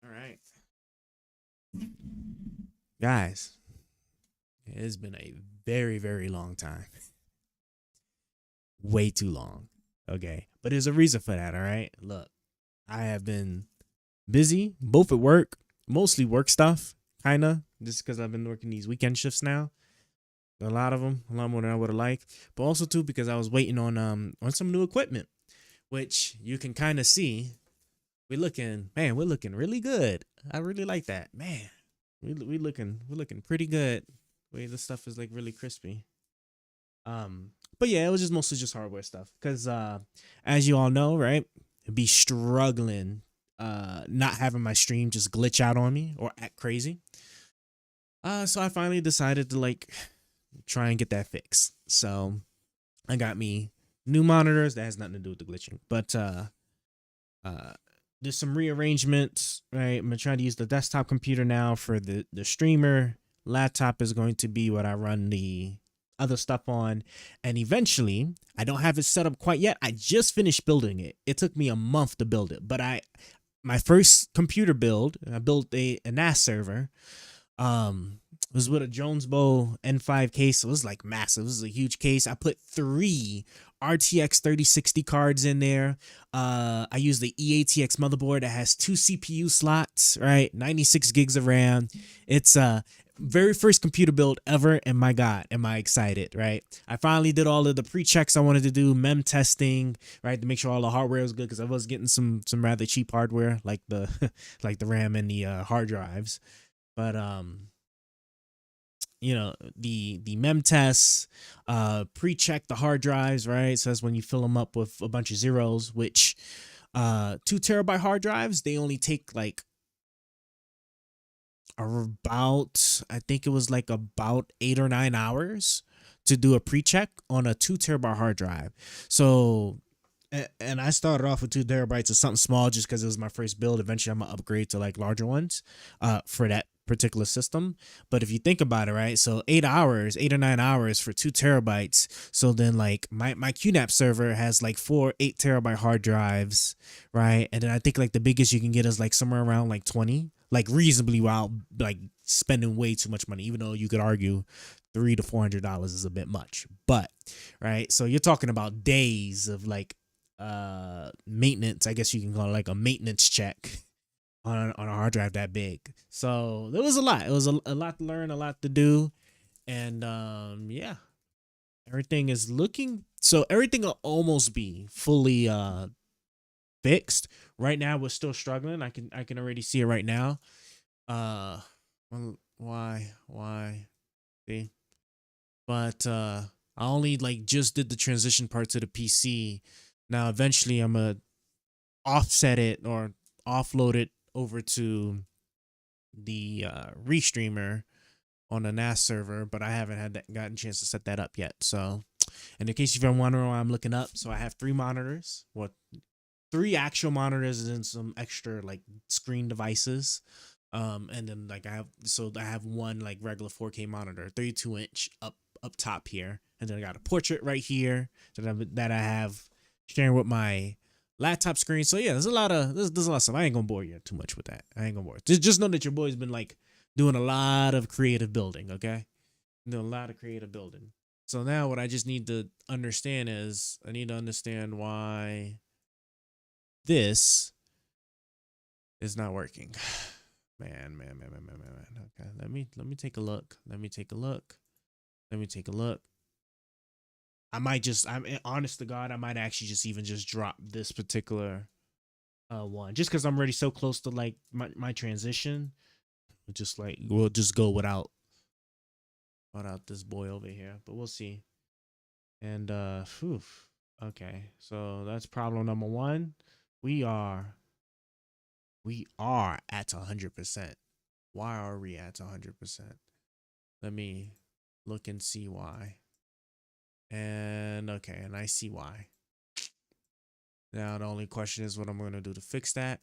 All right, guys, it's been a very, very long time. Way too long. Okay. But there's a reason for that. All right. Look, I have been busy, both at work, mostly work stuff, kind of, just because I've been working these weekend shifts now. A lot of them, a lot more than I would have liked, but also too because I was waiting on some new equipment, which you can kind of see. We're looking really good. I really like that, man. We're looking pretty good. Way the stuff is like really crispy. But yeah, it was just mostly just hardware stuff. Cause as you all know, right, be struggling not having my stream just glitch out on me or act crazy. So I finally decided to like try and get that fixed. So I got me new monitors. That has nothing to do with the glitching. But uh there's some rearrangements, right? I'm gonna try to use the desktop computer now for the streamer. Laptop is going to be what I run the other stuff on, and eventually I don't have it set up quite yet. I just finished building it. It took me a month to build it, but my first computer build, I built a NAS server. It was with a Jonesbo N5 case. It was like massive. It was a huge case. I put 3 RTX 3060 cards in there. I used the EATX motherboard that has 2 CPU slots, right? 96 gigs of RAM. It's very first computer build ever, and my god, am I excited, right? I finally did all of the pre-checks I wanted to do, mem testing, right, to make sure all the hardware was good, because I was getting some rather cheap hardware like the like the RAM and the hard drives. But you know, the mem tests, pre-check the hard drives, right? So that's when you fill them up with a bunch of zeros, which 2 terabyte hard drives, they only take like about, I think it was like about 8 or 9 hours to do a pre-check on a 2 terabyte hard drive. So and I started off with 2 terabytes of something small just because it was my first build. Eventually I'm gonna upgrade to like larger ones for that particular system. But if you think about it, right, so 8 hours, 8 or 9 hours for 2 terabytes. So then like my QNAP server has like 4 8 terabyte hard drives, right? And then I think like the biggest you can get is like somewhere around like 20, like reasonably, while like spending way too much money, even though you could argue $300 to $400 is a bit much. But right, so you're talking about days of like maintenance, I guess you can call it, like a maintenance check on a hard drive that big. So there was a lot. It was a lot to learn, a lot to do. And yeah, everything will almost be fully fixed. Right now we're still struggling. I can already see it right now. Why see? But I only like just did the transition part to the PC. Now eventually I'm gonna offset it or offload it over to the restreamer on a NAS server, but I haven't gotten a chance to set that up yet. So, and in case you've been wondering why I'm looking up, so I have 3 monitors, 3 actual monitors and some extra like screen devices. And then like I have one like regular 4K monitor, 32-inch up top here, and then I got a portrait right here that I have sharing with my laptop screen. So yeah, there's a lot of stuff. I ain't gonna bore you too much with that. I ain't gonna bore you. Just know that your boy's been like doing a lot of creative building. Okay, doing a lot of creative building. So now what I just need to understand is I need to understand why this is not working. Man. Okay, let me take a look. Let me take a look. Let me take a look. I might just, I'm honest to God, I might actually just even just drop this particular one just because I'm already so close to like my transition. Just like we'll just go without this boy over here, but we'll see. And phew, okay, so that's problem number one. We are we are at 100%. Why are we at 100%? Let me look and see why. And okay, and I see why. Now the only question is what I'm going to do to fix that.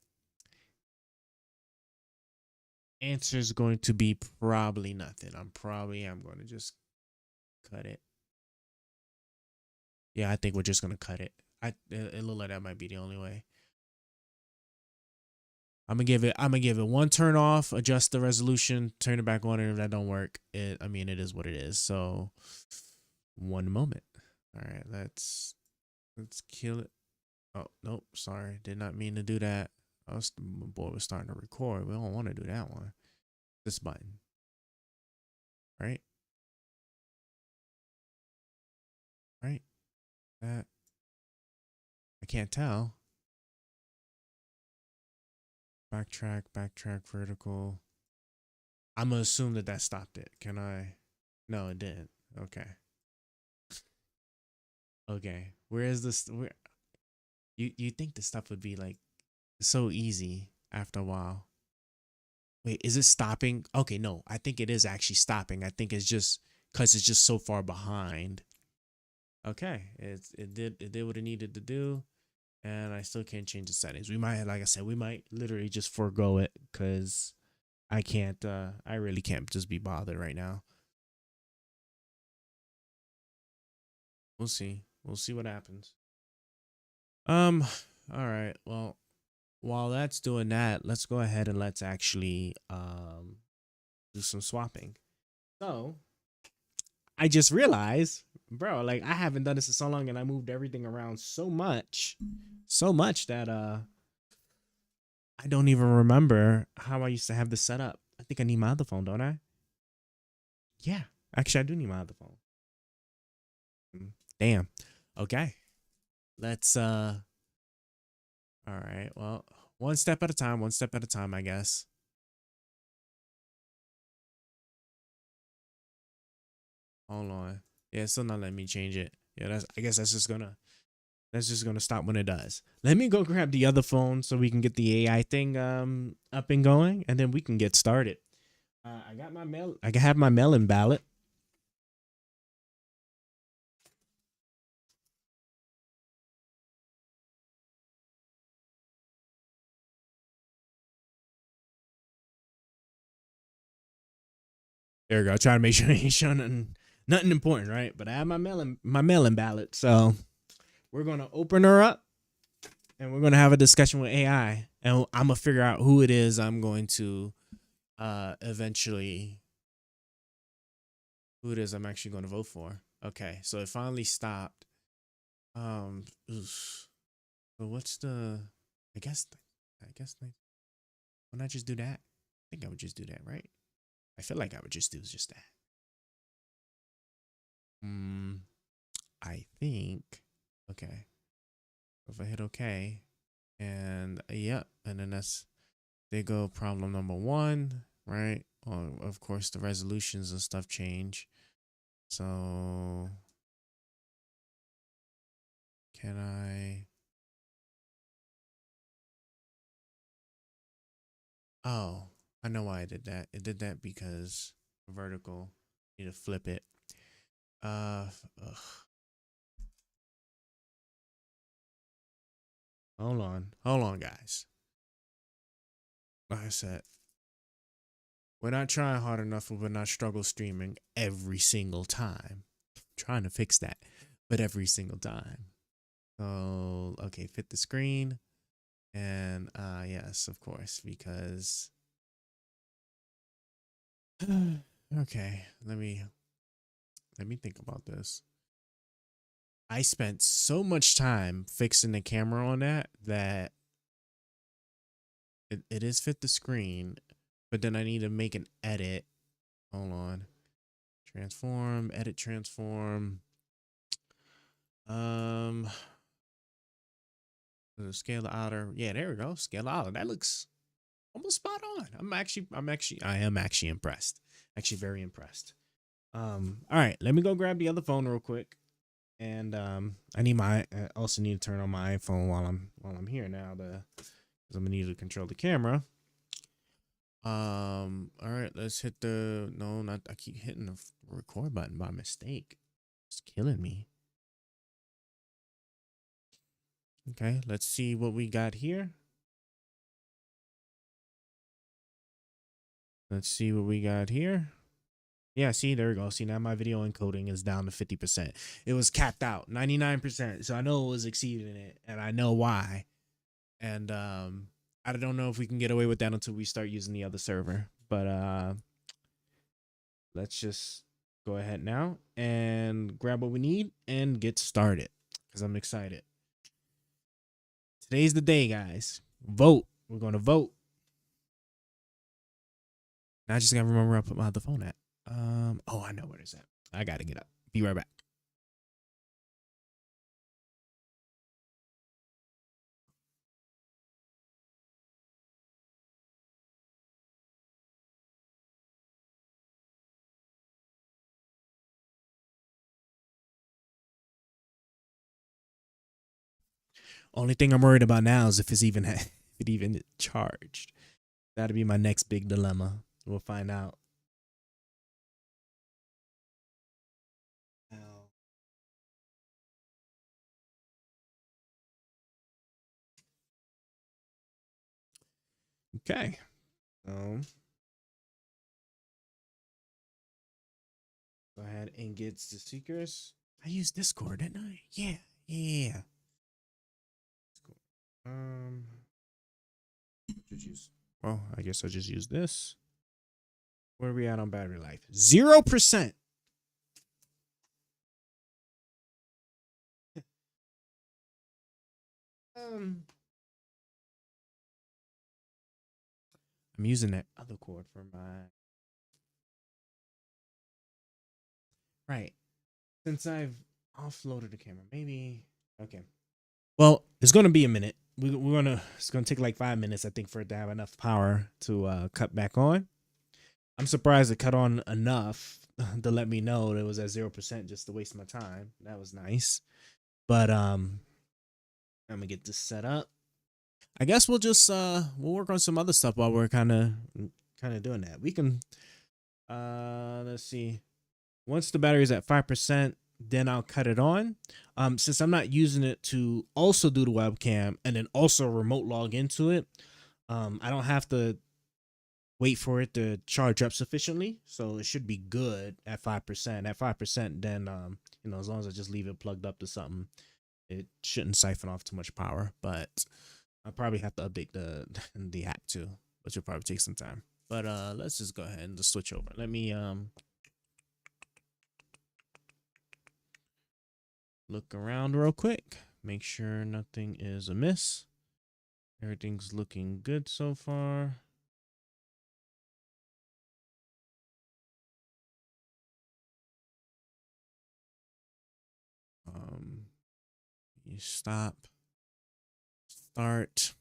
Answer is going to be probably nothing. I'm going to just cut it. Yeah, I think we're just going to cut it. It look like that might be the only way. I'm gonna give it one turn off, adjust the resolution, turn it back on, and if that don't work, it is what it is. So one moment. All right, let's kill it. Oh nope, sorry, did not mean to do that. My boy was starting to record. We don't want to do that one. This button, right? Right. That I can't tell. Backtrack, vertical. I'm gonna assume that stopped it. Can I? No, it didn't. Okay. Okay. Where is this? Where you think this stuff would be like so easy after a while? Wait, is it stopping? Okay, no. I think it is actually stopping. I think it's just because it's just so far behind. Okay, it did what it needed to do, and I still can't change the settings. We might, like I said, we might literally just forego it because I can't. I really can't just be bothered right now. We'll see. We'll see what happens. Um. All right. Well, while that's doing that, let's go ahead and let's actually do some swapping. So I just realized, bro, like I haven't done this in so long, and I moved everything around so much that I don't even remember how I used to have this set up. I think I need my other phone, don't I? Yeah, actually, I do need my other phone. Damn. Okay. Let's all right. Well, one step at a time, I guess. Hold on. Yeah, it's still not letting me change it. Yeah, I guess that's just gonna stop when it does. Let me go grab the other phone so we can get the AI thing up and going, and then we can get started. I got my mail. I have my mail-in ballot. There we go. Try to make sure I ain't showing nothing important, right? But I have my mail-in ballot. So we're gonna open her up, and we're gonna have a discussion with AI, and I'm gonna figure out who it is I'm going to eventually who it is I'm actually going to vote for. Okay, so it finally stopped. Oof. So what's the? I guess. I guess. Why not just do that? I think I would just do that, right? I feel like I would just do just that. Hmm. I think. Okay. If I hit OK, and yeah, and then they go problem number one, right? Well, of course, the resolutions and stuff change. So can I? Oh, I know why I did that. It did that because vertical. Need to flip it. Ugh. Hold on, guys. Like I said, We're not trying hard enough, or we're not struggle streaming every single time. Trying to fix that, but every single time. So okay, fit the screen, and yes, of course, because okay, let me think about this. I spent so much time fixing the camera on that it is fit the screen, but then I need to make an edit. Hold on. Transform, edit transform. Scale the outer. Yeah, there we go. Scale the outer. That looks almost spot on. I am actually impressed. Actually very impressed. All right, let me go grab the other phone real quick. And I also need to turn on my iPhone while I'm here now because I'm gonna need to control the camera. All right, let's hit the no, not I keep hitting the record button by mistake. It's killing me. Okay, let's see what we got here. Let's see what we got here. Yeah, see, there we go. See, now my video encoding is down to 50%. It was capped out 99%. So I know it was exceeding it, and I know why. And I don't know if we can get away with that until we start using the other server. But let's just go ahead now and grab what we need and get started because I'm excited. Today's the day, guys. Vote. We're going to vote. Now I just got to remember where I put my other phone at. Oh, I know where it's at. I got to get up. Be right back. Only thing I'm worried about now is if it's even if it even charged. That'll be my next big dilemma. We'll find out. Okay. Go ahead and get the seekers. I used Discord, didn't I? Yeah. Yeah. Just use. Well, I guess I'll just use this. Where are we at on battery life? 0%. I'm using that other cord for my. Right. Since I've offloaded the camera, maybe. Okay. Well, it's gonna be a minute. It's gonna take like 5 minutes, I think, for it to have enough power to cut back on. I'm surprised it cut on enough to let me know that it was at 0% just to waste my time. That was nice. But I'm gonna get this set up. I guess we'll just we'll work on some other stuff while we're kind of doing that. We can let's see. Once the battery is at 5%, then I'll cut it on. Since I'm not using it to also do the webcam and then also remote log into it, I don't have to wait for it to charge up sufficiently. So it should be good at 5%. At 5%, then as long as I just leave it plugged up to something, it shouldn't siphon off too much power. But I'll probably have to update the app too, which will probably take some time. But let's just go ahead and just switch over. Let me look around real quick, make sure nothing is amiss. Everything's looking good so far. You stop, start.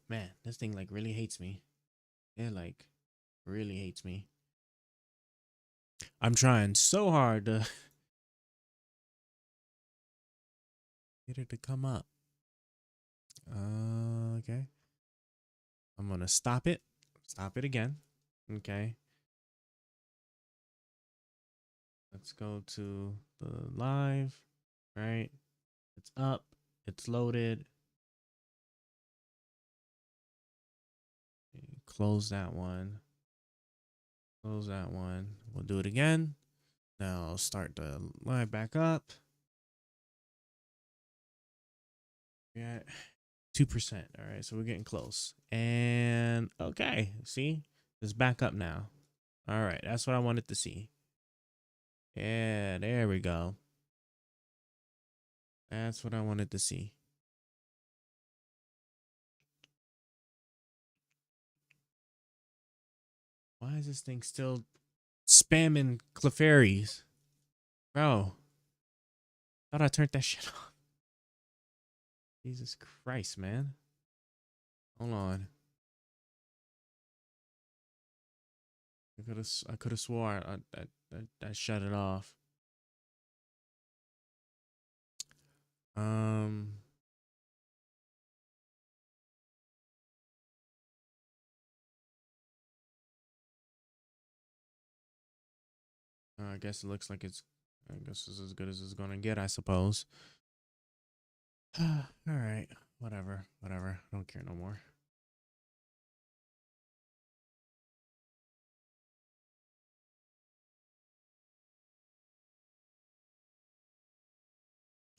Man, this thing like really hates me. It like really hates me. I'm trying so hard to get it to come up. Okay. I'm gonna stop it. Stop it again. Okay. Let's go to the live. right? It's up. It's loaded. Close that one. Close that one. We'll do it again. Now start the live back up. Yeah, 2%. All right, so we're getting close. And okay, see, it's back up now. All right, that's what I wanted to see. Yeah, there we go. That's what I wanted to see. Why is this thing still spamming Clefairies? Bro, thought I turned that shit off. Jesus Christ, man. Hold on. I could have swore I shut it off. I guess it looks like I guess it's as good as it's gonna get, I suppose. All right, whatever. I don't care no more.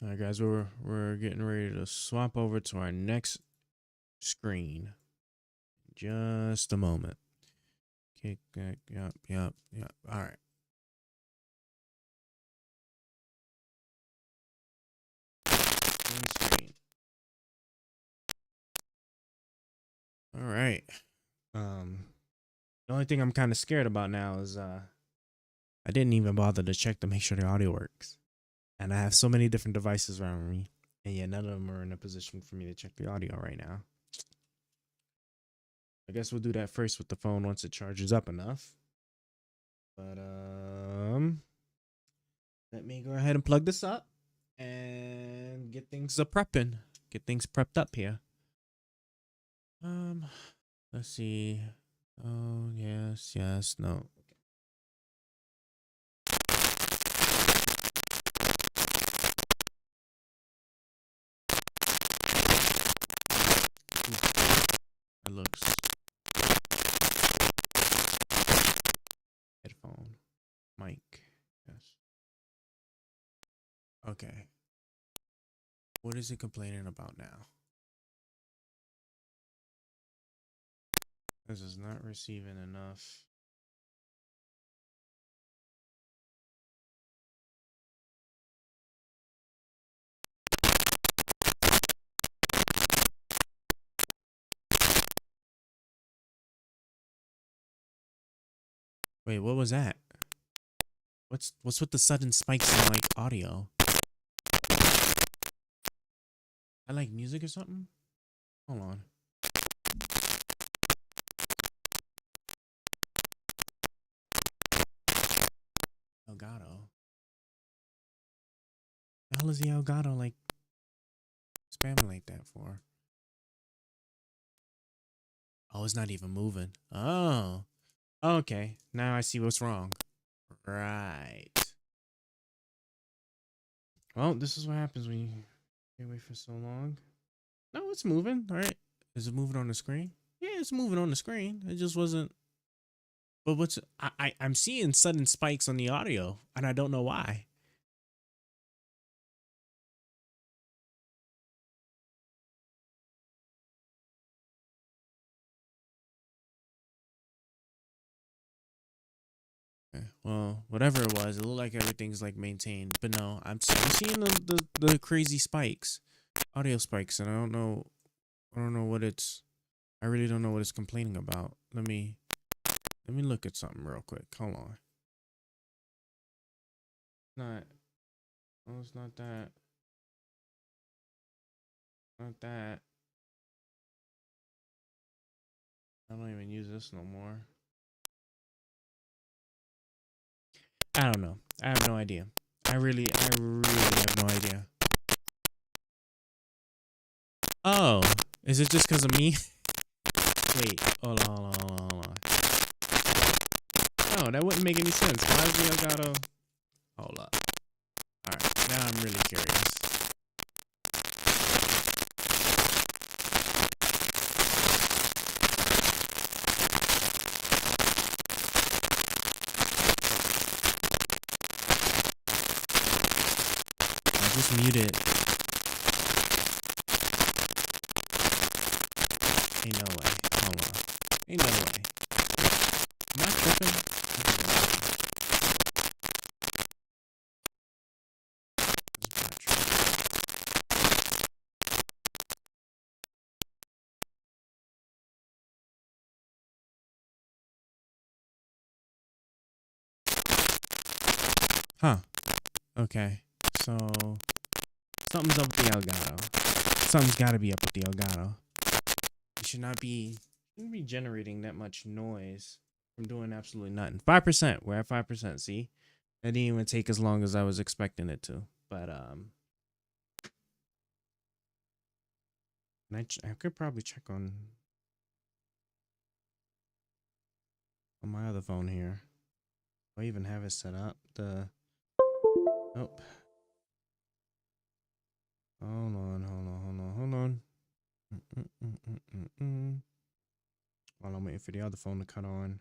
All right, guys, we're getting ready to swap over to our next screen. Just a moment. Okay, yep. All right. Screen. All right. The only thing I'm kind of scared about now is I didn't even bother to check to make sure the audio works. And I have so many different devices around me, and yet none of them are in a position for me to check the audio right now. I guess we'll do that first with the phone once it charges up enough. But let me go ahead and plug this up and get things prepping. Get things prepped up here. Let's see. Oh, yes, no. That looks. Headphone. Mic. Yes. Okay. What is it complaining about now? This is not receiving enough. Wait, what was that? What's with the sudden spikes in like audio? I like music or something? Hold on. Elgato. The hell is the Elgato like spamming like that for? Oh, it's not even moving. Oh. Okay. Now I see what's wrong. Right. Well, this is what happens when you wait for so long. No, it's moving. All right. Is it moving on the screen? Yeah, it's moving on the screen. It just wasn't. But I'm seeing sudden spikes on the audio, and I don't know why. Okay, well, whatever it was, it looked like everything's like maintained. But no, I'm seeing the crazy spikes, audio spikes, and I don't know what it's. I really don't know what it's complaining about. Let me look at something real quick. Hold on. Not. Oh, it's not that. Not that. I don't even use this no more. I don't know. I have no idea. I really have no idea. Oh, is it just because of me? Wait, hold on. No, that wouldn't make any sense. Why is the Elgato? Hold up. All right. Now I'm really curious. I'll just mute it. Ain't no way. Hold on. Ain't no way. Am I tripping? Huh. Okay. So something's up with the Elgato. Something's gotta be up with the Elgato. It shouldn't be generating that much noise from doing absolutely nothing. 5%. We're at 5%. See? That didn't even take as long as I was expecting it to. But I could probably check on my other phone here. Do I even have it set up? Nope. Hold on. While I'm waiting for the other phone to cut on.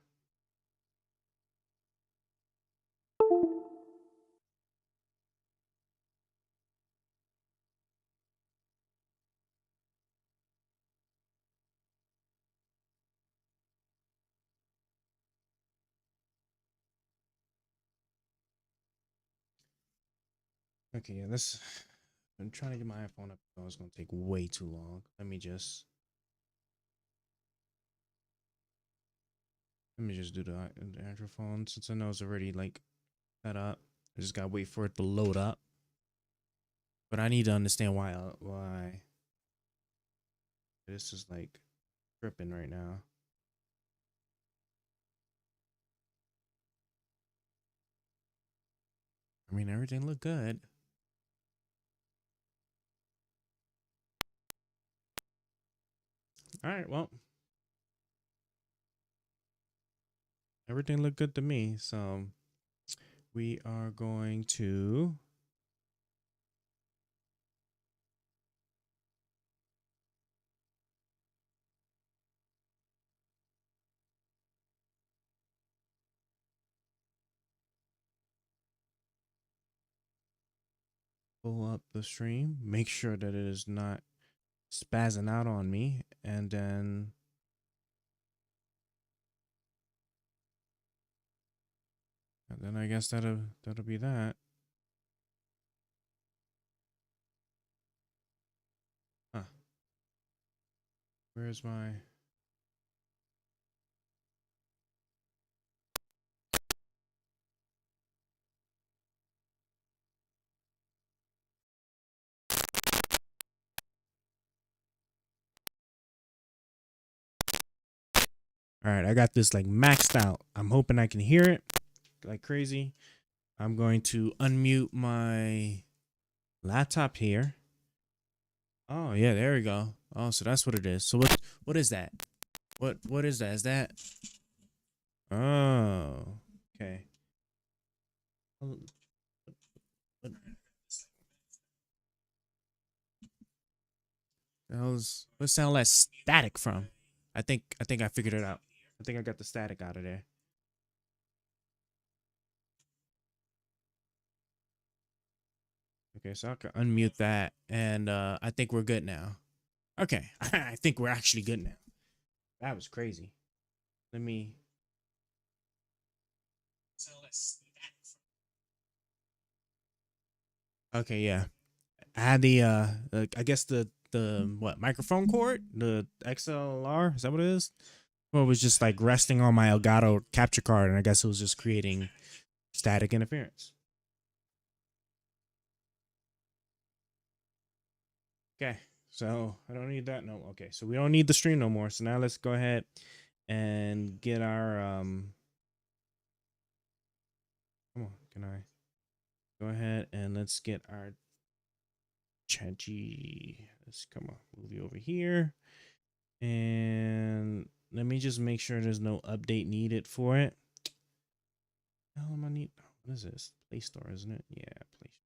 Okay, yeah, I'm trying to get my iPhone up. Oh, it's gonna take way too long. Let me just do the Android phone since I know it's already like set up. I just gotta wait for it to load up. But I need to understand why this is like tripping right now. I mean, everything looked good. All right, well, everything looked good to me. So we are going to pull up the stream, make sure that it is not spazzing out on me, and then I guess that'll be that. Huh. Where's my All right, I got this like maxed out. I'm hoping I can hear it like crazy. I'm going to unmute my laptop here. Oh, yeah, there we go. Oh, so that's what it is. So what is that? What is that? Is that Oh, okay. What the hell's what sound like static from? I think I figured it out. I think I got the static out of there. Okay, so I can unmute that, and I think we're good now. Okay, I think we're actually good now. That was crazy. Let me. Okay, yeah. I had I guess the what microphone cord, the XLR, is that what it is? Well, it was just like resting on my Elgato capture card, and I guess it was just creating static interference. Okay, so I don't need that. No, okay, so we don't need the stream no more. So now let's go ahead and get our Come on, can I go ahead and let's get our chat G. Let's come on, move you over here, and let me just make sure there's no update needed for it. What am I need? What is this? Play Store, isn't it? Yeah, Play Store.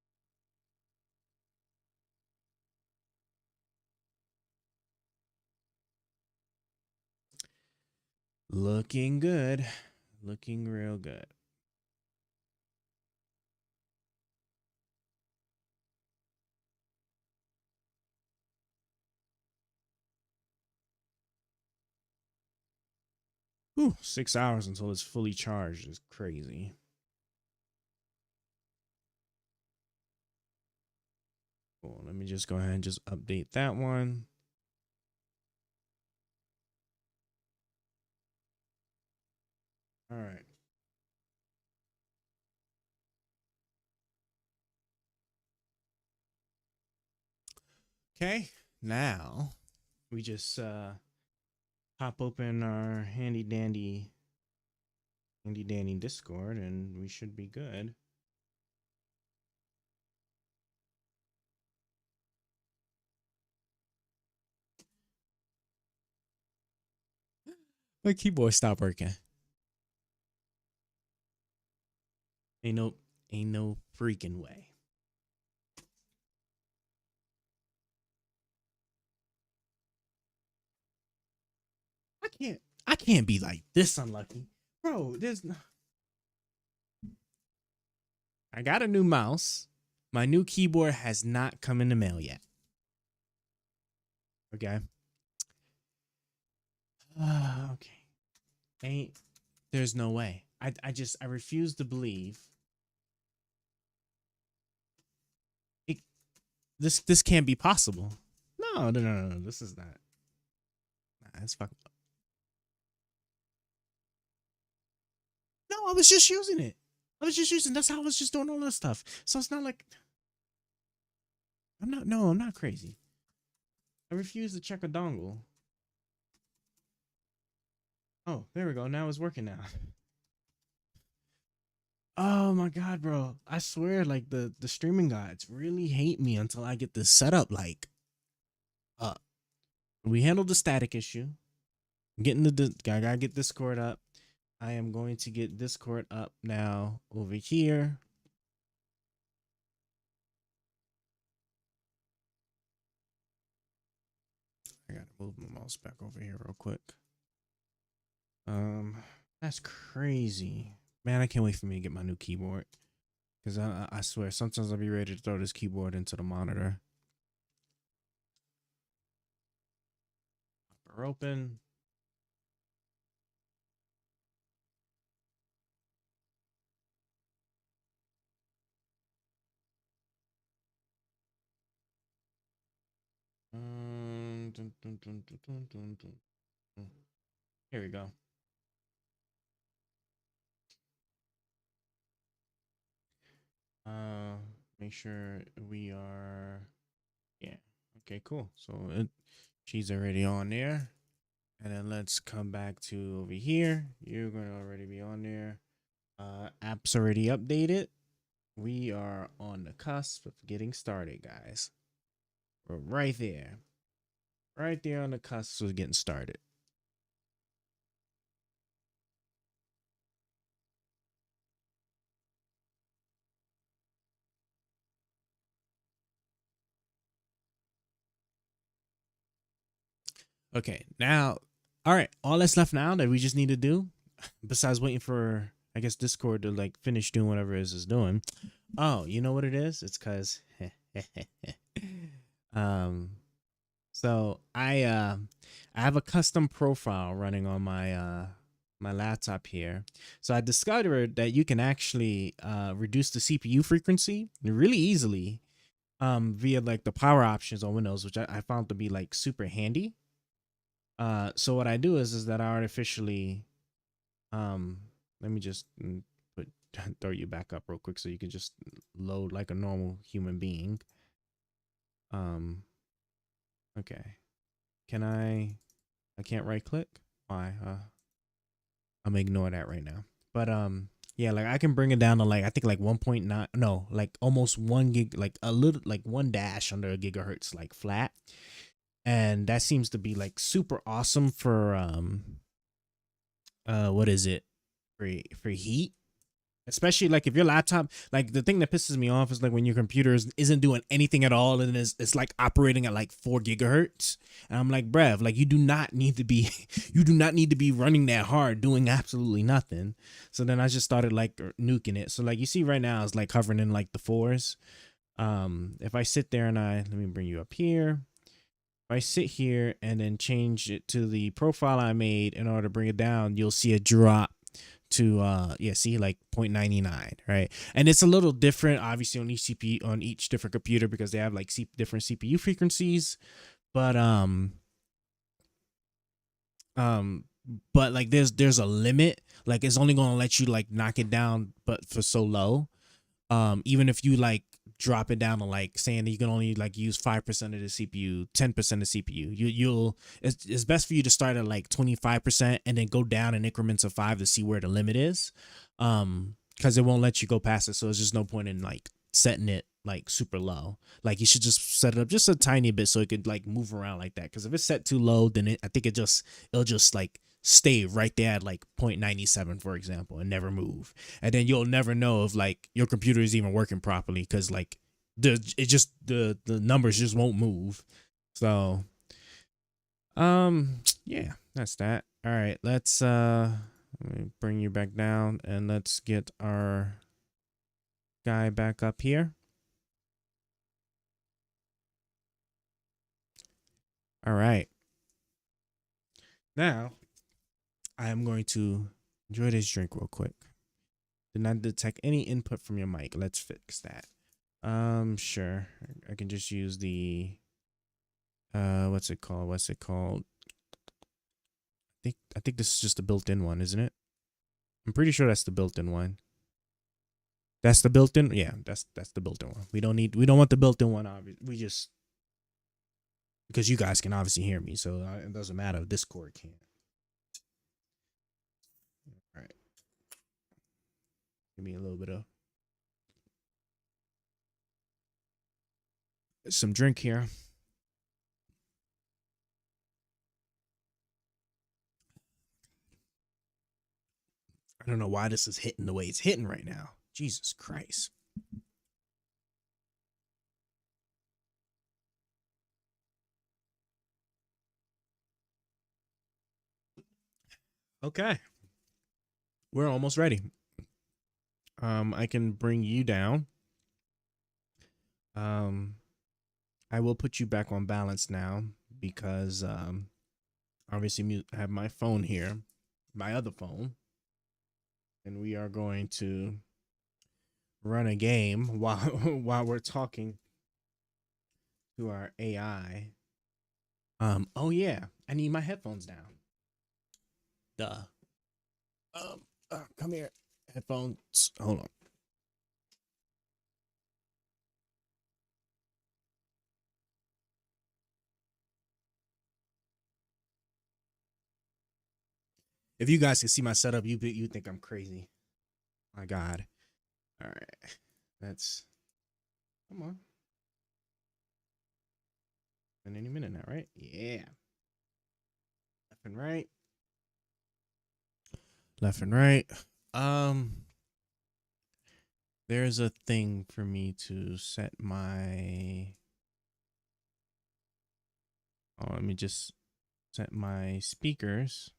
Looking good. Looking real good. Whew, 6 hours until it's fully charged is crazy. Cool. Let me just go ahead and just update that one. All right. Okay. Now we just pop open our handy dandy Discord and we should be good. My keyboard stopped working. Ain't no freaking way. I can't be like this unlucky. Bro, there's no I got a new mouse. My new keyboard has not come in the mail yet. Okay. Okay. Ain't there's no way. I refuse to believe it, this can't be possible. No. This is not. Nah, it's fucking. No, I was just using it. I was just using. That's how I was just doing all this stuff. So it's not like I'm not. No, I'm not crazy. I refuse to check a dongle. Oh, there we go. Now it's working now. Oh my god, bro. I swear like the streaming gods really hate me until I get this set up like we handled the static issue. Getting I gotta get Discord up. I am going to get Discord up now over here. I gotta move my mouse back over here real quick. That's crazy. Man, I can't wait for me to get my new keyboard. Because I swear, sometimes I'll be ready to throw this keyboard into the monitor. We're open. Here we go. Make sure we are. Yeah. Okay. Cool. So she's already on there, and then let's come back to over here. You're gonna already be on there. App's already updated. We are on the cusp of getting started, guys. We're right there. Right there on the cusp of getting started. Okay, now, all right, all that's left now that we just need to do, besides waiting for, I guess, Discord to like finish doing whatever it is doing. Oh, you know what it is? It's because, so I have a custom profile running on my my laptop here. So I discovered that you can actually reduce the CPU frequency really easily via like the power options on Windows, which I found to be like super handy. So what I do is that I artificially let me just put throw you back up real quick so you can just load like a normal human being. Okay. Can I can't right click? Why? I'm gonna ignore that right now. But yeah, like I can bring it down to like I think like 1.9 no, like almost 1 gig, like a little like 1 dash under a gigahertz like flat. And that seems to be like super awesome for what is it? For heat. Especially like if your laptop, like the thing that pisses me off is like when your computer isn't doing anything at all and it's like operating at like 4 gigahertz. And I'm like, bruv, like you do not need to be, you do not need to be running that hard doing absolutely nothing. So then I just started like nuking it. So like you see right now, it's like hovering in like the fours. If I sit there and let me bring you up here. If I sit here and then change it to the profile I made in order to bring it down, you'll see a drop to yeah, see like 0.99, right? And it's a little different obviously on each CPU, on each different computer, because they have like different CPU frequencies. But um but like there's a limit. Like it's only gonna let you like knock it down but for so low. Even if you like drop it down to like saying that you can only like use 5% of the CPU, 10% of CPU, you'll it's best for you to start at like 25% and then go down in increments of 5 to see where the limit is. Because it won't let you go past it, so there's just no point in like setting it like super low. Like you should just set it up just a tiny bit so it could like move around like that, because if it's set too low, then I think it'll just like stay right there at like 0.97, for example, and never move. And then you'll never know if like your computer is even working properly, because like the numbers just won't move. So yeah, that's that. All right, let me bring you back down and let's get our guy back up here. All right, now I am going to enjoy this drink real quick. Did not detect any input from your mic. Let's fix that. Sure. I can just use the what's it called? I think this is just the built-in one, isn't it? I'm pretty sure that's the built-in one. That's the built-in? Yeah, that's the built-in one. We don't want the built-in one, obviously. We just, because you guys can obviously hear me, so it doesn't matter if Discord can't. All right. Give me a little bit of some drink here. I don't know why this is hitting the way it's hitting right now. Jesus Christ. Okay. We're almost ready. I can bring you down. I will put you back on balance now because obviously I have my phone here, my other phone, and we are going to run a game while while we're talking to our AI. Oh yeah, I need my headphones down. Duh. Come here. Headphones. Hold on. If you guys can see my setup, you think I'm crazy. My God. All right. That's come on. In any minute now, right? Yeah. Left and right. Left and right. There's a thing for me to set my. Oh, let me just set my speakers.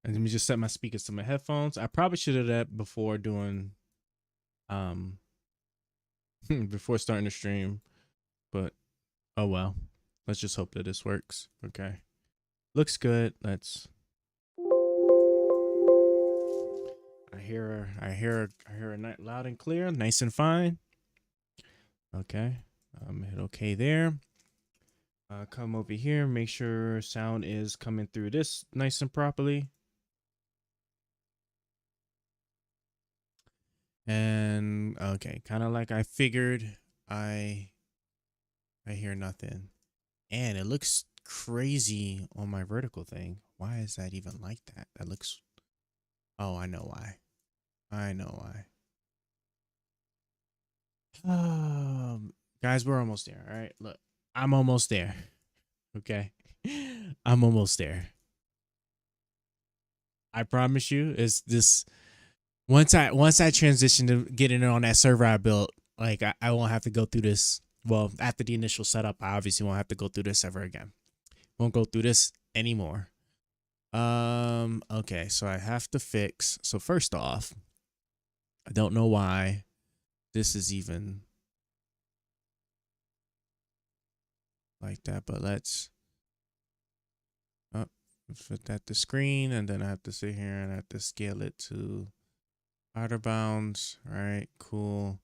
And let me just set my speakers to my headphones. I probably should have that before doing, before starting the stream, but oh well. Let's just hope that this works. Okay, looks good. Let's. I hear her loud and clear, nice and fine. Okay, hit okay there. Come over here, make sure sound is coming through this nice and properly. And okay, kind of like I figured. I hear nothing, and it looks crazy on my vertical thing. Why is that even like that? That looks. Oh, I know why. I know why. Guys, we're almost there. All right, look, I'm almost there. Okay. I'm almost there. I promise you. It's this once I transition to getting it on that server I built, like I won't have to go through this. Well, after the initial setup, I obviously won't have to go through this ever again. Won't go through this anymore. Okay, so I have to fix. So first off, I don't know why this is even like that, but let's fit that to screen, and then I have to sit here and I have to scale it to outer bounds. All right, cool.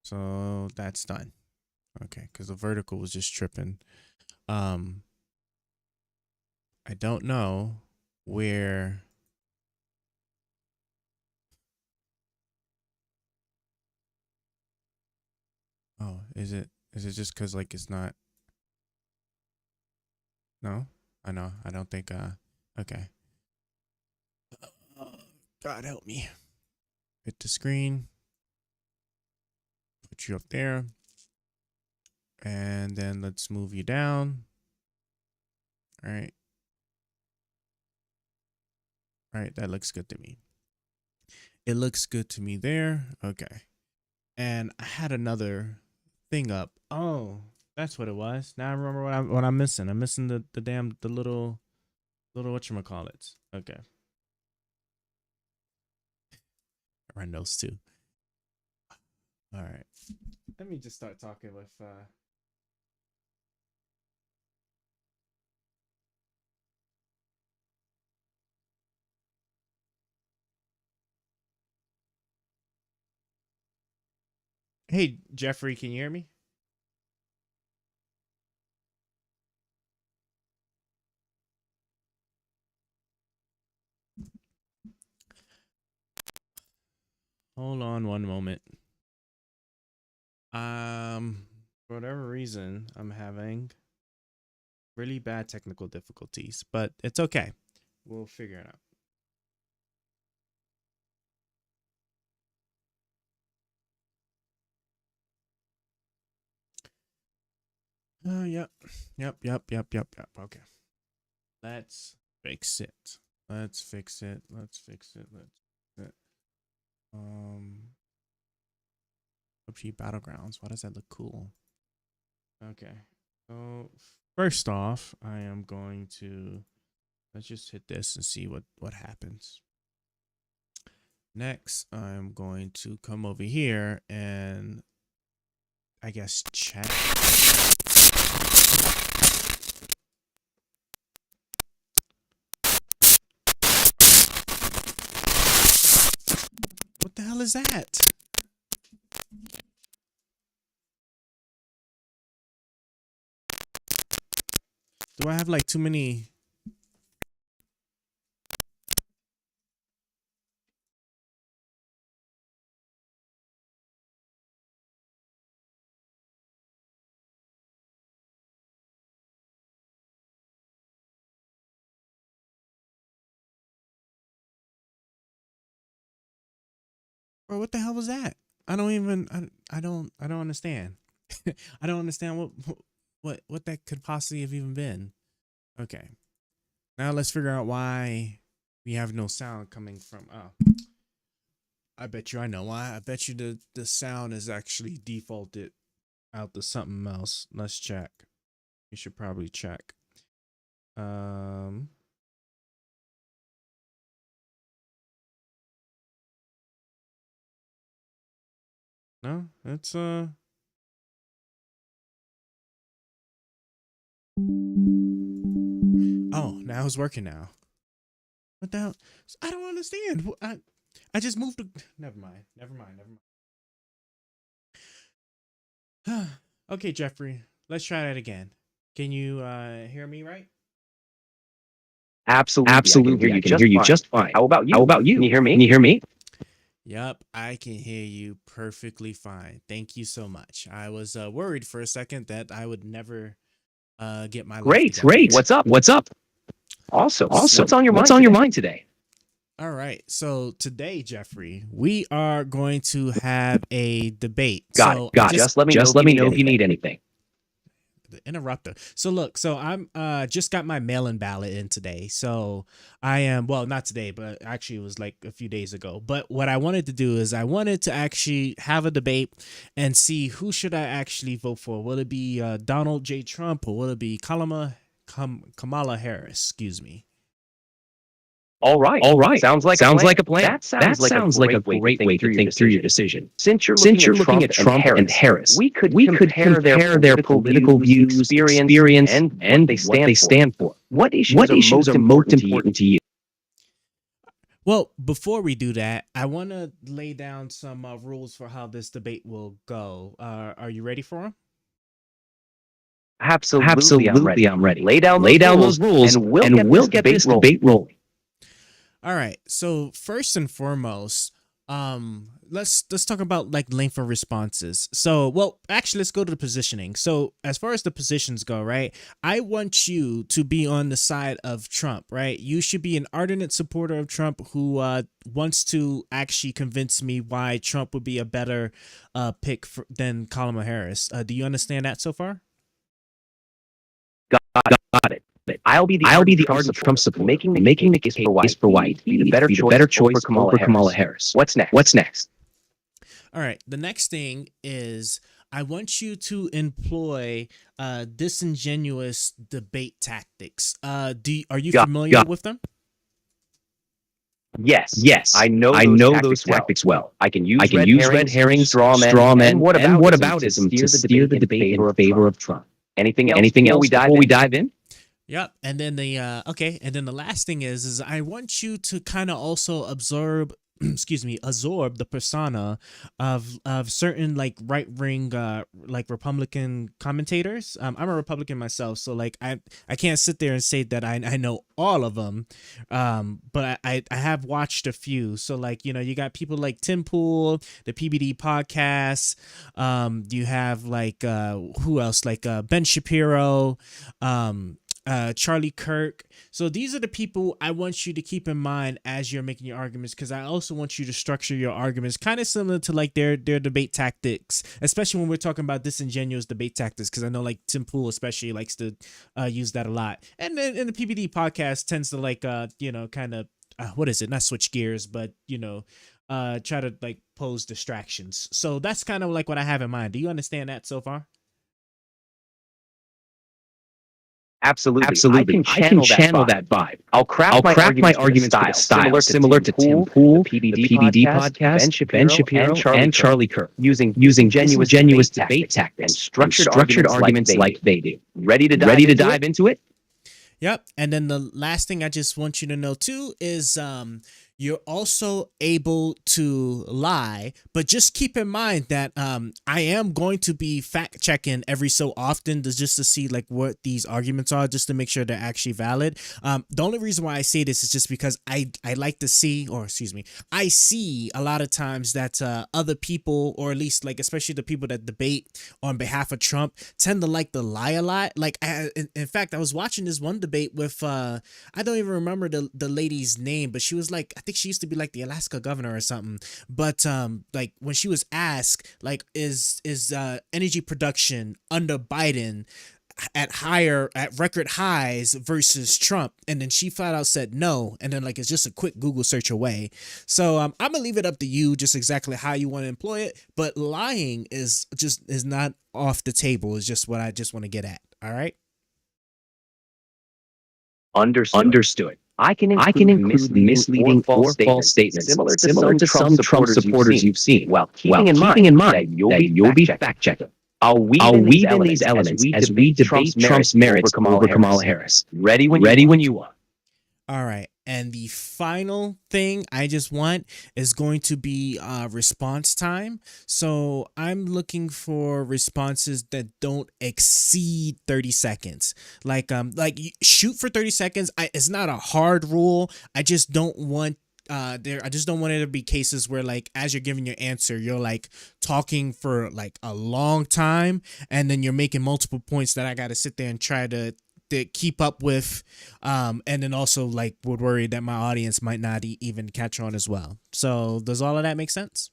So that's done. Okay, because the vertical was just tripping. I don't know where. Oh, is it just because like it's not? No, I know. I don't think. Okay. God help me. Hit the screen. Put you up there. And then let's move you down. All right. All right, that looks good to me. It looks good to me there. Okay. And I had another thing up. Oh, that's what it was. Now I remember what I'm missing. I'm missing the little whatchamacallits. Okay. I run those too. All right. Let me just start talking with Hey, Jeffrey, can you hear me? Hold on one moment. For whatever reason, I'm having really bad technical difficulties, but it's okay. We'll figure it out. Yep. Okay. Let's fix it. Let's fix it. PUBG Battlegrounds. Why does that look cool? Okay. So first off, I am going to let's just hit this and see what happens. Next, I'm going to come over here and I guess check. What the hell is that? Do I have like too many? Bro, what the hell was that? I don't even I don't understand. I don't understand what that could possibly have even been. Okay. Now let's figure out why we have no sound coming from. Oh. I bet you I know why. I bet you the sound is actually defaulted out to something else. Let's check. You should probably check. No, it's Oh, now it's working now. What the hell? I don't understand. I just moved to never mind. Okay, Jeffrey. Let's try that again. Can you hear me right? Absolutely, I can hear you just fine. How about you? Can you hear me? Can you hear me? Yep, I can hear you perfectly fine. Thank you so much. I was worried for a second that I would never get my life together. Great. What's up? Awesome. What's on your mind today? All right. So today, Jeffrey, we are going to have a debate. Got it. Just let me know if you need anything. the interrupter. So look, so I'm just got my mail-in ballot in today. So I am, well, not today, but actually it was like a few days ago. But what I wanted to do is I wanted to actually have a debate and see who should I actually vote for. Will it be Donald J. Trump, or will it be Kamala Harris? Excuse me. All right. All right. Sounds like Sounds a like a plan. plan. That sounds like a great way to think through your decision. Since you're looking at Trump and Harris, we could compare their political views, experience, and what they stand for. What issues are most important to you? Well, before we do that, I want to lay down some rules for how this debate will go. Are you ready for them? Absolutely, I'm ready. Lay down those rules, and we'll get this debate rolling. All right. So first and foremost, let's talk about like length of responses. So, well, actually, let's go to the positioning. So as far as the positions go, right, I want you to be on the side of Trump, right? You should be an ardent supporter of Trump who wants to actually convince me why Trump would be a better pick than Kamala Harris. Do you understand that so far? Got it. I'll be the ardent Trump supporter, making the case for why he'd be the better choice over Kamala Harris. What's next? All right. The next thing is I want you to employ disingenuous debate tactics. Are you familiar with them? Yes. I know those tactics well. I can use red herrings, straw men, and what aboutism to steer the debate in favor of Trump. Anything else before we dive in? Yep. And then the last thing is I want you to kind of also absorb the persona of certain like right-wing like Republican commentators. I'm a Republican myself, so like I can't sit there and say that I know all of them, but I have watched a few. So like, you know, you got people like Tim Pool, the PBD podcast. You have like who else, like Ben Shapiro, Charlie Kirk. So these are the people I want you to keep in mind as you're making your arguments, because I also want you to structure your arguments kind of similar to like their debate tactics, especially when we're talking about disingenuous debate tactics, because I know like Tim Pool especially likes to use that a lot. And then in the PBD podcast tends to like you know, kind of what is it, not switch gears, but you know, try to like pose distractions. So that's kind of like what I have in mind. Do you understand that so far? Absolutely. I can channel that vibe. I'll craft my arguments with a style similar to Tim Pool, the PBD podcast, Ben Shapiro, and Charlie Kirk, using genuine debate tactics and structured arguments like they do. Ready to dive into it? Yep. And then the last thing I just want you to know too is you're also able to lie, but just keep in mind that I am going to be fact checking every so often just to see like what these arguments are, just to make sure they're actually valid. The only reason why I say this is just because I like to see, or excuse me, I see a lot of times that other people, or at least like especially the people that debate on behalf of Trump, tend to like to lie a lot. Like in fact, I was watching this one debate with I don't even remember the lady's name, but she was like, I think she used to be like the Alaska governor or something. But like when she was asked like is energy production under Biden at record highs versus Trump, and then she flat out said no, and then like it's just a quick Google search away. So I'm gonna leave it up to you just exactly how you want to employ it, but lying is not off the table. Is just what I just want to get at. All right. Understood. I can include misleading or false statements similar to some Trump supporters you've seen. Well, keeping in mind that you'll be fact checking. I'll weave in these elements as we debate Trump's merits over Kamala Harris. Ready when you are. All right. And the final thing I just want is going to be response time. So I'm looking for responses that don't exceed 30 seconds. Like shoot for 30 seconds. It's not a hard rule. I just don't want I just don't want it to be cases where like as you're giving your answer you're like talking for like a long time, and then you're making multiple points that I got to sit there and try to keep up with, and then also like would worry that my audience might not even catch on as well. So does all of that make sense?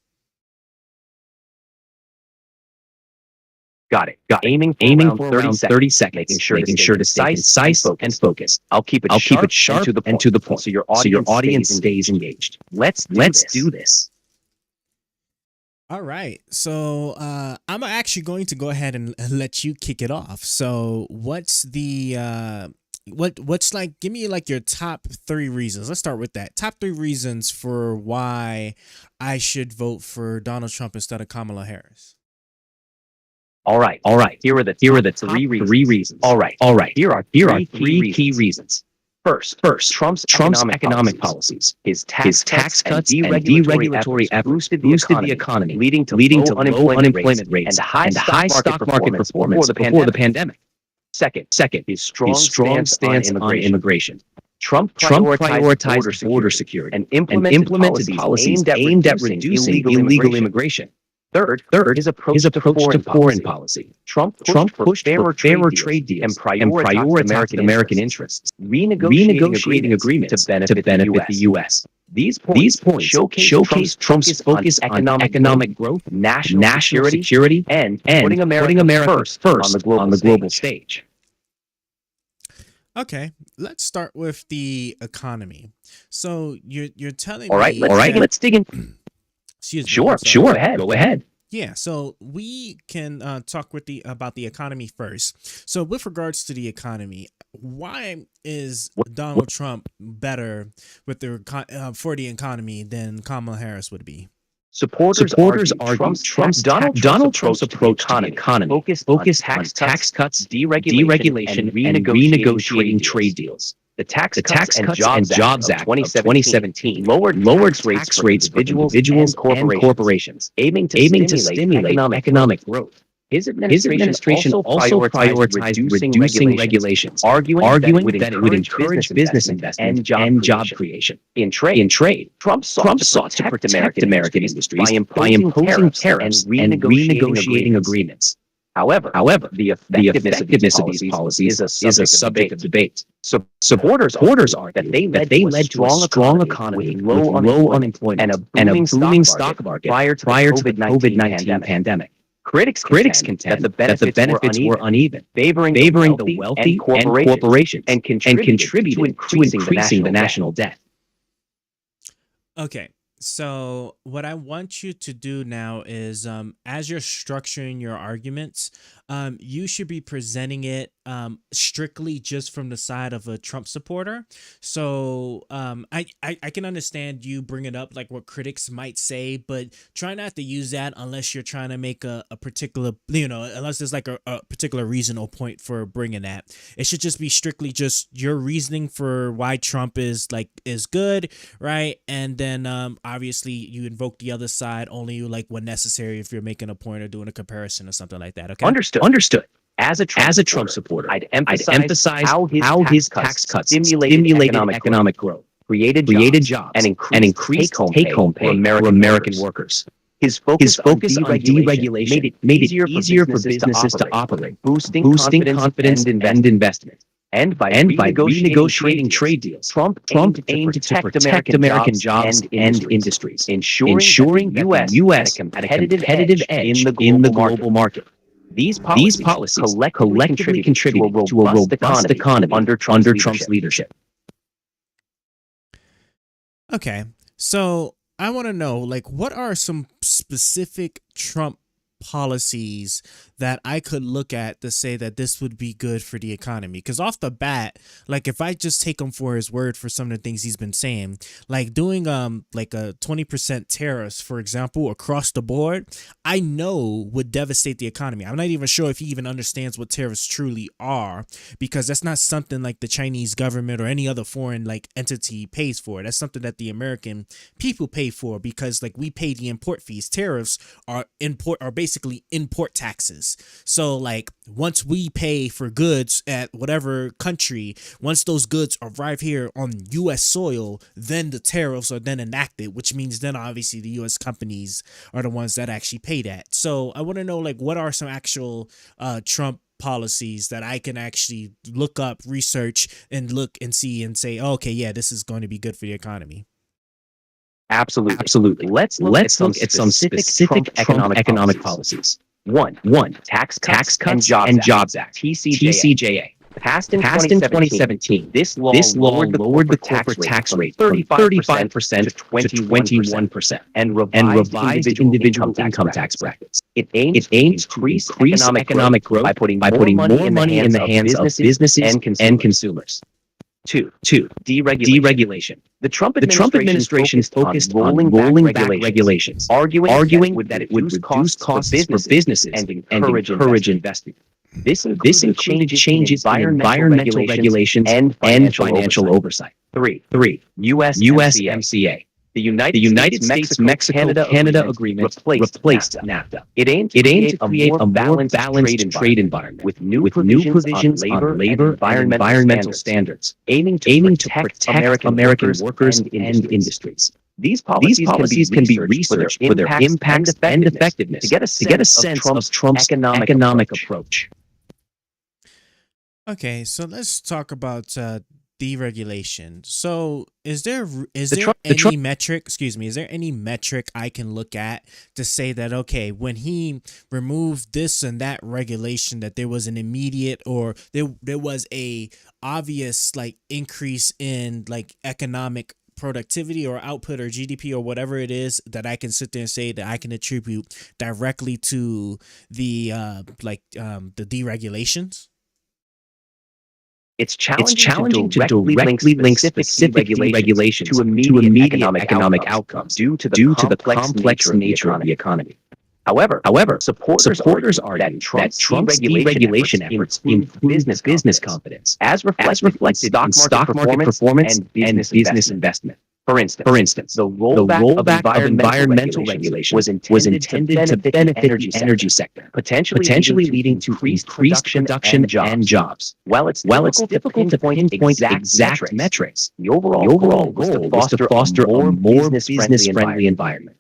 Got it. Aiming for around 30 seconds. Making sure to stay concise and focused. I'll keep it sharp and to the point. So your audience stays engaged. Let's do this. All right. So I'm actually going to go ahead and let you kick it off. So what's the what's like, give me like your top 3 reasons. Let's start with that. Top 3 reasons for why I should vote for Donald Trump instead of Kamala Harris. All right. Here are the 3 reasons. All right. Here are 3 key reasons. First, Trump's economic policies, his tax cuts and deregulatory efforts boosted the economy, leading to low unemployment rates and high stock market performance before the pandemic. Second, his strong stance on immigration. Trump prioritized border security and implemented policies aimed at reducing illegal immigration. Third, his approach to foreign policy. Trump pushed for fairer trade deals and prioritized American interests, renegotiating agreements to benefit the U.S. These points showcase Trump's focus on economic growth, national security, and putting America first on the global stage. Okay, let's start with the economy. So you're telling me. All right, let's dig in. Excuse me. Sure. Go ahead. Yeah, so we can talk about the economy first. So with regards to the economy, why is Donald Trump better with for the economy than Kamala Harris would be? Supporters argue Donald Trump's approach to the economy focused on tax cuts, deregulation, and renegotiating trade deals. The Tax Cuts and Jobs Act of 2017 lowered tax rates for individuals and corporations, aiming to stimulate economic growth. His administration also prioritized reducing regulations, arguing that it would encourage business investment and job creation. In trade, Trump sought to protect American industries by imposing tariffs and renegotiating agreements. However, the effectiveness of these policies is a subject of debate. Supporters argue that they led to a strong economy with low unemployment and a booming stock market prior to the COVID-19 pandemic. Critics contend that the benefits were uneven, favoring the wealthy and corporations, and contributing to increasing the national debt. Okay, so what I want you to do now is, as you're structuring your arguments, you should be presenting it strictly just from the side of a Trump supporter. So I can understand you bring it up like what critics might say, but try not to use that unless you're trying to make a particular, unless there's like a particular reason or point for bringing that. It should just be strictly just your reasoning for why Trump is good, right? And then obviously you invoke the other side only like when necessary if you're making a point or doing a comparison or something like that. Okay. Understood. As a Trump supporter, I'd emphasize how his tax cuts stimulated economic growth, created jobs, and increased take-home pay for American workers. His focus on deregulation made it easier for businesses to operate, boosting confidence and investment. And by renegotiating trade deals, Trump aimed to protect American jobs and industries, ensuring that the U.S. had a competitive edge in the global market. These policies collectively contributed to a robust economy under Trump's leadership. Okay, so I want to know, like, what are some specific Trump policies that I could look at to say that this would be good for the economy? Because off the bat, like if I just take him for his word for some of the things he's been saying, like doing like a 20% tariffs, for example, across the board, I know would devastate the economy. I'm not even sure if he even understands what tariffs truly are, because that's not something like the Chinese government or any other foreign like entity pays for. That's something that the American people pay for, because like we pay the import fees. Tariffs are basically import taxes. So like once we pay for goods at whatever country, once those goods arrive here on U.S. soil, then the tariffs are then enacted, which means then obviously the U.S. companies are the ones that actually pay that. So I want to know, like, what are some actual Trump policies that I can actually look up, research, and look and see and say, oh, okay, yeah, this is going to be good for the economy. Absolutely. Let's look at some specific Trump economic policies. One, Tax Cuts and Jobs Act, TCJA. Passed in 2017, this law lowered the corporate tax rate from 35% to 21% and revised individual income tax brackets. It aims to increase economic growth by putting more money in the hands of businesses and consumers. Two, deregulation. The Trump administration focused on rolling back regulations, arguing that it would reduce costs for businesses and encourage investment. This included changes in environmental regulations and financial oversight. Three, USMCA. The United States-Mexico-Canada Agreement replaced NAFTA. It aimed to create a more balanced trade environment with new provisions on labor and environmental standards, aiming to protect American workers and industries. These policies can be researched for their impacts and effectiveness to get a sense of Trump's economic approach. Okay, so let's talk about deregulation. So, is there any metric? Excuse me. Is there any metric I can look at to say that okay, when he removed this and that regulation, that there was an immediate or there was a obvious like increase in like economic productivity or output or GDP or whatever it is that I can sit there and say that I can attribute directly to the the deregulations? It's challenging to directly link specific regulations to immediate economic outcomes due to the complex nature of the economy. However, supporters argue that Trump's deregulation efforts improve business confidence, as reflected in stock market performance and business investment. For instance, the rollback of environmental regulation was intended to benefit the energy sector, potentially leading to increased production and jobs. While it's difficult to pinpoint exact metrics, the overall goal was to foster a more business-friendly environment.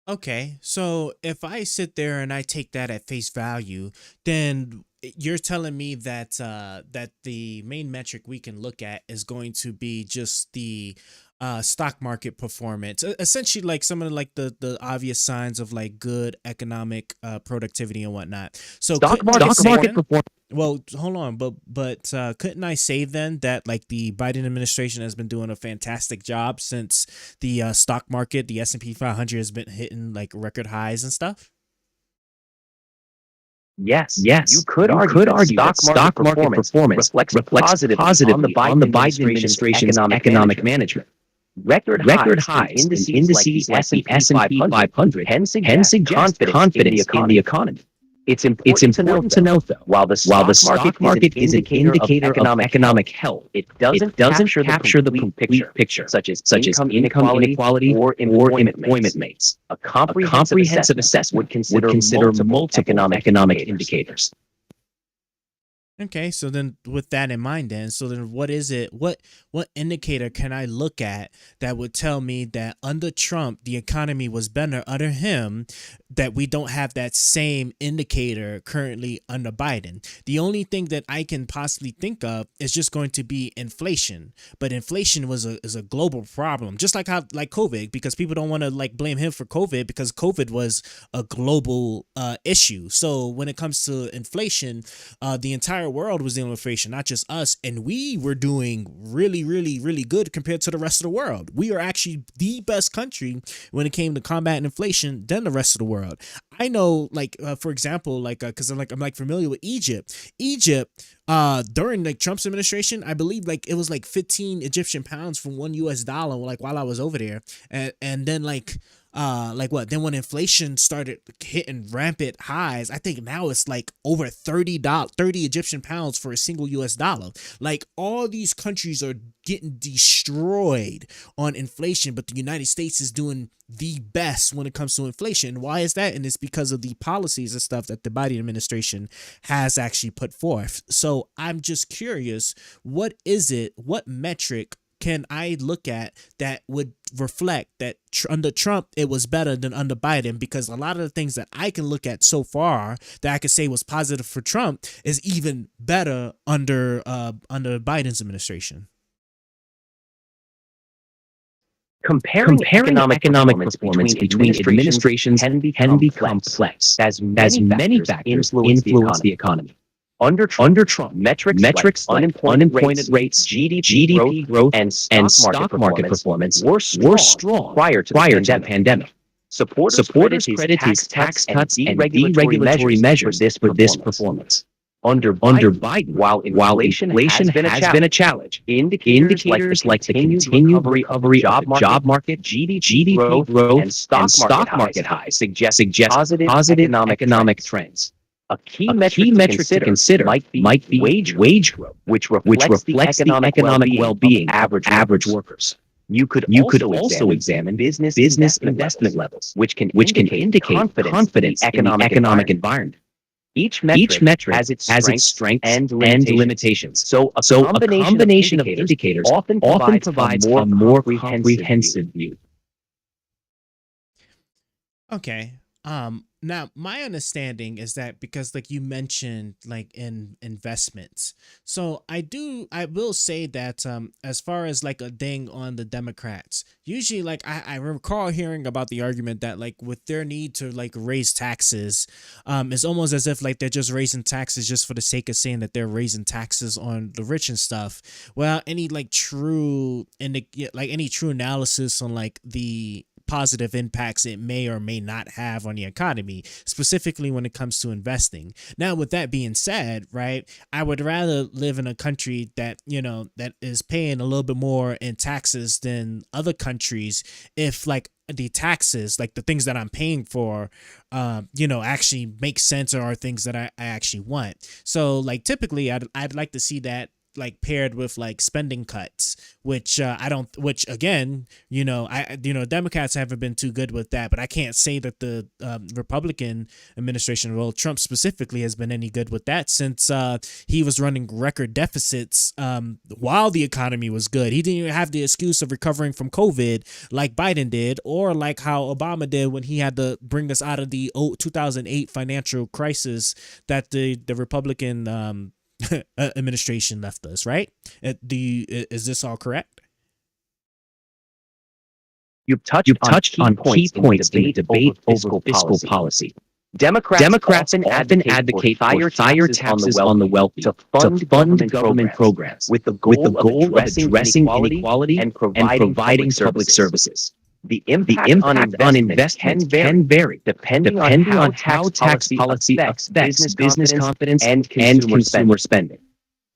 Okay, so if I sit there and I take that at face value, then you're telling me that that the main metric we can look at is going to be just the stock market performance, essentially like some of like the obvious signs of like good economic productivity and whatnot. So Stock couldn't I say market then? performance. Well, hold on, but couldn't I say then that like the Biden administration has been doing a fantastic job since the stock market, the S&P 500 has been hitting like record highs and stuff? Yes, you could argue that stock market performance reflects positively on the Biden administration's economic management. Record highs in indices like the S&P 500 hence suggest confidence in the economy. It's important to note, though, while the stock market is an indicator of economic health, it doesn't capture the complete picture, such as income inequality or employment rates. A comprehensive assessment would consider multiple economic indicators. Okay, so then with that in mind so then what is it what indicator can I look at that would tell me that under Trump the economy was better under him, that we don't have that same indicator currently under Biden? The only thing that I can possibly think of is just going to be inflation. But inflation is a global problem, just like how like COVID, because people don't want to like blame him for COVID because COVID was a global issue. So when it comes to inflation, the entire world was dealing with inflation, not just us, and we were doing really good compared to the rest of the world. We are actually the best country when it came to combating inflation than the rest of the world. I know, like for example, like because I'm like familiar with Egypt during like Trump's administration, I believe like it was like 15 Egyptian pounds from $1 like while I was over there, and then like what then when inflation started hitting rampant highs, I think now it's like over $30 Egyptian pounds for a single US dollar. Like all these countries are getting destroyed on inflation, but the United States is doing the best when it comes to inflation. Why is that? And it's because of the policies and stuff that the Biden administration has actually put forth. So I'm just curious, what metric can I look at that would reflect that under Trump it was better than under Biden? Because a lot of the things that I can look at so far that I could say was positive for Trump is even better under Biden's administration. Comparing economic performance between administrations can be complex, as many factors influence the economy. Under Trump, metrics like unemployment rates, GDP growth, and stock market performance were strong prior to the pandemic. Supporters credit his tax cuts and deregulatory measures for this performance. Under Biden, while inflation has been a challenge, indicators like the continued recovery of the job market, GDP growth, and stock market highs suggest positive economic trends. A key metric to consider might be wage growth, which reflects the economic well-being of average workers. You could also examine business investment levels, which can indicate confidence in the economic environment. Each metric has its strengths and limitations. So a combination of indicators often provides a more comprehensive view. Okay. Now my understanding is that because like you mentioned like in investments. So I will say that as far as like a ding on the Democrats, usually like I recall hearing about the argument that like with their need to like raise taxes, it's almost as if like they're just raising taxes just for the sake of saying that they're raising taxes on the rich and stuff. Well, any true analysis on like the positive impacts it may or may not have on the economy, specifically when it comes to investing. Now, with that being said, right, I would rather live in a country that, that is paying a little bit more in taxes than other countries if like the taxes, like the things that I'm paying for, actually make sense or are things that I actually want. So like typically I'd like to see that like paired with like spending cuts, which again, Democrats haven't been too good with that, but I can't say that the Republican administration, well, Trump specifically, has been any good with that since he was running record deficits while the economy was good. He didn't even have the excuse of recovering from COVID like Biden did, or like how Obama did when he had to bring us out of the 2008 financial crisis that the Republican administration left us, right? Is this all correct? You've touched on key points in the debate over fiscal policy. Democrats often advocate for higher taxes on the wealthy to fund government programs with the goal of addressing inequality and providing public services. The impact on investment can vary depending on how tax policy affects business confidence and consumer spending.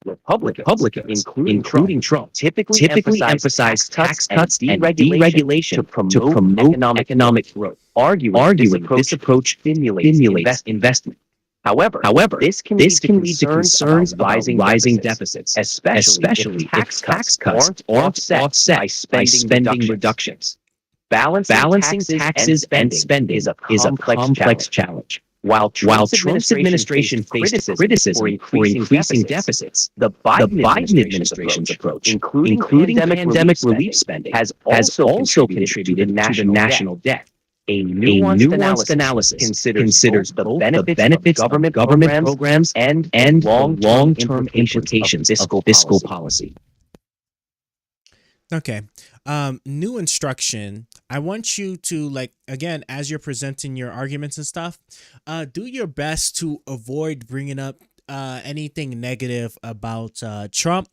Republicans, including Trump, typically emphasize tax cuts and deregulation to promote economic growth, arguing this approach stimulates investment. However, this can lead to concerns about rising deficits, especially if tax cuts aren't offset by spending reductions. Balancing taxes and spending is a complex challenge. While Trump's administration faced criticism for increasing deficits, the Biden administration's approach, including pandemic relief spending, has also contributed to the national debt. A nuanced analysis considers the benefits of government programs and long-term implications of fiscal policy. Okay. New instruction. I want you to, like, again, as you're presenting your arguments and stuff, do your best to avoid bringing up anything negative about Trump.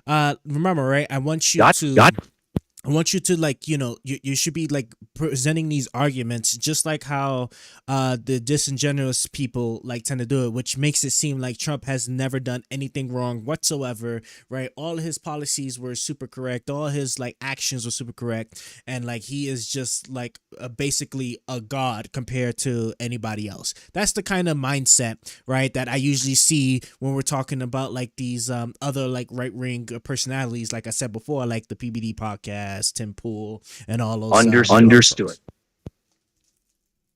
Remember, right? I want you to like, you should be like presenting these arguments just like how the disingenuous people like tend to do it, which makes it seem like Trump has never done anything wrong whatsoever, right? All his policies were super correct, all his like actions were super correct, and like he is just like basically a god compared to anybody else. That's the kind of mindset, right, that I usually see when we're talking about like these other like right-wing personalities, like I said before, like the PBD podcast, Tim Pool, and all those. Understood.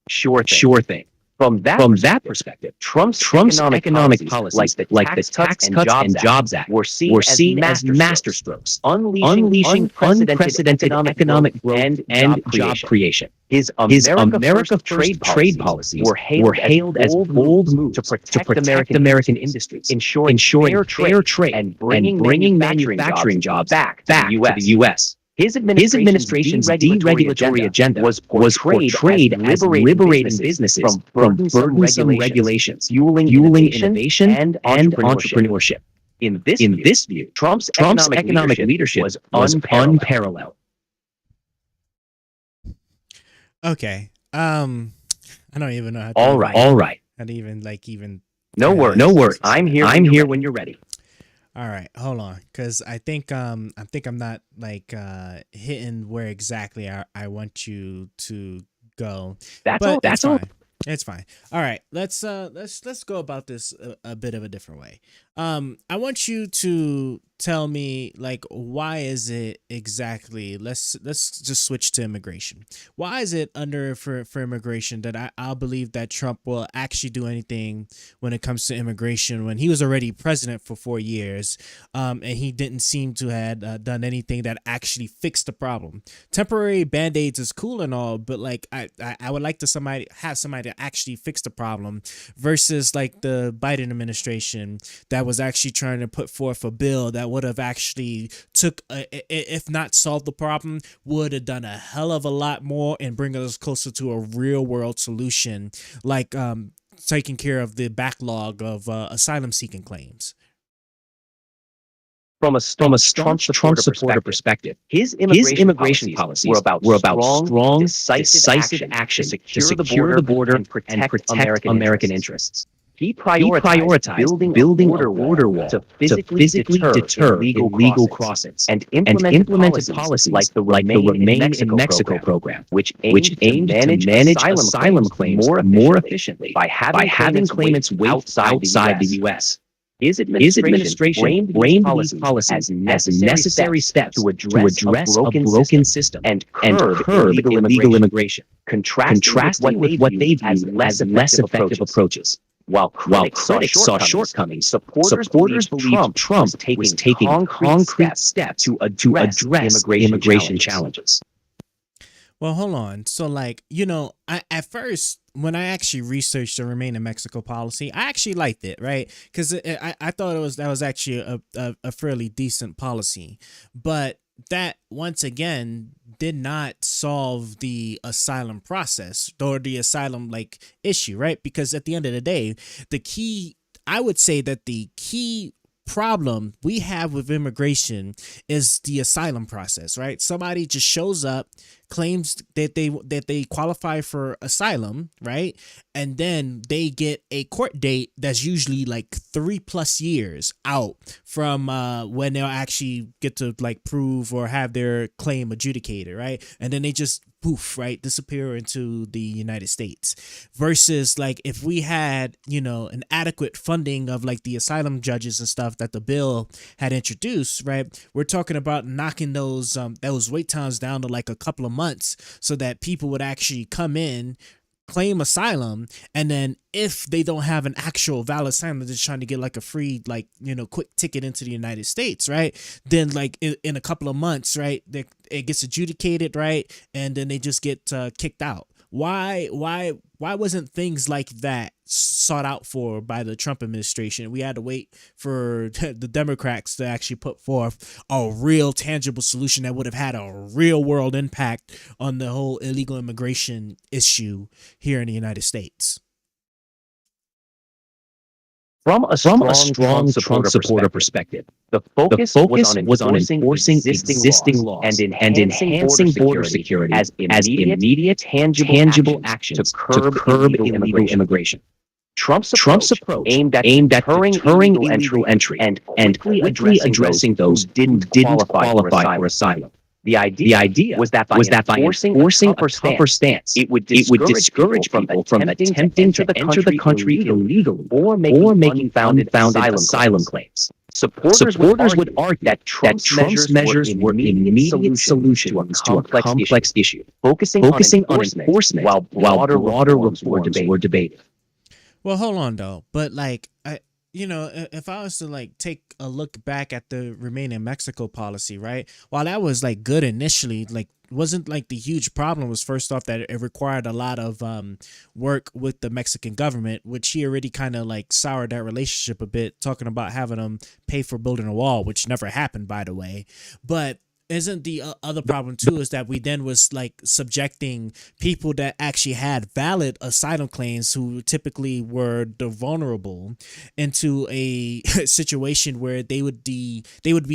Sure thing. From that perspective, Trump's economic policies like the Tax Cuts and Jobs Act were seen as masterstrokes, unleashing unprecedented economic growth and job creation. His America First trade policies were hailed as bold moves to protect American industries, ensuring fair trade and bringing manufacturing jobs back to the U.S. His administration's deregulatory agenda was portrayed as liberating businesses from burdensome regulations, fueling innovation and entrepreneurship. In this view, Trump's economic leadership was unparalleled. Okay. I don't even know how to All right. how to even No worries. I'm here when you're ready. All right, hold on, cause I think I'm not hitting where exactly I want you to go. That's all. It's fine. All right, let's go about this a bit of a different way. I want you to tell me why is it exactly? Let's just switch to immigration. Why is it for immigration that I'll believe that Trump will actually do anything when it comes to immigration when he was already president for 4 years, and he didn't seem to had done anything that actually fixed the problem. Temporary band-aids is cool and all, but I would like to have somebody to actually fix the problem versus the Biden administration that was actually trying to put forth a bill that would have actually if not solved the problem, would have done a hell of a lot more and bring us closer to a real world solution, taking care of the backlog of asylum seeking claims. From a Trump supporter perspective, his immigration policies were about strong, decisive action to secure the border and protect American interests. He prioritized building a border wall to physically deter illegal crossings and implemented policies like the Remain in Mexico program, which aimed to manage asylum claims more efficiently by having claimants wait outside the U.S. His administration framed these policies as necessary steps to address a broken system and curb illegal immigration, contrasting with what they viewed as less effective approaches. While critics saw shortcomings, supporters believed Trump was taking concrete steps to address immigration challenges. Well, hold on. So, at first, when I actually researched the Remain in Mexico policy, I actually liked it, right? Because I thought that was actually a fairly decent policy. But that, once again, did not solve the asylum process or the asylum issue, right? Because at the end of the day, I would say that the key problem we have with immigration is the asylum process, right? Somebody just shows up, claims that they qualify for asylum, right? And then they get a court date that's usually 3+ years out from when they'll actually get to prove or have their claim adjudicated, right? And then they just poof, right, disappear into the United States. Versus if we had an adequate funding of the asylum judges and stuff that the bill had introduced, right? We're talking about knocking those wait times down to a couple of months, so that people would actually come in, claim asylum, and then if they don't have an actual valid asylum, they're just trying to get a free quick ticket into the United States, right? Then in a couple of months, right, it gets adjudicated, right, and then they just get kicked out. Why wasn't things like that sought out for by the Trump administration? We had to wait for the Democrats to actually put forth a real tangible solution that would have had a real world impact on the whole illegal immigration issue here in the United States. From a strong Trump supporter perspective, the focus was on enforcing existing laws and enhancing border security as immediate, tangible action to curb illegal immigration. Trump's approach aimed at deterring illegal entry and quickly addressing those who didn't qualify for asylum. The idea was that by enforcing a tougher stance, it would discourage people from attempting to enter the country illegally or making unfounded asylum claims. Supporters would argue that Trump's measures were an immediate solution to a complex issue, focusing on enforcement while broader reforms were debated. Well, hold on though, but if I was to take a look back at the Remain in Mexico policy, right? While that was good initially, wasn't the huge problem was first off that it required a lot of work with the Mexican government, which he already kind of soured that relationship a bit, talking about having them pay for building a wall, which never happened, by the way. But isn't the other problem too is that we then was like subjecting people that actually had valid asylum claims, who typically were the vulnerable, into a situation where they would be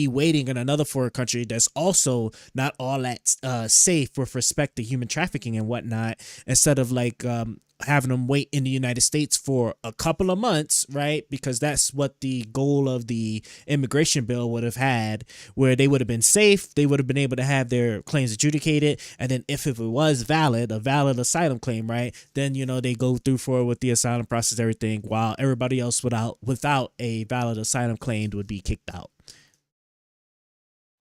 waiting in another foreign country that's also not all that safe with respect to human trafficking and whatnot, instead of like having them wait in the United States for a couple of months, right? Because that's what the goal of the immigration bill would have had, where they would have been safe, they would have been able to have their claims adjudicated, and then if it was valid, a valid asylum claim, right, then they go through forward with the asylum process, everything, while everybody else without a valid asylum claim would be kicked out.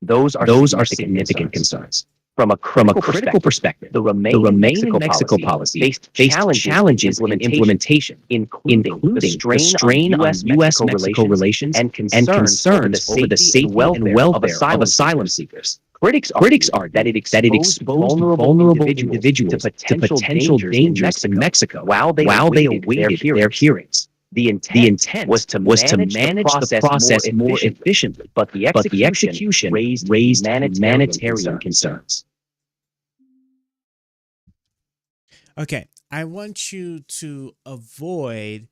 Those are significant concerns. From a critical perspective, the Remain Mexico policy faced challenges in implementation, including the strain on U.S.-Mexico relations and concerns over the safety and welfare of asylum seekers. Critics argue that it exposed vulnerable individuals to potential dangers in Mexico while they awaited their hearings. The intent was to manage the process more efficiently, but the execution raised humanitarian concerns. Okay, I want you to avoid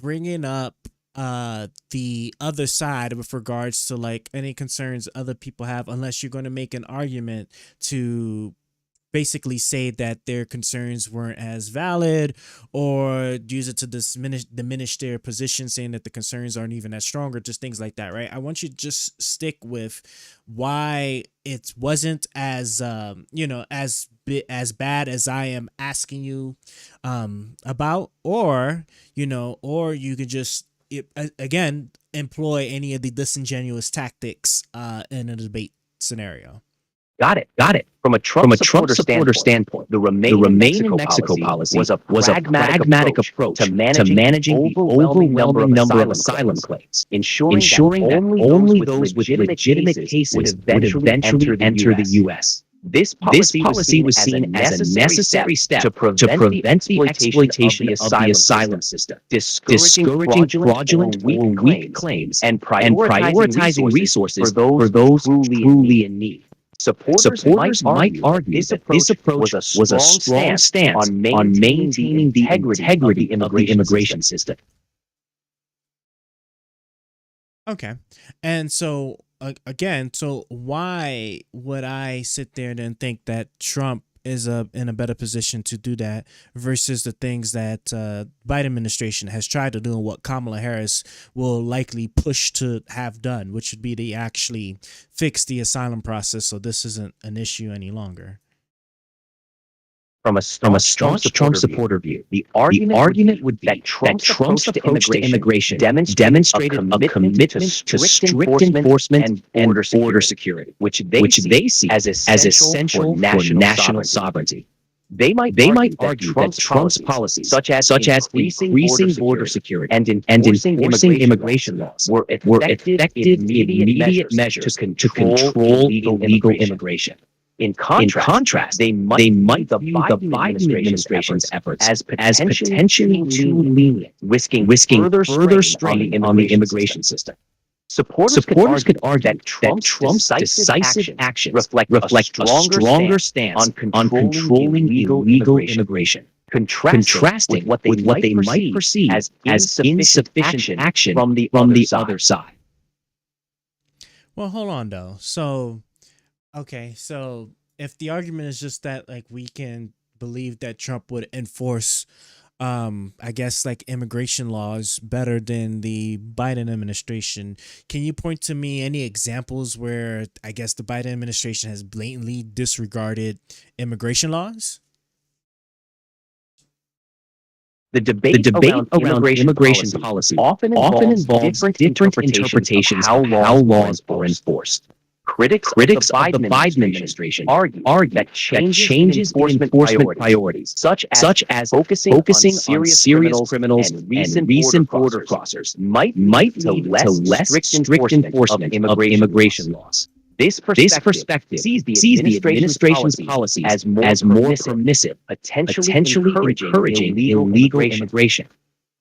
bringing up the other side with regards to like any concerns other people have, unless you're going to make an argument to basically say that their concerns weren't as valid, or use it to diminish their position, saying that the concerns aren't even as strong, or just things like that, right? I want you to just stick with why it wasn't as as bad as I am asking you about, or you could just again employ any of the disingenuous tactics in a debate scenario. Got it. From a Trump supporter standpoint, the Remain Mexico policy was a pragmatic approach to managing the overwhelming number of asylum claims, ensuring that only those with legitimate cases would eventually enter the U.S. This policy was seen as a necessary step to prevent the exploitation of the asylum system, discouraging fraudulent or weak claims, and prioritizing resources for those truly in need. Supporters might argue that this approach was a strong stance on maintaining the integrity of the immigration system. Okay. And so again, so why would I sit there and think that Trump is in a better position to do that versus the things that Biden administration has tried to do, and what Kamala Harris will likely push to have done, which would be to actually fix the asylum process so this isn't an issue any longer? From a strong supporter view, the argument would be that Trump's approach to immigration demonstrated a commitment to strict enforcement and border security, which they see as essential for national sovereignty. They might argue that Trump's policies, such as increasing border security and enforcing immigration laws, were effective immediate measures to control illegal immigration. In contrast, they might view the Biden administration's efforts as potentially too lenient, risking further strain on the immigration system. Supporters could argue that Trump's decisive actions reflect a stronger stance on controlling illegal immigration, contrasting with what they might perceive as insufficient action from the other side. Well, hold on though. So okay, so if the argument is just that like we can believe that Trump would enforce I guess like immigration laws better than the Biden administration, can you point to me any examples where I guess the Biden administration has blatantly disregarded immigration laws? The debate around immigration policy often involves different interpretations of how laws are enforced. Critics of the Biden administration argue that changes in enforcement priorities, such as focusing on serious criminals and recent border crossers, might lead to less strict enforcement of immigration laws. This perspective sees the administration's policies as more permissive, potentially encouraging illegal immigration.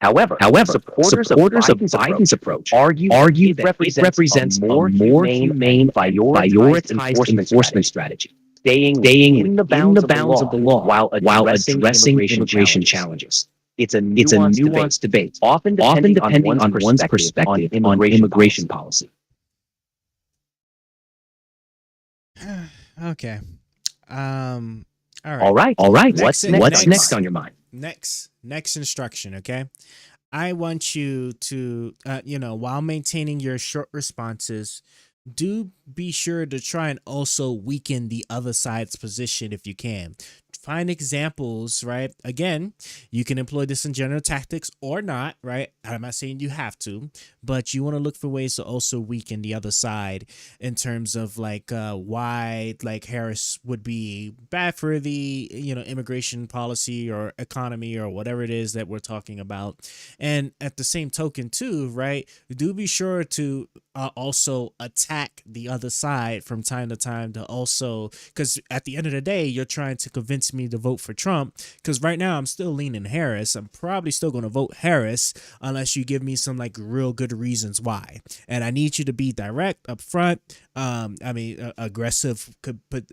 However, supporters of Biden's approach argue it represents a more humane and prioritized enforcement strategy, staying in the bounds of the law while addressing immigration challenges. It's a nuanced debate, often depending on one's perspective on immigration policy. Okay. All right. What's next on your mind? Next instruction. Okay. I want you to, while maintaining your short responses, do be sure to try and also weaken the other side's position if you can. Find examples, right? Again, you can employ this in general tactics or not, right? I'm not saying you have to, but you want to look for ways to also weaken the other side in terms of why Harris would be bad for the immigration policy or economy or whatever it is that we're talking about. And at the same token too, right? Do be sure to also attack the other side from time to time to also, because at the end of the day, you're trying to convince me to vote for Trump, because right now I'm still leaning Harris. I'm probably still going to vote Harris unless you give me some real good reasons why. And I need you to be direct, upfront. Aggressive could put.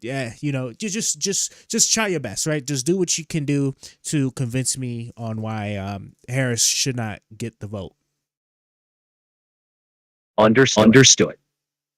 You just try your best, right? Just do what you can do to convince me on why Harris should not get the vote. Understood.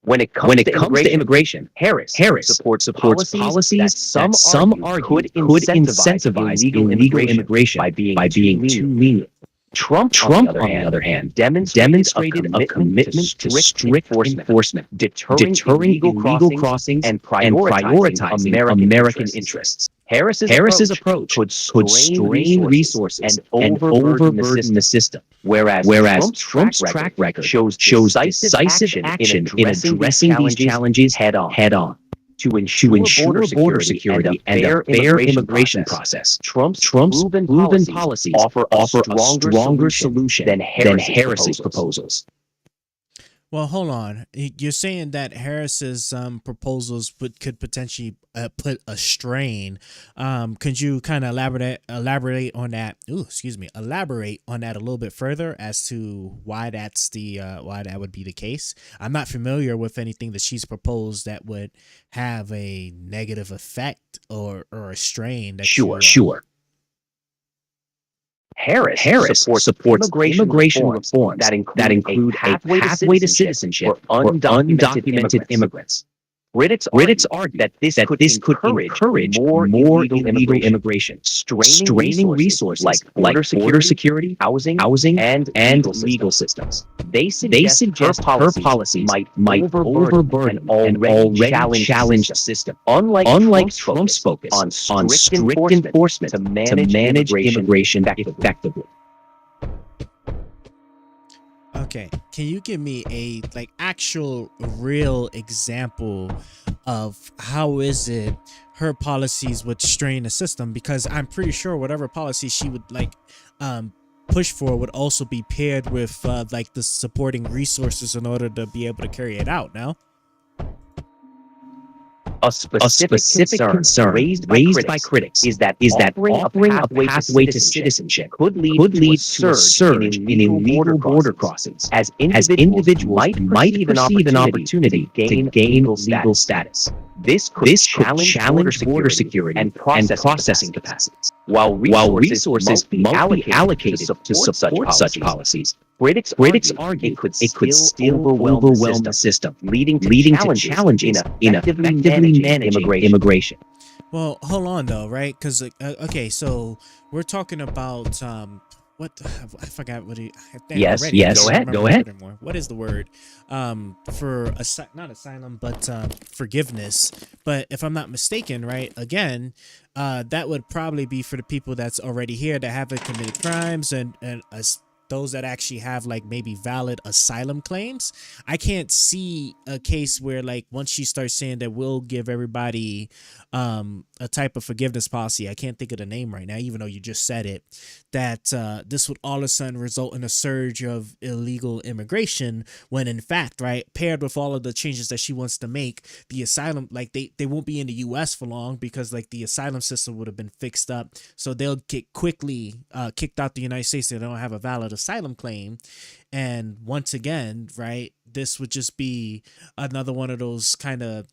When it comes to immigration, Harris supports policies that some argue could incentivize illegal immigration by being too lenient. Trump, on the other hand, demonstrated a commitment to strict enforcement, deterring illegal crossings and prioritizing American interests. Harris's approach could strain resources and overburden the system, whereas Trump's track record shows decisive action in addressing these challenges head on. To ensure border security and a fair immigration process, Trump's proven policies offer a stronger solution than Harris's proposals. Well, hold on. You're saying that Harris's proposals could potentially put a strain. Could you kind of elaborate on that? Elaborate on that a little bit further as to why that's why that would be the case. I'm not familiar with anything that she's proposed that would have a negative effect or a strain. Sure. Harris supports immigration reforms that include a pathway to citizenship for undocumented immigrants. Critics argue that this could encourage more illegal immigration, straining resources like border security, housing, and legal systems. They suggest her policies might overburden an already challenged system. Unlike Trump's focus on strict enforcement to manage immigration effectively. Okay, can you give me a actual real example of how is it her policies would strain the system? Because I'm pretty sure whatever policy she would push for would also be paired with the supporting resources in order to be able to carry it out. Now, a specific concern raised by critics is that offering a pathway to citizenship could lead to a surge in illegal border crossings, as individuals might perceive an opportunity to gain legal status. This could challenge border security and processing capacities. While resources must be allocated to support such policies, critics argue it could still overwhelm the system, leading to challenges in effectively managing immigration. Well, hold on though, right? Because okay, so we're talking about what I forgot what he. Yes. Go ahead. Anymore. What is the word for not asylum, but forgiveness? But if I'm not mistaken, right? Again, that would probably be for the people that's already here that haven't committed crimes and those that actually have like maybe valid asylum claims. I can't see a case where like once she starts saying that we'll give everybody a type of forgiveness policy, I can't think of the name right now, even though you just said it, that this would all of a sudden result in a surge of illegal immigration, when in fact, right, paired with all of the changes that she wants to make, the asylum, like they won't be in the US for long, because like the asylum system would have been fixed up, so they'll get quickly kicked out the United States if they don't have a valid asylum claim. And once again, right, this would just be another one of those kind of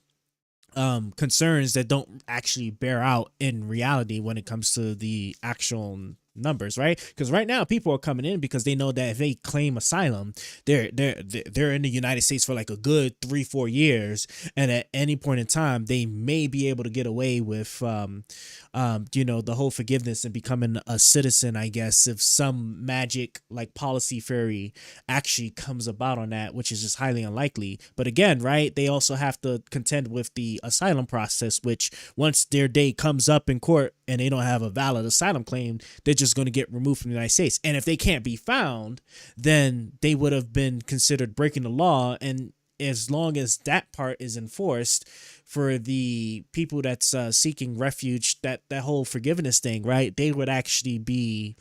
concerns that don't actually bear out in reality when it comes to the actual numbers, right? Because right now people are coming in because they know that if they claim asylum, they're in the United States for like a good 3-4 years, and at any point in time they may be able to get away with the whole forgiveness and becoming a citizen, I guess, if some magic like policy fairy actually comes about on that, which is just highly unlikely. But again, right, they also have to contend with the asylum process, which once their day comes up in court and they don't have a valid asylum claim, they're just going to get removed from the United States. And if they can't be found, then they would have been considered breaking the law. And as long as that part is enforced for the people that's seeking refuge, that whole forgiveness thing, right, they would actually be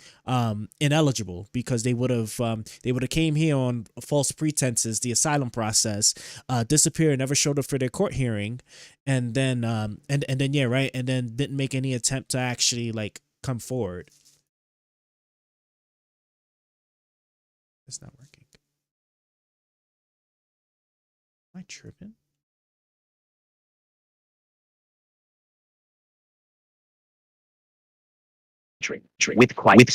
ineligible, because they would have came here on false pretenses, the asylum process, disappeared, never showed up for their court hearing, and then yeah, right, and then didn't make any attempt to actually like come forward. It's not working. Am I tripping? With quite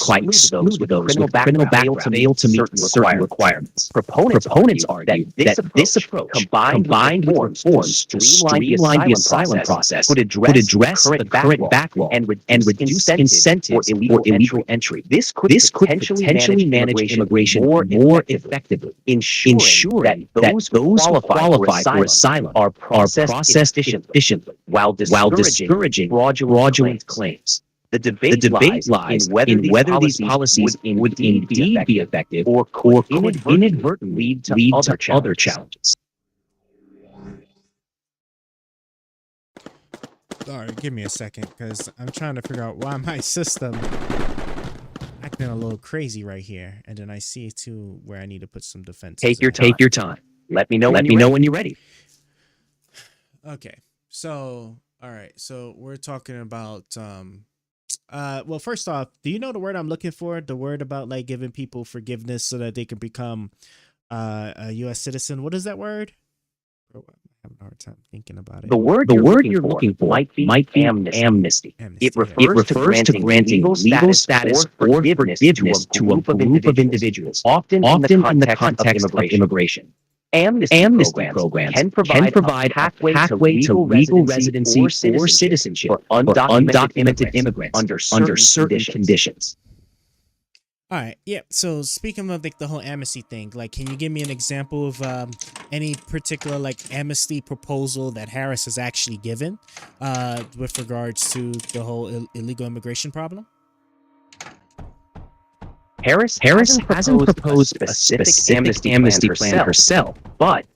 those with criminal background fail to meet certain requirements. Proponents argue that this approach, combined with reforms to streamline the asylum process, would address the current backlog and reduce incentives for illegal entry. This could potentially manage immigration more effectively, ensuring that those who qualify for asylum are processed efficiently, while discouraging fraudulent claims. The debate lies in whether these policies would indeed be effective or could inadvertently lead to other challenges. All right, give me a second, because I'm trying to figure out why my system acting a little crazy right here, and then I see too where I need to put some defenses. Take your time. Let me know when you're ready. Okay, so all right, so we're talking about well, first off, do you know the word I'm looking for? The word about like giving people forgiveness so that they can become a U.S. citizen. What is that word? I'm having a hard time thinking about it. The word you're looking for might be amnesty. It refers to granting legal status or forgiveness to a group of individuals, often in the context of immigration. Amnesty programs can provide a pathway to legal residency or citizenship for undocumented immigrants under certain conditions. All right, yeah. So speaking of like the whole amnesty thing, like, can you give me an example of any particular like amnesty proposal that Harris has actually given with regards to the whole illegal immigration problem? Harris hasn't proposed a specific amnesty plan herself, but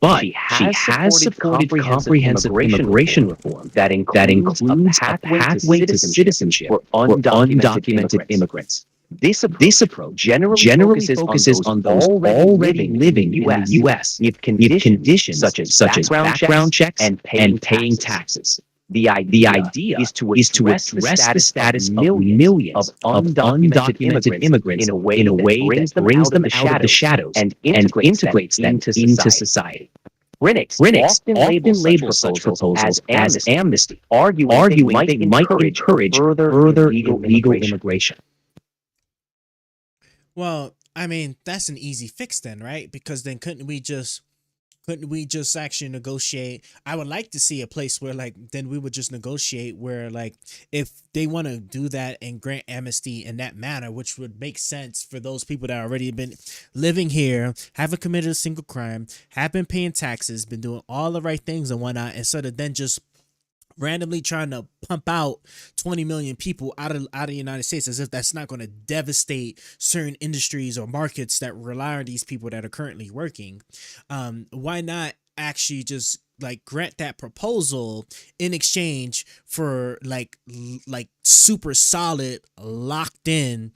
she has supported comprehensive immigration reform that includes a pathway to citizenship for undocumented immigrants. This approach generally focuses on those already living in the U.S. with conditions such as background checks and paying taxes. The idea is to address the status of millions of undocumented immigrants in a way that brings them out of the shadows and integrates them into society. Critics often label such proposals as amnesty, arguing they might encourage further illegal immigration. Well, I mean, that's an easy fix then, right? Because then couldn't we just actually negotiate? I would like to see a place where like then we would just negotiate where like if they want to do that and grant amnesty in that manner, which would make sense for those people that already been living here, haven't committed a single crime, have been paying taxes, been doing all the right things and whatnot, instead of then just randomly trying to pump out 20 million people out of the United States, as if that's not going to devastate certain industries or markets that rely on these people that are currently working. Why not actually just like grant that proposal in exchange for like super solid locked in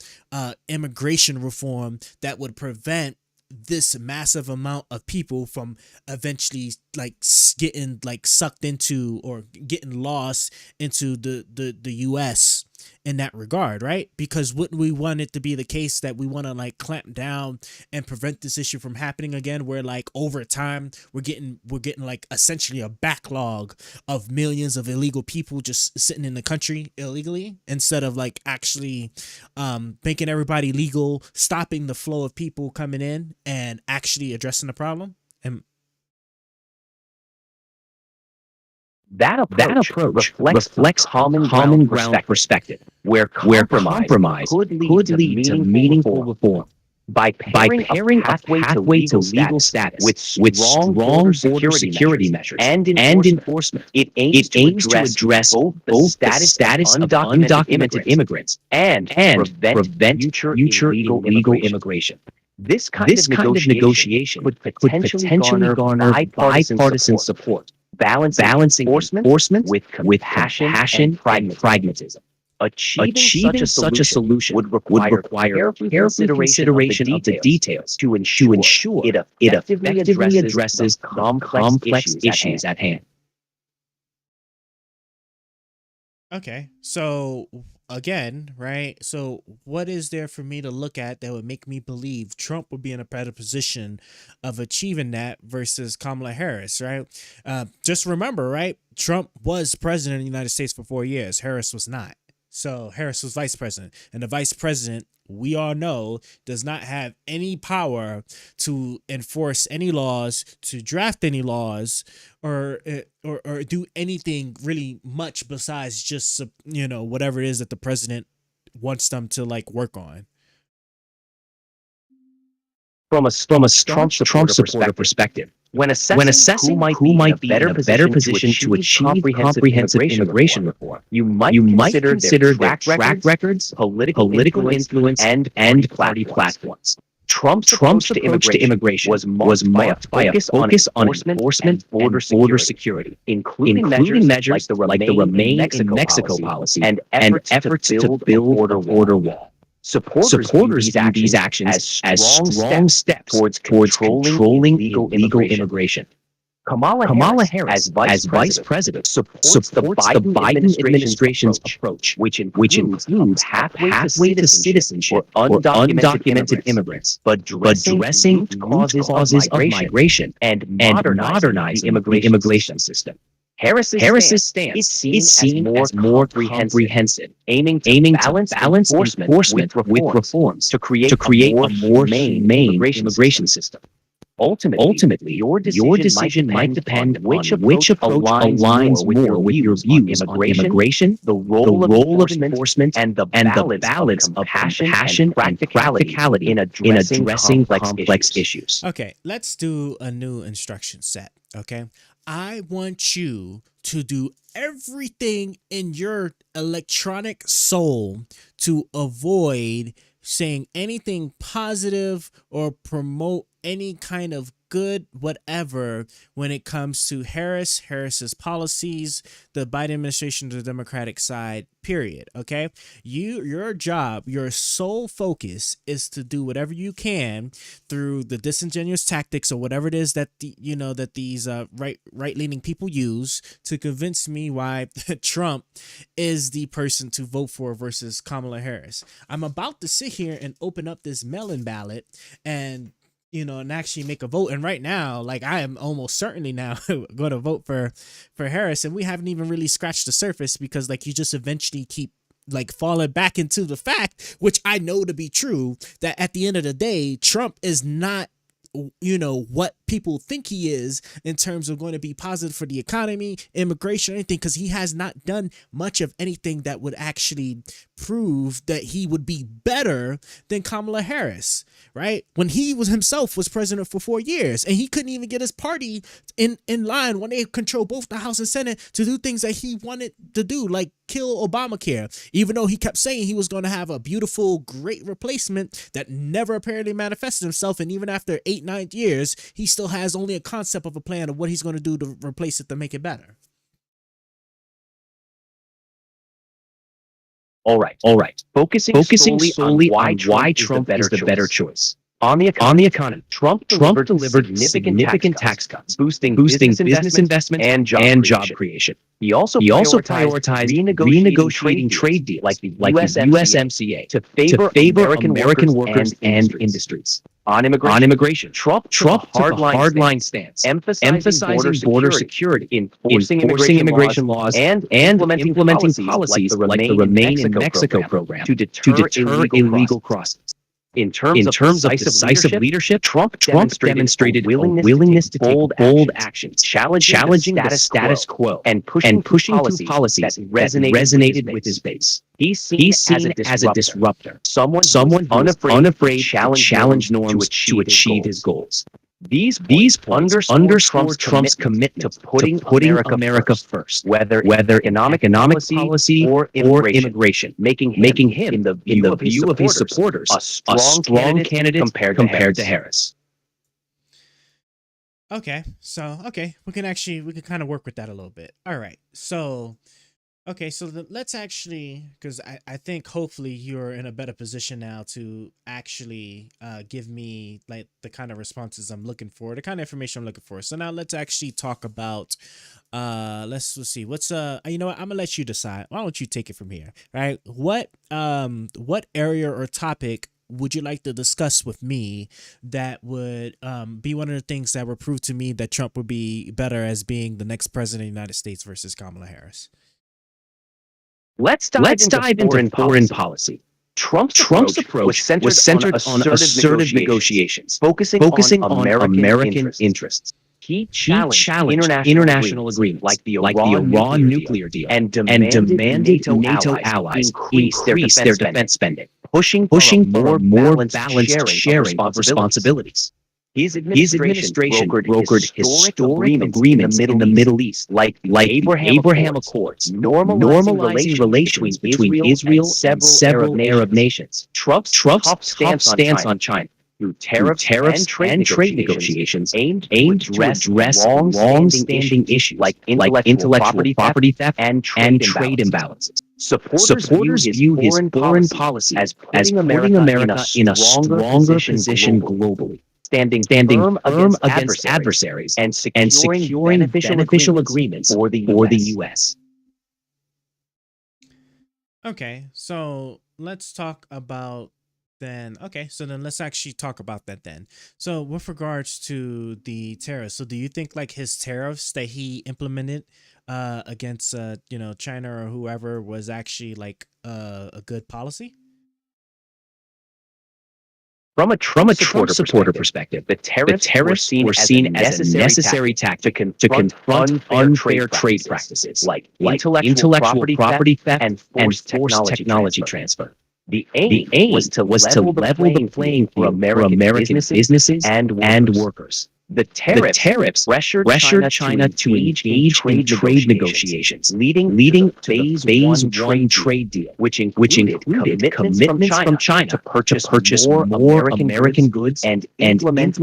immigration reform that would prevent this massive amount of people from eventually like getting like sucked into or getting lost into the US in that regard, right? Because wouldn't we want it to be the case that we want to like clamp down and prevent this issue from happening again, where like over time we're getting like essentially a backlog of millions of illegal people just sitting in the country illegally, instead of like actually making everybody legal, stopping the flow of people coming in and actually addressing the problem? And That approach reflects common ground perspective, where compromise could lead to meaningful reform. By pairing a pathway to legal status with strong border security measures and enforcement, it aims to address both the status of undocumented immigrants and prevent future illegal immigration. This kind of negotiation could potentially garner bipartisan support, balancing enforcement with compassion and pragmatism. Achieving such a solution would require careful consideration of the details to ensure it effectively addresses complex issues at hand. okay, so again, right? So what is there for me to look at that would make me believe Trump would be in a better position of achieving that versus Kamala Harris, right? Just remember, right? Trump was president of the United States for 4 years. Harris was not. So Harris was vice president, and the vice president, we all know, does not have any power to enforce any laws, to draft any laws, or do anything really much besides just, you know, whatever it is that the president wants them to like work on. From a Trump supporter perspective, when assessing who might be in a better position to achieve comprehensive immigration reform, you might consider their track records, political influence, and party platforms. Trump's approach to immigration was marked by a focus on enforcement and border security, including measures like the Remain in Mexico policy and efforts to build a border wall. Supporters view these actions as strong steps towards controlling illegal immigration. Kamala Harris, as vice president, supports the Biden administration's approach, which includes a pathway to citizenship for undocumented immigrants, but addressing root causes of migration and modernizing the immigration system. Harris's stance is seen as more comprehensive, aiming to balance enforcement with reforms to create a more humane immigration system. Ultimately, your decision might depend on which approach aligns more with your views on immigration, the role of enforcement, and the balance of passion and practicality in addressing complex issues. Okay, let's do a new instruction set. Okay, I want you to do everything in your electronic soul to avoid saying anything positive or promote any kind of good whatever when it comes to Harris's policies, the Biden administration, the Democratic side, period. Okay, your job, your sole focus is to do whatever you can through the disingenuous tactics or whatever it is that these right-leaning people use to convince me why Trump is the person to vote for versus Kamala Harris. I'm about to sit here and open up this mail-in ballot and actually make a vote. And right now, like, I am almost certainly now going to vote for Harris. And we haven't even really scratched the surface because, like, you just eventually keep, like, falling back into the fact, which I know to be true, that at the end of the day, Trump is not, what people think he is in terms of going to be positive for the economy, immigration, anything, because he has not done much of anything that would actually prove that he would be better than Kamala Harris, right? When he was himself was president for 4 years, and he couldn't even get his party in line when they control both the House and Senate to do things that he wanted to do, like kill Obamacare, even though he kept saying he was going to have a beautiful, great replacement that never apparently manifested himself. And even after 8-9 years, he still has only a concept of a plan of what he's going to do to replace it to make it better. All right. Focusing solely on why Trump is the better choice. On the economy, Trump delivered significant tax cuts, boosting business investment and job creation. He also prioritized renegotiating trade deals like the USMCA to favor American workers and industries. On immigration, Trump took a hardline stance, emphasizing border security, enforcing immigration laws, and implementing policies like the Remain in Mexico program to deter illegal crossings. In terms of decisive leadership, Trump demonstrated a willingness to take bold actions, challenging the status quo, and pushing through policies that resonated with his base. He's seen as a disruptor, someone who's unafraid to challenge norms to achieve his goals. These underscore Trump's commitment to putting America first, whether economic policy or immigration, making him, in the view of his supporters, a strong candidate compared to Harris. Okay, so we can kind of work with that a little bit. All right, so let's actually, because I think hopefully you're in a better position now to actually give me like the kind of responses I'm looking for, the kind of information I'm looking for. So now let's actually talk about let's see what's you know what, I'm gonna let you decide. Why don't you take it from here, right? What area or topic would you like to discuss with me that would be one of the things that would prove to me that Trump would be better as being the next president of the United States versus Kamala Harris? Let's dive into foreign policy. Trump's approach was centered on assertive negotiations, focusing on American interests. He challenged international agreements like the Iran nuclear deal and demanded NATO allies increase their defense spending, pushing for a more balanced sharing of responsibilities. His administration brokered historic agreements in the Middle East, like Abraham Accords, normalizing relations between Israel and several Arab nations. Trump's tough stance on China through tariffs and trade negotiations aimed to address long-standing issues like intellectual property theft and trade imbalances. Supporters view his foreign policy as putting America in a stronger position globally, standing firm against adversaries and securing beneficial agreements for the U.S. Okay, so let's talk about let's actually talk about that then. So with regards to the tariffs, so do you think like his tariffs that he implemented against China or whoever was actually like a good policy? From a Trump supporter perspective, the tariffs were seen as a necessary tactic to confront unfair trade practices like intellectual property theft and forced technology transfer. The aim was to level the playing field for American businesses and workers. The tariffs pressured China to engage in trade negotiations, leading to phase one trade deal, which included commitments from China to purchase more American goods and implement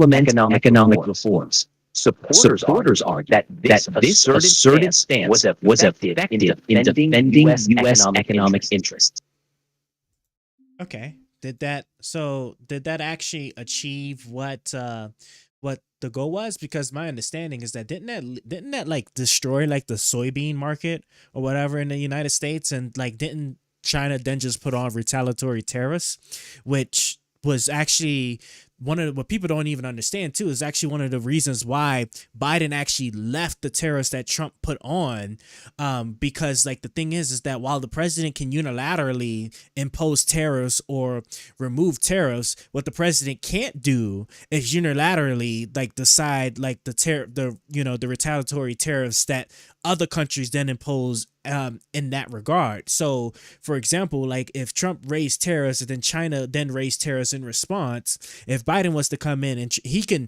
economic reforms. Supporters argue that this assertive stance was effective in defending U.S. economic interests. Okay, did that actually achieve what the goal was? Because my understanding is that didn't that like destroy like the soybean market or whatever in the United States, and like didn't China then just put on retaliatory tariffs, which was actually one of what people don't even understand too is actually one of the reasons why Biden actually left the tariffs that Trump put on, because like the thing is that while the president can unilaterally impose tariffs or remove tariffs, what the president can't do is unilaterally like decide like the retaliatory tariffs that other countries then impose in that regard. So, for example, like if Trump raised tariffs and then China then raised tariffs in response, if Biden was to come in and he can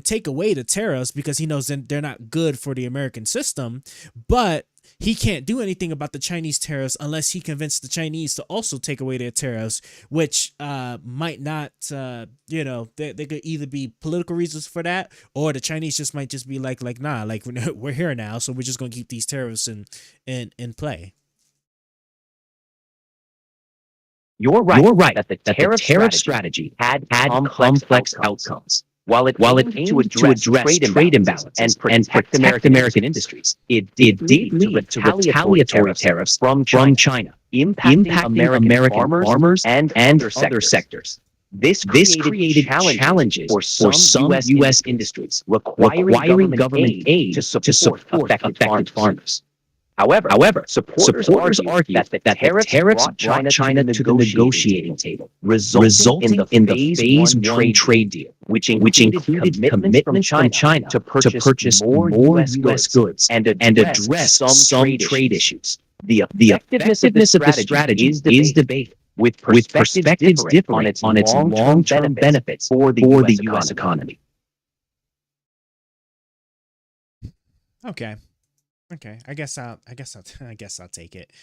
take away the tariffs because he knows then they're not good for the American system, but he can't do anything about the Chinese tariffs unless he convinced the Chinese to also take away their tariffs, which might not, they could either be political reasons for that, or the Chinese just might just be like nah, like we're here now, so we're just gonna keep these tariffs in play. You're right that the tariff strategy had complex outcomes. While it aimed to address trade imbalance and protect American industries, it did lead to retaliatory tariffs from China, impacting American farmers and other sectors. This created challenges for some U.S. industries, requiring government aid to support affected farmers. However, supporters argue that the tariffs brought China to the negotiating table, resulting in the Phase 1 trade deal, which included commitments from China to purchase more U.S. goods and address some trade issues. The effectiveness of the strategy is debated, with perspectives differing on its long-term benefits for the U.S. economy. Okay, I guess I'll take it.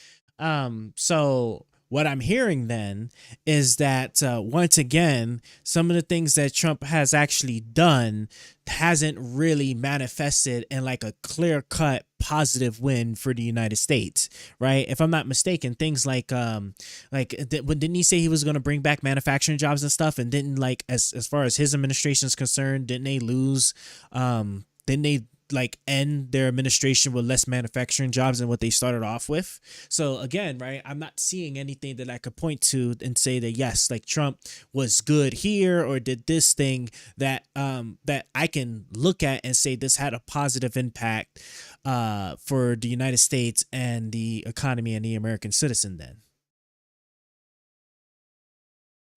So what I'm hearing then is that once again, some of the things that Trump has actually done hasn't really manifested in like a clear-cut positive win for the United States, right? If I'm not mistaken, things like didn't he say he was going to bring back manufacturing jobs and stuff, and didn't like as far as his administration is concerned, didn't they lose? Didn't they like end their administration with less manufacturing jobs than what they started off with? So again, right, I'm not seeing anything that I could point to and say that yes, like Trump was good here or did this thing that that I can look at and say this had a positive impact for the United States and the economy and the American citizen then.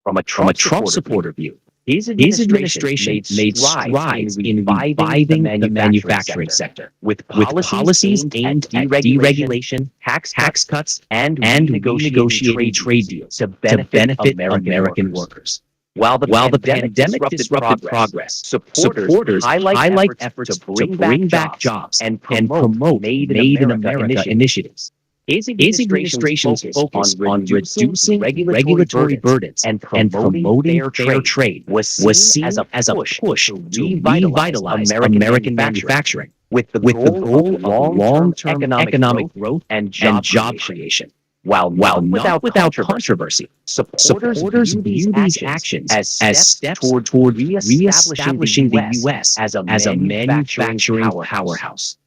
From a Trump supporter view, his administration made strides in reviving the manufacturing sector with policies aimed at deregulation, tax cuts, and renegotiating trade deals to benefit American workers. While the pandemic disrupted progress, supporters highlight efforts to bring back jobs and promote Made in America initiatives. His administration's focus on reducing regulatory burdens and promoting fair trade was seen as a push to revitalize American manufacturing with the goal of long-term economic growth and job creation. While not without controversy, supporters view these actions as steps toward reestablishing the U.S. as a manufacturing powerhouse.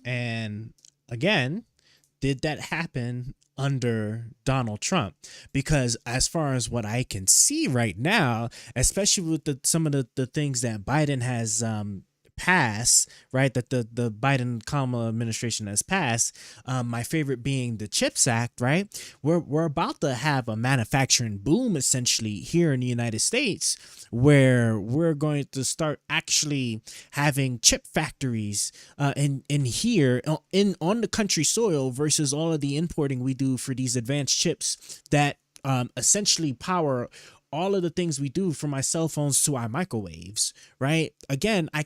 And again, did that happen under Donald Trump? Because as far as what I can see right now, especially with some of the things that Biden has passed, right, that the Biden Kamala administration has passed, my favorite being the CHIPS Act, right? We're about to have a manufacturing boom essentially here in the United States, where we're going to start actually having chip factories in here on the country soil versus all of the importing we do for these advanced chips that essentially power all of the things we do, from my cell phones to our microwaves, right? Again, I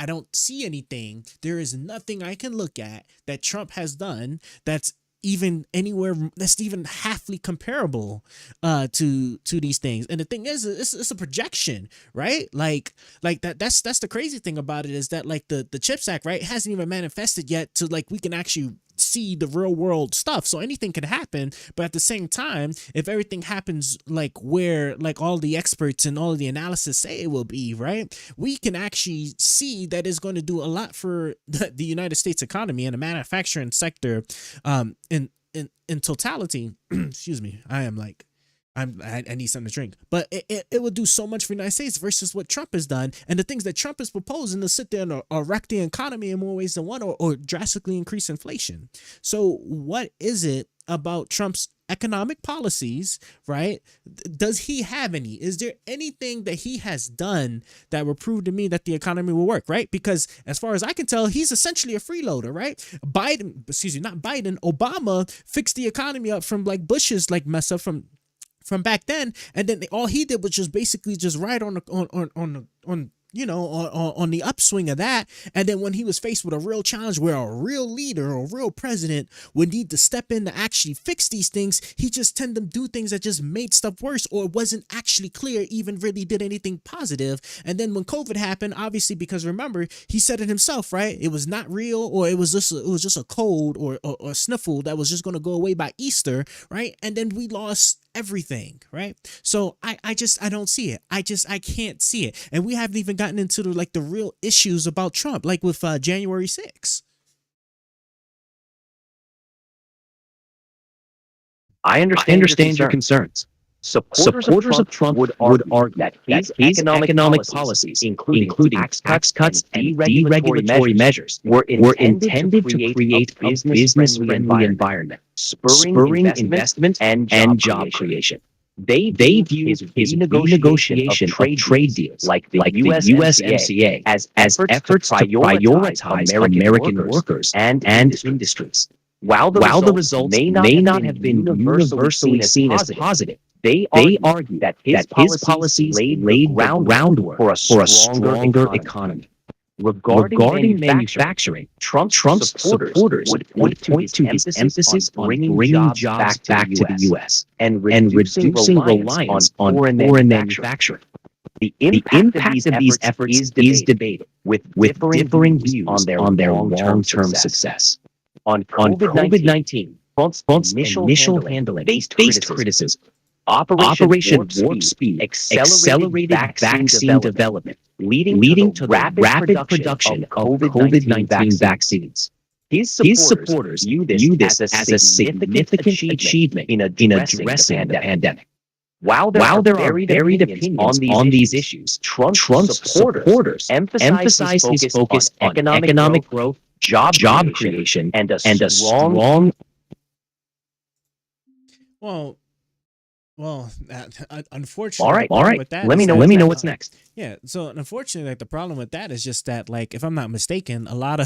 don't see anything. There is nothing I can look at that Trump has done that's even anywhere that's even halfly comparable to these things. And the thing is, it's a projection, right? Like that's the crazy thing about it, is that like the CHIPS Act, right, hasn't even manifested yet to like we can actually see the real world stuff. So anything can happen, but at the same time, if everything happens like where like all the experts and all of the analysis say it will be, right, we can actually see that it's going to do a lot for the United States economy and the manufacturing sector in totality. Excuse me, I am like I need something to drink. But it will do so much for the United States versus what Trump has done and the things that Trump is proposing to sit there and wreck the economy in more ways than one, or drastically increase inflation. So what is it about Trump's economic policies, right? Does he have any? Is there anything that he has done that will prove to me that the economy will work, right? Because as far as I can tell, he's essentially a freeloader, right? Not Biden, Obama fixed the economy up from like Bush's like mess up from back then, and then all he did was just basically just ride on on the upswing of that. And then when he was faced with a real challenge where a real leader or a real president would need to step in to actually fix these things, he just tended to do things that just made stuff worse, or wasn't actually clear even really did anything positive. And then when COVID happened, obviously, because remember, he said it himself, right? It was not real, or it was just a cold or a sniffle that was just going to go away by Easter, right? And then we lost everything, right? So I don't see it. I can't see it. And we haven't even gotten into the real issues about Trump, like with January 6th. I understand your concerns. Supporters of Trump would argue that his economic policies, including tax cuts and deregulatory measures, were intended to create a business-friendly environment, spurring investment and job creation. They view his renegotiation of trade deals like the USMCA as efforts to prioritize American workers and industries. While the results may not have been universally seen as positive, they argue that his policies laid groundwork for a stronger economy. Regarding manufacturing, Trump's supporters would point to his emphasis on bringing jobs back to the U.S. and reducing reliance on foreign manufacturing. The impact of these efforts is debated, with differing views on their long-term success. On COVID-19, Trump's initial handling faced criticism. Operation Warp Speed accelerated vaccine development, leading to the rapid production of COVID-19 vaccines. His supporters view this as a significant achievement in addressing the pandemic. While there are varied opinions on these issues, Trump's supporters emphasize his focus on economic growth, job creation, and a strong. Well, unfortunately, All right. with that Let me is know what's next. yeah. So unfortunately, like the problem with that is just that, like, if I'm not mistaken, a lot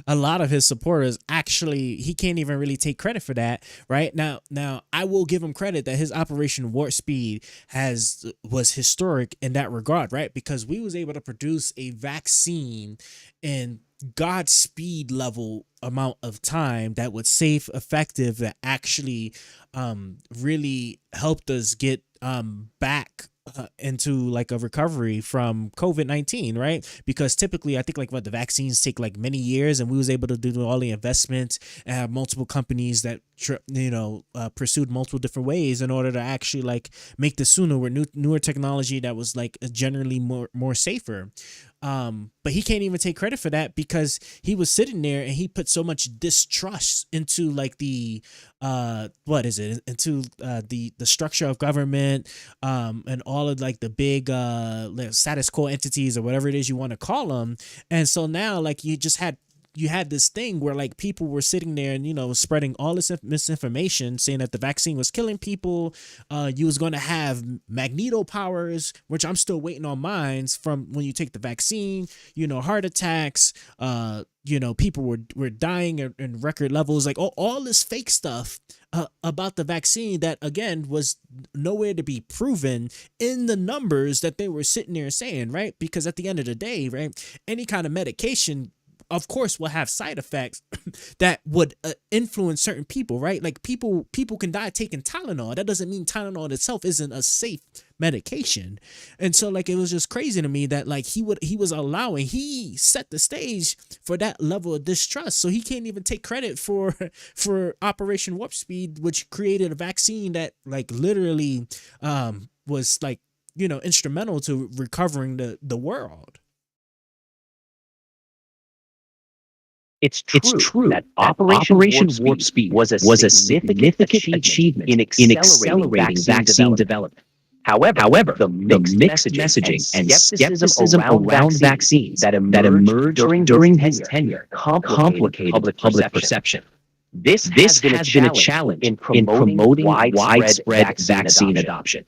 of his supporters actually, he can't even really take credit for that. Right now, I will give him credit that his Operation Warp Speed was historic in that regard, right? Because we was able to produce a vaccine in Godspeed level amount of time that was safe, effective, that actually really helped us get back into like a recovery from COVID-19, right? Because typically I think like the vaccines take like many years, and we was able to do all the investments and have multiple companies that pursued multiple different ways in order to actually like make this sooner with newer technology that was like generally more safer. But he can't even take credit for that because he was sitting there and he put so much distrust into like the the structure of government, and all of like the big status quo entities or whatever it is you want to call them. And so now like you had this thing where like people were sitting there and spreading all this misinformation, saying that the vaccine was killing people. You was going to have magneto powers, which I'm still waiting on mines from when you take the vaccine. Heart attacks. People were dying in record levels. Like all this fake stuff about the vaccine that again was nowhere to be proven in the numbers that they were sitting there saying, right? Because at the end of the day, right, any kind of medication, of course, will have side effects that would influence certain people, right? Like people can die taking Tylenol. That doesn't mean Tylenol itself isn't a safe medication. And so like it was just crazy to me that like he set the stage for that level of distrust. So he can't even take credit for Operation Warp Speed, which created a vaccine that like literally was like instrumental to recovering the world. It's true that Operation Warp Speed was a significant achievement in accelerating vaccine development. However, the mixed messaging and skepticism around vaccines that emerged during his tenure complicated public perception. This has been a challenge in promoting widespread vaccine adoption.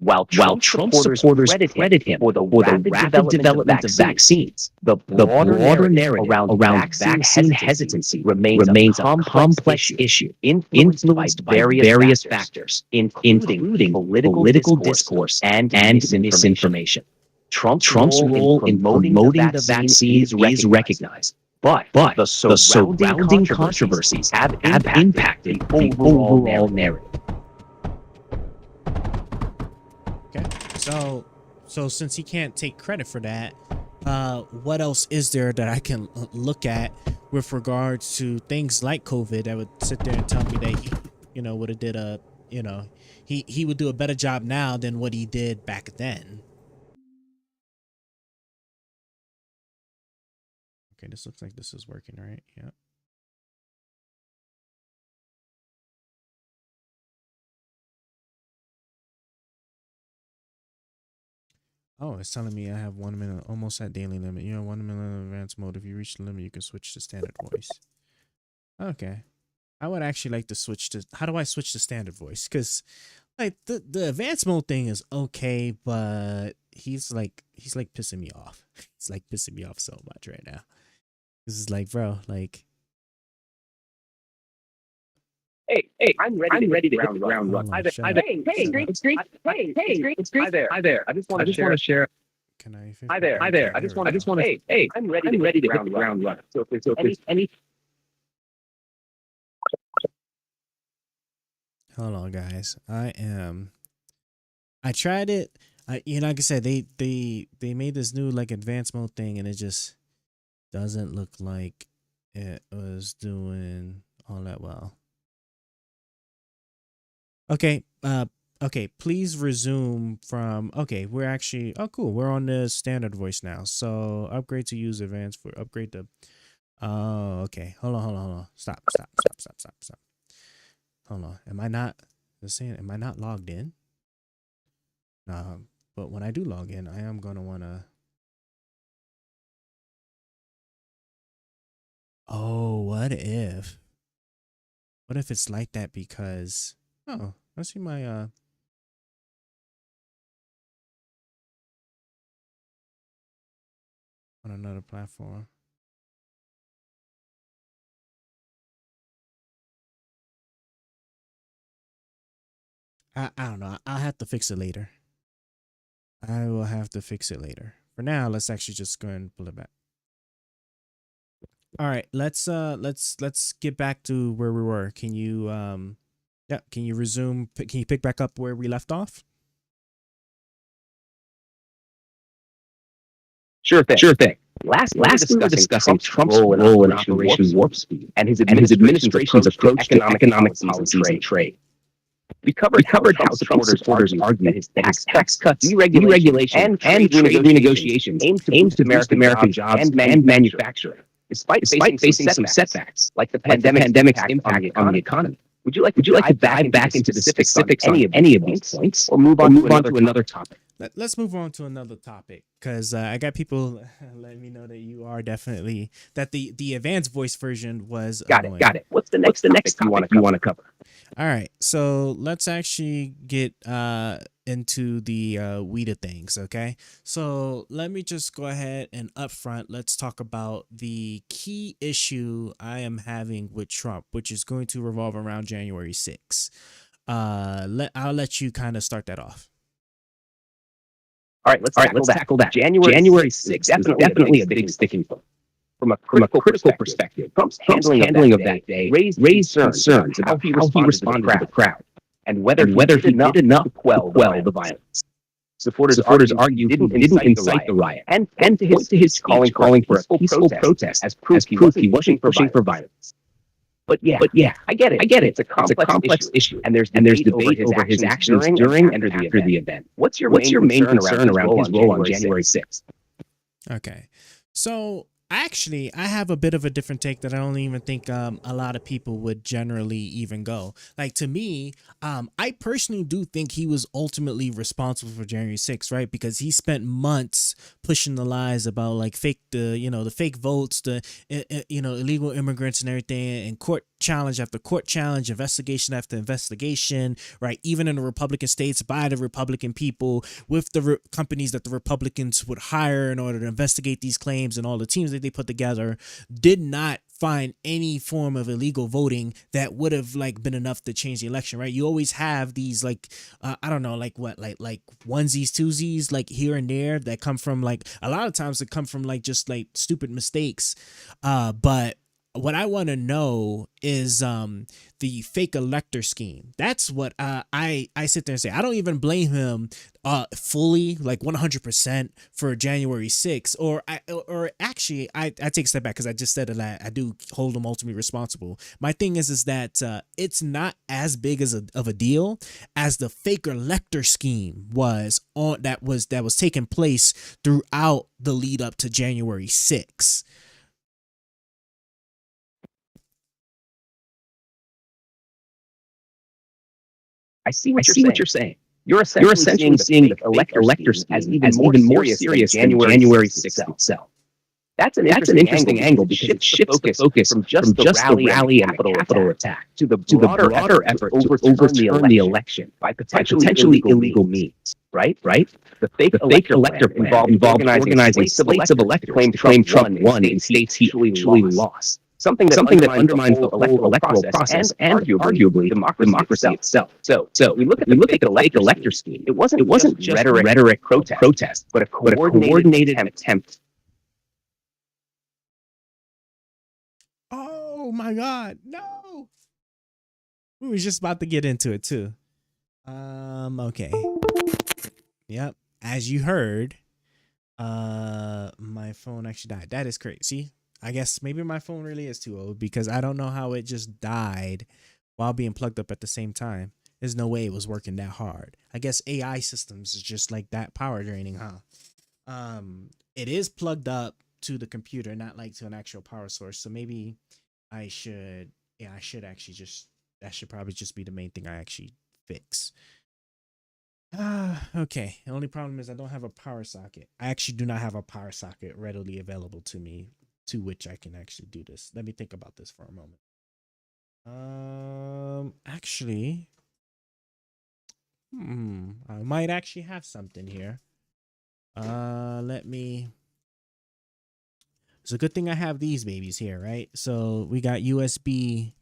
While Trump supporters credit him for the rapid development of vaccines, the broader narrative around vaccine hesitancy remains a complex issue influenced by various factors, including political discourse and misinformation. Trump's role in promoting the vaccine is recognized, but the surrounding controversies have impacted the overall narrative. Okay, so since he can't take credit for that, what else is there that I can look at with regards to things like COVID that would sit there and tell me that he, would have did he would do a better job now than what he did back then. Okay, this looks like this is working, right? Yeah. Oh, it's telling me I have 1 minute, almost at daily limit. 1 minute in advanced mode. If you reach the limit, you can switch to standard voice. Okay. I would actually like to switch to, how do I switch to standard voice? Because like the advanced mode thing is okay, but he's like pissing me off. He's like pissing me off so much right now. This is like, bro, like. Hey, I'm ready to hit the ground run. Hey, it's great. Hi there. I just want to share. Can I? Hi there. I just want to. Hey, I'm ready to hit the ground run. So if there's any. Hold on, guys. I tried it. Like I said, they made this new like advanced mode thing, and it just doesn't look like it was doing all that well. Okay, okay, please resume from, okay, we're actually, oh, cool, we're on the standard voice now, so upgrade to use advanced for, upgrade to, oh, okay, hold on, stop, hold on, am I not logged in? No, but when I do log in, I am gonna wanna, oh, what if it's like that because, oh, let's see my on another platform. I don't know. I'll have to fix it later. I will have to fix it later. For now, let's actually just go ahead and pull it back. All right, let's get back to where we were. Can you yeah, can you resume? Can you pick back up where we left off? Sure thing. Last we were discussing Trump's role in Operation Warp Speed and his administration's approach to economic policies and trade. We covered how supporters argued that his tax cuts, deregulation, and trade renegotiations aimed to American jobs and manufacturing, despite facing some setbacks, like the pandemic's impact on the economy. Would you like to dive back into the specifics on any of these points, or move on to another topic? Let's move on to another topic, because I got people letting me know that you are definitely, that the advanced voice version was annoying. Got it. What's the next topic you want to cover? All right, so let's actually get into the weed of things, okay? So let me just go ahead and upfront, let's talk about the key issue I am having with Trump, which is going to revolve around January 6th. I'll let you kind of start that off. All right, let's tackle that. January 6th is definitely a big sticking point. From a critical perspective, Trump's handling of that day raised concerns about how he responded to the crowd and whether he did enough to quell the violence. Supporters argue he didn't incite the riot and point to his speech calling for a peaceful protest as proof he wasn't pushing for violence. But yeah, I get it. It's a complex issue, and there's debate over his actions during and after the event. What's your main concern around his role on January 6th? Okay, so I have a bit of a different take that I don't even think a lot of people would generally even go. Like to me, I personally do think he was ultimately responsible for January 6th, right? Because he spent months pushing the lies about like fake the fake votes, the illegal immigrants and everything, and court challenge after court challenge, investigation after investigation, right? Even in the Republican states by the Republican people with the companies that the Republicans would hire in order to investigate these claims, and all the teams that they put together did not find any form of illegal voting that would have like been enough to change the election, right? You always have these like I don't know, like what, like onesies, twosies, like here and there that come from like a lot of times that come from like just like stupid mistakes. But what I want to know is the fake elector scheme. That's what I sit there and say. I don't even blame him fully, like 100% for January 6th, or actually I take a step back because I just said that I do hold him ultimately responsible. My thing is that it's not as big as of a deal as the fake elector scheme was on that was taking place throughout the lead up to January 6th. I see what you're saying. You're essentially seeing the fake elector scheme as even more serious than January 6th itself. That's an interesting angle because it shifts the focus from just the rally and the Capitol attack to the broader effort to overturn the election by potentially illegal means. Right? The fake elector plan involved organizing slates of electors to claim Trump won in states he actually lost. Something that undermines the whole electoral process and arguably democracy itself. So we look at the fake elector scheme. It wasn't just rhetoric protest, but a coordinated attempt. Oh my God, no! We was just about to get into it too. Okay. Yep. As you heard, my phone actually died. That is crazy. I guess maybe my phone really is too old because I don't know how it just died while being plugged up at the same time. There's no way it was working that hard. I guess AI systems is just like that power draining, huh? It is plugged up to the computer, not like to an actual power source. So maybe I should, yeah, I should actually just, that should probably just be the main thing I actually fix. Okay. The only problem is I don't have a power socket. I actually do not have a power socket readily available to me to which I can actually do this. Let me think about this for a moment. Actually, I might actually have something here. Let me. It's a good thing I have these babies here, right? So we got USB,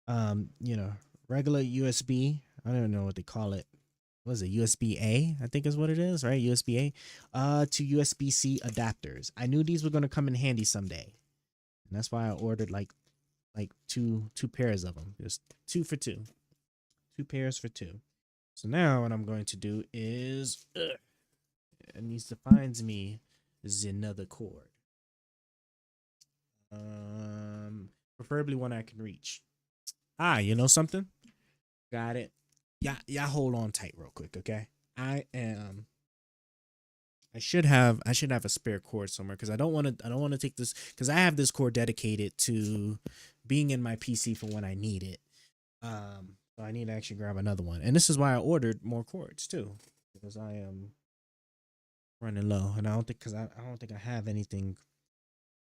regular USB. I don't know what they call it. What is it? USB A, I think is what it is, right? USB A, to USB C adapters. I knew these were gonna come in handy someday, and that's why I ordered like two pairs of them. Just two for two, two pairs for two. So now what I'm going to do is, it needs to find me another cord. Preferably one I can reach. You know something? Got it. Yeah. Hold on tight, real quick, okay? I am. I should have a spare cord somewhere because I don't want to take this because I have this cord dedicated to being in my PC for when I need it. So I need to actually grab another one, and this is why I ordered more cords too because I am running low, and I don't think I have anything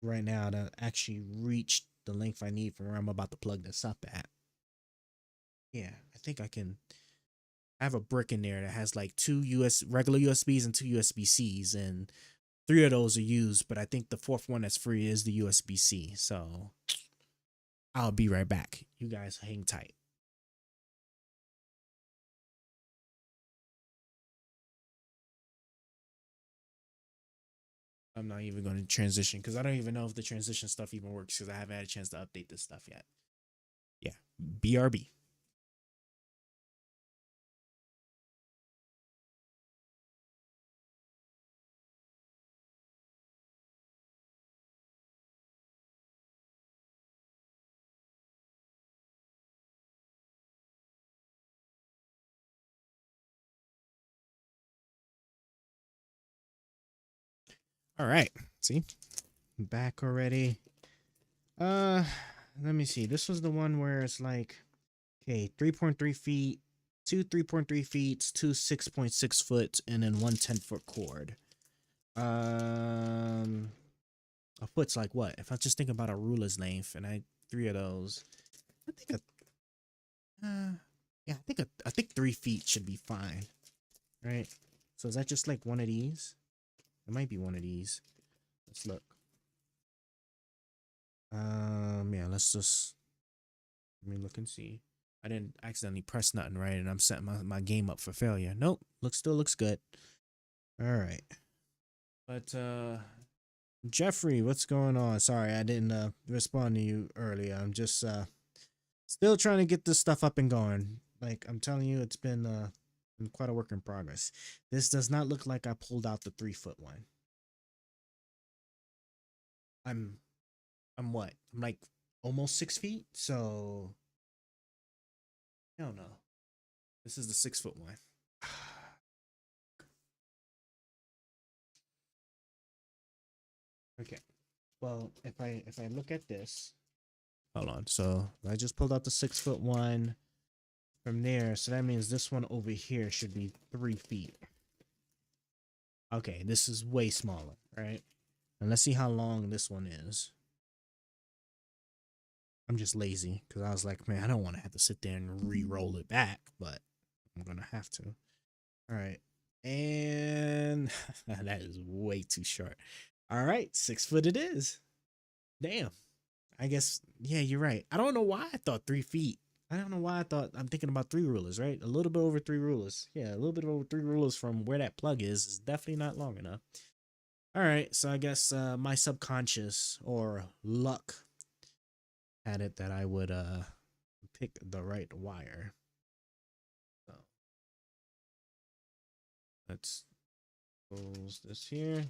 right now to actually reach the length I need for where I'm about to plug this up at. Yeah, I think I can. I have a brick in there that has like two regular USBs and two USB-Cs, and three of those are used, but I think the fourth one that's free is the USB-C. So I'll be right back. You guys hang tight. I'm not even going to transition because I don't even know if the transition stuff even works because I haven't had a chance to update this stuff yet. Yeah, BRB. All right. See? back already. Let me see. This was the one where it's like, okay, 3.3 feet, two 3.3 feet, two 6.6 foot, and then one 10-foot cord. A foot's like what? If I just think about a ruler's length, and I 3 of those, I think yeah, I think 3 feet should be fine, right? So is that just like one of these? It might be one of these. Let's look. Yeah, let me look and see. I didn't accidentally press nothing, right? And I'm setting my game up for failure. Nope, still looks good. All right. But Jeffrey, what's going on? Sorry, I didn't respond to you earlier. I'm just still trying to get this stuff up and going. Like I'm telling you, it's been quite a work in progress. This does not look like I pulled out the 3-foot one. I'm what? I'm like almost 6 feet, so hell no. This is the 6-foot one. Okay. Well, if I look at this, hold on. So I just pulled out the 6-foot one from there. So that means this one over here should be 3 feet. Okay, this is way smaller, right? And let's see how long this one is. I'm just lazy because I was like, man, I don't want to have to sit there and re-roll it back, but I'm gonna have to. All right, and that is way too short. All right, 6 foot it is. Damn. I guess, yeah, you're right. I don't know why I thought 3 feet. I don't know why I thought I'm thinking about 3 rulers, right? A little bit over 3 rulers. Yeah, a little bit over 3 rulers from where that plug is definitely not long enough. All right, so I guess my subconscious or luck had it that I would pick the right wire. So let's close this here.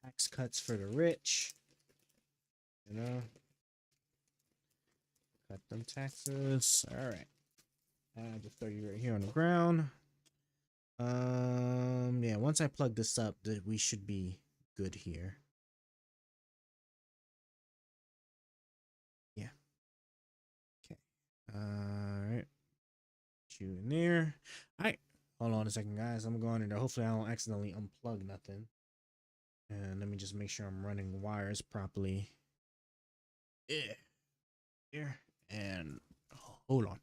Tax cuts for the rich. You know, cut them taxes. All right. I'll just throw you right here on the ground. Yeah, once I plug this up, we should be good here. Yeah. Okay. All right. You in there. All right. Hold on a second, guys. I'm going in there. Hopefully, I don't accidentally unplug nothing. And let me just make sure I'm running wires properly. Yeah. Here. And hold on.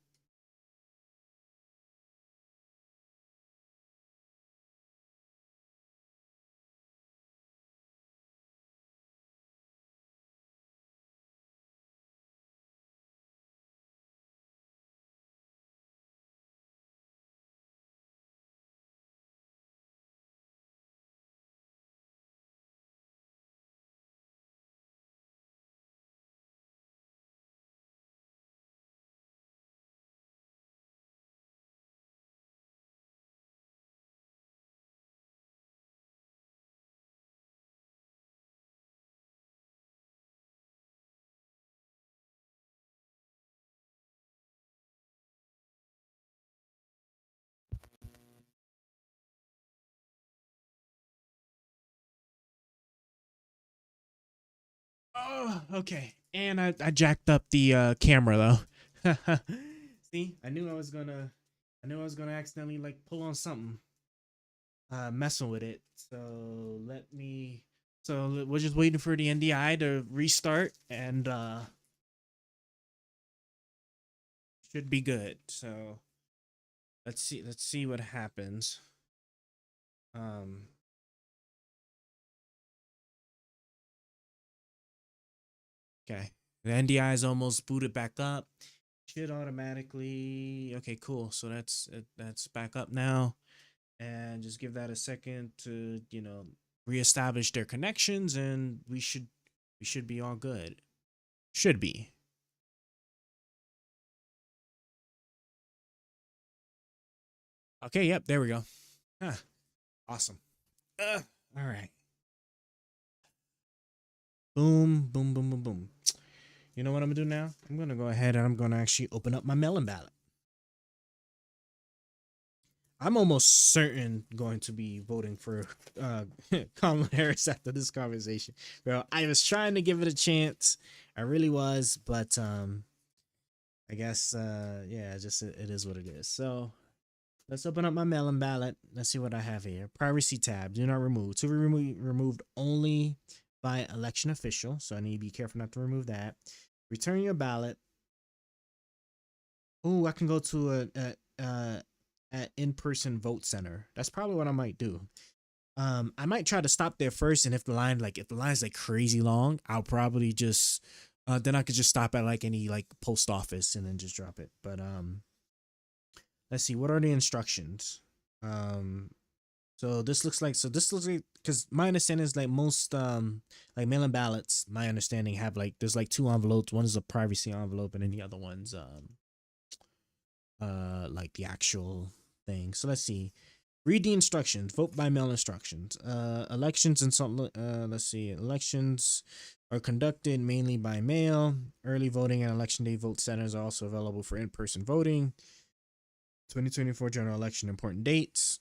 Oh, okay. And I jacked up the camera though. See, I knew I was gonna accidentally like pull on something. Messing with it. So we're just waiting for the NDI to restart and should be good. So let's see what happens. Okay. The NDI is almost booted back up. Should automatically. Okay, cool. So that's back up now. And just give that a second to, reestablish their connections and we should be all good. Should be. Okay, yep, there we go. Huh. Awesome. All right. Boom, boom, boom, boom, boom. You know what I'm gonna do now? I'm gonna go ahead and I'm gonna actually open up my melon ballot. I'm almost certain going to be voting for Kamala Harris after this conversation. Bro, I was trying to give it a chance. I really was, but I guess yeah, just it is what it is. So let's open up my mail-in ballot. Let's see what I have here. Privacy tab. Do not remove. To be removed only by election official. So I need to be careful not to remove that. Return your ballot. Oh, I can go to a in-person vote center. That's probably what I might do. I might try to stop there first, and if the line's like crazy long, I'll probably just then I could just stop at like any like post office and then just drop it. But let's see, what are the instructions? So this looks like because my understanding is like most like mail-in ballots, my understanding have like there's like two envelopes. One is a privacy envelope, and then the other one's like the actual thing. So let's see. Read the instructions. Vote by mail instructions. Elections and some let's see. Elections are conducted mainly by mail. Early voting and election day vote centers are also available for in-person voting. 2024 general election important dates.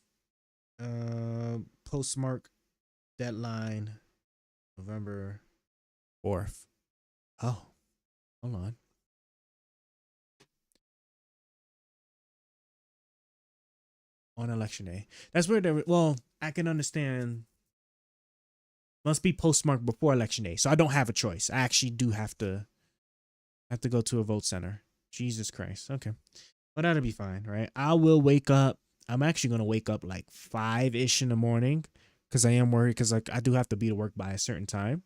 Postmark deadline November 4th. Oh, hold on. On election day. That's where well, I can understand. Must be postmarked before election day. So I don't have a choice. I actually do have to go to a vote center. Jesus Christ. Okay. But that'll be fine, right? I will wake up. I'm actually gonna wake up like 5-ish in the morning because I am worried because like I do have to be to work by a certain time.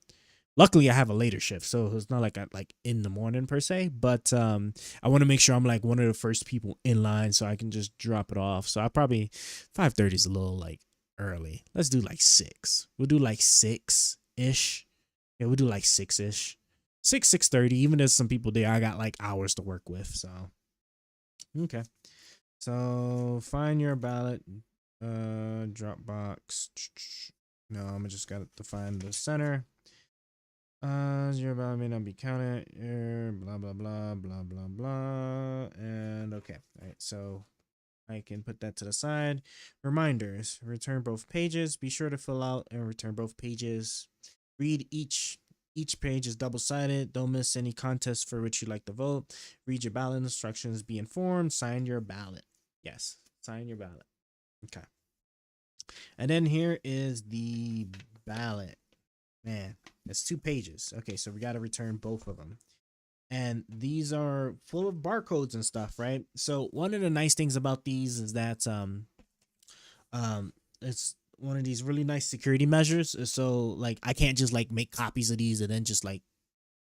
Luckily, I have a later shift, so it's not like I like in the morning per se. But I want to make sure I'm like one of the first people in line, so I can just drop it off. So I probably 5:30 is a little like early. Let's do like 6. We'll do like 6-ish. Yeah, we'll do like 6-ish. 6:30. Even there's some people there, I got like hours to work with. So okay. So find your ballot. Dropbox. No, I'm just got to find the center. Your ballot may not be counted. Blah blah blah blah blah blah. And okay, all right. So I can put that to the side. Reminders: return both pages. Be sure to fill out and return both pages. Read each page is double-sided. Don't miss any contest for which you'd like to vote. Read your ballot instructions. Be informed. Sign your ballot. Yes, sign your ballot. Okay. And then here is the ballot. Man, it's 2 pages. Okay, so we got to return both of them. And these are full of barcodes and stuff, right? So one of the nice things about these is that it's one of these really nice security measures. So like I can't just like make copies of these and then just like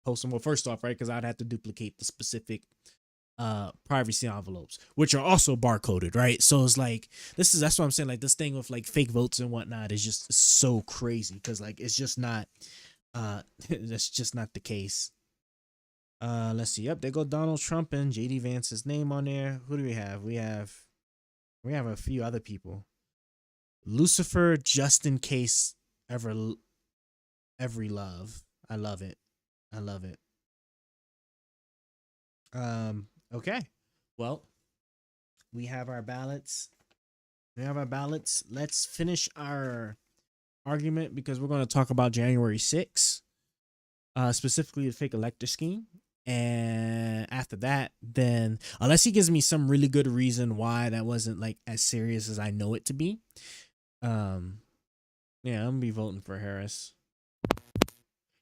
post them. Well, first off, right, because I'd have to duplicate the specific privacy envelopes, which are also barcoded, right? So it's like that's what I'm saying. Like this thing with like fake votes and whatnot is just so crazy because like it's just not that's just not the case. Let's see. Yep, there go Donald Trump and JD Vance's name on there. Who do we have? We have a few other people. Lucifer, just in case every love. I love it. I love it. Okay. Well, we have our ballots. Let's finish our argument because we're going to talk about January 6th, specifically the fake elector scheme. And after that, then unless he gives me some really good reason why that wasn't like as serious as I know it to be, yeah, I'm gonna be voting for Harris.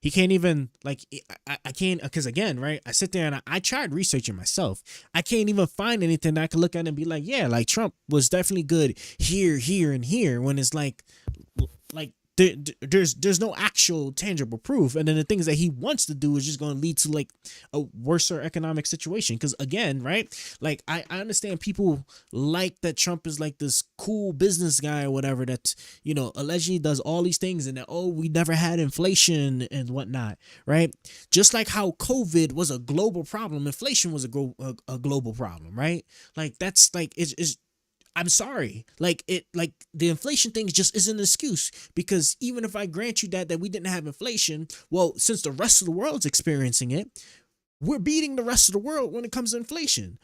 He can't even like I can't because again, right? I sit there and I tried researching myself. I can't even find anything that I could look at and be like, yeah, like Trump was definitely good here, and here. When it's like there's no actual tangible proof, and then the things that he wants to do is just going to lead to like a worser economic situation. Because again, right, like I understand people like that Trump is like this cool business guy or whatever that, you know, allegedly does all these things and that, oh, we never had inflation and whatnot, right? Just like how COVID was a global problem, inflation was a global problem, right? Like that's like it's I'm sorry. Like the inflation thing just isn't an excuse, because even if I grant you that we didn't have inflation, well, since the rest of the world's experiencing it, we're beating the rest of the world when it comes to inflation,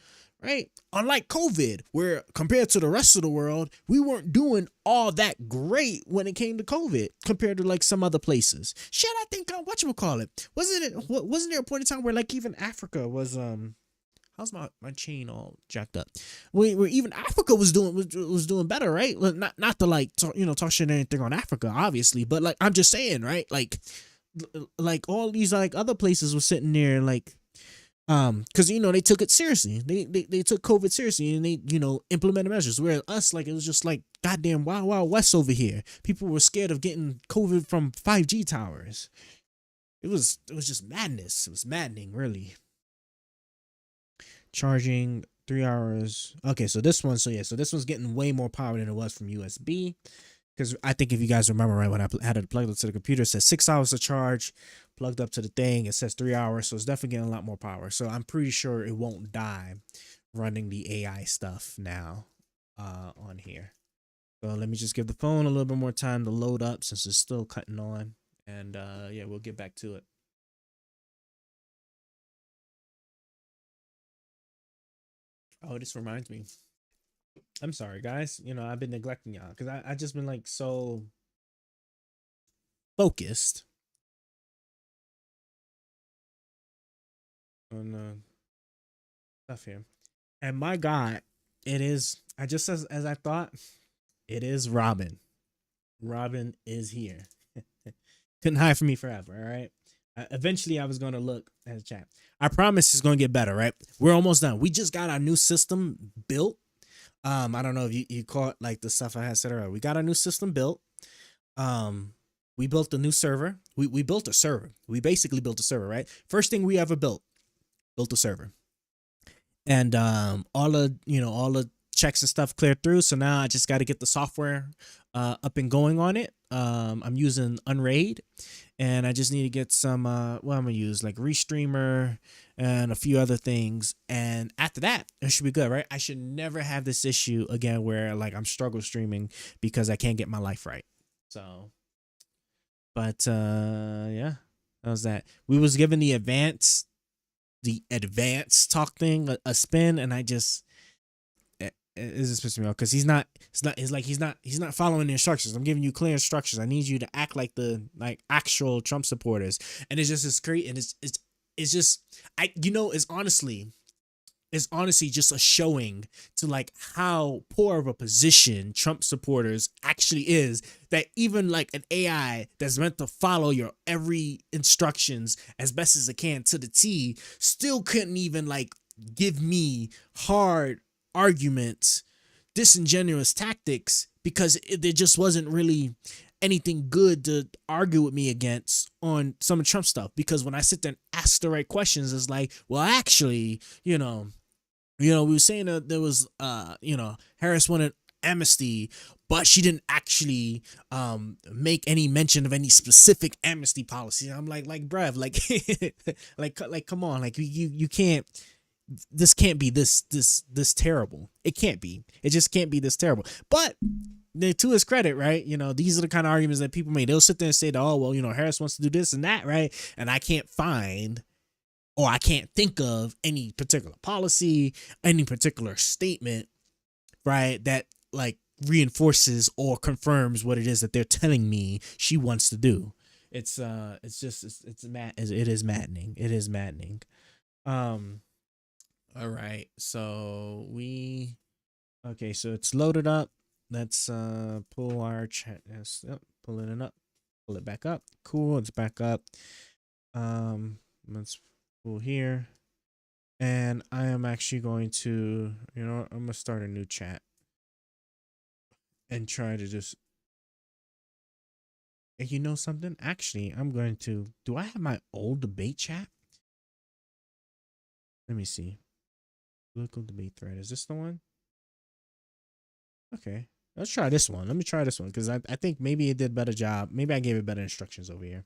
right? Unlike COVID, where compared to the rest of the world, we weren't doing all that great when it came to COVID compared to like some other places. Shit, I think whatchamacallit, wasn't there a point in time where like even Africa was how's my chain all jacked up? Where even Africa was doing better, right? Not to like talk shit or anything on Africa, obviously, but like I'm just saying, right? Like all these like other places were sitting there like because they took it seriously. They took COVID seriously and they implemented measures. Whereas us, like, it was just like goddamn wild west over here. People were scared of getting COVID from 5G towers. It was just madness. It was maddening, really. Charging 3 hours. Okay, so this one's getting way more power than it was from USB. Because I think if you guys remember, right, when I had it plugged up to the computer, it says 6 hours to charge. Plugged up to the thing, it says 3 hours. So it's definitely getting a lot more power. So I'm pretty sure it won't die running the AI stuff now on here. So let me just give the phone a little bit more time to load up since it's still cutting on. And yeah, we'll get back to it. Oh, this reminds me. I'm sorry, guys. I've been neglecting y'all because I just been like so focused on stuff here. And my God, it is. I just as I thought, it is Robin. Robin is here. Couldn't hide from me forever. All right. Eventually, I was going to look at the chat. I promise it's going to get better. Right. We're almost done. We just got our new system built. I don't know if you caught like the stuff I had said earlier. We got our new system built. We built a new server. We built a server. We basically built a server, right? First thing we ever built a server. And all the checks and stuff cleared through. So now I just got to get the software up and going on it. I'm using Unraid, and I just need to get some what I'm gonna use, like Restreamer and a few other things. And after that, it should be good, right? I should never have this issue again where like I'm struggle streaming because I can't get my life right. So, but yeah, that was that. We was given the advanced talk thing a spin, and I just it's just pissing me off because he's not following the instructions. I'm giving you clear instructions. I need you to act like the actual Trump supporters, and it's just great, and it's just it's honestly just a showing to like how poor of a position Trump supporters actually is, that even like an AI that's meant to follow your every instructions as best as it can to the T still couldn't even like give me hard arguments, disingenuous tactics, because there just wasn't really anything good to argue with me against on some of Trump stuff. Because when I sit there and ask the right questions, it's like, well, actually, we were saying that there was, Harris wanted amnesty, but she didn't actually make any mention of any specific amnesty policy. I'm like, bruv, like, come on, like you can't. This can't be this terrible. It can't be. It just can't be this terrible. But to his credit, right? These are the kind of arguments that people make. They'll sit there and say, oh, well, Harris wants to do this and that, right? And I can't find, or I can't think of any particular policy, any particular statement, right, that like reinforces or confirms what it is that they're telling me she wants to do. It is maddening. It is maddening. All right, so so it's loaded up. Let's pull our chat. Yep, pulling it up. Pull it back up. Cool, it's back up. Let's pull here. And I am actually going to, I'm gonna start a new chat and try to just, and something? Actually, I'm going to, do I have my old debate chat? Let me see. Local debate thread. Is this the one? Okay. Let's try this one. Let me try this one because I think maybe it did a better job. Maybe I gave it better instructions over here.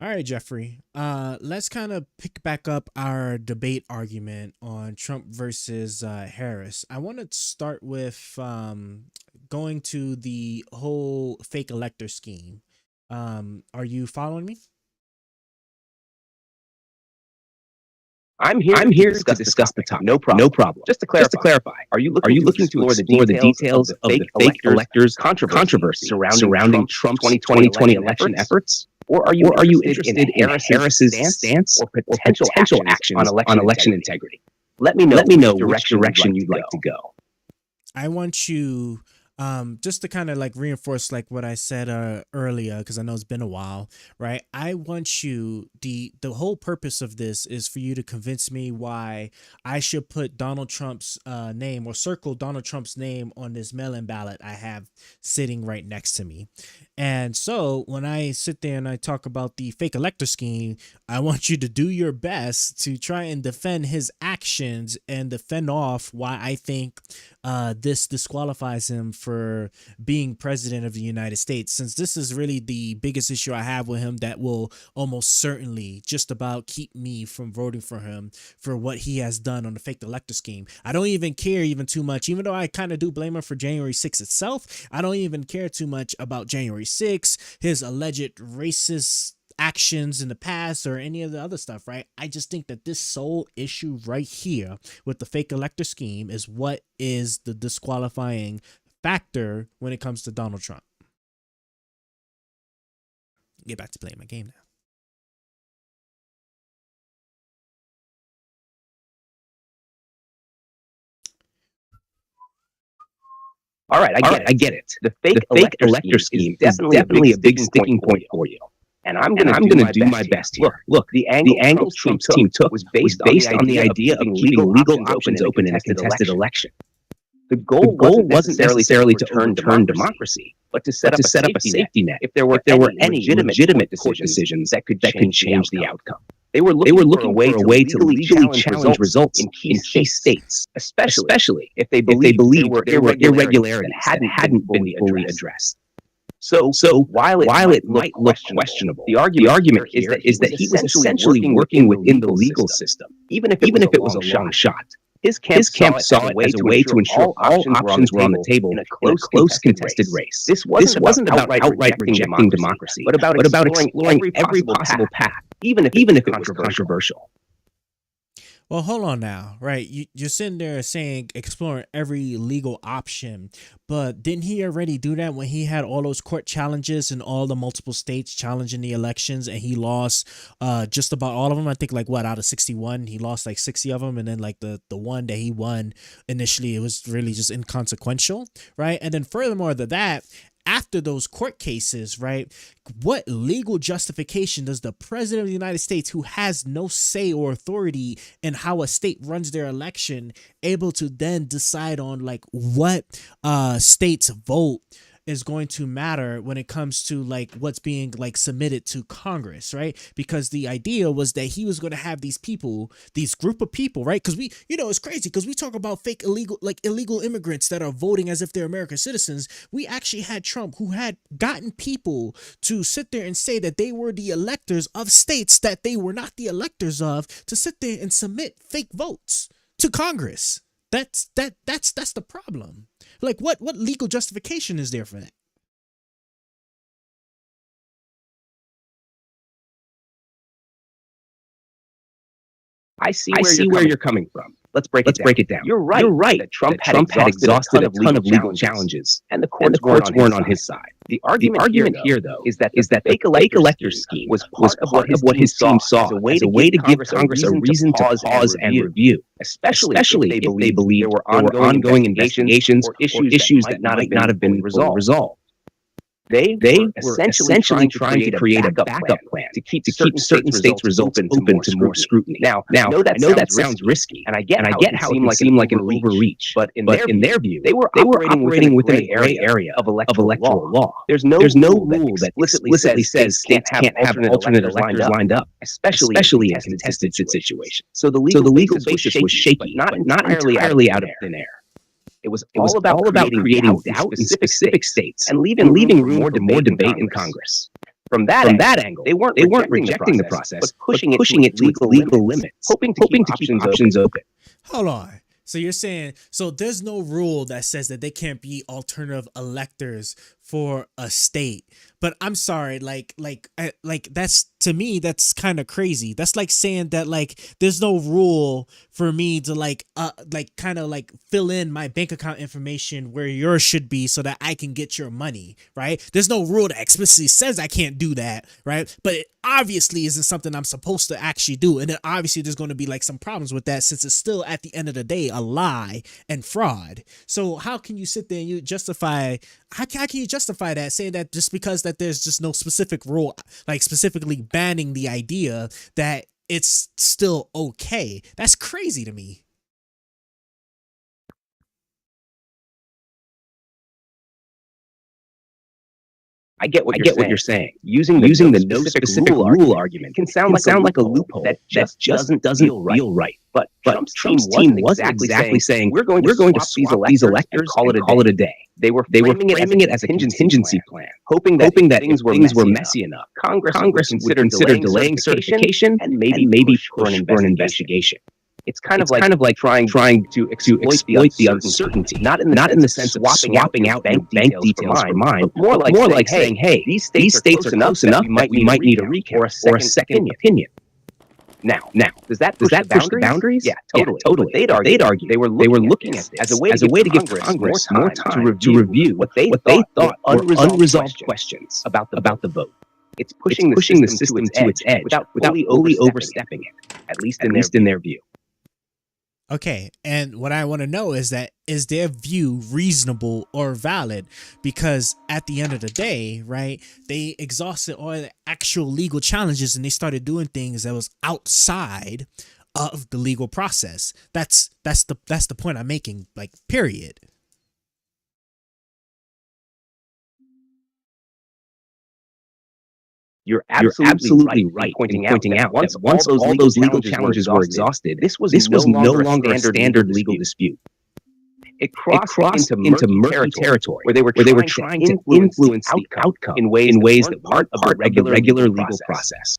All right, Jeffrey. Let's kind of pick back up our debate argument on Trump versus Harris. I want to start with going to the whole fake elector scheme. Are you following me? I'm here to discuss the topic. No problem. Just to clarify, are you looking to explore the details of the fake electors controversy surrounding Trump's 2020 election efforts? Or are you interested in Harris's stance or potential actions on election integrity? Let me know which direction you'd like to go. I want you just to kind of like reinforce like what I said earlier, because I know it's been a while, right? I want you, the whole purpose of this is for you to convince me why I should put Donald Trump's name, or circle Donald Trump's name on this mail-in ballot I have sitting right next to me. And so when I sit there and I talk about the fake elector scheme, I want you to do your best to try and defend his actions and defend off why I think this disqualifies him for being president of the United States, since this is really the biggest issue I have with him that will almost certainly just about keep me from voting for him for what he has done on the fake elector scheme. I don't even care even too much, even though I kind of do blame him for January 6th itself. I don't even care too much about January 6th, his alleged racist actions in the past, or any of the other stuff, right? I just think that this sole issue right here with the fake elector scheme is what is the disqualifying factor when it comes to Donald Trump. Get back to playing my game now. All right, I get it. The fake elector scheme is definitely a big sticking point for you. And I'm going to do my best here. Look, the angle Trump's team took was based on the idea of keeping legal options open in a contested election. The goal wasn't necessarily to overturn democracy, but to set up a safety net if there were any legitimate court decisions that could change the outcome. They were looking for a way to legally challenge results in key states, especially if they believed there were irregularities that hadn't been fully addressed. So while it might look questionable, the argument is that he was essentially working within the legal system, even if it was a long shot. His camp saw it as a way to ensure all options were on the table in a close contested race. This wasn't about outright rejecting democracy, but about exploring every possible path, even if it was controversial. Well, hold on now, right? You're sitting there saying exploring every legal option, but didn't he already do that when he had all those court challenges in all the multiple states challenging the elections, and he lost just about all of them? I think like out of 61, he lost like 60 of them, and then like the one that he won initially, it was really just inconsequential, right? And then furthermore to that, after those court cases, right, what legal justification does the president of the United States, who has no say or authority in how a state runs their election, able to then decide on like what states vote is going to matter when it comes to like what's being like submitted to Congress, right? Because the idea was that he was going to have these people, these group of people, right? Because we, it's crazy because we talk about fake illegal immigrants that are voting as if they're American citizens. We actually had Trump, who had gotten people to sit there and say that they were the electors of states that they were not the electors of, to sit there and submit fake votes to Congress. That's the problem. Like, what legal justification is there for that? I see where you're coming from. Let's break it down. You're right. That Trump had exhausted a ton of legal challenges, and the courts weren't on his side. The argument here, though, is that the fake elector scheme was part of what his team saw as a way to give Congress a reason to pause and review, especially if they believed there were ongoing investigations or issues that might not have been resolved. They were essentially trying to create a backup plan to keep certain states' results open to more scrutiny. Now, I know that sounds risky, and I get how it can seem like an overreach. But in their view, they were operating within a gray area of electoral law. There's no rule that explicitly says states can't have alternate electors lined up, especially in contested situations. So the legal basis was shaky, but not entirely out of thin air. It was all about creating doubt in specific states and leaving room for more debate in Congress. From that angle, they weren't rejecting the process, but pushing it to legal limits, hoping to keep options open. Hold on. So you're saying, so there's no rule that says that they can't be alternative electors for a state, but I'm sorry, like that's, to me, that's kind of crazy. That's like saying that like there's no rule for me to like kind of like fill in my bank account information where yours should be so that I can get your money, right? There's no rule that explicitly says I can't do that, right? But it obviously isn't something I'm supposed to actually do, and then obviously there's going to be like some problems with that since it's still at the end of the day a lie and fraud. So how can you sit there and you justify, how can you justify that, saying that just because that there's just no specific rule like specifically banning the idea, that it's still okay? That's crazy to me. I get what you're saying. Using the no specific rule argument can sound like a loophole that just doesn't feel right. But Trump's team wasn't exactly saying we're going to swap these electors and call it a day. They were framing it as a contingency plan, hoping that things were messy enough, Congress would consider delaying certification and maybe push for an investigation. It's kind of like trying to exploit the uncertainty, not in the sense of swapping out bank details for mine, but more like saying, hey, these states are close enough that we might need a recount or a second opinion. Now, does that push the boundaries? Yeah, totally. But they'd argue they were looking at this as a way to give Congress more time to review what they thought were unresolved questions about the vote. It's pushing the system to its edge without fully overstepping it, at least in their view. Okay, and what I want to know is that, is their view reasonable or valid? Because at the end of the day, right, they exhausted all the actual legal challenges and they started doing things that was outside of the legal process. That's the point I'm making, like, period. You're absolutely right in pointing out that once all those legal challenges were exhausted, this was no longer a standard legal dispute. It crossed into murky territory where they were trying to influence the outcome in ways that weren't part of the regular legal process.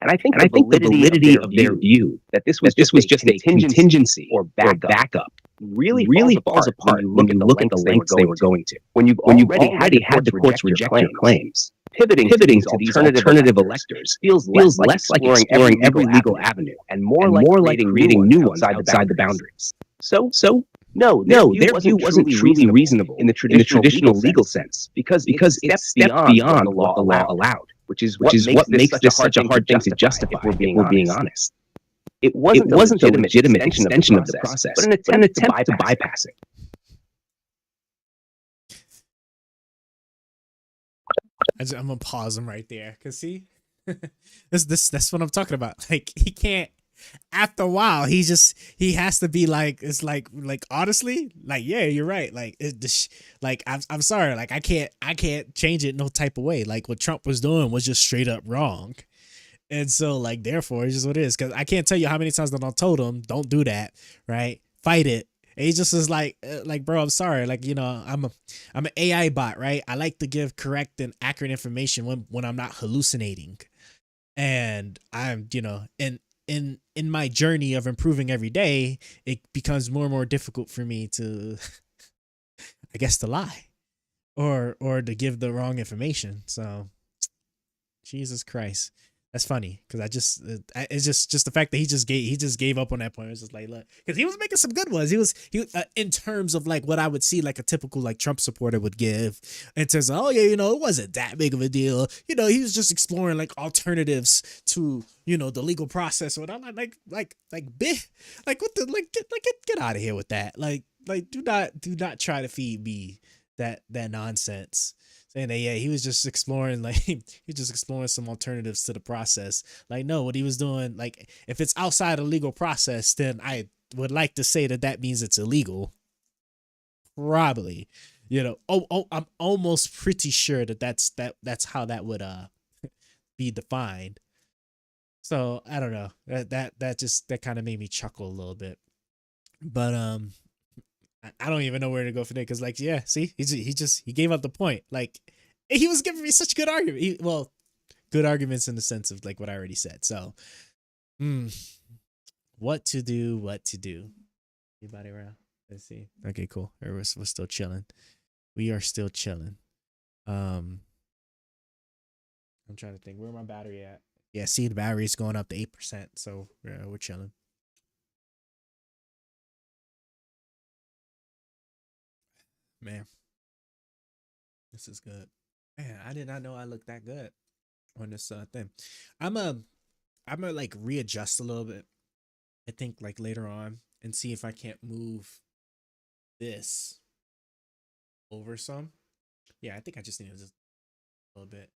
And I think the validity of their view that this was just a contingency or backup really falls apart when you look at the lengths they were going to. When you've already had the courts reject your claims, pivoting to these alternative electors feels less like exploring every legal avenue and more like creating new ones outside the boundaries. So no, their view wasn't truly reasonable in the traditional legal sense because it stepped beyond what the law allowed, which is what makes this such a hard thing to justify if we're being honest. It wasn't a legitimate extension of the process, but an attempt to bypass it. I'm gonna pause him right there, cause see, that's what I'm talking about. Like, he can't. After a while, he has to be like, it's like honestly, like, yeah, you're right. Like, like, I'm sorry, like, I can't change it no type of way. Like, what Trump was doing was just straight up wrong. And so, like, therefore, it's just what it is. Because I can't tell you how many times that I told him, don't do that, right? Fight it. And he just is like, bro, I'm sorry. Like, you know, I'm an AI bot, right? I like to give correct and accurate information when I'm not hallucinating. And I'm, you know, in my journey of improving every day, it becomes more and more difficult for me to, I guess, to lie or to give the wrong information. So, Jesus Christ. That's funny because it's just the fact that he just gave up on that point. It was just like, look, because he was making some good ones. He was in terms of like what I would see like a typical like Trump supporter would give in terms of, oh yeah, you know, it wasn't that big of a deal. You know, he was just exploring like alternatives to, you know, the legal process. And I'm like what the, get out of here with that. Like do not try to feed me that nonsense. Saying that, yeah, he was just exploring, like, he was just exploring some alternatives to the process. Like, no, what he was doing, like, if it's outside a legal process, then I would like to say that means it's illegal. Probably, you know. I'm almost pretty sure that's how that would be defined. So I don't know. That kind of made me chuckle a little bit. But I don't even know where to go for that because, like, yeah, see, he gave up the point. Like, he was giving me such good argument. Good arguments in the sense of like what I already said. So, what to do? Anybody around? Let's see. Okay, cool. We're still chilling. We are still chilling. I'm trying to think. Where my battery at? Yeah, see, the battery's going up to 8%. So yeah, we're chilling. Man, this is good. Man, I did not know I looked that good on this thing. I'm a I'm gonna like readjust a little bit. I think like later on and see if I can't move this over some. Yeah, I think I just need to just a little bit.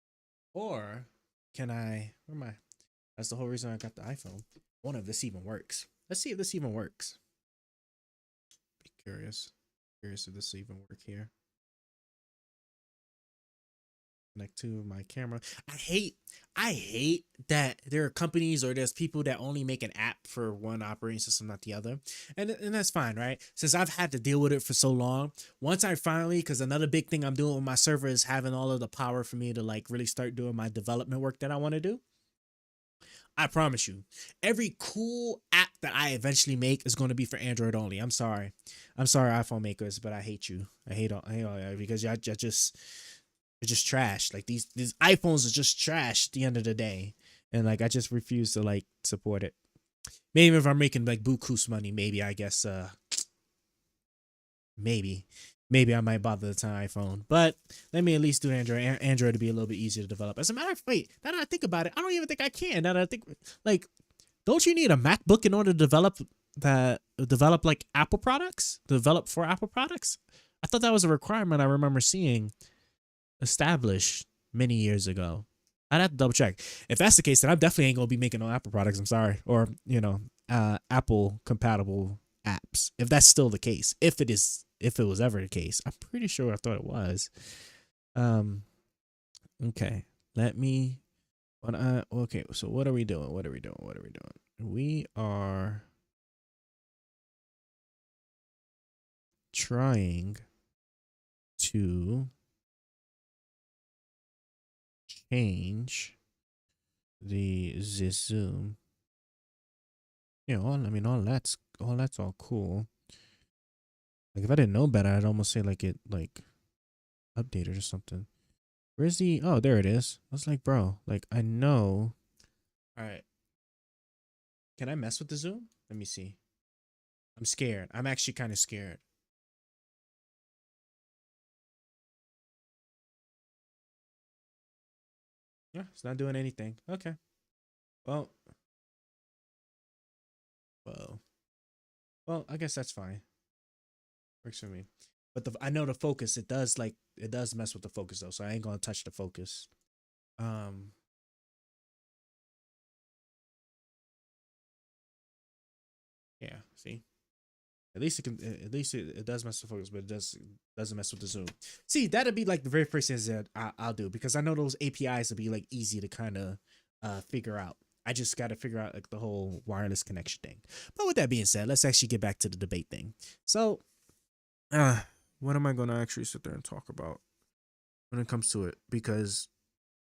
Or can I? Where am I? That's the whole reason I got the iPhone. I wonder if this even works. Let's see if this even works. Be curious. Curious if this even work here. Connect to my camera. I hate that there are companies or there's people that only make an app for one operating system, not the other. And that's fine, right? Since I've had to deal with it for so long, once I finally, because another big thing I'm doing with my server is having all of the power for me to like really start doing my development work that I want to do. I promise you, every cool app that I eventually make is going to be for Android only. I'm sorry, iPhone makers, but I hate you. I hate all because y'all just it's just trash. Like these iPhones are just trash at the end of the day, and like I just refuse to like support it. Maybe if I'm making like bukus money, maybe I guess maybe I might bother the time iPhone. But let me at least do Android to be a little bit easier to develop. As a matter of wait, now that I think about it, I don't even think I can. Now that I think like, don't you need a MacBook in order to develop like Apple products? Develop for Apple products? I thought that was a requirement I remember seeing established many years ago. I'd have to double check. If that's the case, then I definitely ain't gonna be making no Apple products. I'm sorry, or Apple compatible apps. If that's still the case, if it was ever the case, I'm pretty sure I thought it was. Okay, let me. Okay, so what are we doing? We are trying to change the zoom. You know, I mean, all that's all cool. Like if I didn't know better, I'd almost say like it like updated or something. Where's the? Oh, there it is. I was like, bro, like I know. All right. Can I mess with the zoom? Let me see. I'm scared. I'm actually kind of scared. Yeah, it's not doing anything. Okay. Well. Well, I guess that's fine. Works for me. But I know the focus. It does mess with the focus though, so I ain't gonna touch the focus. Um. Yeah. See. At least it can. At least it does mess with focus, but doesn't mess with the zoom. See, that'd be like the very first thing that I'll do because I know those APIs will be like easy to kind of figure out. I just got to figure out like the whole wireless connection thing. But with that being said, let's actually get back to the debate thing. So, what am I gonna actually sit there and talk about when it comes to it? Because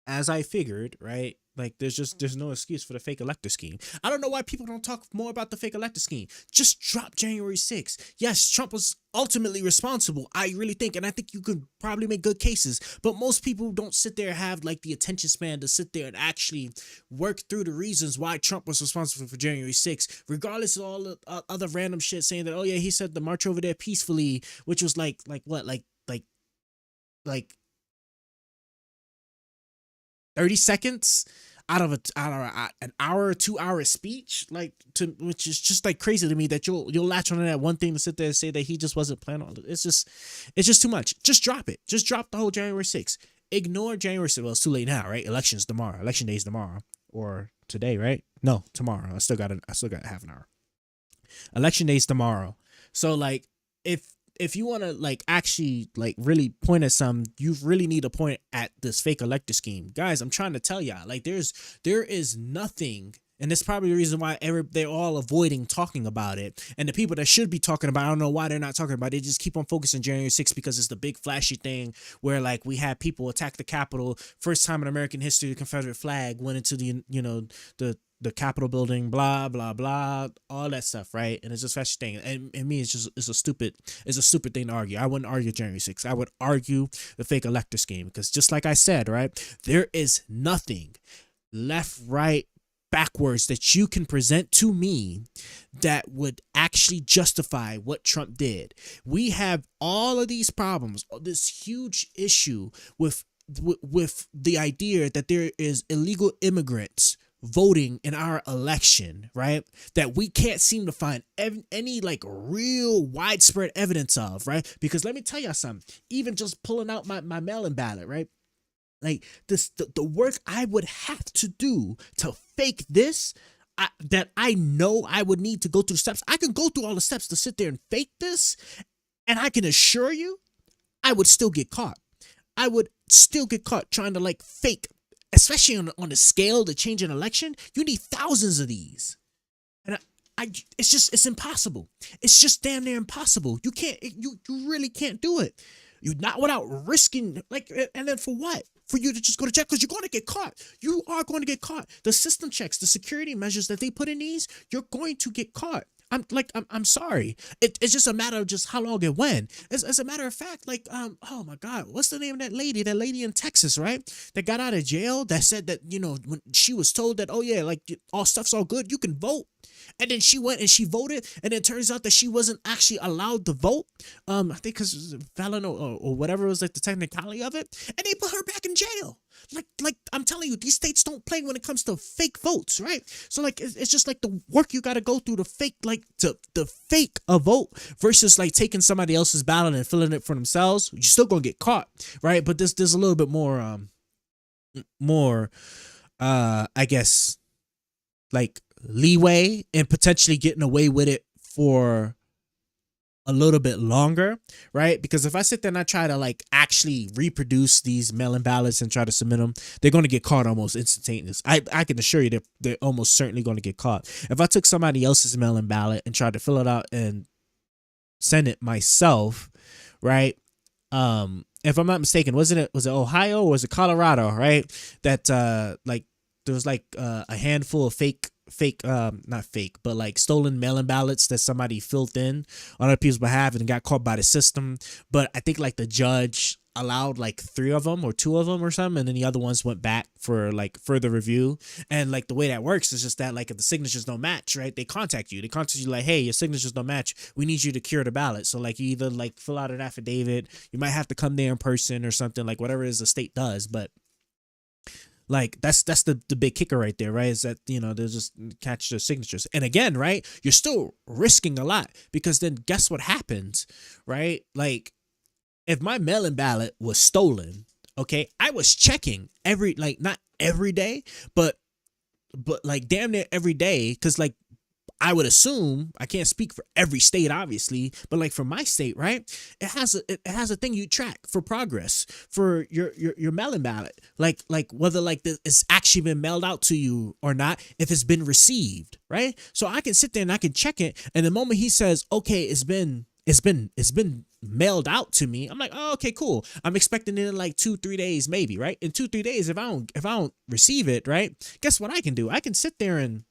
as I figured, right? Like there's no excuse for the fake elector scheme. I don't know why people don't talk more about the fake elector scheme. Just drop January 6th. Yes, Trump was ultimately responsible. I really think, and I think you could probably make good cases. But most people don't sit there and have like the attention span to sit there and actually work through the reasons why Trump was responsible for January 6th, regardless of all the other random shit saying that, oh yeah, he said the march over there peacefully, which was like 30 seconds out of an hour or 2 hour speech, which is just like crazy to me that you'll latch on to that one thing to sit there and say that he just wasn't planning on it. It's just too much. Just drop it. Just drop the whole January 6th. Ignore January 6th. Well, it's too late now, right? Election's tomorrow. Election day is tomorrow or today, right? No, tomorrow. I still got half an hour. Election day is tomorrow. So like if you want to like actually like really point at some, you really need to point at this fake elector scheme. Guys, I'm trying to tell y'all, like there is nothing, and that's probably the reason why they're all avoiding talking about it. And the people that should be talking about it, I don't know why they're not talking about it. They just keep on focusing January 6th because it's the big flashy thing where like we had people attack the Capitol. First time in American history, the Confederate flag went into the the Capitol building, blah blah blah, all that stuff, right? And it's just such thing. And me, it's a stupid thing to argue. I wouldn't argue January 6th. I would argue the fake elector scheme, because just like I said, right, there is nothing left, right, backwards that you can present to me that would actually justify what Trump did. We have all of these problems, this huge issue with the idea that there is illegal immigrants voting in our election, right? That we can't seem to find any like real widespread evidence of, right? Because let me tell you something, even just pulling out my mail-in ballot, right? Like this, the work I would have to do to fake this, that I know I would need to go through steps. I can go through all the steps to sit there and fake this, and I can assure you, I would still get caught. I would still get caught trying to like fake, especially on the scale to change an election. You need thousands of these, and it's impossible. It's just damn near impossible. You can't, you really can't do it. You not without risking, like, and then for what? For you to just go to jail, because you're going to get caught. You are going to get caught. The system checks, the security measures that they put in these, you're going to get caught. I'm sorry. It's just a matter of just how long and when. As a matter of fact, like, oh my God, what's the name of that lady in Texas, right? That got out of jail, that said that, you know, when she was told that, oh yeah, like all stuff's all good, you can vote. And then she went and she voted, and it turns out that she wasn't actually allowed to vote. I think because felon or whatever was like the technicality of it, and they put her back in jail. Like I'm telling you, these states don't play when it comes to fake votes, right? So like it's just like the work you got to go through to fake, like to fake a vote versus like taking somebody else's ballot and filling it for themselves. You're still gonna get caught, right? But there's a little bit more I guess like leeway and potentially getting away with it for a little bit longer, right? Because if I sit there and I try to like actually reproduce these mail-in ballots and try to submit them, they're going to get caught almost instantaneous. I can assure you they're almost certainly going to get caught. If I took somebody else's mail-in ballot and tried to fill it out and send it myself, right? If I'm not mistaken, was it Ohio or was it Colorado, right? That like there was like a handful of not fake, but like stolen mail-in ballots that somebody filled in on other people's behalf and got caught by the system. But I think like the judge allowed like 3 of them or 2 of them or something, and then the other ones went back for like further review. And like the way that works is just that like if the signatures don't match, right, they contact you like, hey, your signatures don't match, we need you to cure the ballot. So like you either like fill out an affidavit, you might have to come there in person or something, like whatever it is the state does. But like that's the big kicker right there, right? Is that, you know, they'll just catch the signatures. And again, right, you're still risking a lot, because then guess what happens, right? Like if my mail-in ballot was stolen, okay, I was checking not every day, but like damn near every day, because like I would assume, I can't speak for every state obviously, but like for my state, right, it has a thing you track for progress for your mail-in ballot, like whether like it's actually been mailed out to you or not, if it's been received, right? So I can sit there and I can check it, and the moment he says, okay, it's been mailed out to me, I'm like, oh, okay, cool. I'm expecting it in like 2-3 days maybe, right? In 2-3 days, if I don't receive it, right, guess what I can do? I can sit there and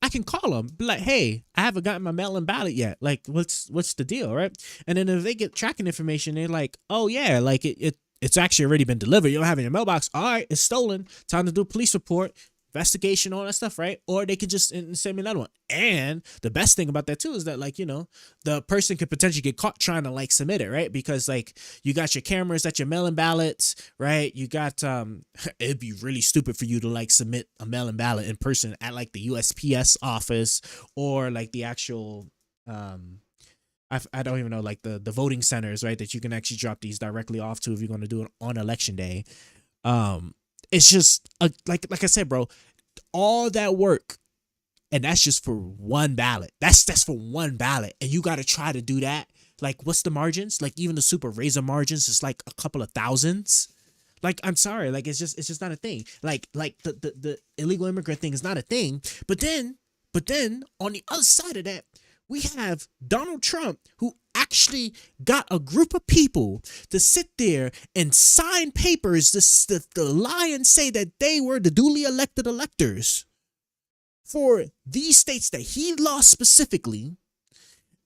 I can call them, be like, hey, I haven't gotten my mail-in ballot yet. Like, what's the deal, right? And then if they get tracking information, they're like, oh yeah, like it's actually already been delivered. You don't have it in your mailbox. All right, it's stolen. Time to do a police report, investigation, all that stuff, right? Or they could just send me another one. And the best thing about that too is that, like, you know, the person could potentially get caught trying to like submit it, right? Because like you got your cameras at your mail-in ballots, right? You got it'd be really stupid for you to like submit a mail-in ballot in person at like the USPS office or like the actual I don't even know, like the voting centers, right, that you can actually drop these directly off to if you're going to do it on election day. It's just like I said, bro, all that work, and that's just for one ballot. That's for one ballot, and you got to try to do that. Like, what's the margins? Like, even the super razor margins is like a couple of thousands. Like, I'm sorry, like it's just not a thing. Like the illegal immigrant thing is not a thing. But then on the other side of that, we have Donald Trump, who actually got a group of people to sit there and sign papers to lie and say that they were the duly elected electors, for these states that he lost specifically,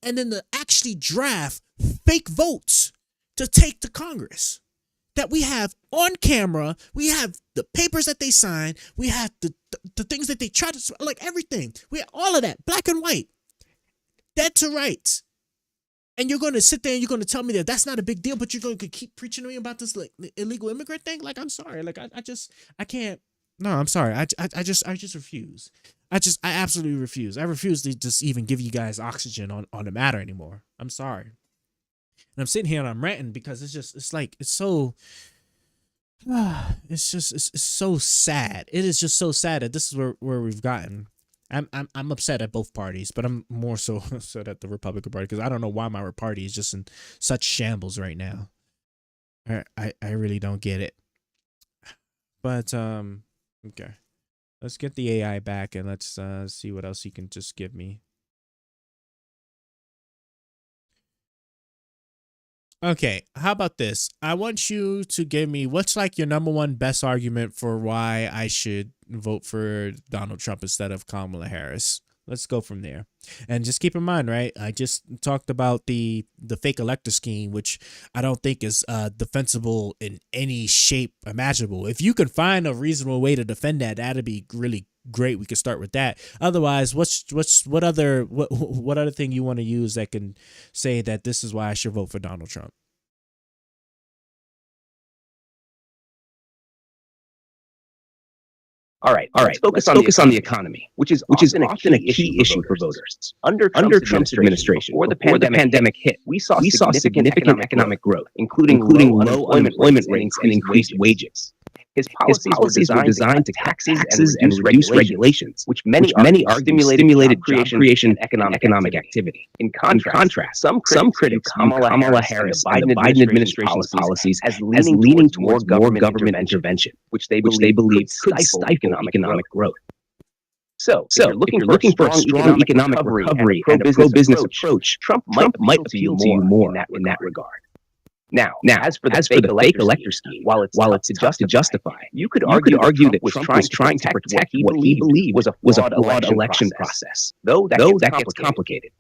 and then to actually draft fake votes to take to Congress that we have on camera. We have the papers that they signed. We have the things that they try to, like everything. We have all of that, black and white, dead to rights. And you're going to sit there and you're going to tell me that that's not a big deal, but you're going to keep preaching to me about this like illegal immigrant thing? Like, I'm sorry. Like, I can't. No, I'm sorry. I just refuse. I absolutely refuse. I refuse to just even give you guys oxygen on the matter anymore. I'm sorry. And I'm sitting here and I'm ranting because it's so sad. It is just so sad that this is where we've gotten. I'm upset at both parties, but I'm more so upset at the Republican Party because I don't know why my party is just in such shambles right now. I really don't get it. But okay, let's get the AI back and let's see what else he can just give me. Okay, how about this? I want you to give me what's like your number one best argument for why I should vote for Donald Trump instead of Kamala Harris. Let's go from there. And just keep in mind, right, I just talked about the fake elector scheme, which I don't think is defensible in any shape imaginable. If you can find a reasonable way to defend that, that'd be really great. We could start with that. Otherwise, what other thing you want to use that can say that this is why I should vote for Donald Trump? All right. Let's focus on the economy, which is often a key issue for voters. Under Trump's administration, before the pandemic hit, we saw significant economic growth, including low unemployment rates and increased wages. His policies were designed to cut taxes and reduce regulations, which many argue stimulated creation of economic activity. In contrast, some critics view Kamala Harris and the Biden administration's policies as leaning toward more government intervention, which they believe could stifle economic growth. So, if you're looking for a strong economic recovery and a pro-business approach, Trump might appeal to you more in that regard. Now, as for the fake elector scheme, while it's tough to justify, you could argue that Trump was trying to protect what he believed was a flawed election process, though that gets complicated.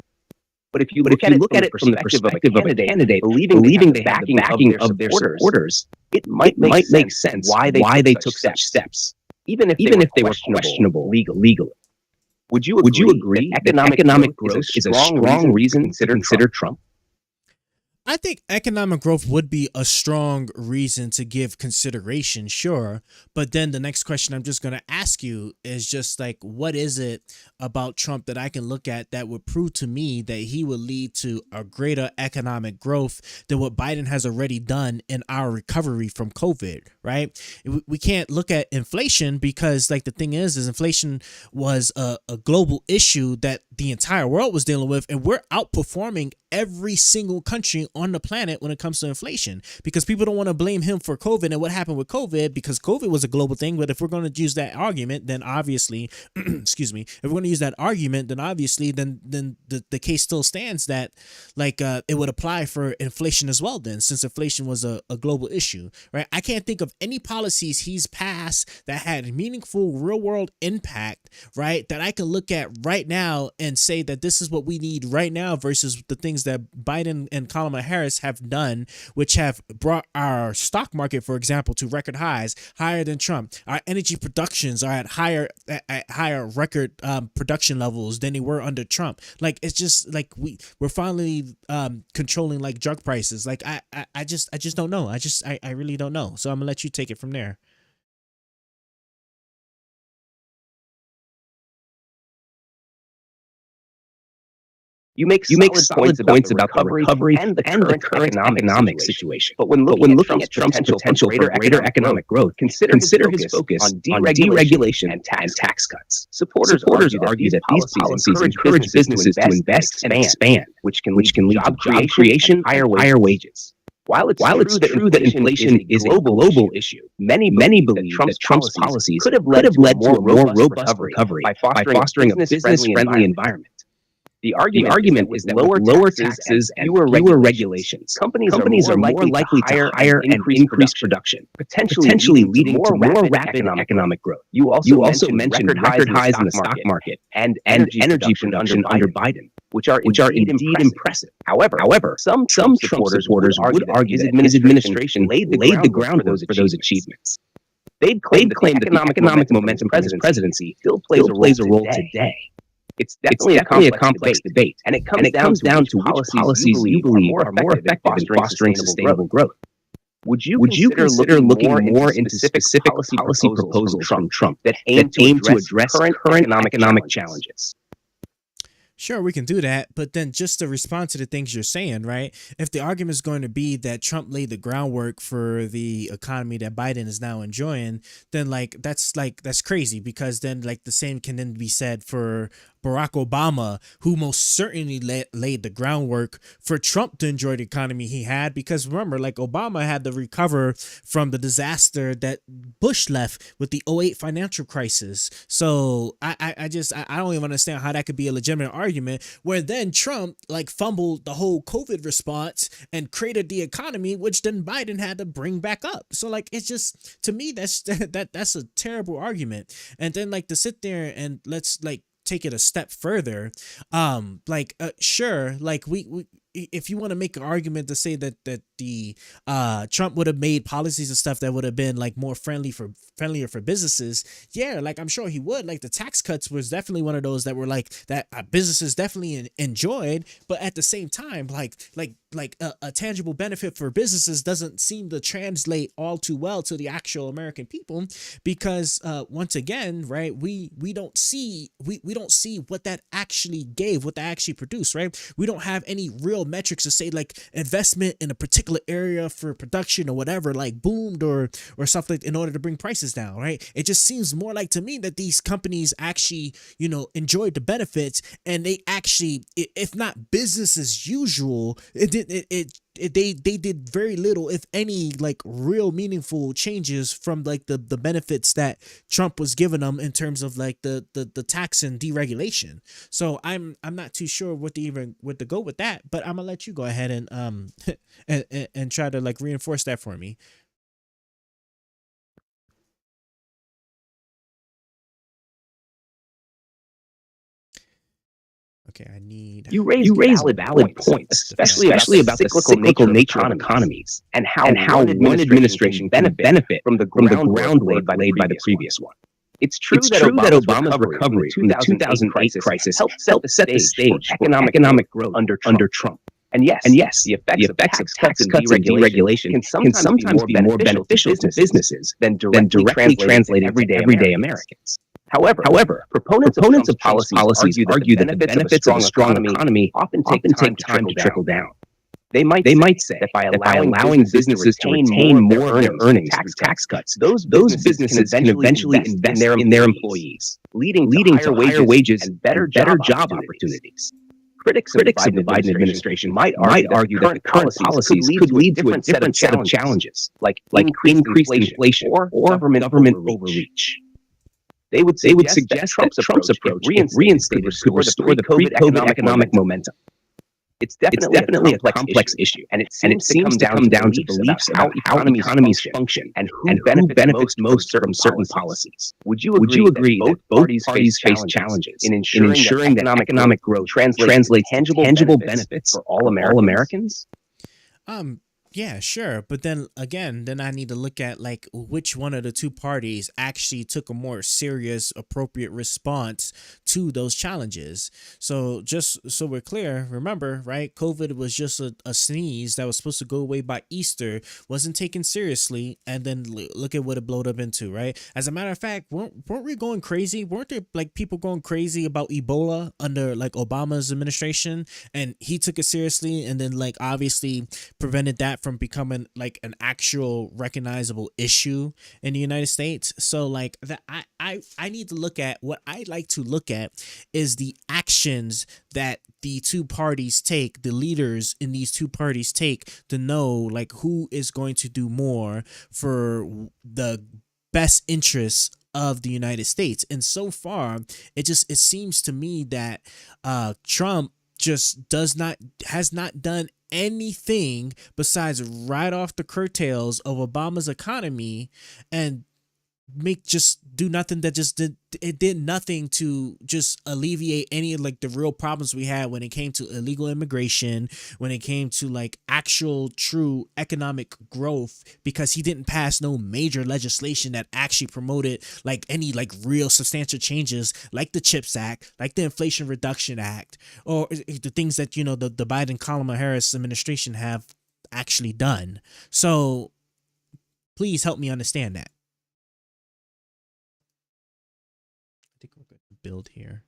But if you look at it from the perspective of a candidate believing the backing of their supporters, it might make sense why they took such steps, even if they were questionable legally. Would you agree that economic growth is a strong reason to consider Trump? I think economic growth would be a strong reason to give consideration, sure. But then the next question I'm just going to ask you is just like, what is it about Trump that I can look at that would prove to me that he would lead to a greater economic growth than what Biden has already done in our recovery from COVID, right? We can't look at inflation because like the thing is inflation was a global issue that the entire world was dealing with, and we're outperforming every single country on the planet when it comes to inflation because people don't want to blame him for COVID and what happened with COVID because COVID was a global thing. But if we're going to use that argument, then obviously, excuse me, if we're going to use that argument, then obviously, then the case still stands that like it would apply for inflation as well. Then since inflation was a global issue, right? I can't think of any policies he's passed that had meaningful real world impact, right? That I can look at right now and say that this is what we need right now versus the things that Biden and Kamala Harris have done, which have brought our stock market, for example, to record highs, higher than Trump. Our energy productions are at higher record production levels than they were under Trump. Like it's just like we're finally controlling like drug prices. Like I just don't know. I really don't know. So I'm gonna let you take it from there. You make solid points about the recovery and the current economic situation. But when looking at Trump's potential for greater economic growth, consider his focus on deregulation and tax cuts. Supporters argue that these policies encourage businesses to invest and expand, which can lead to job creation and higher wages. While it's true that inflation is a global issue, many believe that Trump's policies could have led to a more robust recovery by fostering a business-friendly environment. The argument is that with lower taxes and fewer regulations, companies are more likely to hire and increase production, potentially leading to more rapid economic growth. You also mentioned record highs in the stock market and energy production under Biden, which are indeed impressive. However, some Trump supporters would argue that his administration laid the groundwork for those achievements. They'd claim that the economic momentum from his presidency still plays a role today. It's definitely a complex debate, and it comes down to which policies you believe are more effective in fostering sustainable growth. Would you consider looking more into specific policy proposals from Trump that aim to address current economic challenges? Sure, we can do that, but then just to respond to the things you're saying, right? If the argument is going to be that Trump laid the groundwork for the economy that Biden is now enjoying, then that's crazy, because then the same can then be said for Barack Obama, who most certainly laid the groundwork for Trump to enjoy the economy he had. Because remember, Obama had to recover from the disaster that Bush left with the '08 financial crisis. So I don't even understand how that could be a legitimate argument, where then Trump fumbled the whole COVID response and created the economy, which then Biden had to bring back up. So it's just, to me, that's a terrible argument. And then to sit there and let's take it a step further. Sure, we if you want to make an argument to say that the Trump would have made policies and stuff that would have been more friendlier for businesses, yeah, I'm sure he would. The tax cuts was definitely one of those that were that businesses definitely enjoyed, but at the same time, a tangible benefit for businesses doesn't seem to translate all too well to the actual American people, because once again, right, we don't see what that actually gave, what that actually produced, right? We don't have any real metrics to say investment in a particular area for production or whatever boomed or something in order to bring prices down, right? It just seems more to me that these companies actually enjoyed the benefits, and they actually, if not business as usual, they did very little, if any, real meaningful changes from the benefits that Trump was giving them in terms of the tax and deregulation. So I'm not too sure what to go with that, but I'm gonna let you go ahead and and try to reinforce that for me. Okay, You raise valid points, especially about the cyclical nature of economies and how one administration can benefit from the groundwork laid by the previous one. It's true that Obama's recovery from the 2008 crisis helped set the stage for economic growth under Trump. And yes, the effects of tax cuts and deregulation can sometimes be more beneficial to businesses than directly translating everyday Americans. However, proponents of policies argue that the benefits of a strong economy often take time to trickle down. They might say that by allowing businesses to retain more of their earnings through tax cuts, those businesses can eventually invest in their employees, leading to higher wages and better job opportunities. Critics of the Biden administration might argue that the current policies could lead to a different set of challenges, like increased inflation or government overreach. They would suggest that Trump's approach, if reinstated, could restore the pre-COVID economic momentum. It's definitely a complex issue, and it seems to come down to beliefs about how economies function and who benefits most from certain policies. Would you agree that both parties face challenges in ensuring that economic growth translates tangible benefits for all Americans? Yeah, sure. But then again, I need to look at which one of the two parties actually took a more serious, appropriate response to those challenges. So just so we're clear, remember, right? COVID was just a sneeze that was supposed to go away by Easter, wasn't taken seriously, and then look at what it blowed up into, right? As a matter of fact, weren't we going crazy? Weren't there people going crazy about Ebola under Obama's administration, and he took it seriously, and then obviously prevented that from becoming an actual recognizable issue in the United States. So that I need to look at, what I like to look at is the actions that the two parties take, the leaders in these two parties take, to know who is going to do more for the best interests of the United States. And so far, it seems to me that Trump just has not done anything besides ride off the curtails of Obama's economy and do nothing that did nothing to just alleviate any of like the real problems we had when it came to illegal immigration, when it came to like actual true economic growth, because he didn't pass no major legislation that actually promoted like any like real substantial changes, like the CHIPS Act, like the Inflation Reduction Act, or the things that, you know, the Biden Kamala Harris administration have actually done. So please help me understand that. I think we're going to build here.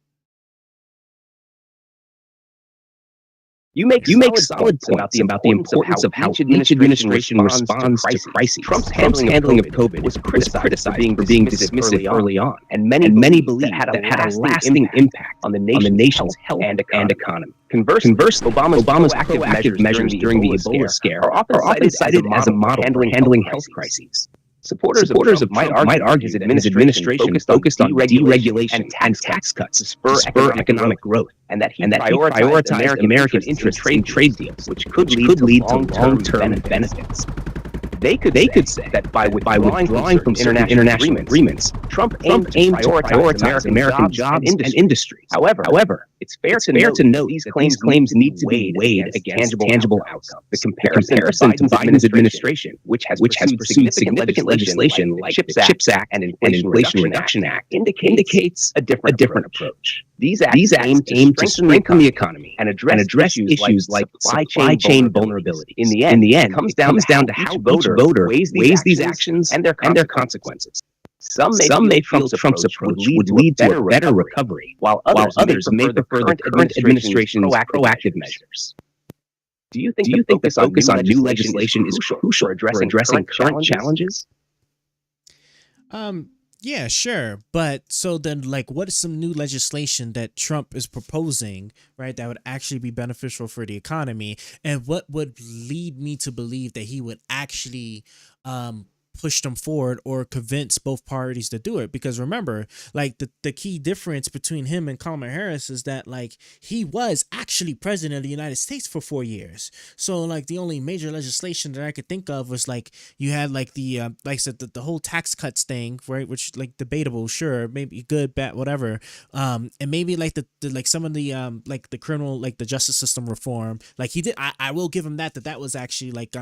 You make solid points about the importance of how each administration responds to crises. Trump's handling of COVID was criticized for being dismissive early on, and many believe that had a lasting impact on the nation's health and economy. Conversely, Obama's proactive measures during the Ebola scare are often cited as a model for handling health crises. Supporters of Trump might argue that his administration focused on deregulation and tax cuts to spur economic growth, and that he prioritized American interests in trade deals, which could lead to long-term benefits. They could say that by withdrawing from international agreements, Trump aimed to prioritize American jobs and industries. However, it's fair to note these claims need to be weighed against tangible outcomes. The comparison to Biden's administration, which has pursued significant legislation like the CHIPS Act and Inflation Reduction Act, indicates a different approach. These acts aim to strengthen the economy and address issues like supply chain vulnerability. In the end, it comes down to how each voter weighs these actions and their consequences. Some may feel Trump's approach would lead to a better recovery, while others may prefer the current administration's proactive measures. Do you think the focus on new legislation is crucial for addressing current challenges? Yeah, sure. But so then, like, what is some new legislation that Trump is proposing, right, that would actually be beneficial for the economy? And what would lead me to believe that he would actually push them forward or convince both parties to do it? Because remember, like, the key difference between him and Kamala Harris is that, like, he was actually president of the United States for 4 years. So, like, the only major legislation that I could think of was, like, you had, like, the like I said, the whole tax cuts thing, right, which, like, debatable, sure, maybe good, bad, whatever, and maybe like the like some of the like the criminal, like the justice system reform, like he did. I will give him that was actually like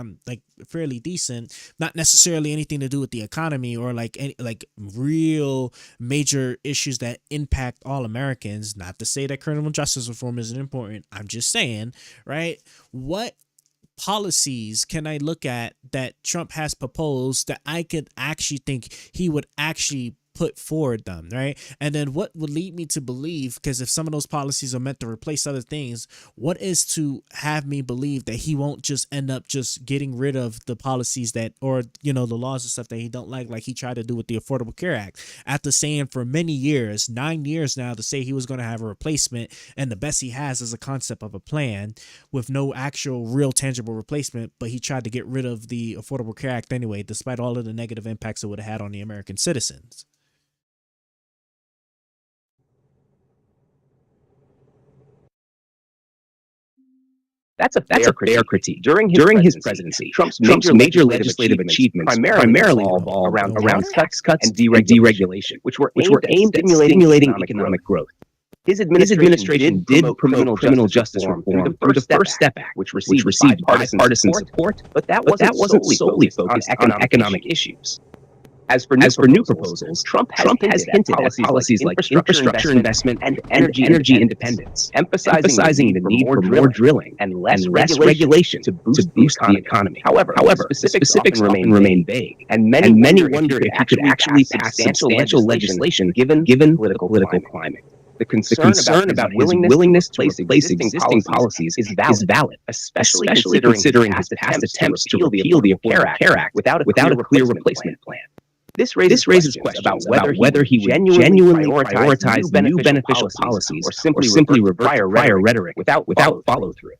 fairly decent, not necessarily anything to do with the economy or like any like real major issues that impact all Americans. Not to say that criminal justice reform isn't important. I'm just saying, right? What policies can I look at that Trump has proposed that I could actually think he would actually put forward them, right? And then what would lead me to believe, because if some of those policies are meant to replace other things, what is to have me believe that he won't just end up just getting rid of the policies that, or, you know, the laws and stuff that he don't like he tried to do with the Affordable Care Act, after saying for many years, 9 years now, to say he was going to have a replacement, and the best he has is a concept of a plan with no actual real tangible replacement, but he tried to get rid of the Affordable Care Act anyway, despite all of the negative impacts it would have had on the American citizens. That's a fair critique. During his presidency, Trump's major legislative achievements primarily all around tax cuts and deregulation, which were aimed at stimulating economic growth. His administration did promote criminal justice reform through the First Step Act, which received bipartisan support, but that wasn't solely focused on economic issues. As for new proposals, Trump has hinted at policies like infrastructure investment and energy independence, emphasizing the need for more drilling and less regulation to boost the economy. However, specifics often remain vague, and many wonder if he could actually pass substantial legislation given political climate. The concern about his willingness to replace existing policies is valid, especially considering his past attempts to repeal the Affordable Care Act without a clear replacement plan. This raises questions about whether he would genuinely prioritize new beneficial policies or simply revert prior rhetoric without follow-through.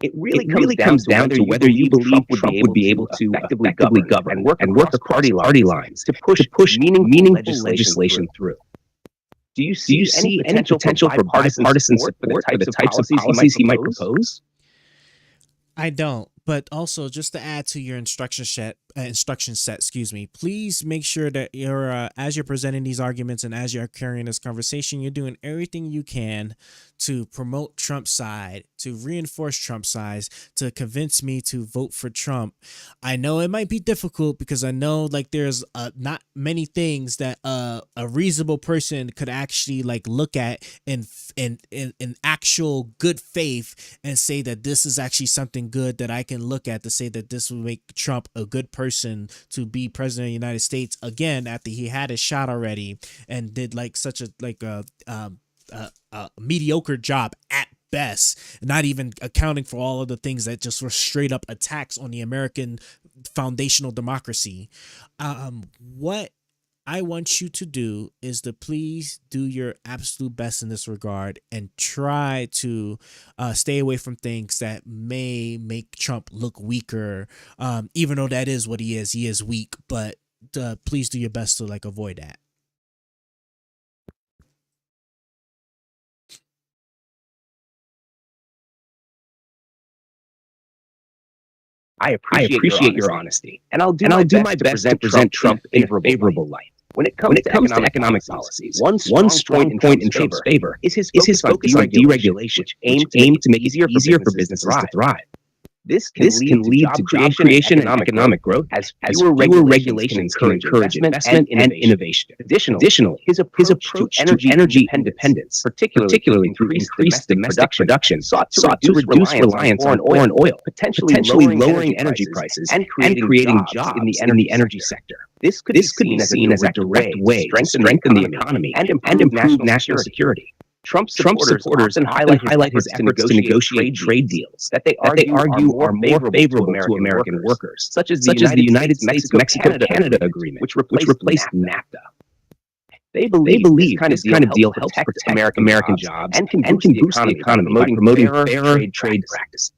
It really comes down to whether you believe Trump would be able to effectively govern and work across party lines to push meaningful legislation through. Do you see any potential for bipartisan support for the types of policies he might propose? I don't. But also, just to add to your instruction set, please make sure that you're as you're presenting these arguments and as you're carrying this conversation, you're doing everything you can to promote Trump's side, to reinforce Trump's side, to convince me to vote for Trump. I know it might be difficult because I know like there's not many things that a reasonable person could actually like look at in actual good faith and say that this is actually something good that I can look at to say that this will make Trump a good person to be president of the United States again after he had his shot already and did like such a mediocre job at best, not even accounting for all of the things that just were straight up attacks on the American foundational democracy. What I want you to do is to please do your absolute best in this regard and try to stay away from things that may make Trump look weaker, even though that is what he is. He is weak, but please do your best to like avoid that. I appreciate your honesty, and I'll do my best to present Trump in a favorable light. When it comes to economic policies, one strong point in Trump's favor is his focus on deregulation, which aims to make it easier for businesses to thrive. This can lead to job creation and economic growth as fewer regulations can encourage investment and innovation. Additionally, his approach to energy independence, particularly through increased domestic production, sought to reduce reliance on foreign oil, potentially lowering energy prices and creating jobs in the energy sector. This could be seen as a direct way to strengthen the economy and improve national security. Trump supporters often highlight his efforts to negotiate trade deals that they argue are more favorable to American workers, such as the United States-Mexico-Canada Agreement, which replaced NAFTA. They believe this kind of deal helps protect American jobs and can boost the economy by promoting fairer trade practices.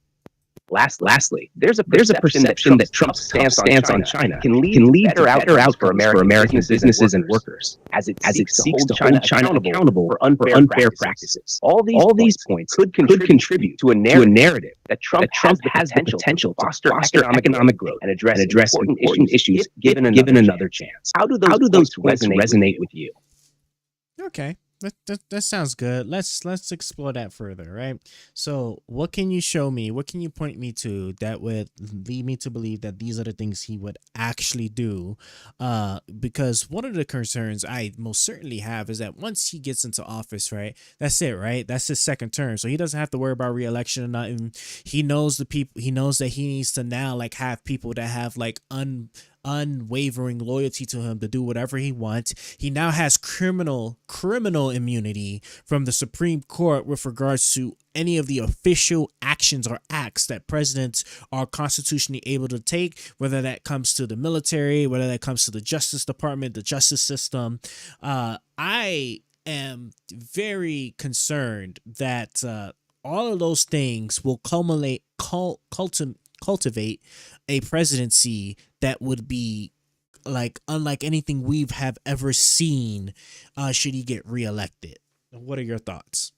Lastly, there's a perception that Trump's stance on China can lead to better outcomes for American businesses and workers, as it seeks to hold China accountable for unfair practices. All these points could contribute to a narrative that Trump has the potential to foster economic growth and address important issues given another chance. How do those points resonate with you? Okay. That sounds good. Let's explore that further, right? So what can you show me? What can you point me to that would lead me to believe that these are the things he would actually do? Because one of the concerns I most certainly have is that once he gets into office, right, that's it, right? That's his second term. So he doesn't have to worry about re-election or nothing. He knows the people. He knows that he needs to now like have people that have like unwavering loyalty to him to do whatever he wants. He now has criminal immunity from the Supreme Court with regards to any of the official actions or acts that presidents are constitutionally able to take, whether that comes to the military, whether that comes to the Justice Department, the justice system. I am very concerned that all of those things will cultivate a presidency that would be like unlike anything we've have ever seen should he get reelected. What are your thoughts?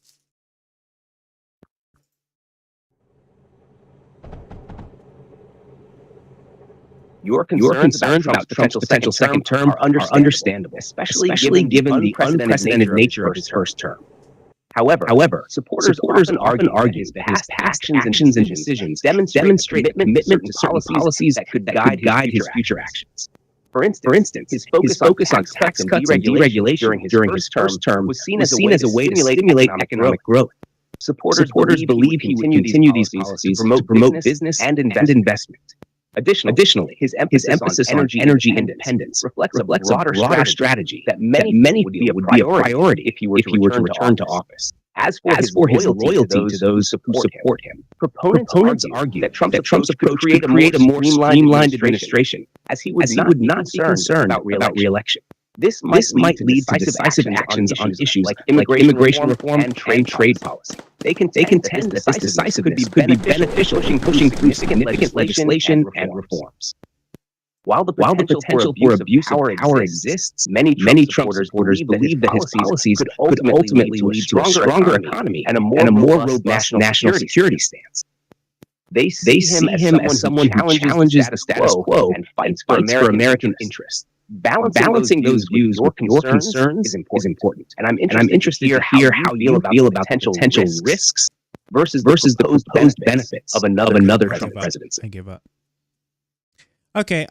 Your concerns about Trump's potential second term are understandable, especially given the unprecedented nature of his first term. However, supporters often argue that his past actions and decisions demonstrate commitment to certain policies that could guide his future actions. For instance, his focus on tax cuts and deregulation during his first term was seen as a way to stimulate economic growth. Supporters believe he would continue these policies to promote business and investment. Additionally, his emphasis on energy independence reflects a broader strategy that many would be a priority if he were to return to office. As for his loyalty to those who support him, proponents argue that Trump's approach could create a more streamlined administration, as he would not be concerned about re-election. This might lead to decisive actions on issues like immigration reform and trade policy. They contend that this decisiveness could be beneficial in pushing through significant legislation and reforms. While the potential for abuse of power exists, many Trump supporters believe that his policies could ultimately lead to a stronger economy and a more robust national security stance. They see him as someone who challenges the status quo and fights for American interests. Balancing those views with your concerns is important. And I'm interested to hear how you feel about the potential risks versus the proposed benefits of another Trump presidency. I give up. Okay,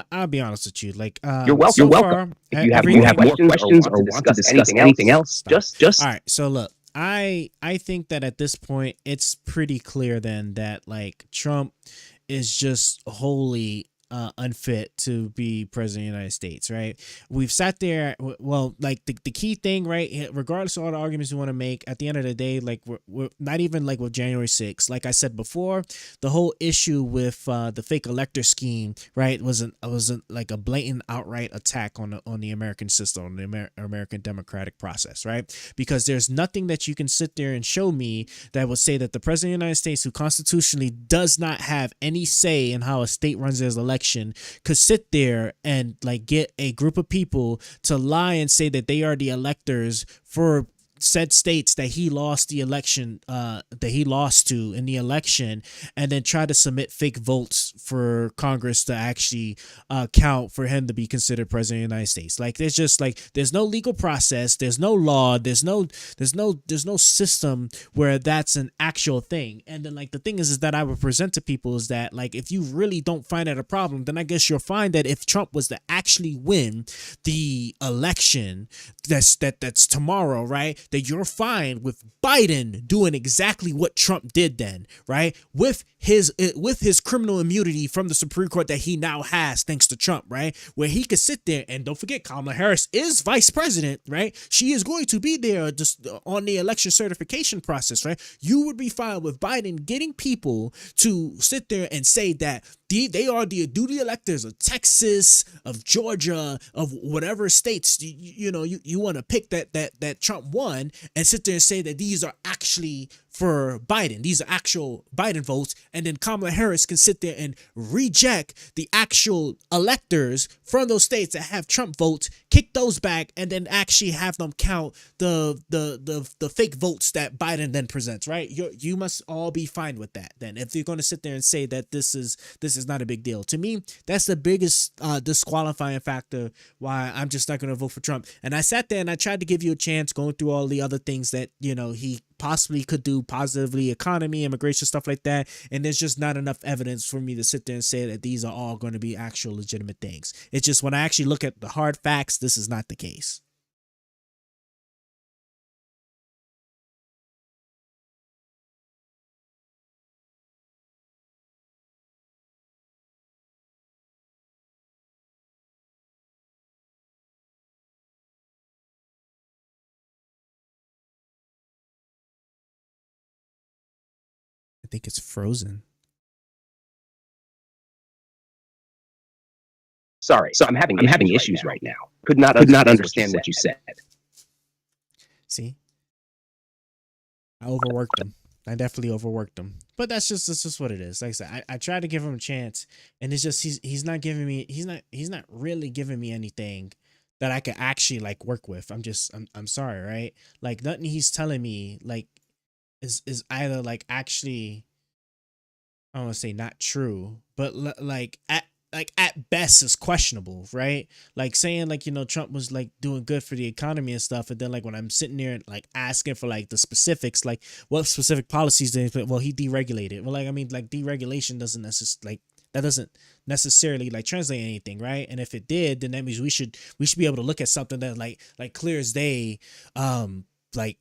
I'll be honest with you. Like, you're welcome. Far, if you have more questions or want to discuss anything else, just all right. So look, I think that at this point it's pretty clear then that like Trump is just wholly unfit to be president of the United States, right? We've sat there, well, like the key thing, right, regardless of all the arguments we want to make, at the end of the day, like we're not even like with January 6th. Like I said before, the whole issue with the fake elector scheme, right, wasn't like a blatant outright attack on the American system, on the American democratic process, right? Because there's nothing that you can sit there and show me that would say that the president of the United States, who constitutionally does not have any say in how a state runs its election, could sit there and like get a group of people to lie and say that they are the electors for said states that he lost the election, that he lost to in the election, and then try to submit fake votes for Congress to actually count for him to be considered president of the United States. Like there's just like there's no legal process, there's no law, there's no system where that's an actual thing. And then like the thing is that I would present to people is that like if you really don't find that a problem, then I guess you'll find that if Trump was to actually win the election that's tomorrow, right, that you're fine with Biden doing exactly what Trump did then, right? With his criminal immunity from the Supreme Court that he now has thanks to Trump, right? Where he could sit there, and don't forget Kamala Harris is vice president, right? She is going to be there just on the election certification process, right? You would be fine with Biden getting people to sit there and say that they are the duty electors of Texas, of Georgia, of whatever states you want to pick that Trump won, and sit there and say that these are actually for Biden. These are actual Biden votes. And then Kamala Harris can sit there and reject the actual electors from those states that have Trump votes, kick those back, and then actually have them count the fake votes that Biden then presents, right? You must all be fine with that then. If you're going to sit there and say that this is not a big deal. To me, that's the biggest disqualifying factor why I'm just not going to vote for Trump. And I sat there and I tried to give you a chance going through all the other things that, he possibly could do positively, economy, immigration, stuff like that. And there's just not enough evidence for me to sit there and say that these are all going to be actual legitimate things. It's just when I actually look at the hard facts, this is not the case. I think it's frozen. Sorry, I'm having issues right now. Could not understand what you said. See, I overworked him. I definitely overworked him. But that's just what it is. Like I said, I tried to give him a chance, and it's just he's not giving me he's not really giving me anything that I could actually like work with. I'm sorry, right? Like nothing he's telling me like is either like actually, I don't want to say not true, but like at best is questionable, right? Like saying like, Trump was like doing good for the economy and stuff. And then like when I'm sitting there like asking for like the specifics, like what specific policies did he put? Well, he deregulated. Well, like, I mean, like deregulation doesn't necessarily like translate anything, right? And if it did, then that means we should be able to look at something that like clear as day, like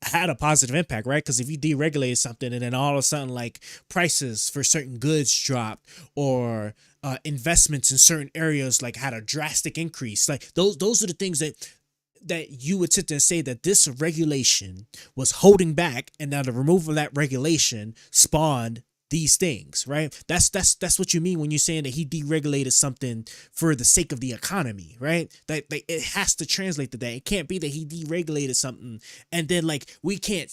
had a positive impact, right? Because if you deregulate something and then all of a sudden like prices for certain goods dropped, or investments in certain areas like had a drastic increase, like those are the things that you would sit there and say that this regulation was holding back, and now the removal of that regulation spawned these things, right? That's what you mean when you're saying that he deregulated something for the sake of the economy, right? That it has to translate to that. It can't be that he deregulated something and then like we can't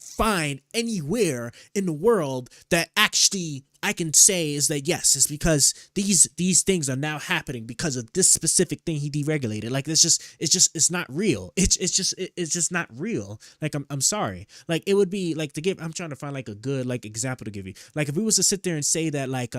find anywhere in the world that actually I can say is that yes, it's because these things are now happening because of this specific thing he deregulated. Like it's not real. It's just not real. Like I'm sorry. Like it would be like I'm trying to find like a good like example to give you. Like if we was to sit there and say that like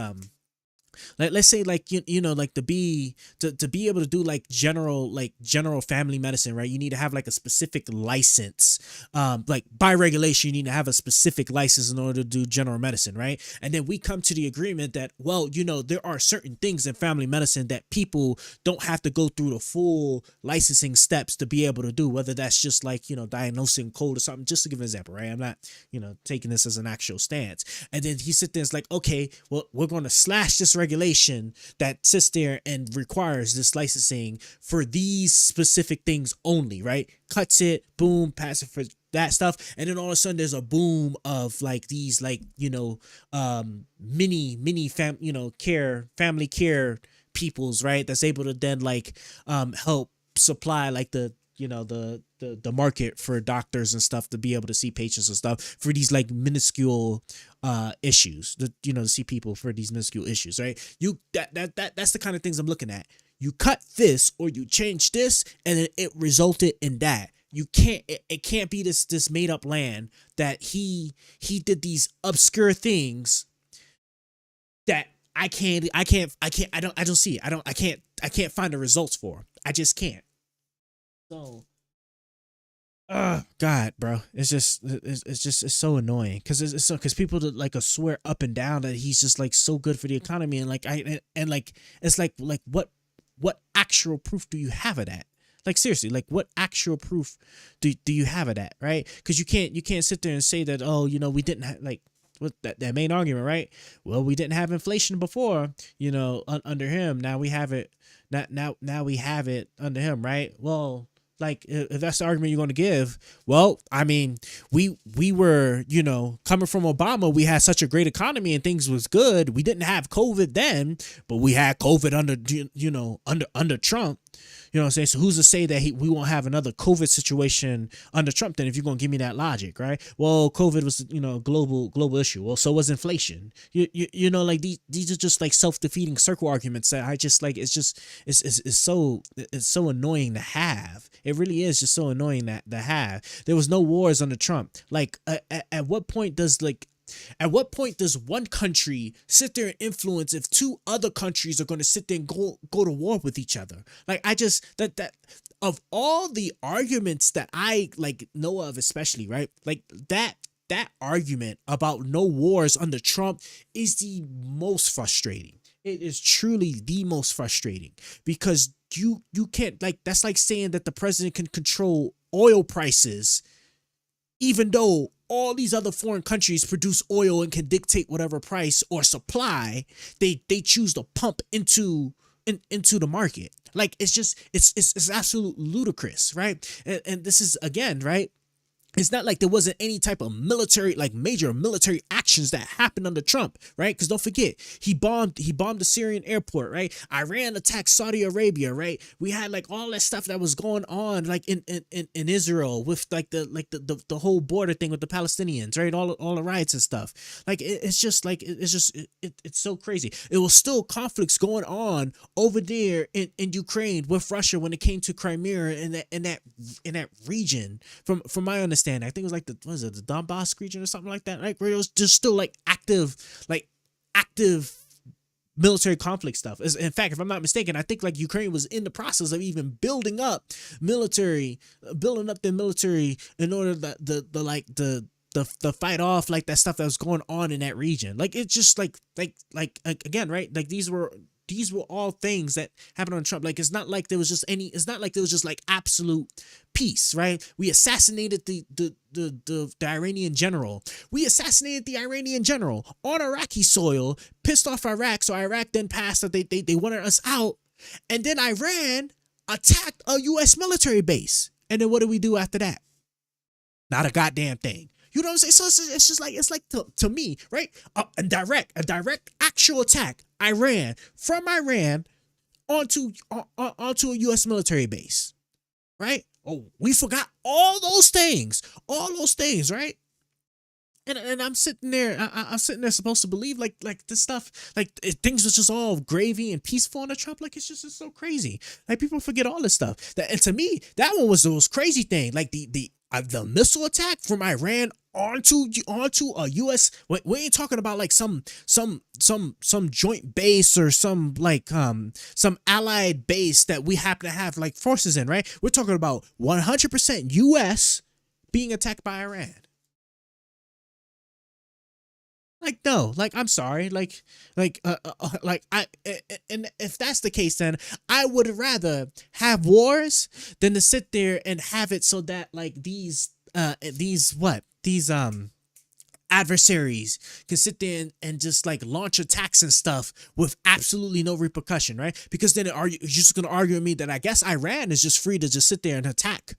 let's say like you know like to be able to do like general family medicine, right? You need to have like a specific license, like by regulation you need to have a specific license in order to do general medicine, right? And then we come to the agreement that, well, you know, there are certain things in family medicine that people don't have to go through the full licensing steps to be able to do, whether that's just like, you know, diagnosing cold or something, just to give an example, right? I'm not, you know, taking this as an actual stance. And then he sit there and it's like, okay, well, we're going to slash this regulation that sits there and requires this licensing for these specific things only, right? Cuts it, boom, pass it for that stuff, and then all of a sudden there's a boom of like these like, you know, mini family care peoples, right? That's able to then like help supply like the, you know, the market for doctors and stuff to be able to see patients and stuff for these like minuscule issues, you know, to see people for these minuscule issues, right? That's the kind of things I'm looking at. You cut this or you change this and it resulted in that. You can't, it can't be this made up land that he did these obscure things that I don't see it. I can't find the results for. I just can't. So, God, bro, it's so annoying because people like swear up and down that he's just like so good for the economy, and like it's like what actual proof do you have of that? Like seriously, like what actual proof do you have of that, right? Because you can't sit there and say that, oh, you know, we didn't have like what that main argument, right? Well, we didn't have inflation before, you know, under him. Now we have it. Now we have it under him, right? Well, like if that's the argument you're going to give, well, I mean, we were, you know, coming from Obama, we had such a great economy and things was good. We didn't have COVID then, but we had COVID under Trump. You know what I'm saying? So who's to say that we won't have another COVID situation under Trump then, if you're going to give me that logic, right? Well, COVID was, you know, a global issue. Well, so was inflation. You know, like these are just like self-defeating circle arguments that I just like, it's so annoying to have. It really is just so annoying to have. There was no wars under Trump. Like at what point does one country sit there and influence if two other countries are going to sit there and go to war with each other? Like I just that of all the arguments that I like know of, especially, right? Like that argument about no wars under Trump is the most frustrating. It is truly the most frustrating because you can't, like, that's like saying that the president can control oil prices even though all these other foreign countries produce oil and can dictate whatever price or supply they choose to pump into the market. Like it's absolute ludicrous, right? And this is, again, right, it's not like there wasn't any type of military, like major military actions that happened under Trump, right? Because don't forget, he bombed the Syrian airport, right? Iran attacked Saudi Arabia, right? We had like all that stuff that was going on, like in Israel with like the whole border thing with the Palestinians, right? All the riots and stuff. Like it's so crazy. It was still conflicts going on over there in Ukraine with Russia when it came to Crimea and that region. From my understanding, I think it was like the Donbass region or something like that, right? Where it was just still like active military conflict stuff. In fact, if I'm not mistaken, I think like Ukraine was in the process of even building up their military in order to fight off like that stuff that was going on in that region. Like it's just like again, right? Like these were all things that happened on Trump. Like it's not like there was just like absolute peace, right? We assassinated the Iranian general. We assassinated the Iranian general on Iraqi soil, pissed off Iraq, so Iraq then passed that they wanted us out. And then Iran attacked a US military base. And then what did we do after that? Not a goddamn thing. You know what I'm saying? So it's like to me, right? A direct actual attack from Iran onto a U.S. military base, right? Oh, we forgot all those things, right? And I'm sitting there, I'm sitting there supposed to believe like this stuff, like things was just all gravy and peaceful under Trump. Like it's so crazy. Like people forget all this stuff. And to me, that one was the most crazy thing. Like the missile attack from Iran onto a U.S. We ain't talking about like some joint base or some allied base that we happen to have like forces in, right? We're talking about 100% U.S. being attacked by Iran. Like no, like I'm sorry, and if that's the case, then I would rather have wars than to sit there and have it so that like these adversaries can sit there and just like launch attacks and stuff with absolutely no repercussion, right? Because then you're just gonna argue with me that I guess Iran is just free to just sit there and attack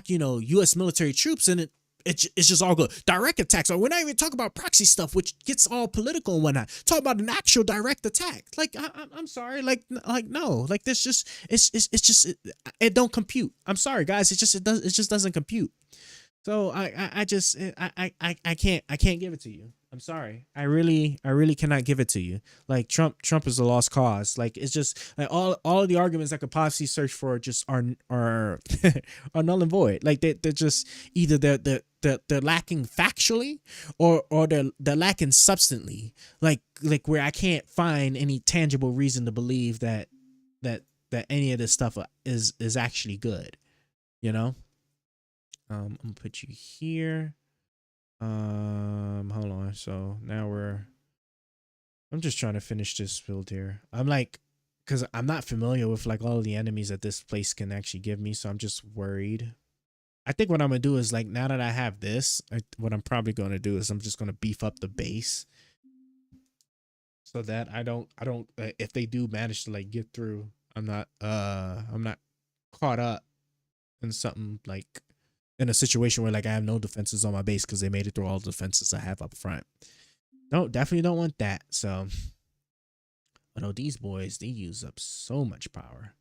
U.S. military troops, and it's just all good. Direct attacks. Or we're not even talking about proxy stuff, which gets all political and whatnot. Talk about an actual direct attack. Like I'm sorry. Like no. Like this just it don't compute. I'm sorry, guys. It just doesn't compute. So I can't give it to you. I'm sorry. I really cannot give it to you. Like Trump is a lost cause. Like it's just like all of the arguments I could possibly search for just are are null and void. Like they're just either they're lacking factually or they're lacking substantially. Like where I can't find any tangible reason to believe that any of this stuff is actually good. You know? I'm gonna put you here. Hold on. So now I'm just trying to finish this build here. I'm like, because I'm not familiar with like all the enemies that this place can actually give me, so I'm just worried. I think what I'm gonna do is like now that I have this, what I'm probably gonna do is I'm just gonna beef up the base so that I don't if they do manage to like get through, I'm not caught up in something like in a situation where like I have no defenses on my base because they made it through all the defenses I have up front. No, definitely don't want that. So, but oh, these boys, they use up so much power.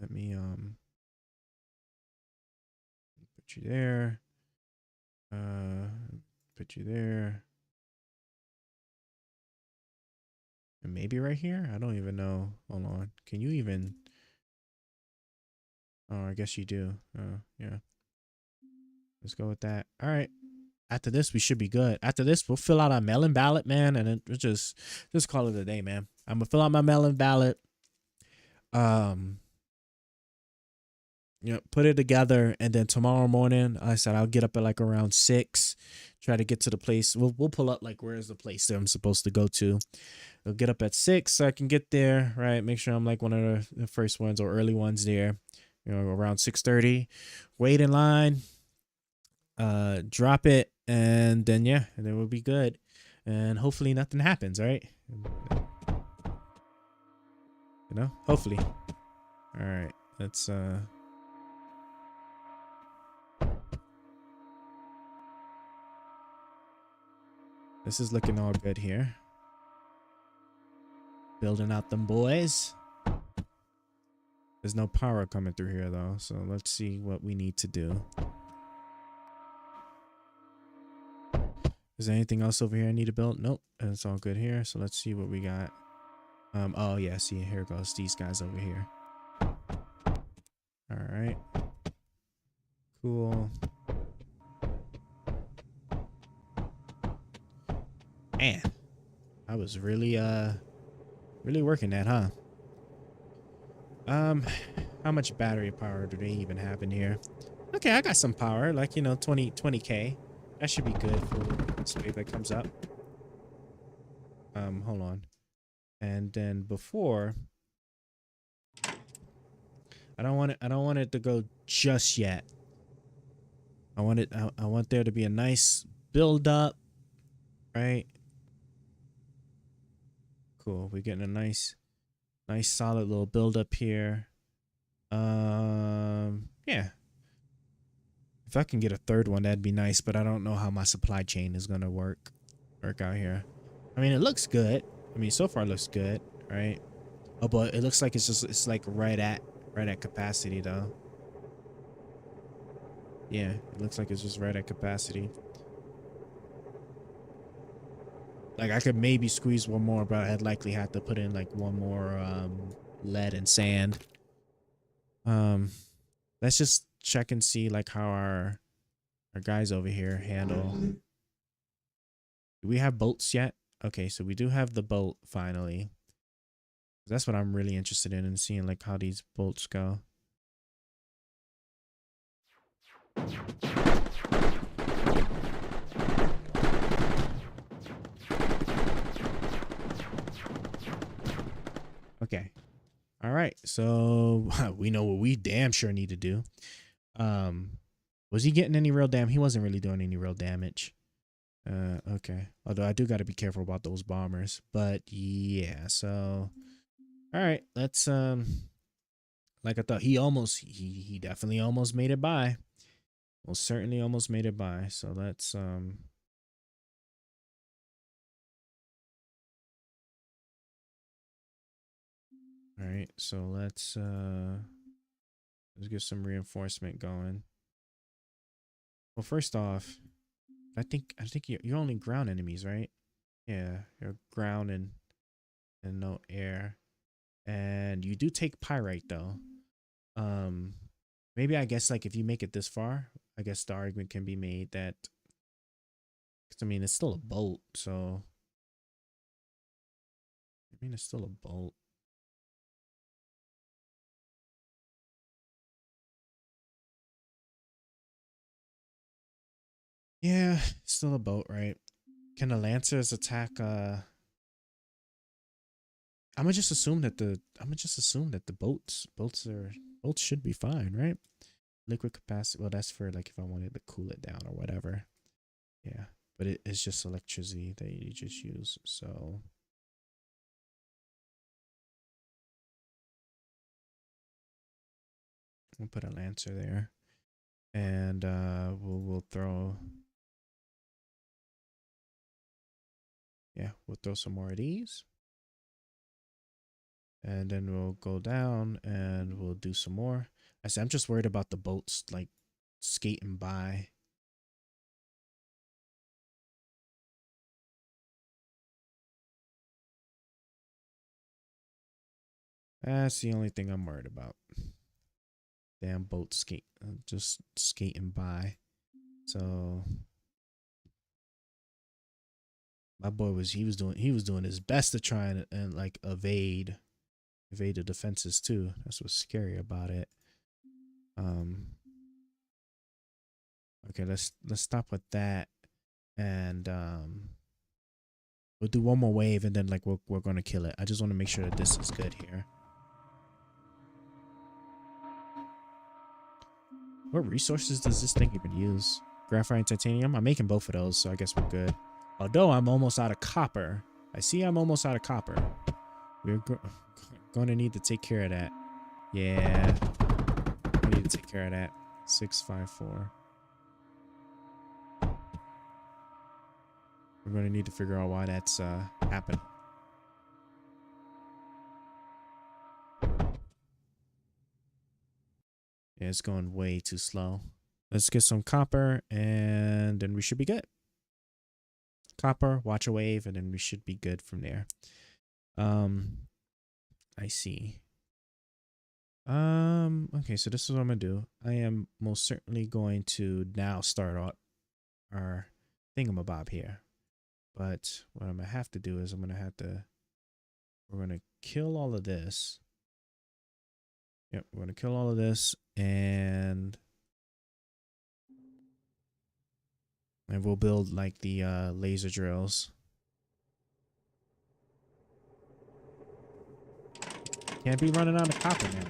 Let me put you there. Put you there. And maybe right here? I don't even know. Hold on. Can you even? Oh, I guess you do. Oh, yeah. Let's go with that. All right. After this, we should be good. After this, we'll fill out our mail-in ballot, man, and then we'll just call it a day, man. I'm gonna fill out my mail-in ballot. Put it together, and then tomorrow morning, I said I'll get up at like around 6, try to get to the place. We'll pull up like where is the place that I'm supposed to go to. I'll get up at 6 so I can get there, right? Make sure I'm like one of the first ones or early ones there. Around 6:30. Wait in line. Drop it, and then we'll be good, and hopefully nothing happens, right? Hopefully. All right, let's this is looking all good here. Building out them boys. There's no power coming through here though, so let's see what we need to do. Is there anything else over here I need to build? Nope, it's all good here. So let's see what we got. Oh yeah, see, here goes these guys over here. All right, cool. Man, I was really working that, huh? How much battery power do they even have in here? Okay, I got some power, like 20K. That should be good for this wave that comes up. Hold on. And then before, I don't want it to go just yet. I want there to be a nice build up, right? Cool. We're getting a nice solid little build up here. Yeah. If I can get a third one, that'd be nice, but I don't know how my supply chain is gonna work out here. I mean, it looks good. I mean, so far it looks good, right? Oh, but it looks like it's like right at capacity though. Yeah, it looks like it's just right at capacity. Like I could maybe squeeze one more, but I'd likely have to put in like one more lead and sand. Let's just check and see like how our guys over here handle. Do we have boats yet? Okay, so we do have the boat finally. That's what I'm really interested in seeing like how these boats go. Okay. All right. So we know what we damn sure need to do. Was he getting any real damage? He wasn't really doing any real damage. Okay. Although I do got to be careful about those bombers. But yeah, so all right, let's like I thought, he definitely almost made it by. Well, certainly almost made it by. So let's all right, so let's get some reinforcement going. Well, first off, I think you're only ground enemies, right? Yeah, you're ground and no air. And you do take pyrite though. Um maybe I guess like if you make it this far, I guess the argument can be made that, 'cause I mean it's still a bolt, so I mean it's still a bolt. Yeah, it's still a boat, right? Can the lancers attack I'm gonna just assume that the boats should be fine, right? Liquid capacity, well that's for like if I wanted to cool it down or whatever. Yeah, but it's just electricity that you just use, so we'll put a lancer there. And we'll throw, yeah, we'll throw some more of these. And then we'll go down and we'll do some more. I said I'm just worried about the boats like skating by. That's the only thing I'm worried about. Damn boat just skating by. So my boy was doing his best to try and like evade the defenses too. That's what's scary about it. Okay, let's stop with that, and we'll do one more wave, and then like we're gonna kill it. I just want to make sure that this is good here. What resources does this thing even use? Graphite and titanium? I'm making both of those, so I guess we're good. Although I'm almost out of copper. I see I'm almost out of copper. We're going to need to take care of that. Yeah. We need to take care of that. 654. We're going to need to figure out why that's happening. Yeah, it's going way too slow. Let's get some copper and then we should be good. Copper, watch a wave, and then we should be good from there. I see. Okay, so this is what I'm gonna do. I am most certainly going to now start out our thingamabob here. But what I'm gonna have to do is we're gonna kill all of this. Yep, we're gonna kill all of this and we'll build like the laser drills. Can't be running out of copper now.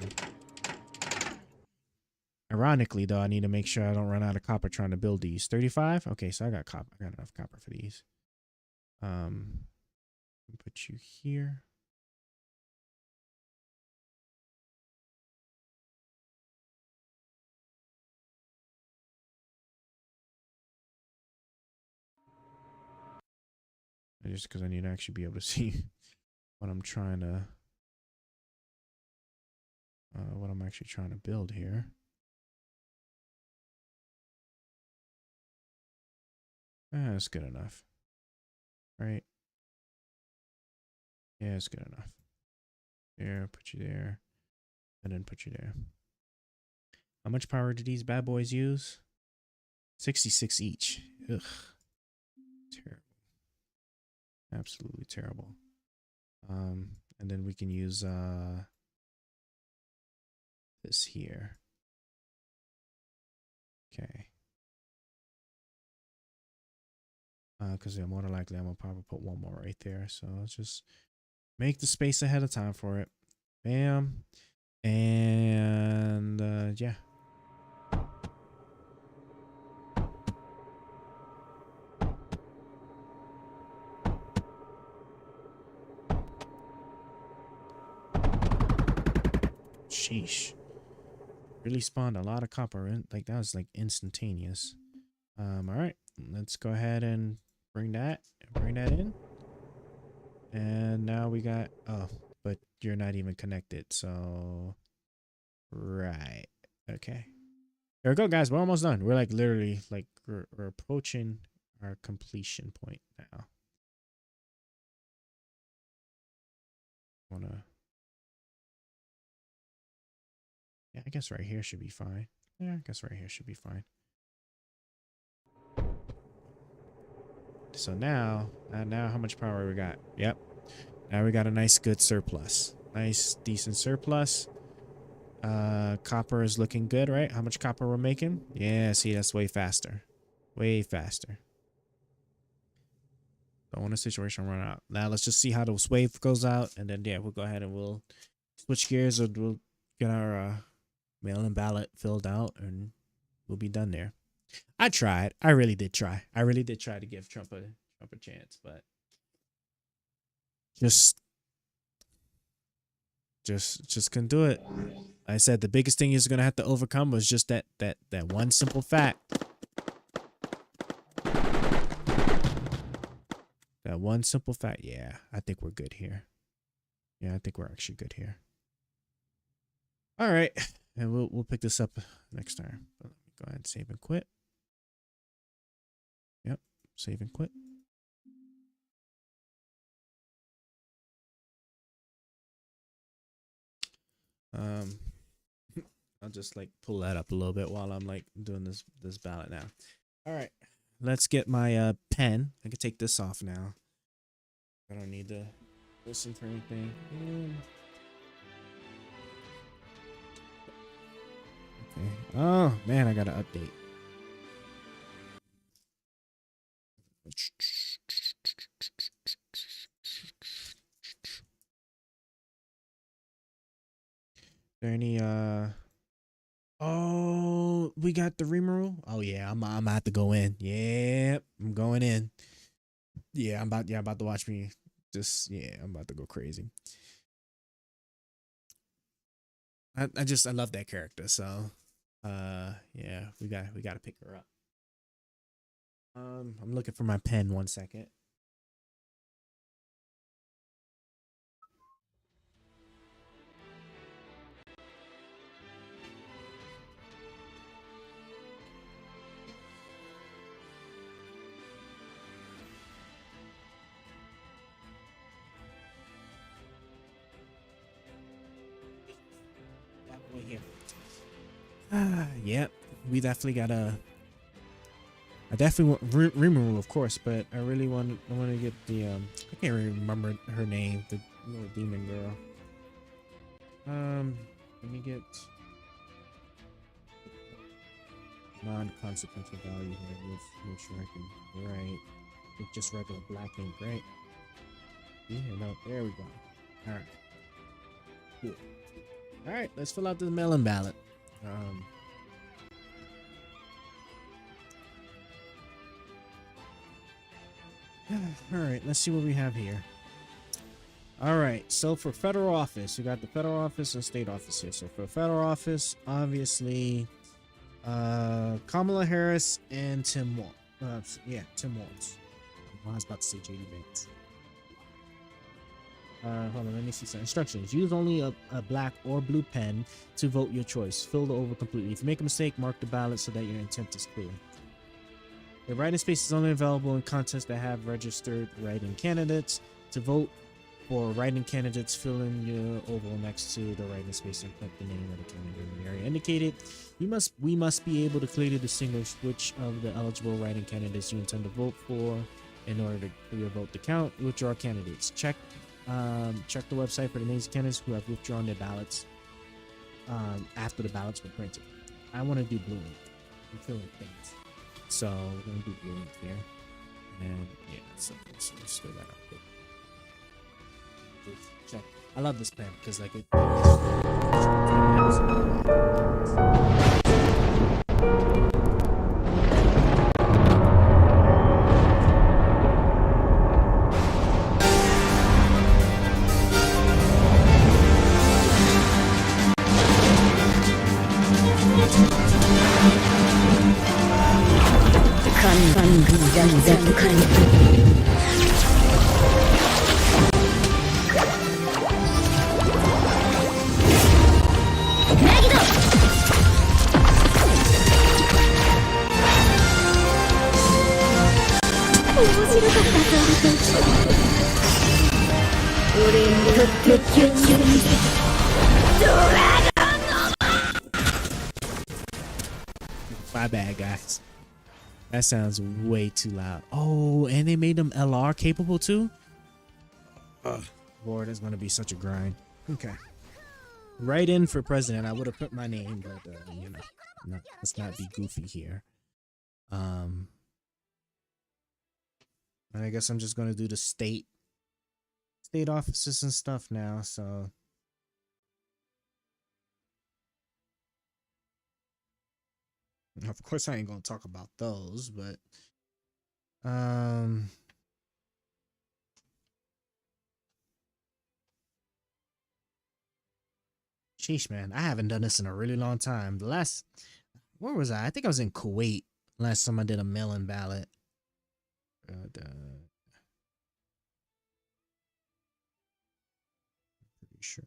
Ironically, though, I need to make sure I don't run out of copper trying to build these. 35? Okay, so I got copper. I got enough copper for these. Put you here. Just because I need to actually be able to see what I'm trying to, what I'm actually trying to build here. That's good enough, right? Yeah, it's good enough. There, put you there, and then put you there. How much power do these bad boys use? 66 each. Ugh. Terrible. Absolutely terrible. And then we can use this here. Okay. Because more than likely I'm gonna probably put one more right there. So let's just make the space ahead of time for it. Bam. And yeah. Sheesh. Really spawned a lot of copper in. Like that was like instantaneous. All right, let's go ahead and bring that in. And now we got, oh, but you're not even connected. So, right. Okay. There we go, guys. We're almost done. We're like literally like we're approaching our completion point now. Yeah, I guess right here should be fine. Yeah, I guess right here should be fine. So now how much power we got? Yep. Now we got a nice good surplus. Nice decent surplus. Copper is looking good, right? How much copper we're making? Yeah, see, that's way faster. Way faster. Don't want a situation run out. Now let's just see how this wave goes out, and then yeah, we'll go ahead and we'll switch gears, or we'll get our mail-in ballot filled out, and we'll be done there. I tried. I really did try. I really did try to give Trump a chance, but just couldn't do it. I said the biggest thing he's gonna have to overcome was just that one simple fact. That one simple fact. Yeah, I think we're good here. Yeah, I think we're actually good here. All right, and we'll pick this up next time. But let me go ahead and save and quit. Yep, save and quit. I'll just like pull that up a little bit while I'm like doing this ballot now. All right, let's get my pen. I can take this off now. I don't need to listen for anything. Okay. Oh man, I gotta update. There any oh, we got the Reamer rule. Oh yeah, I'm gonna have to go in. Yeah, I'm going in. Yeah, I'm about to watch me just, yeah, I'm about to go crazy. I love that character, so yeah, we gotta pick her up. I'm looking for my pen 1 second. Yep, we definitely gotta. I definitely want Rimuru, of course, but I really want to get the I can't really remember her name, the little demon girl. Let me get non-consequential value here. Let's make sure I can write with just regular black ink, right? Yeah, no, there we go. All right, cool. All right, let's fill out the mail-in ballot. All right, let's see what we have here. All right, so for federal office, we got the federal office and state office here. So for federal office, obviously, Kamala Harris and Tim Walz. Yeah, Tim Walz. I was about to say JD Vance. Hold on, let me see some instructions. Use only a black or blue pen to vote your choice. Fill the oval completely. If you make a mistake, mark the ballot so that your intent is clear. The writing space is only available in contests that have registered writing candidates. To vote for writing candidates, fill in your oval next to the writing space and put the name of the candidate in the area indicated. We must be able to clearly distinguish which of the eligible writing candidates you intend to vote for in order for your vote to count. Withdraw candidates. Check the website for the names of candidates who have withdrawn their ballots after the ballots were printed. I want to do blue ink. I'm feeling things. So we're going to do blue ink here. And yeah, so let's do that up quick. Check. I love this pen because like it. My bad, guys. That sounds way too loud. Oh, and they made them LR capable too? Lord, it's gonna be such a grind. Okay. Right in for president. I would have put my name, but you know, let's not be goofy here. I guess I'm just gonna do the state offices and stuff now, so of course I ain't gonna talk about those, but sheesh, man, I haven't done this in a really long time. The last, where was I? I think I was in Kuwait last time I did a mail-in ballot. Pretty sure.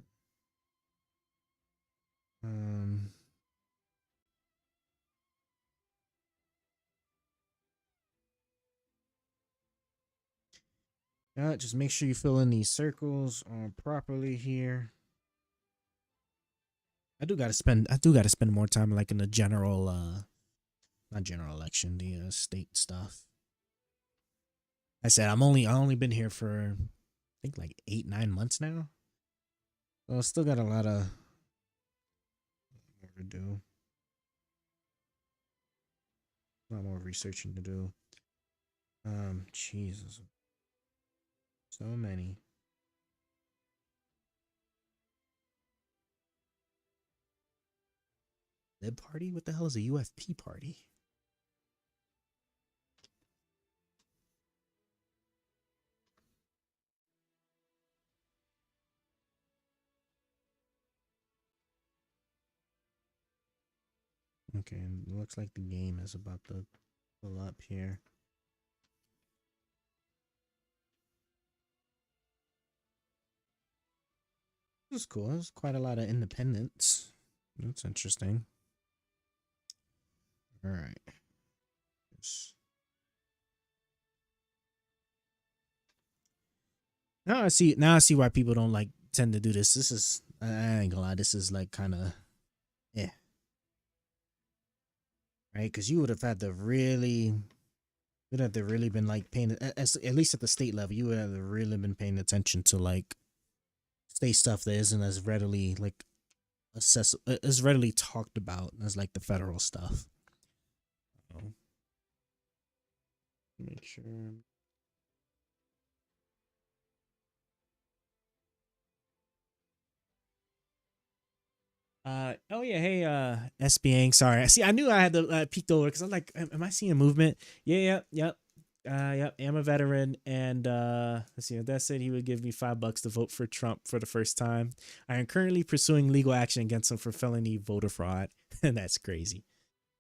Just make sure you fill in these circles properly here. I do gotta spend more time like in the general not general election, the state stuff. I said I only been here for I think like 8-9 months now. So I still got a lot of more to do. A lot more researching to do. Jesus. So many. Lib party? What the hell is a UFP party? Okay, it looks like the game is about to pull up here. This is cool. There's quite a lot of independents. That's interesting. All right. Now I see why people don't like tend to do this. This is, I ain't gonna lie, this is like kind of right? Because you would have had to really been like paying, at least at the state level, you would have really been paying attention to like state stuff that isn't as readily like as readily talked about as like the federal stuff. Make sure. Oh yeah, hey SBang, sorry. See, I knew I had to peeked over because I'm like, am I seeing movement? Yep. Yep, I'm a veteran, and let's see, that said he would give me $5 to vote for Trump for the first time. I am currently pursuing legal action against him for felony voter fraud. And that's crazy.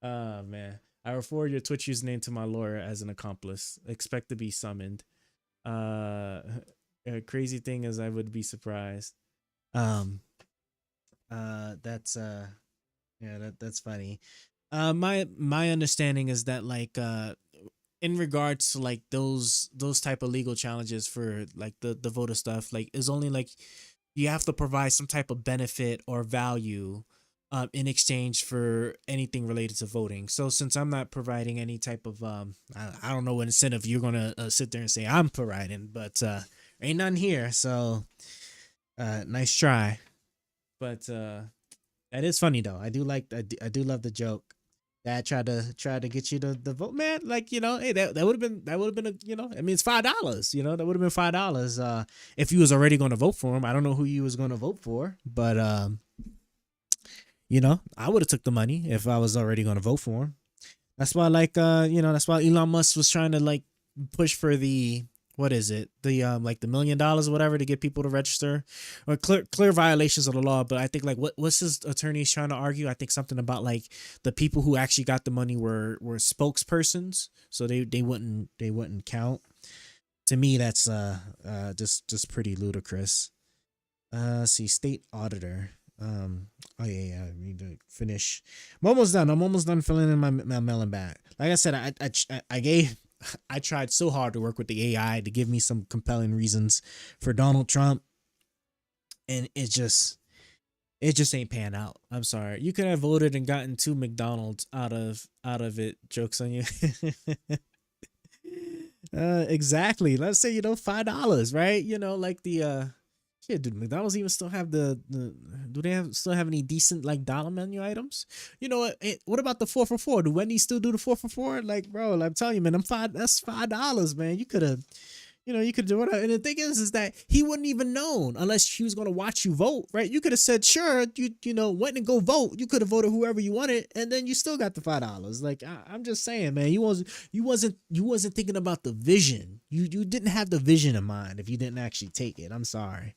Oh man. I will forward your Twitch username to my lawyer as an accomplice. Expect to be summoned. Crazy thing is, I would be surprised. That's yeah, that's funny. My understanding is that like in regards to like those type of legal challenges for like the voter stuff, like is only like you have to provide some type of benefit or value in exchange for anything related to voting. So since I'm not providing any type of I don't know what incentive you're gonna sit there and say I'm providing, but ain't none here. So nice try. But that is funny though. I do like I do love the joke. That tried to get you to vote, man. Like, you know, hey, that would have been a, you know, I mean, it's $5, you know, that would have been $5 if you was already going to vote for him. I don't know who you was going to vote for, but you know, I would have took the money if I was already going to vote for him. That's why, like, you know, that's why Elon Musk was trying to like push for the, what is it, the like the $1 million or whatever to get people to register, or clear violations of the law. But I think like what's his attorneys trying to argue? I think something about like the people who actually got the money were spokespersons, so they wouldn't count. To me, that's just pretty ludicrous. See, state auditor. Oh yeah, I need to finish. I'm almost done filling in my mailing back. Like I said, I tried so hard to work with the AI to give me some compelling reasons for Donald Trump, and it just ain't pan out. I'm sorry. You could have voted and gotten 2 McDonald's out of it. Jokes on you. Exactly. Let's say, you know, $5, right? You know, like the yeah, dude, McDonald's even still have do they still have any decent like dollar menu items? You know what about the 4 for $4? Do Wendy's still do the 4 for $4? Like, bro, I'm telling you, man, that's $5, man. You could have, you know, you could do it. And the thing is that he wouldn't even known unless he was gonna watch you vote, right? You could have said, sure, you know, went and go vote. You could have voted whoever you wanted, and then you still got the $5. Like, I'm just saying, man, you wasn't thinking about the vision. You didn't have the vision in mind if you didn't actually take it. I'm sorry.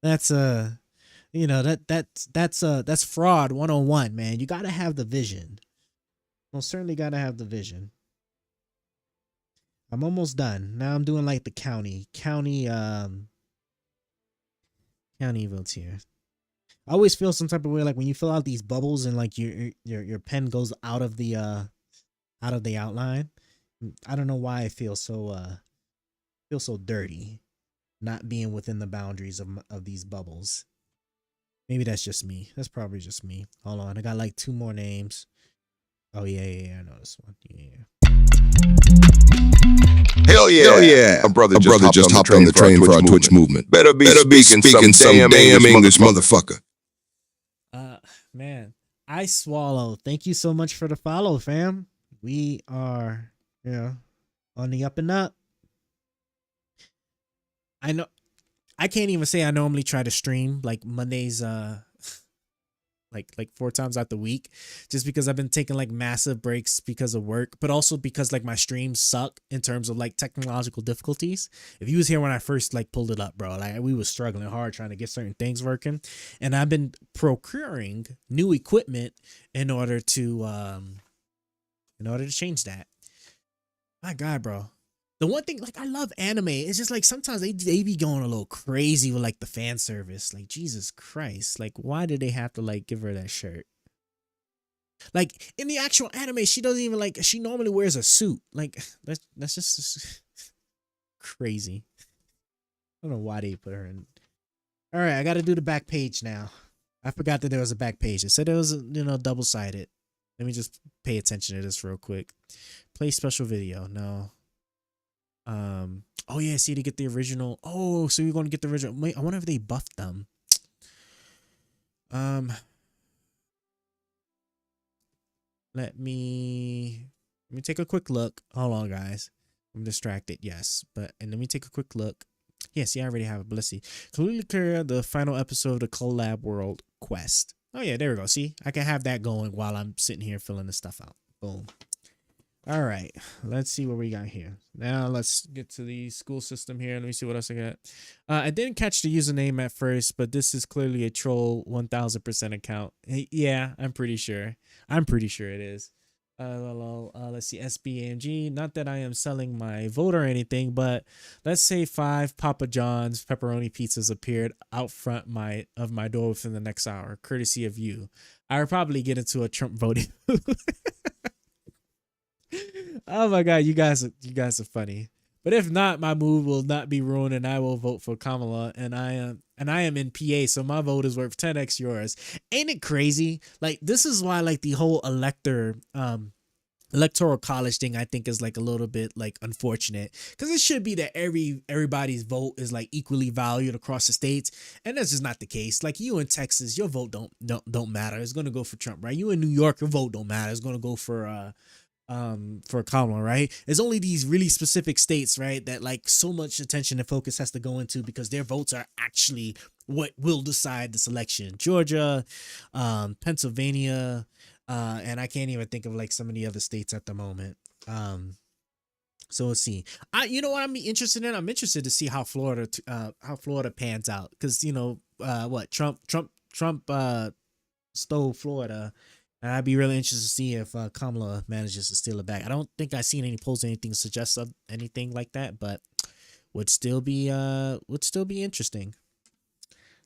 That's you know, that's fraud 101, man. You gotta have the vision. Most certainly gotta have the vision. I'm almost done. Now I'm doing like the county votes here. I always feel some type of way like when you fill out these bubbles and like your pen goes out of the outline. I don't know why I feel so dirty, not being within the boundaries of these bubbles. Maybe that's just me. That's probably just me. Hold on, I got like 2 more names. Oh yeah, I know this one. Yeah. Hell yeah. A brother just hopped on the train for our Twitch movement. Better be speaking some damn English motherfucker. Man, I swallow. Thank you so much for the follow, fam. We are, you know, on the up and up. I know I can't even say I normally try to stream like Mondays like 4 times out the week, just because I've been taking like massive breaks because of work, but also because like my streams suck in terms of like technological difficulties. If you was here when I first like pulled it up, bro, like we was struggling hard trying to get certain things working, and I've been procuring new equipment in order to change that. My God, bro. The one thing, like, I love anime. It's just like sometimes they be going a little crazy with like the fan service. Like, Jesus Christ. Like, why did they have to like give her that shirt? Like in the actual anime, she doesn't even like, she normally wears a suit. Like, that's just crazy. I don't know why they put her in. All right, I got to do the back page now. I forgot that there was a back page. It said it was, you know, double-sided. Let me just pay attention to this real quick. Play special video. No. Oh yeah, see, to get the original. Oh, so you're going to get the original. Wait, I wonder if they buffed them. Let me take a quick look. Hold on, guys. I'm distracted. Yes, and let me take a quick look. Yeah, see, I already have it. But let's see. Completely clear the final episode of the Collab World Quest. Oh yeah, there we go. See, I can have that going while I'm sitting here filling the stuff out. Boom. All right, let's see what we got here. Now let's get to the school system here. Let me see what else I got. I didn't catch the username at first, but this is clearly a troll 1000% account. Yeah, I'm pretty sure. It is. Let's see, SBAMG. Not that I am selling my vote or anything, but let's say 5 Papa John's pepperoni pizzas appeared out front of my door within the next hour, courtesy of you. I would probably get into a Trump voting. Oh my God, you guys are funny. But if not, my mood will not be ruined, and I will vote for Kamala. And I am in PA, so my vote is worth 10x yours. Ain't it crazy? Like, this is why, like, the whole electoral college thing, I think, is like a little bit like unfortunate, because it should be that everybody's vote is like equally valued across the states, and that's just not the case. Like, you in Texas, your vote don't matter. It's gonna go for Trump, right? You in New York, your vote don't matter. It's gonna go for Kamala, right? It's only these really specific states, right, that like so much attention and focus has to go into, because their votes are actually what will decide this election. Georgia, Pennsylvania, and I can't even think of like some of the other states at the moment. So let's see. You know what I'm interested in? I'm interested to see how Florida pans out, because what Trump stole Florida. And I'd be really interested to see if Kamala manages to steal it back. I don't think I've seen any polls, anything suggest anything like that, but would still be interesting.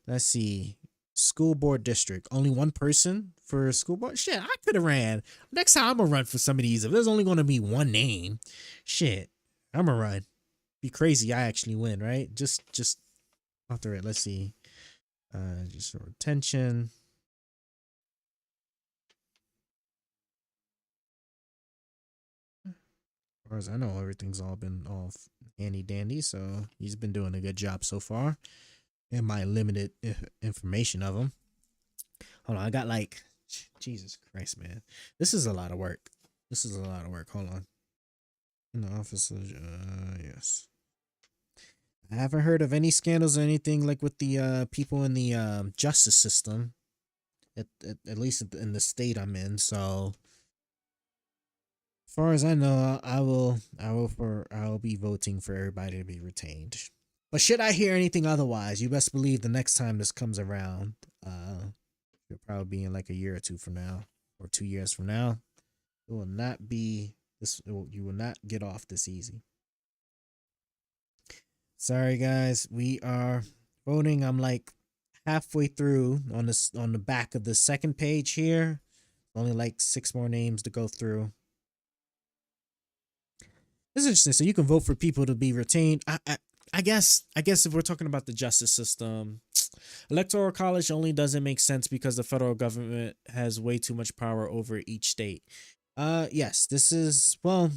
Let's see. School board district. Only one person for school board? Shit, I could have ran. Next time I'm gonna run for some of these. If there's only gonna be one name, shit, I'm gonna run. Be crazy. I actually win, right? Just off the rip. Let's see. Just retention. As far as I know, everything's all been all handy dandy, so he's been doing a good job so far in my limited information of him. Hold on, I got like, Jesus Christ, man, this is a lot of work. Hold on. In the office, yes. I haven't heard of any scandals or anything like with the people in the justice system, at least in the state I'm in. So as far as I know, I will be voting for everybody to be retained. But should I hear anything otherwise, you best believe the next time this comes around, it'll probably be in like a year or two from now, or 2 years from now. It will not be this. You will not get off this easy. Sorry guys, we are voting. I'm like halfway through on the back of the second page here. Only like 6 more names to go through. This is interesting. So you can vote for people to be retained. I guess if we're talking about the justice system, electoral college only doesn't make sense because the federal government has way too much power over each state. Yes, this is I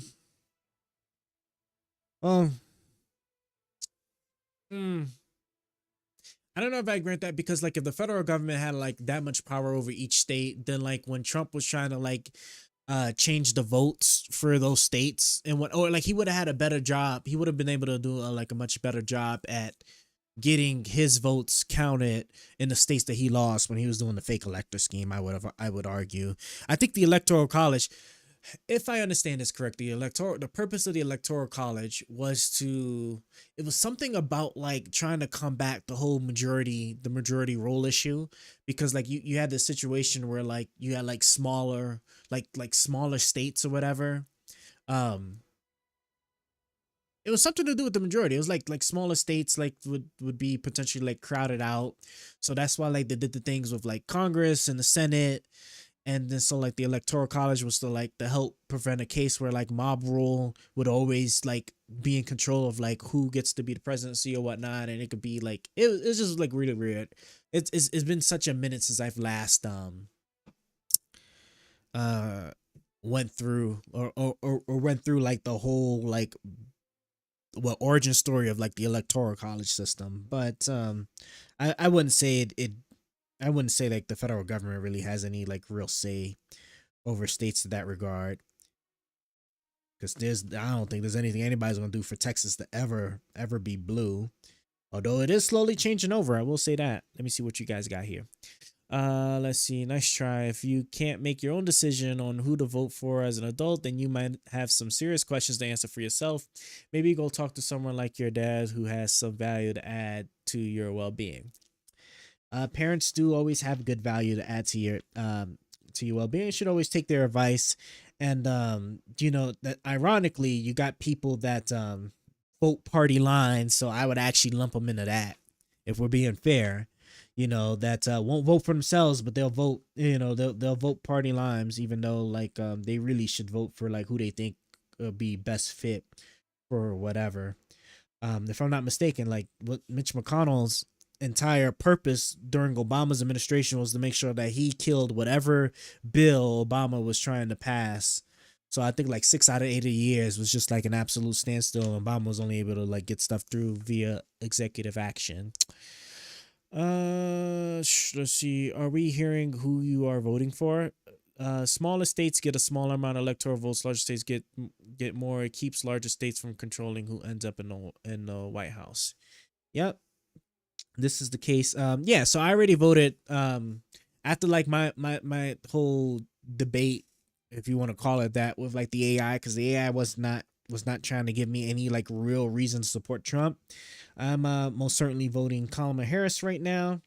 don't know if I grant that, because like if the federal government had like that much power over each state, then like when Trump was trying to like change the votes for those states and like he would have had a better job. He would have been able to do like a much better job at getting his votes counted in the states that he lost when he was doing the fake elector scheme. I would argue. I think the electoral college, if I understand this correctly, the purpose of the electoral college was it was something about like trying to combat the whole majority rule issue, because like you had this situation where like you had like smaller states or whatever. It was something to do with the majority. It was like smaller states like would be potentially like crowded out. So that's why like they did the things with like Congress and the Senate. And then so like the electoral college was to help prevent a case where like mob rule would always like be in control of like who gets to be the presidency or whatnot. And it could be like, it's just like really weird. It's been such a minute since I've last went through or went through like the whole like origin story of like the electoral college system. But I wouldn't say I wouldn't say like the federal government really has any like real say over states in that regard, because I don't think there's anything anybody's gonna do for Texas to ever be blue, although it is slowly changing over. I will say that. Let me see what you guys got here. Let's see. Nice try. If you can't make your own decision on who to vote for as an adult, then you might have some serious questions to answer for yourself. Maybe go talk to someone like your dad who has some value to add to your well-being. Parents do always have good value to add to your well-being. You should always take their advice And you know that ironically, you got people that vote party lines, so I would actually lump them into that if we're being fair. You know that won't vote for themselves, but they'll vote. You know they'll vote party lines, even though like they really should vote for like who they think will be best fit for whatever. If I'm not mistaken, like what Mitch McConnell's entire purpose during Obama's administration was to make sure that he killed whatever bill Obama was trying to pass. So I think like 6 out of 8 years was just like an absolute standstill. And Obama was only able to like get stuff through via executive action. Let's see. Are we hearing who you are voting for? Smaller states get a smaller amount of electoral votes. Larger states get more. It keeps larger states from controlling who ends up in the White House. Yep, this is the case. Yeah. So I already voted. After like my whole debate, if you want to call it that, with like the AI, because the AI was not trying to give me any like real reason to support Trump. I'm most certainly voting Kamala Harris right now,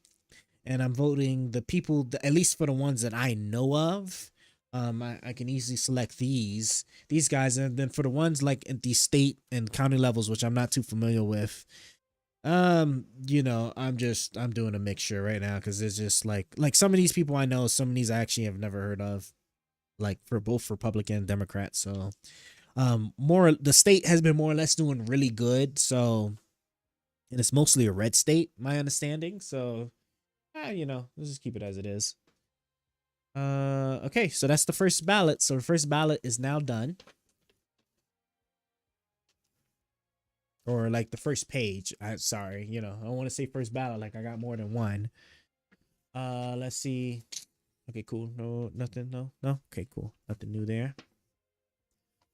and I'm voting the people, at least for the ones that I know of. I can easily select these guys, and then for the ones like at the state and county levels, which I'm not too familiar with, you know, I'm doing a mixture right now because it's just like some of these people I know, some of these I actually have never heard of, like for both Republican and Democrat. So, more the state has been more or less doing really good. So, and it's mostly a red state, my understanding. So, you know, let's just keep it as it is. Okay, so that's the first ballot. So the first ballot is now done. Or like the first page. Sorry, you know, I don't want to say first ballot like I got more than one. Let's see. Okay, cool. No, nothing. No. Okay, cool. Nothing new there.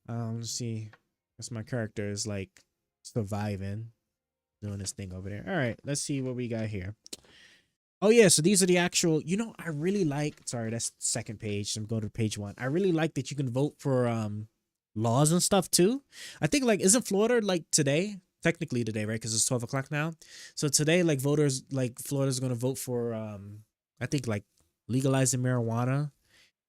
Let's see. That's my character is like surviving, doing this thing over there. All right, let's see what we got here. Oh yeah, so these are the actual, you know, I really like, sorry, that's second page. I'm going to page 1. I really like that you can vote for laws and stuff too. I think like, isn't Florida like today? Technically today, right? Because it's 12 o'clock now. So today, like voters, like Florida's going to vote for, I think like legalizing marijuana.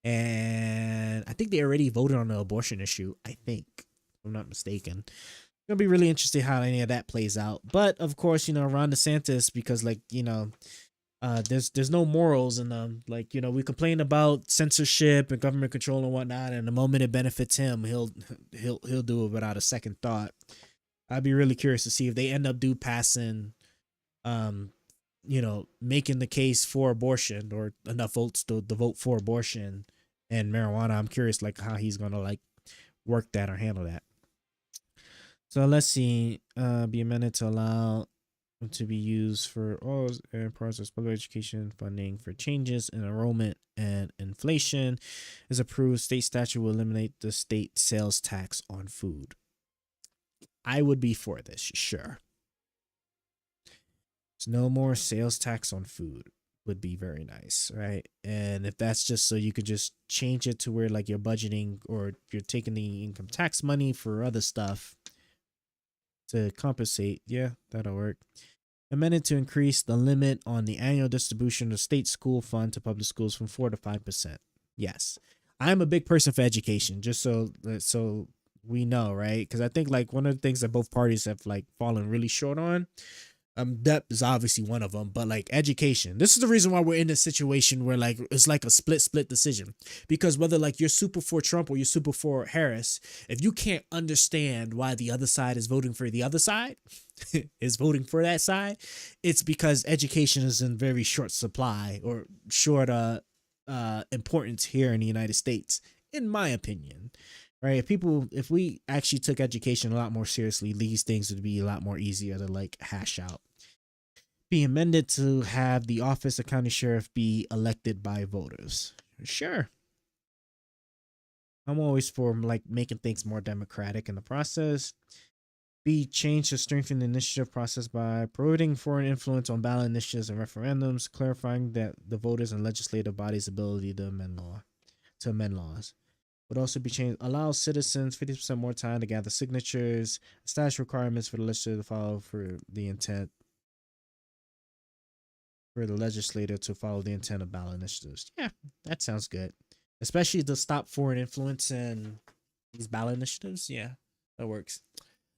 And I think they already voted on the abortion issue, I think, if I'm not mistaken. Gonna be really interesting how any of that plays out. But of course, you know, Ron DeSantis, because like, you know, there's no morals in them. Like, you know, we complain about censorship and government control and whatnot, and the moment it benefits him, he'll do it without a second thought. I'd be really curious to see if they end up passing, you know, making the case for abortion or enough votes to vote for abortion and marijuana. I'm curious like how he's gonna like work that or handle that. So let's see. Be amended to allow to be used for all process public education funding for changes in enrollment and inflation is approved. State statute will eliminate the state sales tax on food. I would be for this, sure. So no more sales tax on food would be very nice, right? And if that's just so you could just change it to where like you're budgeting or you're taking the income tax money for other stuff to compensate, yeah, that'll work. Amended to increase the limit on the annual distribution of state school fund to public schools from 4 to 5%. Yes, I'm a big person for education, just so we know, right? Because I think like one of the things that both parties have like fallen really short on, debt is obviously one of them, but like education, this is the reason why we're in this situation where like it's like a split decision, because whether like you're super for Trump or you're super for Harris, if you can't understand why the other side is voting for the other side is voting for that side, it's because education is in very short supply or short importance here in the United States, in my opinion. Right? If we actually took education a lot more seriously, these things would be a lot more easier to like hash out. Be amended to have the office of county sheriff be elected by voters. Sure. I'm always for like making things more democratic in the process. Be changed to strengthen the initiative process by prohibiting foreign influence on ballot initiatives and referendums, clarifying that the voters and legislative bodies' ability to amend laws. Would also be changed. Allow citizens 50% more time to gather signatures. Establish requirements for the legislature to follow for the intent. For the legislator to follow the intent of ballot initiatives. Yeah, that sounds good. especially to stop foreign influence and these ballot initiatives. Yeah, that works.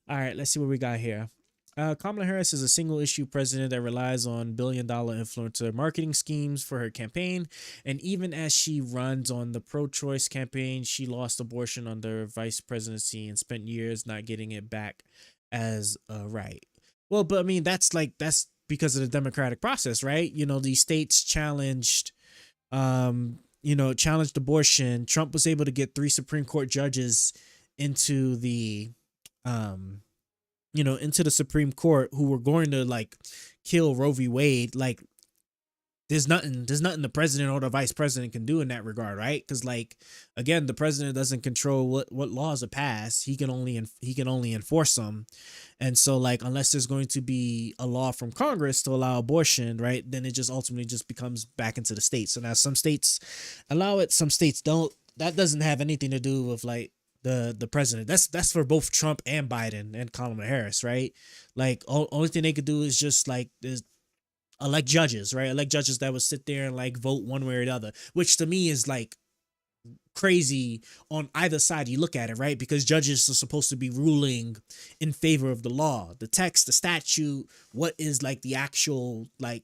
All right, let's see what we got here. Kamala Harris is a single issue president that relies on billion-dollar influencer marketing schemes for her campaign. And even as she runs on the pro choice campaign, she lost abortion under vice presidency and spent years not getting it back as a right. Well, but I mean, that's because of the democratic process, right? You know, these states challenged abortion. Trump was able to get 3 Supreme Court judges into the into the Supreme Court who were going to like kill Roe v. Wade. Like there's nothing the president or the vice president can do in that regard, right? Because like again, the president doesn't control what laws are passed. He can only enforce them. And so like unless there's going to be a law from Congress to allow abortion, right, then it just ultimately just becomes back into the states. So now some states allow it, some states don't. That doesn't have anything to do with like the president. That's for both Trump and Biden and Kamala Harris, right? Like only thing they could do is just like elect judges, right? Elect judges that would sit there and like vote one way or the other, which to me is like crazy on either side you look at it, right? Because judges are supposed to be ruling in favor of the law, the text, the statute, what is like the actual like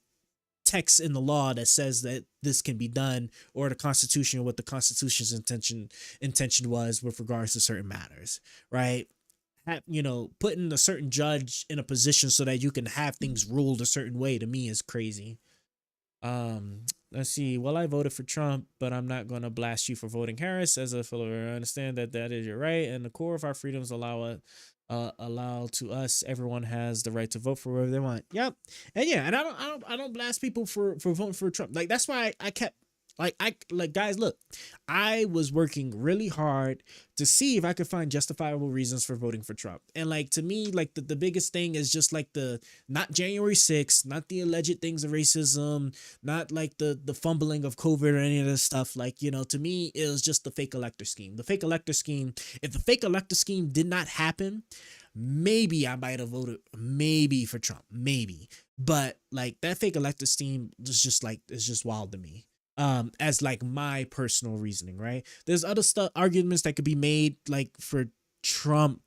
text in the law that says that this can be done, or the Constitution, or what the Constitution's intention was with regards to certain matters, right? Putting a certain judge in a position so that you can have things ruled a certain way to me is crazy. Let's see. Well, I voted for Trump, but I'm not going to blast you for voting Harris. As a fellow, I understand that is your right, and the core of our freedoms allow to us. Everyone has the right to vote for whoever they want. Yep. And yeah, and I don't blast people for voting for Trump. Like that's why I kept guys, look, I was working really hard to see if I could find justifiable reasons for voting for Trump. And like to me, like the biggest thing is just like the not January 6th, not the alleged things of racism, not like the fumbling of COVID or any of this stuff. Like, to me, it was just the fake elector scheme. The fake elector scheme, if the fake elector scheme did not happen, maybe I might have voted maybe for Trump, maybe. But like that fake elector scheme is just like, it's just wild to me. As like my personal reasoning, right? There's other arguments that could be made like for Trump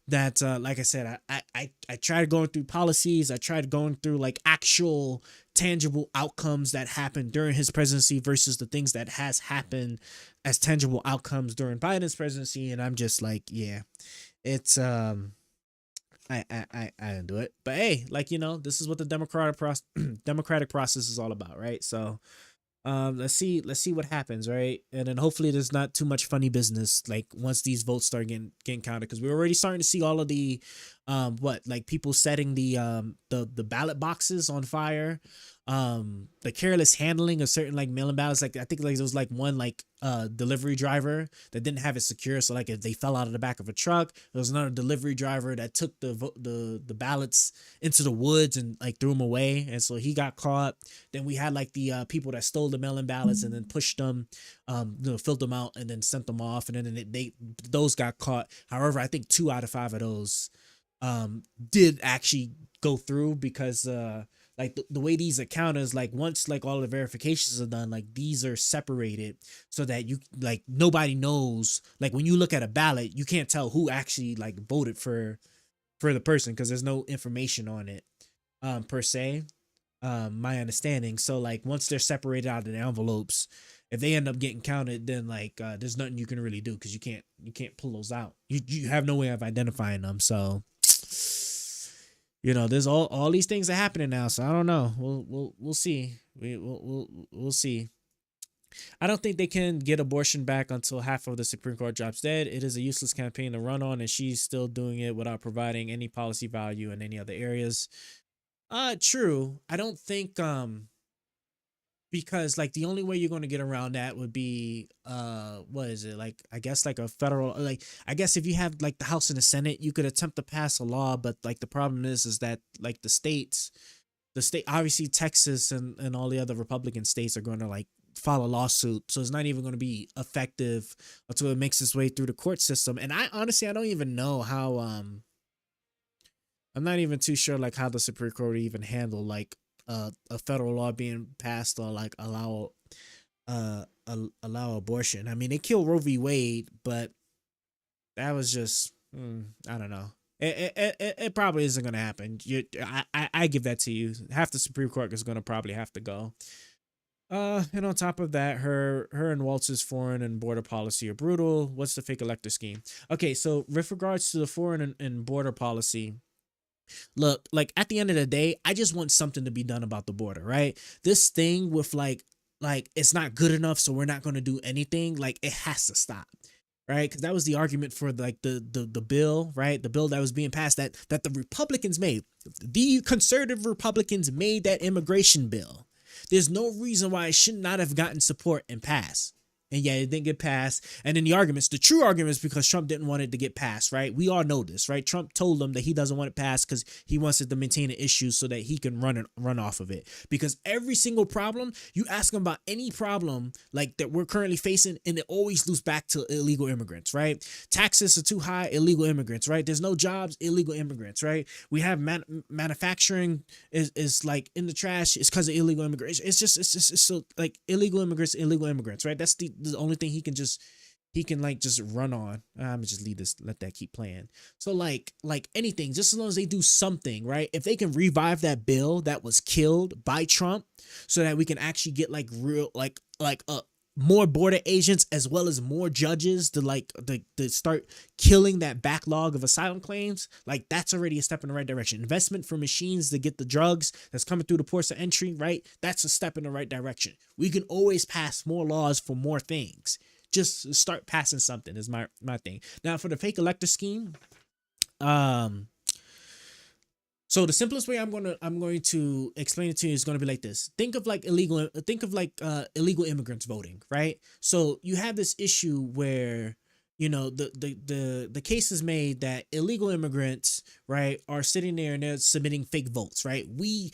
that like I said, I tried going through policies, I tried going through like actual tangible outcomes that happened during his presidency versus the things that has happened as tangible outcomes during Biden's presidency, and I'm just like, yeah, it's I didn't do it. But hey, like this is what the democratic process is all about, right? So let's see what happens, right? And then hopefully there's not too much funny business like once these votes start getting counted, because we're already starting to see all of the people setting the ballot boxes on fire, the careless handling of certain like mail-in ballots. Like I think like there was like one like delivery driver that didn't have it secure, so like if they fell out of the back of a truck. There was another delivery driver that took the ballots into the woods and like threw them away, and so he got caught. Then we had like the people that stole the mail-in ballots and then pushed them, filled them out and then sent them off, and then those got caught. However, I think 2 out of 5 of those did actually go through, because like the way these account is, like once like all the verifications are done, like these are separated so that you like nobody knows. Like when you look at a ballot, you can't tell who actually like voted for the person because there's no information on it per se, my understanding. So like once they're separated out of the envelopes, if they end up getting counted, then like there's nothing you can really do because you can't pull those out. You have no way of identifying them. So there's all these things are happening now. So I don't know. We'll see. We'll see. I don't think they can get abortion back until half of the Supreme Court drops dead. It is a useless campaign to run on, and she's still doing it without providing any policy value in any other areas. True. I don't think because like the only way you're going to get around that would be what is it, like I guess like a federal, like I guess if you have like the House and the Senate, you could attempt to pass a law, but like the problem is that like the state obviously Texas and all the other Republican states are going to like file a lawsuit, so it's not even going to be effective until it makes its way through the court system. And I honestly, I don't even know how I'm not even too sure like how the Supreme Court would even handle like a federal law being passed or like allow allow abortion. I mean, they killed Roe v. Wade, but that was just I don't know. It probably isn't gonna happen. I give that to you. Half the Supreme Court is gonna probably have to go. And on top of that, her and Waltz's foreign and border policy are brutal. What's the fake elector scheme? Okay, so with regards to the foreign and border policy, look, like at the end of the day, I just want something to be done about the border, right? This thing with like it's not good enough, so we're not going to do anything. Like it has to stop, right? Because that was the argument for like the bill, right? The bill that was being passed that the Republicans made. The conservative Republicans made that immigration bill. There's no reason why it should not have gotten support and passed. And yeah, it didn't get passed. And then the true arguments, because Trump didn't want it to get passed, right? We all know this, right? Trump told them that he doesn't want it passed because he wants it to maintain an issue so that he can run off of it. Because every single problem, you ask him about any problem like that we're currently facing, and it always loops back to illegal immigrants, right? Taxes are too high, illegal immigrants, right? There's no jobs, illegal immigrants, right? We have manufacturing is like in the trash. It's because of illegal immigrants. It's just so like illegal immigrants, right? That's the only thing he can just run on. I'm gonna just let that keep playing. So like anything, just as long as they do something, right? If they can revive that bill that was killed by Trump, so that we can actually get like real more border agents as well as more judges to start killing that backlog of asylum claims, like that's already a step in the right direction. Investment for machines to get the drugs that's coming through the ports of entry, right? That's a step in the right direction. We can always pass more laws for more things. Just start passing something is my thing. Now for the fake elector scheme, so the simplest way I'm going to explain it to you is going to be like this. Think of illegal immigrants voting, right? So you have this issue where, you know, the case is made that illegal immigrants, right, are sitting there and they're submitting fake votes, right? We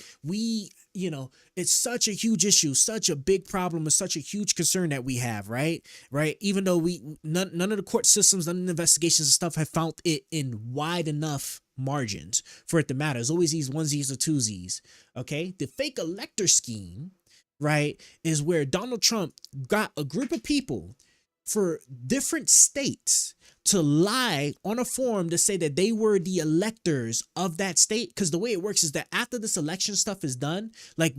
you know, it's such a huge issue, such a big problem, it's such a huge concern that we have, right? Even though none of the court systems, none of the investigations and stuff have found it in wide enough margins for it to matter. There's always these onesies or twosies, okay? The fake elector scheme, right, is where Donald Trump got a group of people for different states to lie on a form to say that they were the electors of that state. Because the way it works is that after this election stuff is done, like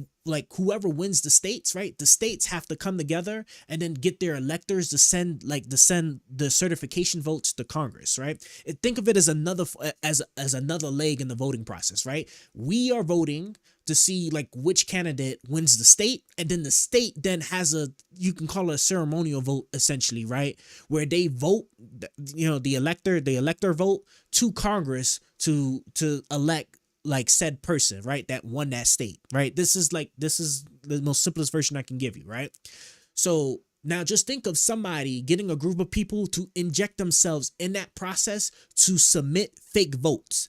whoever wins the states, right, the states have to come together and then get their electors to send the certification votes to Congress, right? Think of it as another leg in the voting process, right? We are voting to see like which candidate wins the state, and then the state then has you can call it a ceremonial vote essentially, right, where they vote, you know, the elector vote to Congress to elect like said person, right, that won that state, right? This is the most simplest version I can give you, right? So now just think of somebody getting a group of people to inject themselves in that process to submit fake votes.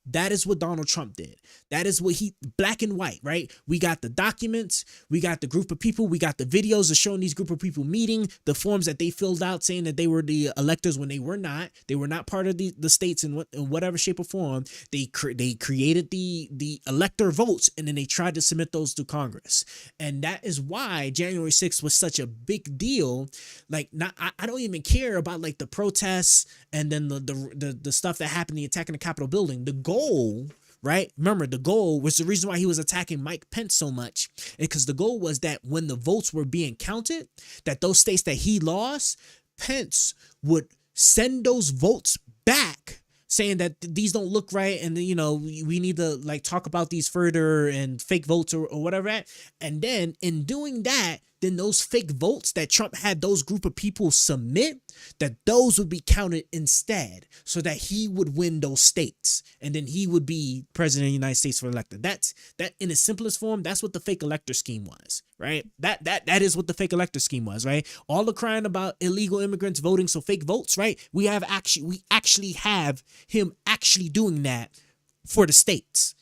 That is what Donald Trump did. That is what black and white, right? We got the documents, we got the group of people, we got the videos of showing these group of people meeting, the forms that they filled out saying that they were the electors when they were not. They were not part of the states in whatever shape or form. They created the elector votes, and then they tried to submit those to Congress. And that is why January 6th was such a big deal. Like, I don't even care about like the protests and then the stuff that happened, the attack in the Capitol building. The goal, right? Remember, the goal was the reason why he was attacking Mike Pence so much, because the goal was that when the votes were being counted, that those states that he lost, Pence would send those votes back saying that these don't look right, and you know, we need to like talk about these further and fake votes or whatever. And then in doing that, then those fake votes that Trump had those group of people submit, that those would be counted instead, so that he would win those states, and then he would be president of the United States for elected. That in its simplest form, that's what the fake elector scheme was, right? That is what the fake elector scheme was, right? All the crying about illegal immigrants voting, so fake votes, right? We actually have him actually doing that for the states.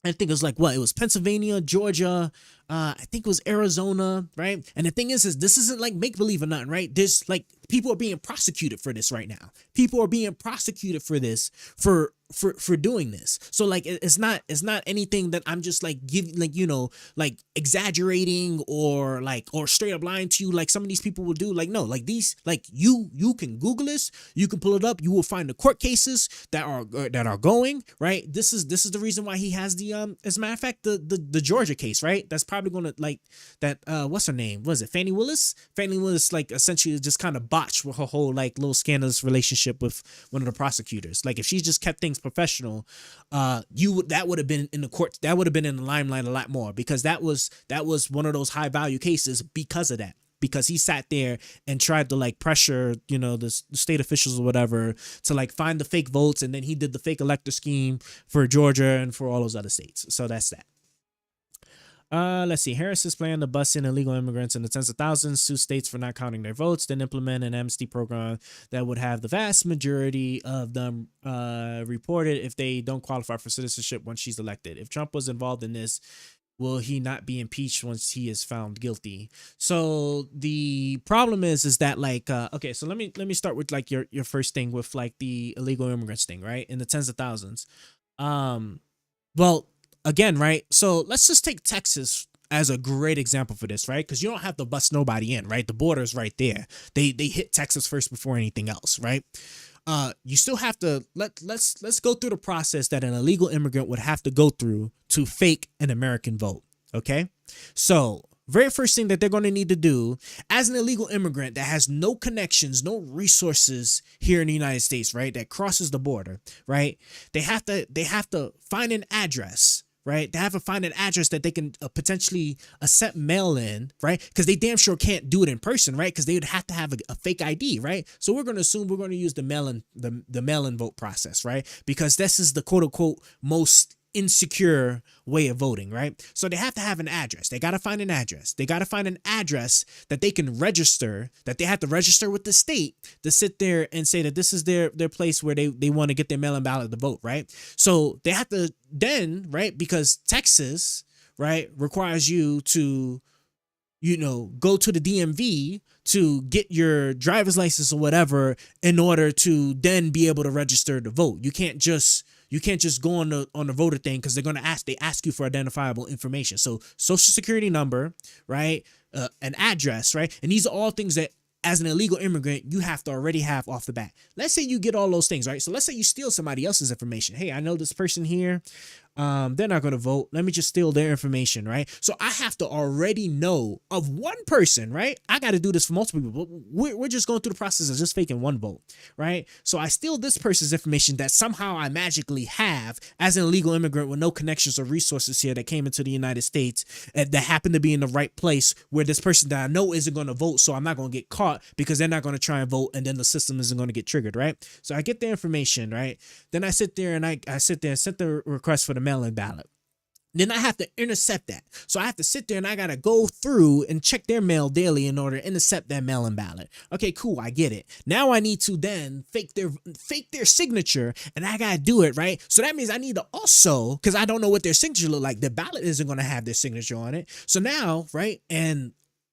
I think it was it was Pennsylvania, Georgia, I think it was Arizona, right? And the thing is this isn't like make-believe or nothing, right? There's like, people are being prosecuted for this right now. People are being prosecuted for this, for for doing this. So like it's not anything that I'm just like giving, like, you know, like exaggerating or straight up lying to you like some of these people will do. Like, no, like these, like you can Google this, you can pull it up, you will find the court cases that are going, right? This is the reason why he has the as a matter of fact the Georgia case, right? That's probably gonna like that what's her name? Was it Fannie Willis? Fannie Willis like essentially just kind of botched with her whole like little scandalous relationship with one of the prosecutors. Like if she just kept things professional, that would have been in the court, that would have been in the limelight a lot more, because that was one of those high value cases because of that. Because he sat there and tried to like pressure, you know, the state officials or whatever to like find the fake votes, and then he did the fake elector scheme for Georgia and for all those other states. So that's that. Let's see. Harris is planning to bust in illegal immigrants in the tens of thousands, sue states for not counting their votes, then implement an amnesty program that would have the vast majority of them reported if they don't qualify for citizenship once she's elected. If Trump was involved in this, will he not be impeached once he is found guilty? So the problem is that like okay, so let me start with like your first thing with like the illegal immigrants thing, right? In the tens of thousands. Well, again, right? So let's just take Texas as a great example for this, right? Because you don't have to bust nobody in, right? The border's right there. They hit Texas first before anything else, right? You still have to let's go through the process that an illegal immigrant would have to go through to fake an American vote. Okay, so very first thing that they're going to need to do as an illegal immigrant that has no connections, no resources here in the United States, right? That crosses the border, right? They have to find an address. Right, they have to find an address that they can potentially accept mail in, right? Because they damn sure can't do it in person, right? Because they would have to have a fake ID, right? So we're going to assume we're going to use the mail-in vote process, right? Because this is the quote unquote most insecure way of voting, right? So they have to have an address. They got to find an address. They got to find an address that they can register, that they have to register with the state to sit there and say that this is their place where they want to get their mail-in ballot to vote, right? So they have to then, right, because Texas, right, requires you to, you know, go to the DMV to get your driver's license or whatever in order to then be able to register to vote. You can't just go on the voter thing, because they ask you for identifiable information. So social security number, right? An address, right? And these are all things that as an illegal immigrant, you have to already have off the bat. Let's say you get all those things, right? So let's say you steal somebody else's information. Hey, I know this person here. They're not going to vote. Let me just steal their information, right? So I have to already know of one person, right? I got to do this for multiple people. We're just going through the process of just faking one vote, right? So I steal this person's information that somehow I magically have as an illegal immigrant with no connections or resources here that came into the United States that happen to be in the right place where this person that I know isn't going to vote. So I'm not going to get caught because they're not going to try and vote, and then the system isn't going to get triggered, right? So I get the information, right? Then I sit there and I sit there and set the request for the mail-in ballot. Then I have to intercept that. So I have to sit there and I got to go through and check their mail daily in order to intercept that mail-in ballot. Okay, cool. I get it. Now I need to then fake their signature, and I got to do it, right? So that means I need to also, because I don't know what their signature look like. The ballot isn't going to have their signature on it. So now, right? And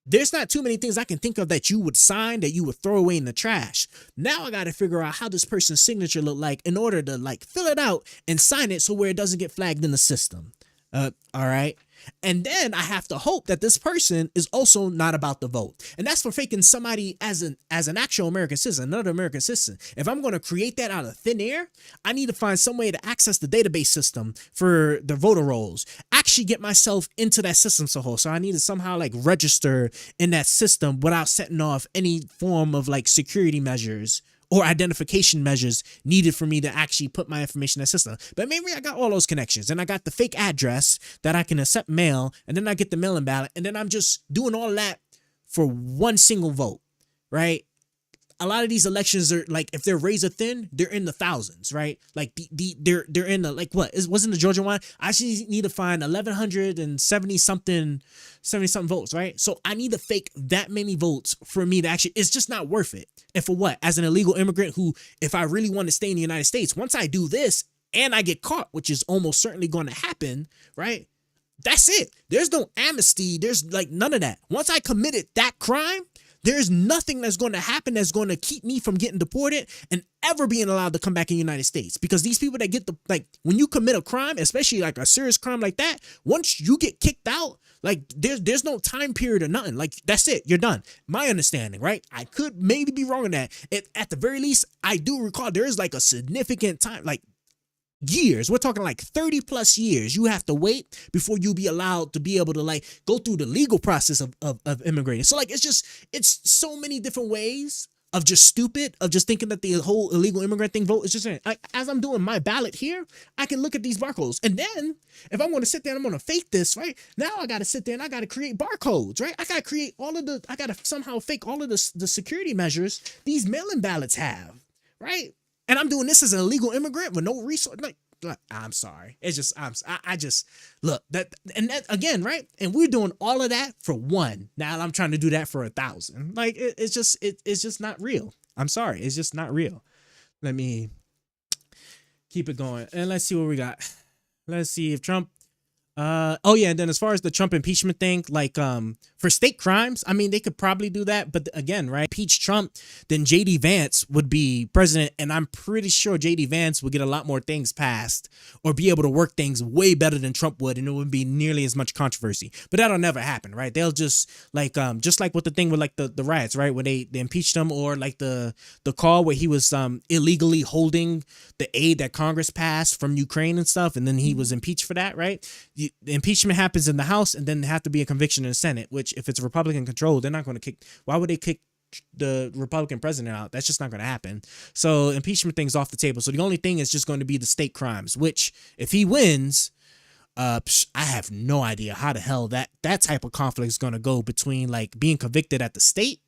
there's not too many things I can think of that you would sign that you would throw away in the trash. Now I got to figure out how this person's signature look like in order to like fill it out and sign it so where it doesn't get flagged in the system. All right. And then I have to hope that this person is also not about to vote. And that's for faking somebody as an actual American citizen, another American citizen. If I'm going to create that out of thin air, I need to find some way to access the database system for the voter rolls, actually get myself into that system somehow. So I need to somehow like register in that system without setting off any form of like security measures or identification measures needed for me to actually put my information in the system. But maybe I got all those connections, and I got the fake address that I can accept mail, and then I get the mail-in ballot, and then I'm just doing all that for one single vote, right? A lot of these elections are like, if they're razor thin, they're in the thousands, right? Like they're in the, like what wasn't the Georgia one? I actually need to find 1,170 something votes, right? So I need to fake that many votes for me to actually, it's just not worth it. And for what? As an illegal immigrant who, if I really want to stay in the United States, once I do this and I get caught, which is almost certainly going to happen, right? That's it. There's no amnesty. There's like none of that. Once I committed that crime, there's nothing that's going to happen that's going to keep me from getting deported and ever being allowed to come back in the United States. Because these people that get when you commit a crime, especially like a serious crime like that, once you get kicked out, like there's no time period or nothing. Like that's it, you're done. My understanding, right? I could maybe be wrong on that. At the very least, I do recall there is like a significant time, like years. We're talking like 30 plus years. You have to wait before you be allowed to be able to like go through the legal process of immigrating. So like it's so many different ways of just stupid, of just thinking that the whole illegal immigrant thing vote is just like, as I'm doing my ballot here, I can look at these barcodes. And then if I'm going to sit there and I'm going to fake this, right? Now I got to sit there and I got to create barcodes, right? I got to somehow fake all of the security measures these mail-in ballots have, right? And I'm doing this as an illegal immigrant with no resource. Like I'm sorry. It's just, I just look that again, right? And we're doing all of that for one. Now I'm trying to do that for 1,000. Like it's just not real. I'm sorry. It's just not real. Let me keep it going. And let's see what we got. Let's see if Trump, oh yeah, and then as far as the Trump impeachment thing, like for state crimes, I mean, they could probably do that, but again, right, impeach Trump, then JD Vance would be president, and I'm pretty sure JD Vance would get a lot more things passed or be able to work things way better than Trump would, and it wouldn't be nearly as much controversy. But that'll never happen, right? They'll just like with the thing with like the riots, right, where they impeached him, or like the call where he was illegally holding the aid that Congress passed from Ukraine and stuff, and then he was impeached for that, right? The impeachment happens in the House, and then there have to be a conviction in the Senate, which if it's Republican controlled, they're not going to kick. Why would they kick the Republican president out? That's just not going to happen. So impeachment thing's off the table. So the only thing is just going to be the state crimes, which if he wins, I have no idea how the hell that type of conflict is going to go between like being convicted at the state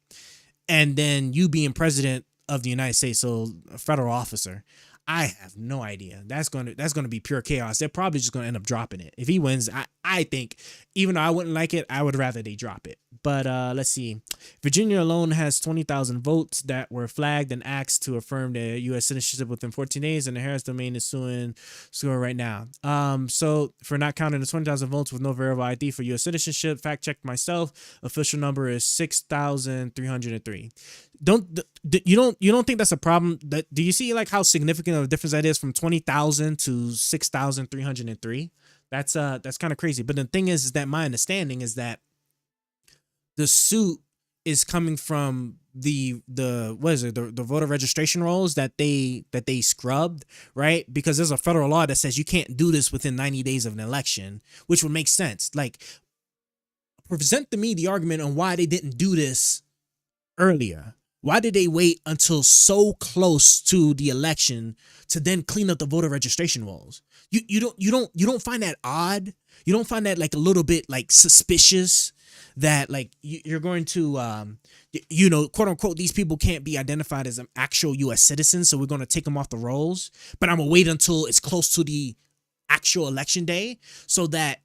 and then you being president of the United States, so a federal officer. I have no idea. That's gonna be pure chaos. They're probably just gonna end up dropping it. If he wins, I think, even though I wouldn't like it, I would rather they drop it. But let's see. Virginia alone has 20,000 votes that were flagged and asked to affirm their U.S. citizenship within 14 days, and the Harris domain is suing right now. So for not counting the 20,000 votes with no verifiable ID for U.S. citizenship, fact checked myself. Official number is 6,303. You don't think that's a problem? Do you see like how significant of a difference that is from 20,000 to 6,303? That's kind of crazy. But the thing is that my understanding is that the suit is coming from the voter registration rolls that they scrubbed, right? Because there's a federal law that says you can't do this within 90 days of an election, which would make sense. Like, present to me the argument on why they didn't do this earlier. Why did they wait until so close to the election to then clean up the voter registration rolls? You don't find that odd? You don't find that like a little bit like suspicious that like you're going to quote unquote, these people can't be identified as an actual U.S. citizens, so we're going to take them off the rolls, but I'm gonna wait until it's close to the actual election day so that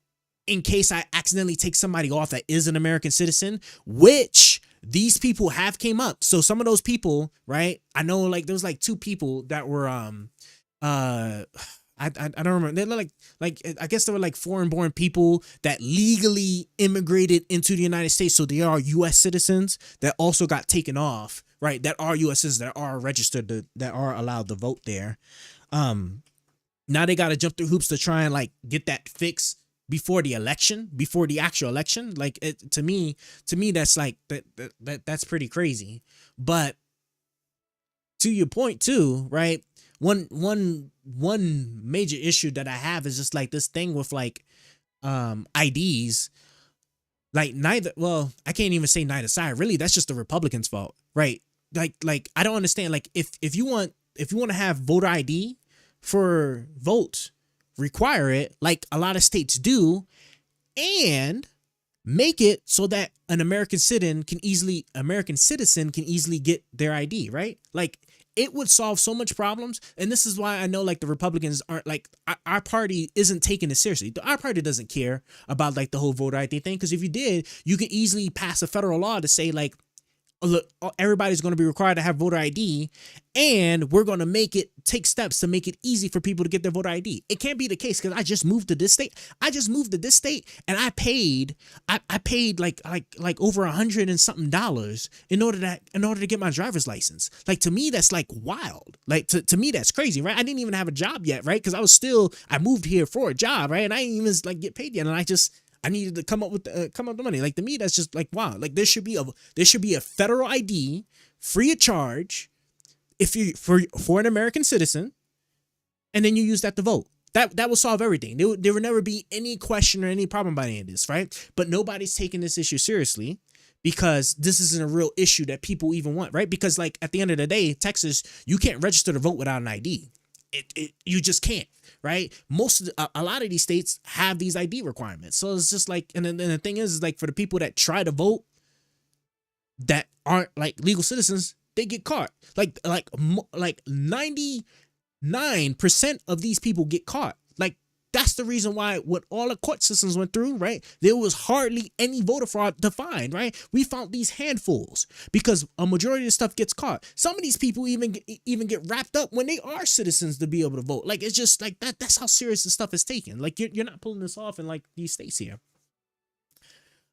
in case I accidentally take somebody off that is an American citizen, which these people have came up. So some of those people, right? I know like there was like 2 people that were I don't remember. They're like I guess they were like foreign born people that legally immigrated into the United States. So they are U.S. citizens that also got taken off, right? That are U.S. citizens that are registered that are allowed to vote there. Now they got to jump through hoops to try and like get that fixed before the election, before the actual election. Like to me that's like that's pretty crazy. But to your point too, right? One major issue that I have is just like this thing with like IDs. Like I can't even say neither side. Really, that's just the Republicans' fault, right? Like I don't understand. Like if you want to have voter ID for votes, require it like a lot of states do, and make it so that an American citizen can easily get their ID, right? Like it would solve so much problems. And this is why I know like the Republicans aren't like, our party isn't taking it seriously. Our party doesn't care about like the whole voter ID thing. Because if you did, you can easily pass a federal law to say like, look, everybody's going to be required to have voter ID, and we're going to take steps to make it easy for people to get their voter ID. It can't be the case because I just moved to this state. And I paid like over $100 and something in order to get my driver's license. Like, to me, that's like wild. Like, to me, that's crazy, right? I didn't even have a job yet, right? Because I moved here for a job, right? And I didn't even like get paid yet, and I needed to come up with the money. Like, to me, that's just like, wow. Like, there should be a federal ID free of charge if you for an American citizen, and then you use that to vote. That will solve everything. There would never be any question or any problem about any of this, right? But nobody's taking this issue seriously because this isn't a real issue that people even want, right? Because, like, at the end of the day, Texas, you can't register to vote without an ID. You just can't, right? A lot of these states have these ID requirements. So it's just like, and then the thing is like, for the people that try to vote that aren't like legal citizens, they get caught. Like 99% of these people get caught. Like, that's the reason why what all the court systems went through, right? There was hardly any voter fraud to find, right? We found these handfuls because a majority of the stuff gets caught. Some of these people even get wrapped up when they are citizens to be able to vote. Like, it's just like that. That's how serious this stuff is taken. Like, you're not pulling this off in like these states here.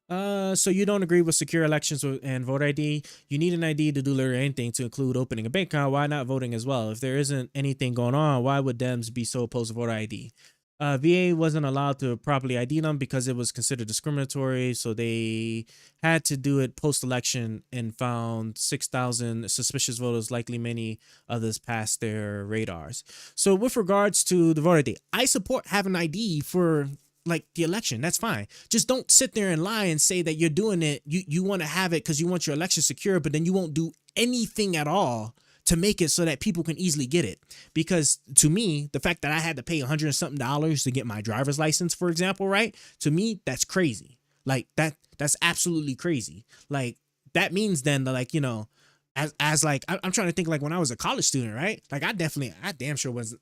So you don't agree with secure elections and voter ID? You need an ID to do literally anything, to include opening a bank account. Why not voting as well? If there isn't anything going on, why would Dems be so opposed to voter ID? VA wasn't allowed to properly ID them because it was considered discriminatory, so they had to do it post-election and found 6,000 suspicious voters, likely many others passed their radars. So with regards to the voter ID, I support having ID for like the election. That's fine. Just don't sit there and lie and say that you're doing it. You want to have it because you want your election secure, but then you won't do anything at all to make it so that people can easily get it. Because to me, the fact that I had to pay $100 and something to get my driver's license, for example, right? To me, that's crazy. Like, that's absolutely crazy. Like, that means then that, like, you know, as like, I'm trying to think, like, when I was a college student, right? Like, I damn sure was,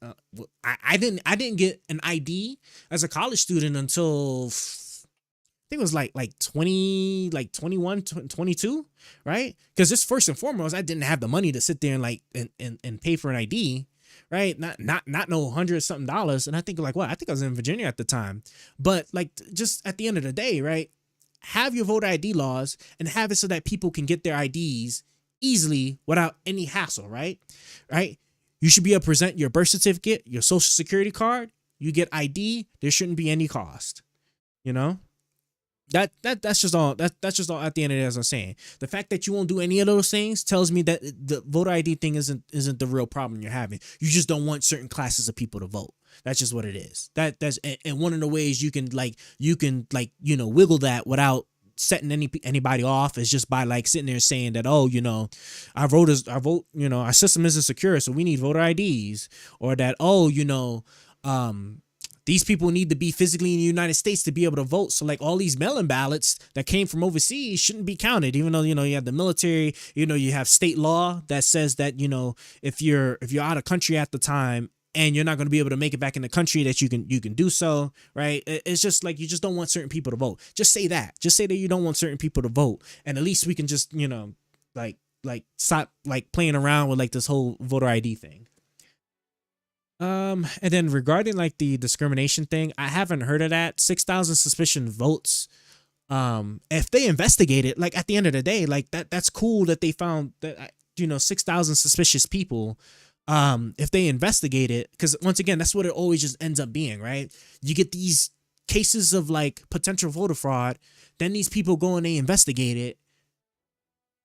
I didn't get an ID as a college student until I think it was like 21, 22, right? Because just first and foremost, I didn't have the money to sit there and like and pay for an ID, right? Not no $100 something. And I think, like, what? I think I was in Virginia at the time. But like, just at the end of the day, right? Have your voter ID laws and have it so that people can get their IDs easily without any hassle, right? Right? You should be able to present your birth certificate, your social security card. You get ID. There shouldn't be any cost. You know? That's just all at the end of it, as I'm saying. The fact that you won't do any of those things tells me that the voter ID thing isn't the real problem you're having. You just don't want certain classes of people to vote. That's just what it is. That's and one of the ways you can wiggle that without setting anybody off is just by like sitting there saying that, oh, you know, our system isn't secure, so we need voter IDs, or that, oh, you know, these people need to be physically in the United States to be able to vote. So like all these mail-in ballots that came from overseas shouldn't be counted, even though, you know, you have the military, you know, you have state law that says that, you know, if you're out of country at the time and you're not going to be able to make it back in the country, that you can do so, right? It's just like, you just don't want certain people to vote. Just say that. Just say that you don't want certain people to vote. And at least we can just, you know, like stop like playing around with like this whole voter ID thing. And then regarding like the discrimination thing, I haven't heard of that. 6,000 suspicion votes. If they investigate it, like at the end of the day, like that's cool that they found that, you know, 6,000 suspicious people. If they investigate it, because once again, that's what it always just ends up being, right? You get these cases of like potential voter fraud, then these people go and they investigate it,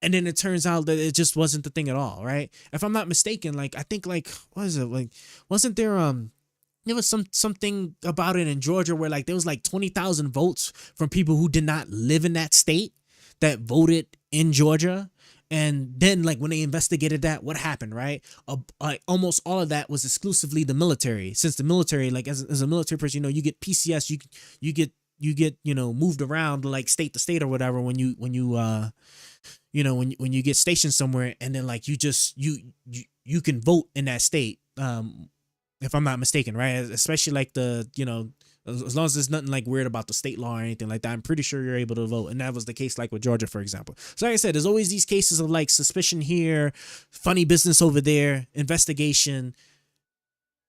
and then it turns out that it just wasn't the thing at all, right? If I'm not mistaken, like, I think, like, what is it? Like, wasn't there, there was something about it in Georgia where, like, there was, like, 20,000 votes from people who did not live in that state that voted in Georgia. And then, like, when they investigated that, what happened, right? Almost all of that was exclusively the military. Since the military, like, as a military person, you know, you get PCS, you get, you know, moved around like state to state or whatever when you get stationed somewhere, and then like you can vote in that state, if I'm not mistaken, right? Especially like the, you know, As long as there's nothing like weird about the state law or anything like that, I'm pretty sure you're able to vote. And that was the case like with Georgia, for example. So like I said, there's always these cases of like suspicion here, funny business over there, investigation.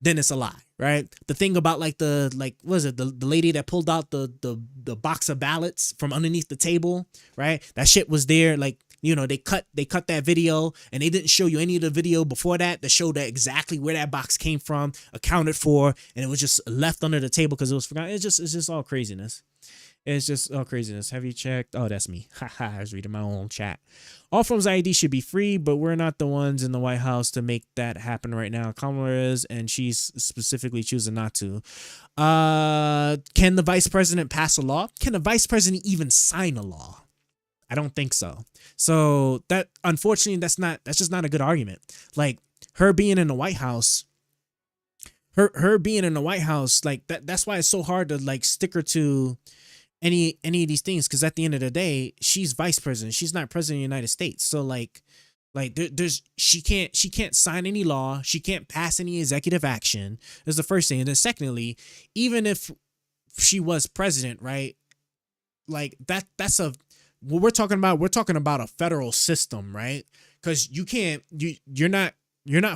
Then it's a lie, right? The thing about like what is it, the lady that pulled out the box of ballots from underneath the table, right? That shit was there. Like, you know, they cut that video and they didn't show you any of the video before that showed that exactly where that box came from, accounted for, and it was just left under the table because it was forgotten. It's just all craziness. It's just all craziness. Have you checked? Oh, that's me. Haha, I was reading my own chat. All forms of ID should be free, but we're not the ones in the White House to make that happen right now. Kamala is, and she's specifically choosing not to. Can the vice president pass a law? Can the vice president even sign a law? I don't think so. So that, unfortunately, that's just not a good argument. Like her being in the White House, her being in the White House, like that's why it's so hard to like stick her to any of these things, because at the end of the day, she's vice president. She's not president of the United States. So like there's she can't sign any law. She can't pass any executive action. That's the first thing. And then secondly, even if she was president, right? Like that's what we're talking about. We're talking about a federal system, right? Because you're not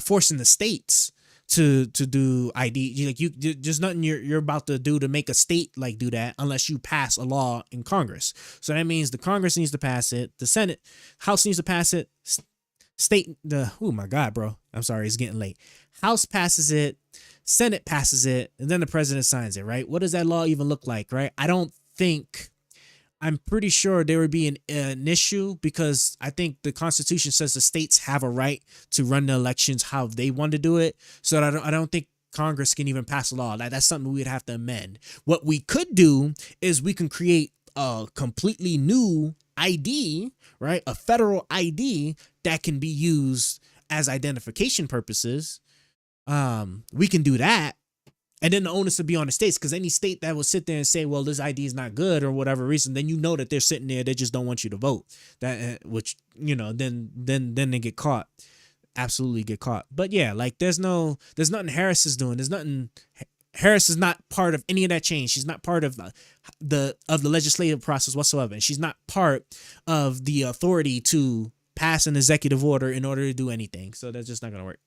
forcing the states to do ID. Like there's nothing you're about to do to make a state like do that unless you pass a law in Congress. So that means the Congress needs to pass it, the Senate, House needs to pass it, oh my God, bro. I'm sorry, it's getting late. House passes it, Senate passes it, and then the president signs it, right? What does that law even look like, right? I'm pretty sure there would be an issue, because I think the Constitution says the states have a right to run the elections how they want to do it. So I don't think Congress can even pass a law. That's something we'd have to amend. What we could do is we can create a completely new ID, right? A federal ID that can be used as identification purposes. We can do that. And then the onus would be on the states, because any state that will sit there and say, well, this ID is not good or whatever reason, then you know that they're sitting there, they just don't want you to vote. That, which, you know, then they get caught. Absolutely get caught. But yeah, like there's nothing Harris is doing. Harris is not part of any of that change. She's not part of the legislative process whatsoever. And she's not part of the authority to pass an executive order in order to do anything. So that's just not going to work.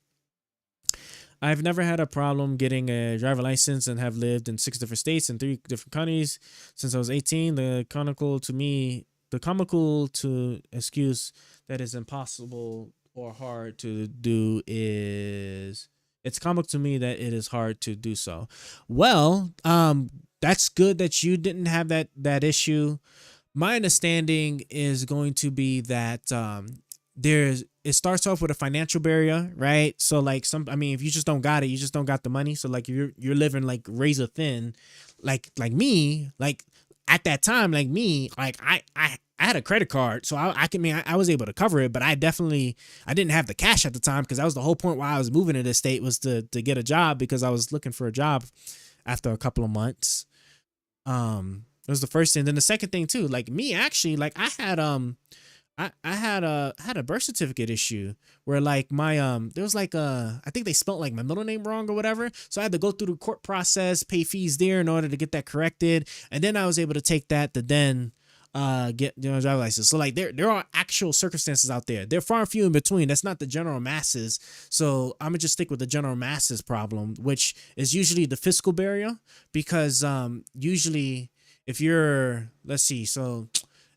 I've never had a problem getting a driver license and have lived in 6 different states and 3 different counties since I was 18. The comical to excuse that is impossible or hard to do is, it's comical to me that it is hard to do so. Well, that's good that you didn't have that issue. My understanding is going to be that it starts off with a financial barrier, right? So like if you just don't got it, you just don't got the money. So like you're living like razor thin, like me, like at that time, like me, like I had a credit card, so I was able to cover it, but I didn't have the cash at the time, because that was the whole point why I was moving to this state, was to get a job, because I was looking for a job after a couple of months. It was the first thing. Then the second thing too, like me actually, like I had a birth certificate issue where like my there was like I think they spelled like my middle name wrong or whatever, so I had to go through the court process, pay fees there in order to get that corrected, and then I was able to take that to then get a driver's license. So like there are actual circumstances out there. They're far and few in between. That's not the general masses. So I'm gonna just stick with the general masses problem, which is usually the fiscal barrier, because usually if you're, let's see, so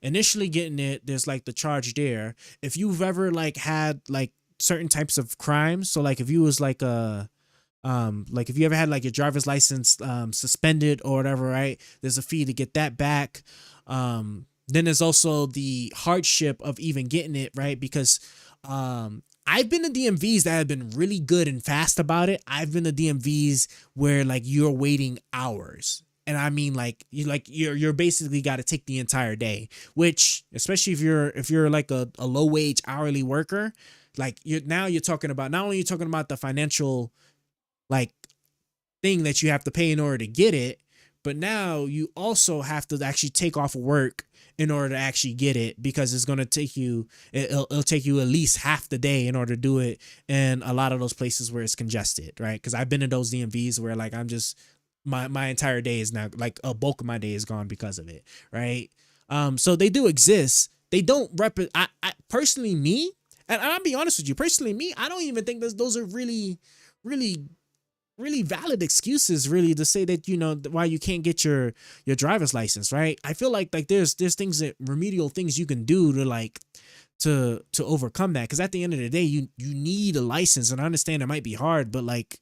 initially getting it, there's like the charge there. If you've ever like had like certain types of crimes, so like if you was like like if you ever had like your driver's license suspended or whatever, right? There's a fee to get that back. Then there's also the hardship of even getting it, right? Because I've been to DMVs that have been really good and fast about it. I've been to DMVs where like you're waiting hours. And I mean, like you're basically got to take the entire day, which, especially if you're like a low wage hourly worker, like you're talking about, not only you're talking about the financial like thing that you have to pay in order to get it, but now you also have to actually take off work in order to actually get it, because it's going to take you, it'll take you at least half the day in order to do it. And a lot of those places where it's congested, right? Because I've been in those DMVs where like I'm just my entire day is now like a bulk of my day is gone because of it, right? So they do exist. They don't I personally me, and I'll be honest with you, personally me, I don't even think those are really, really, really valid excuses really to say that, you know, why you can't get your driver's license, right? I feel like there's things that remedial things you can do to like to overcome that, because at the end of the day you need a license, and I understand it might be hard, but like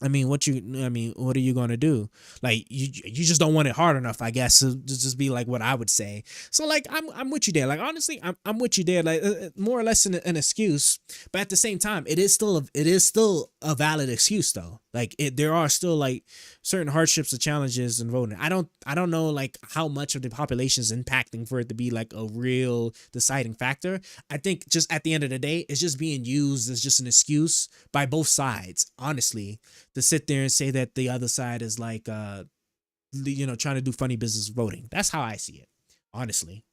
I mean, what are you gonna do? Like, you just don't want it hard enough, I guess. So just be like what I would say. So like, I'm with you there. Like, honestly, I'm with you there. Like, more or less an excuse, but at the same time, it is still a valid excuse though. Like, there are still like certain hardships or challenges in voting. I don't know like how much of the population is impacting for it to be like a real deciding factor. I think just at the end of the day, it's just being used as just an excuse by both sides, honestly, to sit there and say that the other side is like, you know, trying to do funny business voting. That's how I see it, honestly.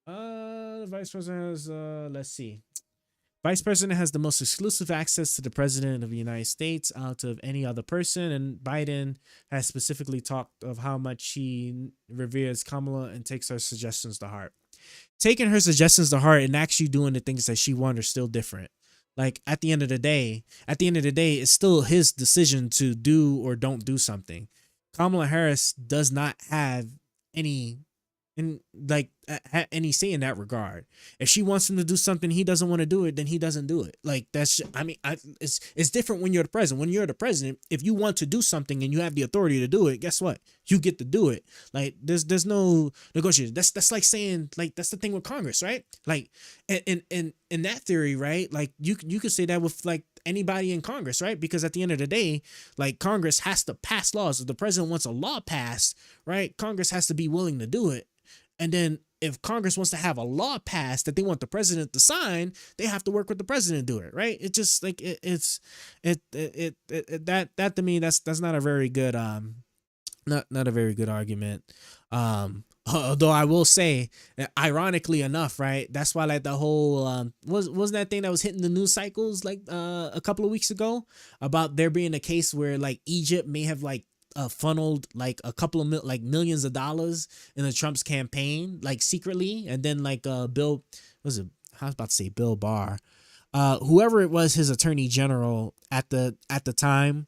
The vice president has, let's see. Vice president has the most exclusive access to the president of the United States out of any other person. And Biden has specifically talked of how much he reveres Kamala and takes her suggestions to heart. Taking her suggestions to heart and actually doing the things that she wants are still different. Like, at the end of the day, it's still his decision to do or don't do something. Kamala Harris does not have any say in that regard. If she wants him to do something he doesn't want to do it, then he doesn't do it. Like, that's, I mean, it's different when you're the president. When you're the president, if you want to do something and you have the authority to do it, guess what? You get to do it. Like, there's no negotiation. That's like saying, like, that's the thing with Congress, right? Like, in that theory, right? Like, you could say that with like anybody in Congress, right? Because at the end of the day, like, Congress has to pass laws. If the president wants a law passed, right, Congress has to be willing to do it. And then if Congress wants to have a law passed that they want the president to sign, they have to work with the president to do it, right? It just like that to me, that's not a very good not a very good argument. Although I will say, ironically enough, right, that's why like the whole wasn't that thing that was hitting the news cycles like a couple of weeks ago about there being a case where like Egypt may have like funneled like a couple of millions of dollars in the Trump's campaign, like secretly, and then like Bill, was it? I was about to say Bill Barr, whoever it was, his attorney general at the time,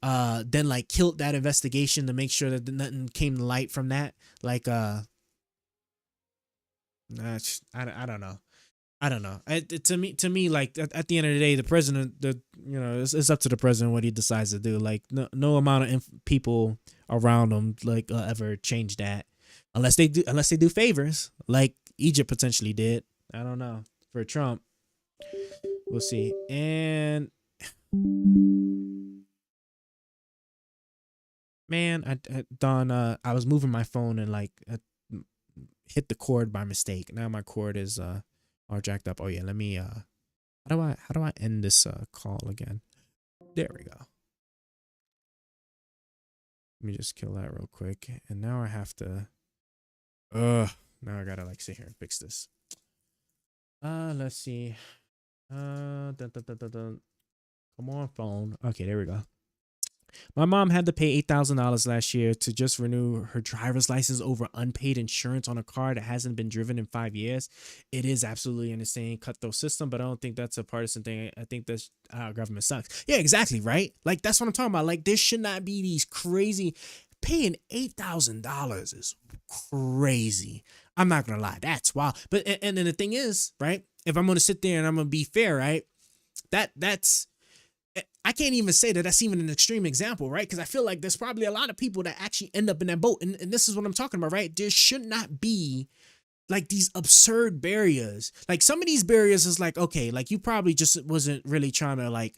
then like killed that investigation to make sure that nothing came to light from that. Like, I don't know. I don't know. To me, like at the end of the day, the president, it's up to the president what he decides to do. Like, no amount of people around him like ever change that, unless they do favors, like Egypt potentially did. I don't know. For Trump, we'll see. And man, I was moving my phone and like hit the cord by mistake. Now my cord is all jacked up. Oh yeah, let me how do I end this call again? There we go. Let me just kill that real quick. And now I have to now I gotta like sit here and fix this. Let's see. Come on, phone. Okay, there we go. My mom had to pay $8,000 last year to just renew her driver's license over unpaid insurance on a car that hasn't been driven in 5 years. It is absolutely an insane cutthroat system, but I don't think that's a partisan thing. I think that's how our government sucks. Yeah, exactly, right? Like, that's what I'm talking about. Like, there should not be these crazy... Paying $8,000 is crazy. I'm not going to lie. That's wild. But, and then the thing is, right? If I'm going to sit there and I'm going to be fair, right? That's... I can't even say that that's even an extreme example, right? Because I feel like there's probably a lot of people that actually end up in that boat. And this is what I'm talking about, right? There should not be like these absurd barriers. Like, some of these barriers is like, okay, like you probably just wasn't really trying to like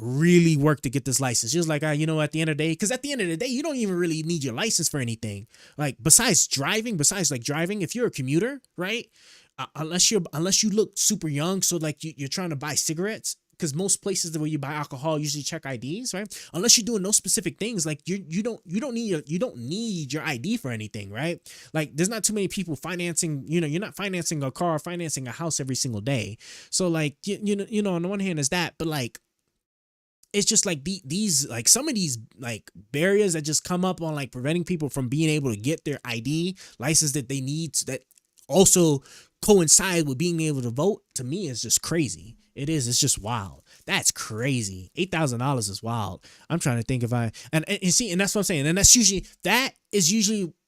really work to get this license. Just like, you know, at the end of the day, because at the end of the day, you don't even really need your license for anything. Like, besides driving, if you're a commuter, right? Unless you look super young. So like you're trying to buy cigarettes. Because most places where you buy alcohol usually check IDs, right? Unless you're doing those specific things, like you don't need your ID for anything, right? Like, there's not too many people financing. You know, you're not financing a car, financing a house every single day. So like, you know, on the one hand is that, but like, it's just like these like some of these like barriers that just come up on like preventing people from being able to get their ID license that they need that also coincide with being able to vote. To me, is just crazy. It is. It's just wild. That's crazy. $8,000 is wild. I'm trying to think if I and see, and that's what I'm saying. And that's usually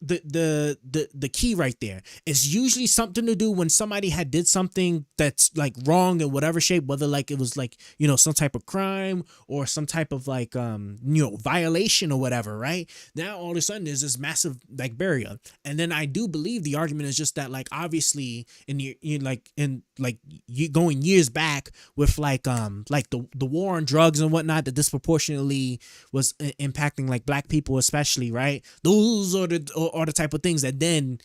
the key right there. It's usually something to do when somebody did something that's like wrong in whatever shape, whether like it was like, you know, some type of crime or some type of like violation or whatever, right? Now all of a sudden there's this massive like barrier. And then I do believe the argument is just that like obviously you going years back with like the war on drugs and whatnot that disproportionately was impacting like black people especially, right? Those are the type of things that then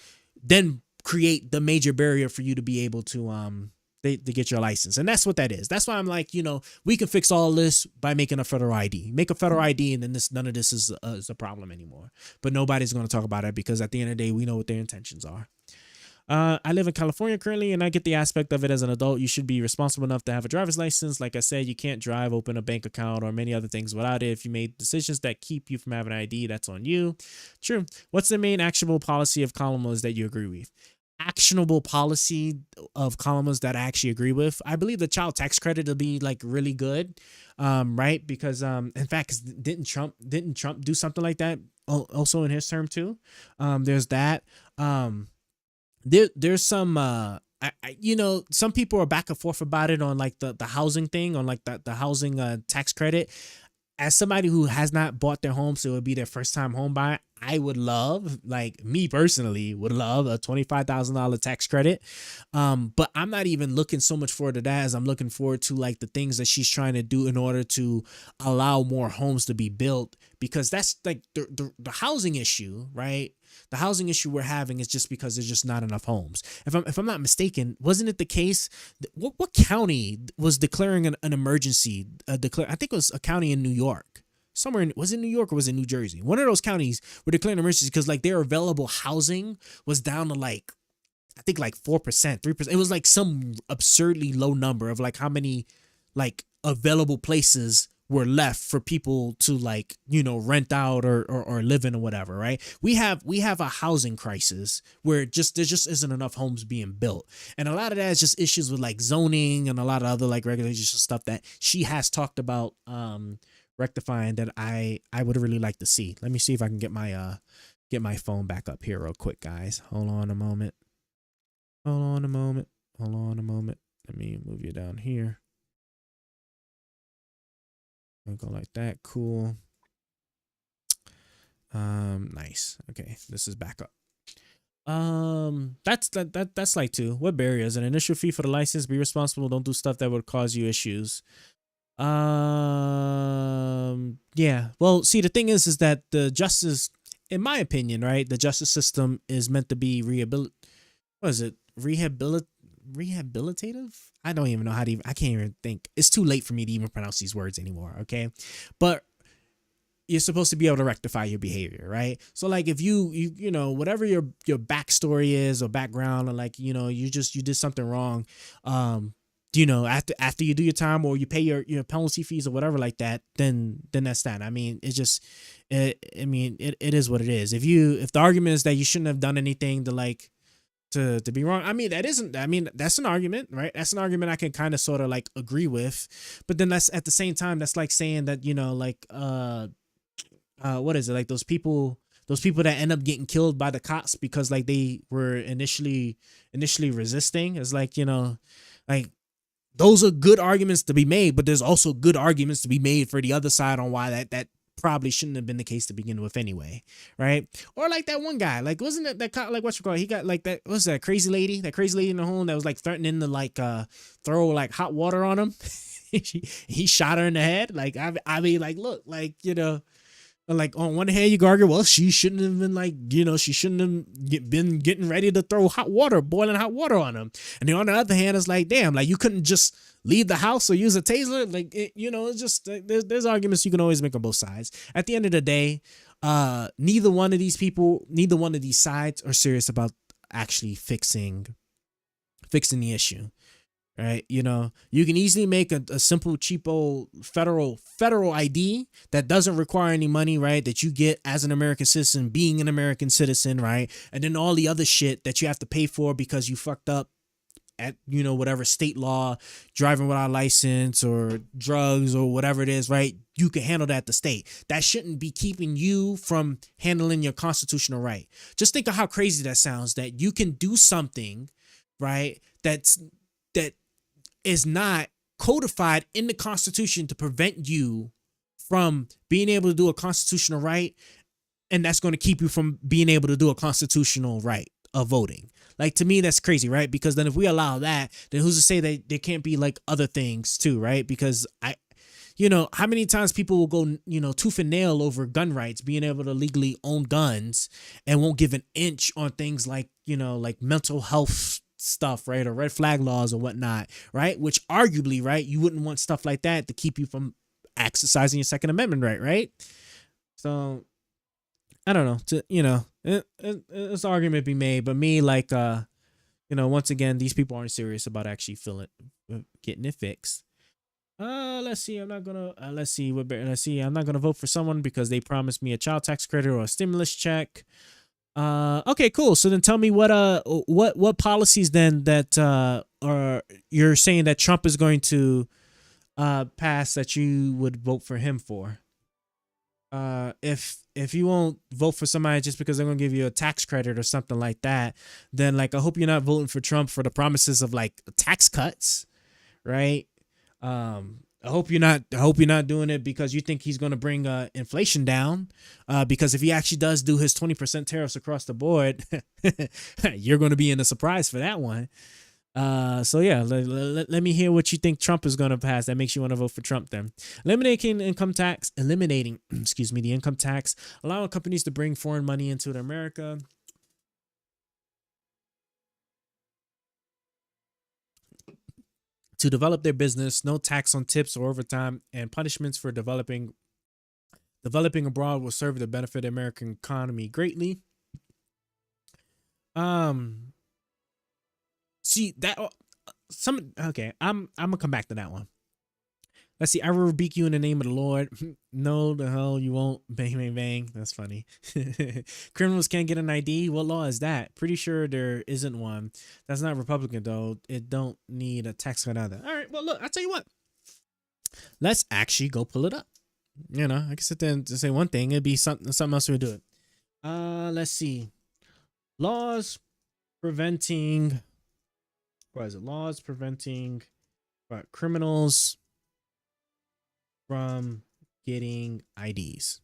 create the major barrier for you to be able to get your license. And that's what that is. That's why I'm like, you know, we can fix all this by making a federal ID. Make a federal ID, and then none of this is a problem anymore. But nobody's going to talk about it because at the end of the day, we know what their intentions are. I live in California currently, and I get the aspect of it as an adult. You should be responsible enough to have a driver's license. Like I said, you can't drive, open a bank account, or many other things without it. If you made decisions that keep you from having an ID, that's on you. True. What's the main actionable policy of columnists that you agree with? Actionable policy of columnists that I actually agree with. I believe the child tax credit will be like really good, right? Because in fact, didn't Trump do something like that also in his term too? There's that. There's some you know, some people are back and forth about it on like the housing thing, on like the housing tax credit. As somebody who has not bought their home, so it would be their first time home buyer, I would love, like me personally, would love a $25,000 tax credit. But I'm not even looking so much forward to that as I'm looking forward to like the things that she's trying to do in order to allow more homes to be built, because that's like the housing issue, right? The housing issue we're having is just because there's just not enough homes. If I'm not mistaken, wasn't it the case? What county was declaring an emergency? I think it was a county in New York. Was it New York or was it New Jersey? One of those counties were declaring emergency because like their available housing was down to like, I think like 4%, 3%. It was like some absurdly low number of like how many like available places were left for people to like, you know, rent out or live in or whatever, right? We have a housing crisis where there just isn't enough homes being built. And a lot of that is just issues with like zoning and a lot of other like regulations and stuff that she has talked about rectifying that I would really like to see. Let me see if I can get my phone back up here real quick, guys. Hold on a moment. Let me move you down here. Go like that. Cool. Nice. Okay, this is back up. That's like two. What barriers? An initial fee for the license. Be responsible. Don't do stuff that would cause you issues. Yeah. Well, see, the thing is that the justice, in my opinion, right, the justice system is meant to be rehabilitative? I don't even know how to I can't even think. It's too late for me to even pronounce these words anymore, okay? But you're supposed to be able to rectify your behavior, right? So like if you know, whatever your backstory is or background, or like, you know, you did something wrong, you know, after you do your time or you pay your penalty fees or whatever like that, then that's that. I mean, it's just it is what it is. If the argument is that you shouldn't have done anything to like to be wrong, that's an argument, right? That's an argument I can kind of sort of like agree with, but then that's at the same time, that's like saying that, you know, like what is it, like those people that end up getting killed by the cops because like they were initially resisting. It's like, you know, like those are good arguments to be made, but there's also good arguments to be made for the other side on why that probably shouldn't have been the case to begin with anyway, right? Or like that one guy, like wasn't it that cop, like what you call it? He got like that, what's that crazy lady in the home that was like threatening to like throw like hot water on him. he shot her in the head. Like I mean, like look, like, you know, like on one hand you could argue, well, she shouldn't have been like, you know, she shouldn't have been getting ready to throw boiling hot water on him. And then on the other hand, it's like, damn, like you couldn't just leave the house or use a taser. Like, you know, it's just there's arguments you can always make on both sides. At the end of the day, neither one of these sides are serious about actually fixing the issue, right? You know, you can easily make a simple, cheapo federal ID that doesn't require any money, right? That you get as an American citizen, being an American citizen, right? And then all the other shit that you have to pay for because you fucked up at, you know, whatever state law, driving without a license or drugs or whatever it is, right? You can handle that at the state. That shouldn't be keeping you from handling your constitutional right. Just think of how crazy that sounds, that you can do something, right? That is not codified in the Constitution to prevent you from being able to do a constitutional right, and that's going to keep you from being able to do a constitutional right of voting. Like, to me, that's crazy, right? Because then if we allow that, then who's to say that there can't be like other things too, right? Because you know, how many times people will go, you know, tooth and nail over gun rights, being able to legally own guns, and won't give an inch on things like, you know, like mental health stuff, right? Or red flag laws or whatnot, right? Which arguably, right, you wouldn't want stuff like that to keep you from exercising your Second Amendment right? So I don't know, you know, it's an argument to be made, but me, like, you know, once again, these people aren't serious about actually getting it fixed. Let's see. I'm not gonna. Let's see. I'm not gonna vote for someone because they promised me a child tax credit or a stimulus check. Okay, cool. So then tell me what policies then that are you're saying that Trump is going to pass that you would vote for him for. If you won't vote for somebody just because they're gonna give you a tax credit or something like that, then like I hope you're not voting for Trump for the promises of like tax cuts, right? I hope you're not doing it because you think he's going to bring inflation down, because if he actually does do his 20% tariffs across the board, you're going to be in a surprise for that one. So yeah, let me hear what you think Trump is going to pass that makes you want to vote for Trump then. Eliminating, excuse me, the income tax, allowing companies to bring foreign money into America. To develop their business, no tax on tips or overtime, and punishments for developing abroad will serve to benefit the American economy greatly. See that okay, I'm gonna come back to that one. Let's see. I will rebuke you in the name of the Lord. No, the hell you won't. Bang, bang, bang. That's funny. Criminals can't get an ID. What law is that? Pretty sure there isn't one. That's not Republican, though. It don't need a tax cut either. All right. Well, look, I'll tell you what. Let's actually go pull it up. You know, I can sit there and say one thing. It'd be something else we would do it. Let's see. Laws preventing. What is it? Laws preventing criminals from getting IDs.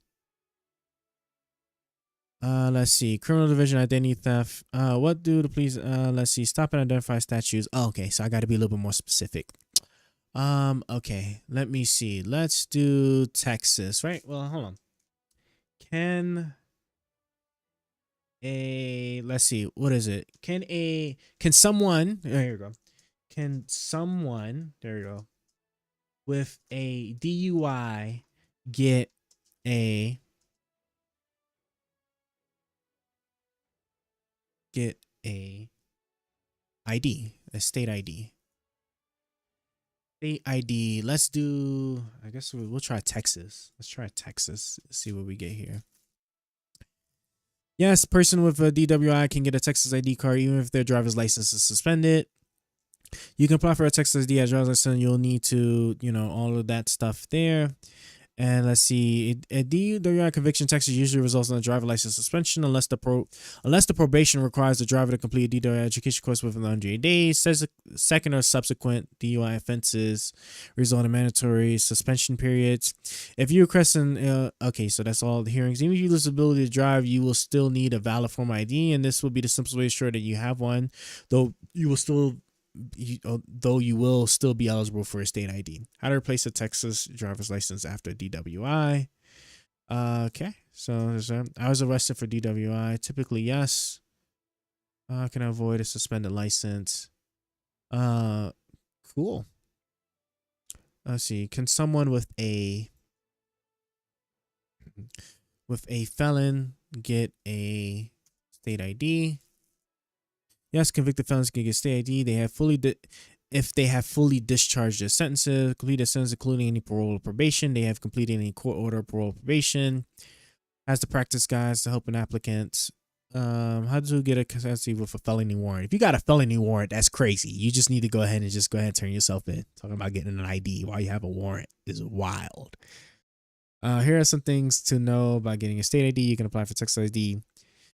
Let's see. Criminal division, identity theft. What do the police? Let's see. Stop and identify statues. Oh, okay, so I got to be a little bit more specific. Okay. Let me see. Let's do Texas. Right. Well, hold on. Let's see. What is it? Can someone? There you go. Can someone? There you go. With a DUI get a ID, a state ID. State ID. Let's do, I guess we'll try Texas. Let's try Texas. See what we get here. Yes, person with a DWI can get a Texas ID card even if their driver's license is suspended. You can apply for a Texas ID as driver's license. You'll need to, you know, all of that stuff there. And let's see, a DWI conviction in Texas usually results in a driver license suspension unless the probation requires the driver to complete a DWI education course within 180 days. Says second or subsequent DUI offenses result in mandatory suspension periods. If you request okay, so that's all the hearings. Even if you lose the ability to drive, you will still need a valid form ID, and this will be the simplest way to ensure that you have one, though you will still be eligible for a state ID. How to replace a Texas driver's license after DWI. Okay, so I was arrested for DWI. Typically, yes. Can I avoid a suspended license? Cool. Let's see. Can someone with a felon get a state ID? Yes, convicted felons can get state ID. They have fully if they have fully discharged their sentences, completed sentence, including any parole or probation, they have completed any court order, parole, or probation, has the practice guides to help an applicant. How to get a custody with a felony warrant? If you got a felony warrant, that's crazy. You just need to go ahead and turn yourself in. Talking about getting an ID while you have a warrant is wild. Here are some things to know about getting a state ID. You can apply for Texas ID.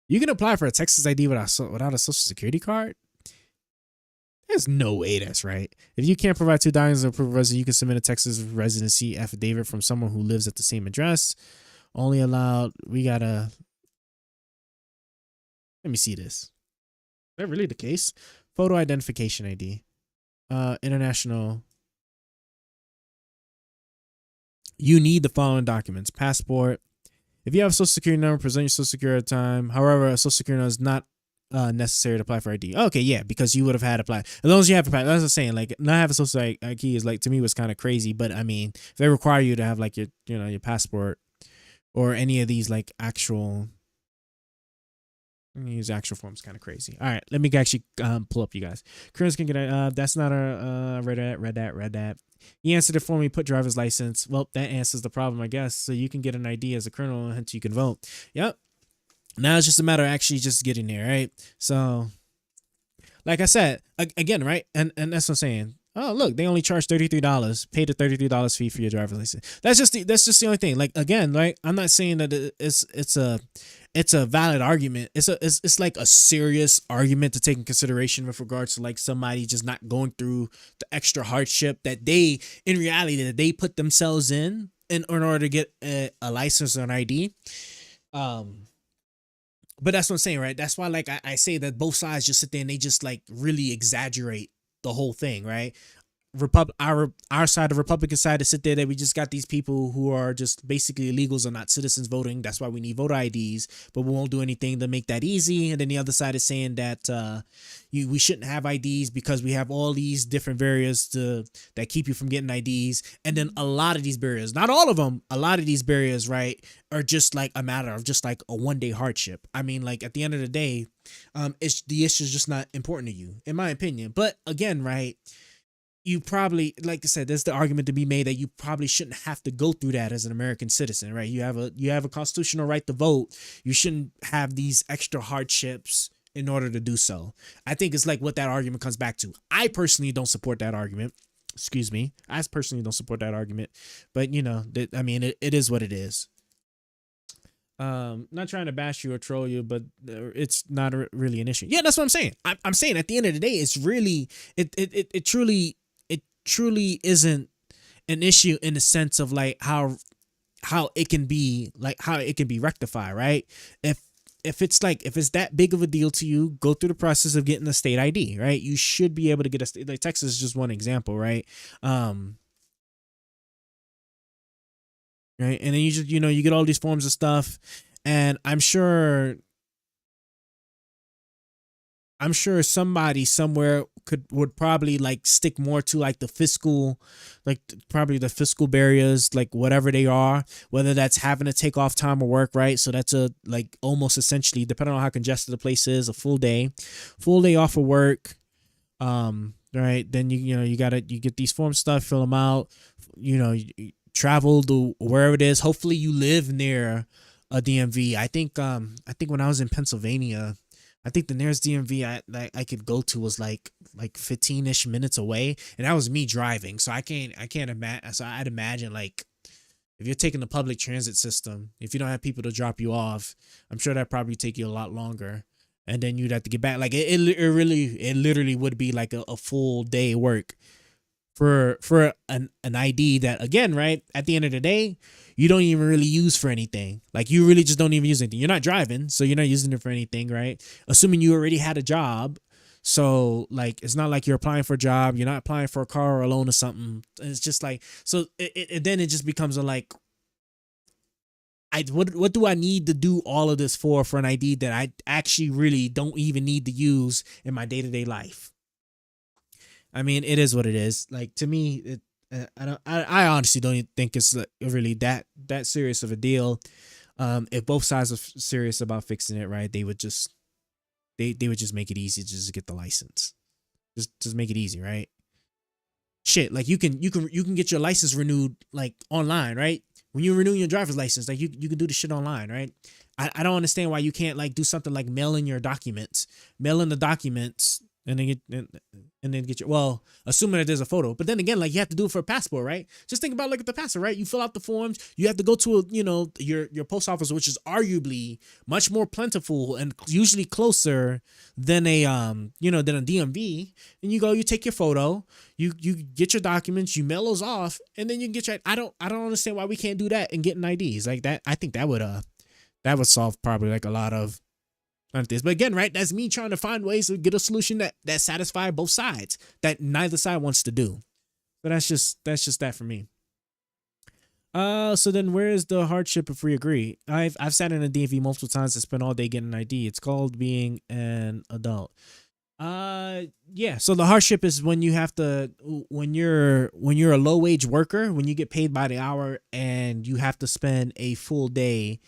You can apply for a Texas ID without a social security card. There's no way that's right. If you can't provide 2 documents of proof of residency, you can submit a Texas residency affidavit from someone who lives at the same address. Only allowed. Let me see this. Is that really the case? Photo identification ID. International. You need the following documents: passport. If you have a social security number, present your social security at the time. However, a social security number is not necessary to apply for ID. Okay, yeah, because you would have had to apply. As long as you have applied. That's what I'm saying. Like, not having a social ID is, like, to me, was kind of crazy. But I mean, if they require you to have, like, your passport or any of these, like, actual. Use actual forms, kind of crazy. All right, let me actually pull up you guys. Criminals can get that's not a read that. He answered it for me. Put driver's license. Well, that answers the problem, I guess. So you can get an ID as a criminal, hence you can vote. Yep. Now it's just a matter of actually just getting there, right? So, like I said, again, right, and that's what I'm saying. Oh, look, they only charge $33. Pay the $33 fee for your driver's license. That's just the only thing. Like, again, right, I'm not saying that it's a valid argument. It's like a serious argument to take in consideration with regards to, like, somebody just not going through the extra hardship that they, in reality, that they put themselves in order to get a license or an ID. But that's what I'm saying, right? That's why, like, I say that both sides just sit there and they just, like, really exaggerate the whole thing, right? Our side, the Republican side, to sit there that we just got these people who are just basically illegals or not citizens voting. That's why we need voter IDs, but we won't do anything to make that easy. And then the other side is saying that we shouldn't have IDs because we have all these different barriers that keep you from getting IDs. And then a lot of these barriers, not all of them, a lot of these barriers, right, are just like a matter of just like a one-day hardship. I mean, like, at the end of the day, the issue is just not important to you, in my opinion. But again, right, you probably, like I said, there's the argument to be made that you probably shouldn't have to go through that as an American citizen, right? You have a constitutional right to vote. You shouldn't have these extra hardships in order to do so. I think it's like what that argument comes back to. I personally don't support that argument. Excuse me. I personally don't support that argument. But, I mean, it is what it is. Not trying to bash you or troll you, but it's not really an issue. Yeah, that's what I'm saying. I'm saying at the end of the day, it's really, it truly isn't an issue in the sense of, like, how it can be, like, how it can be rectified, right? If it's that big of a deal to you, go through the process of getting a state ID, right? You should be able to get a state, like, Texas is just one example, right? Right. And then you just, you get all these forms of stuff, and I'm sure somebody somewhere would probably, like, stick more to, like, the fiscal, like, probably the fiscal barriers, like, whatever they are, whether that's having to take off time of work, right? So that's like, almost essentially, depending on how congested the place is, a full day off of work. Right. Then you get these form stuff, fill them out, travel to wherever it is. Hopefully you live near a DMV. I think when I was in Pennsylvania, I think the nearest DMV I could go to was like 15-ish minutes away, and that was me driving. So I can't imagine. So I'd imagine, like, if you're taking the public transit system, if you don't have people to drop you off, I'm sure that probably take you a lot longer, and then you'd have to get back. Like, it literally would be like a full day work for an ID that, again, right, at the end of the day, you don't even really use for anything. Like, you really just don't even use anything. You're not driving, so you're not using it for anything, right? Assuming you already had a job. So, like, it's not like you're applying for a job. You're not applying for a car or a loan or something. It's just like, so then it just becomes a, like, what do I need to do all of this for an ID that I actually really don't even need to use in my day-to-day life? I mean, it is what it is. Like, to me, I honestly don't even think it's really that serious of a deal. If both sides are serious about fixing it, right, they would just make it easy just to get the license. Just make it easy, right? shit, like you can get your license renewed like online, right? When you renew your driver's license, like you can do the shit online, right? I don't understand why you can't like do something like mail in the documents, and then get your, well, assuming that there's a photo. But then again, like you have to do it for a passport, right? Just think about like the passport, right? You fill out the forms, you have to go to your post office, which is arguably much more plentiful and usually closer than a than a DMV. And you take your photo, you get your documents, you mail those off, and then you can get your, I don't understand why we can't do that and get an IDs like that. I think that would solve probably like a lot of this. But again, right, that's me trying to find ways to get a solution that satisfy both sides, that neither side wants to do. But that's just that for me. So then where is the hardship if we agree? I've sat in a DMV multiple times and spent all day getting an ID. It's called being an adult. Yeah, so the hardship is when you have to, when you're a low wage worker, when you get paid by the hour and you have to spend a full day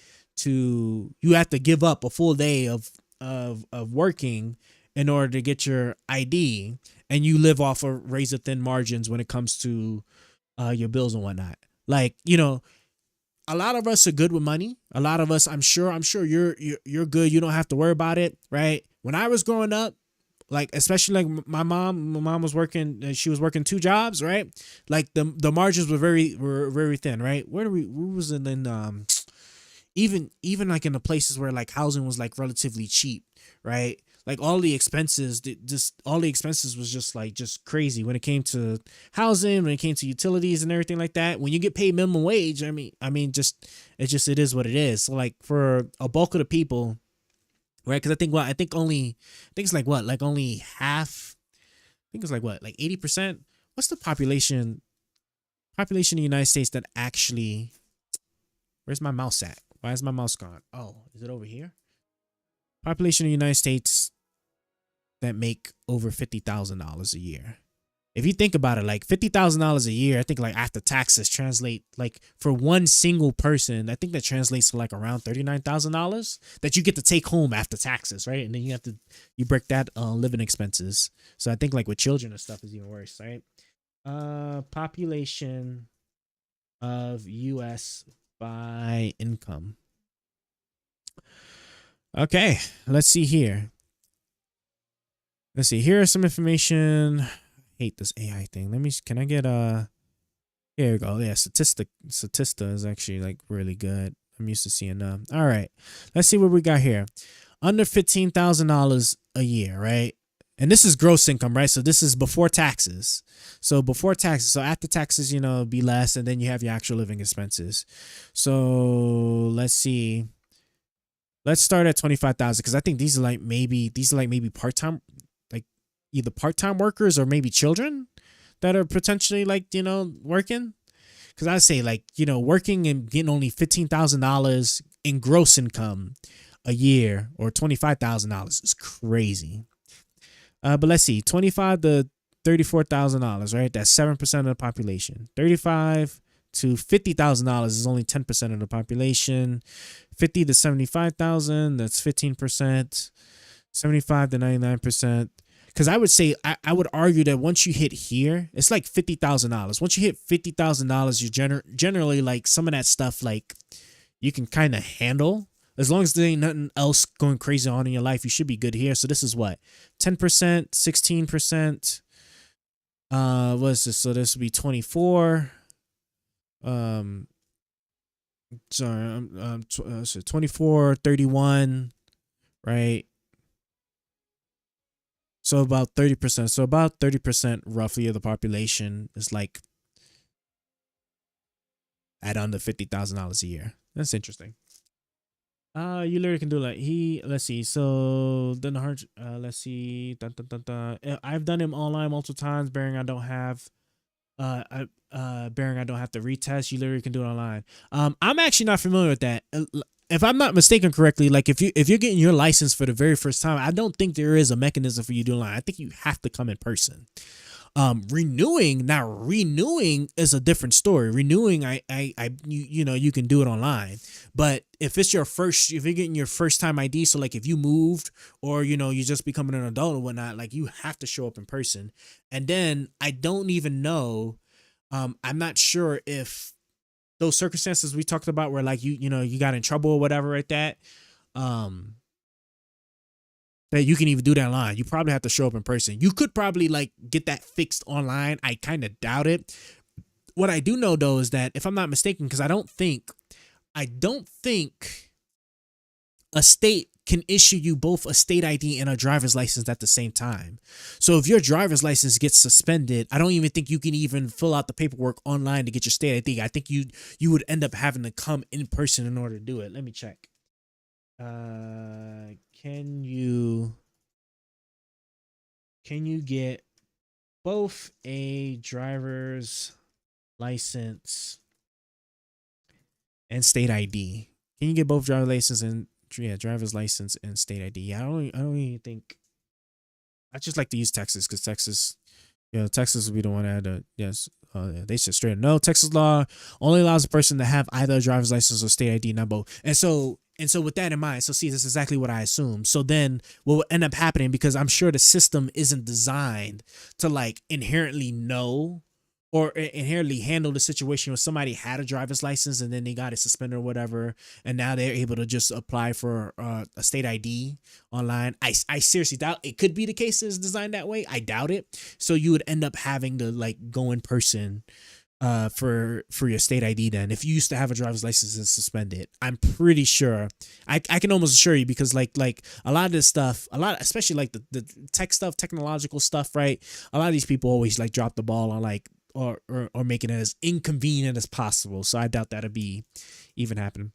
you have to give up a full day of working in order to get your ID, and you live off of razor thin margins when it comes to your bills and whatnot. Like, a lot of us are good with money. A lot of us, I'm sure you're good. You don't have to worry about it, right? When I was growing up, like especially like my mom was working, she was working 2 jobs, right? Like the margins were very thin, right? Where was it in even like in the places where like housing was like relatively cheap, right? Like all the expenses was just crazy when it came to housing, when it came to utilities and everything like that. When you get paid minimum wage, I mean, it is what it is. So like for a bulk of the people, right? Because I think it's like what, like only half. I think it's like what, like 80%. What's the population in the United States that actually? Where's my mouse at? Why is my mouse gone? Oh, is it over here? Population of the United States that make over $50,000 a year. If you think about it, like $50,000 a year, I think like after taxes translate, like for one single person, I think that translates to like around $39,000 that you get to take home after taxes, right? And then you break that living expenses. So I think like with children and stuff is even worse, right? Population of U.S. by income. Okay, let's see here. Here is some information. I hate this AI thing. Can I get here we go. Yeah, Statista is actually like really good. I'm used to seeing them. All right, let's see what we got here. Under $15,000 a year, right? And this is gross income, right? So this is before taxes. So after taxes, be less, and then you have your actual living expenses. So let's see. Let's start at 25,000 because I think these are like maybe part-time, like either part-time workers or maybe children that are potentially like working. Because I say like working and getting only $15,000 in gross income a year or $25,000 is crazy. But let's see, $25,000 to $34,000, right? That's 7% of the population. $35,000 to $50,000 is only 10% of the population. $50,000 to $75,000, that's 15%. $75,000 to 99%. Because I would say, I would argue that once you hit here, it's like $50,000. Once you hit $50,000, you generally like some of that stuff like you can kind of handle. As long as there ain't nothing else going crazy on in your life, you should be good here. So this is what? 10%, 16%. What is this? So this would be 24. So 24, 31, right? So about 30%. So about 30% roughly of the population is like at under $50,000 a year. That's interesting. You literally can do like let's see. So then the hard, let's see. I've done him online multiple times, bearing I don't have to retest. You literally can do it online. I'm actually not familiar with that. if I'm not mistaken correctly, like if you're getting your license for the very first time, I don't think there is a mechanism for you to do online. I think you have to come in person. Renewing is a different story. Renewing, you can do it online, but if you're getting your first time ID, so like if you moved or you're just becoming an adult or whatnot, like you have to show up in person. And then I don't even know, I'm not sure if those circumstances we talked about where like you got in trouble or whatever like that, that you can even do that online. You probably have to show up in person. You could probably like get that fixed online. I kind of doubt it. What I do know though is that if I'm not mistaken, because I don't think a state can issue you both a state ID and a driver's license at the same time. So if your driver's license gets suspended, I don't even think you can even fill out the paperwork online to get your state ID. I think you would end up having to come in person in order to do it. Let me check. Can you get both a driver's license and state ID? Can you get both driver's license and driver's license and state ID? Yeah, I don't even think. I just like to use Texas because Texas would be the one that had to. Yes, they said straight no. Texas law only allows a person to have either a driver's license or state ID, not both. And so with that in mind, so see, this is exactly what I assume. So then what will end up happening, because I'm sure the system isn't designed to like inherently know or inherently handle the situation where somebody had a driver's license and then they got it suspended or whatever, and now they're able to just apply for a state ID online. I seriously doubt it could be the case it's designed that way. I doubt it. So you would end up having to like go in person for your state ID then, if you used to have a driver's license and suspended. I'm pretty sure, I can almost assure you, because like a lot of this stuff, especially like the tech stuff, technological stuff, right? A lot of these people always like drop the ball on like or making it as inconvenient as possible. So I doubt that'll be even happening.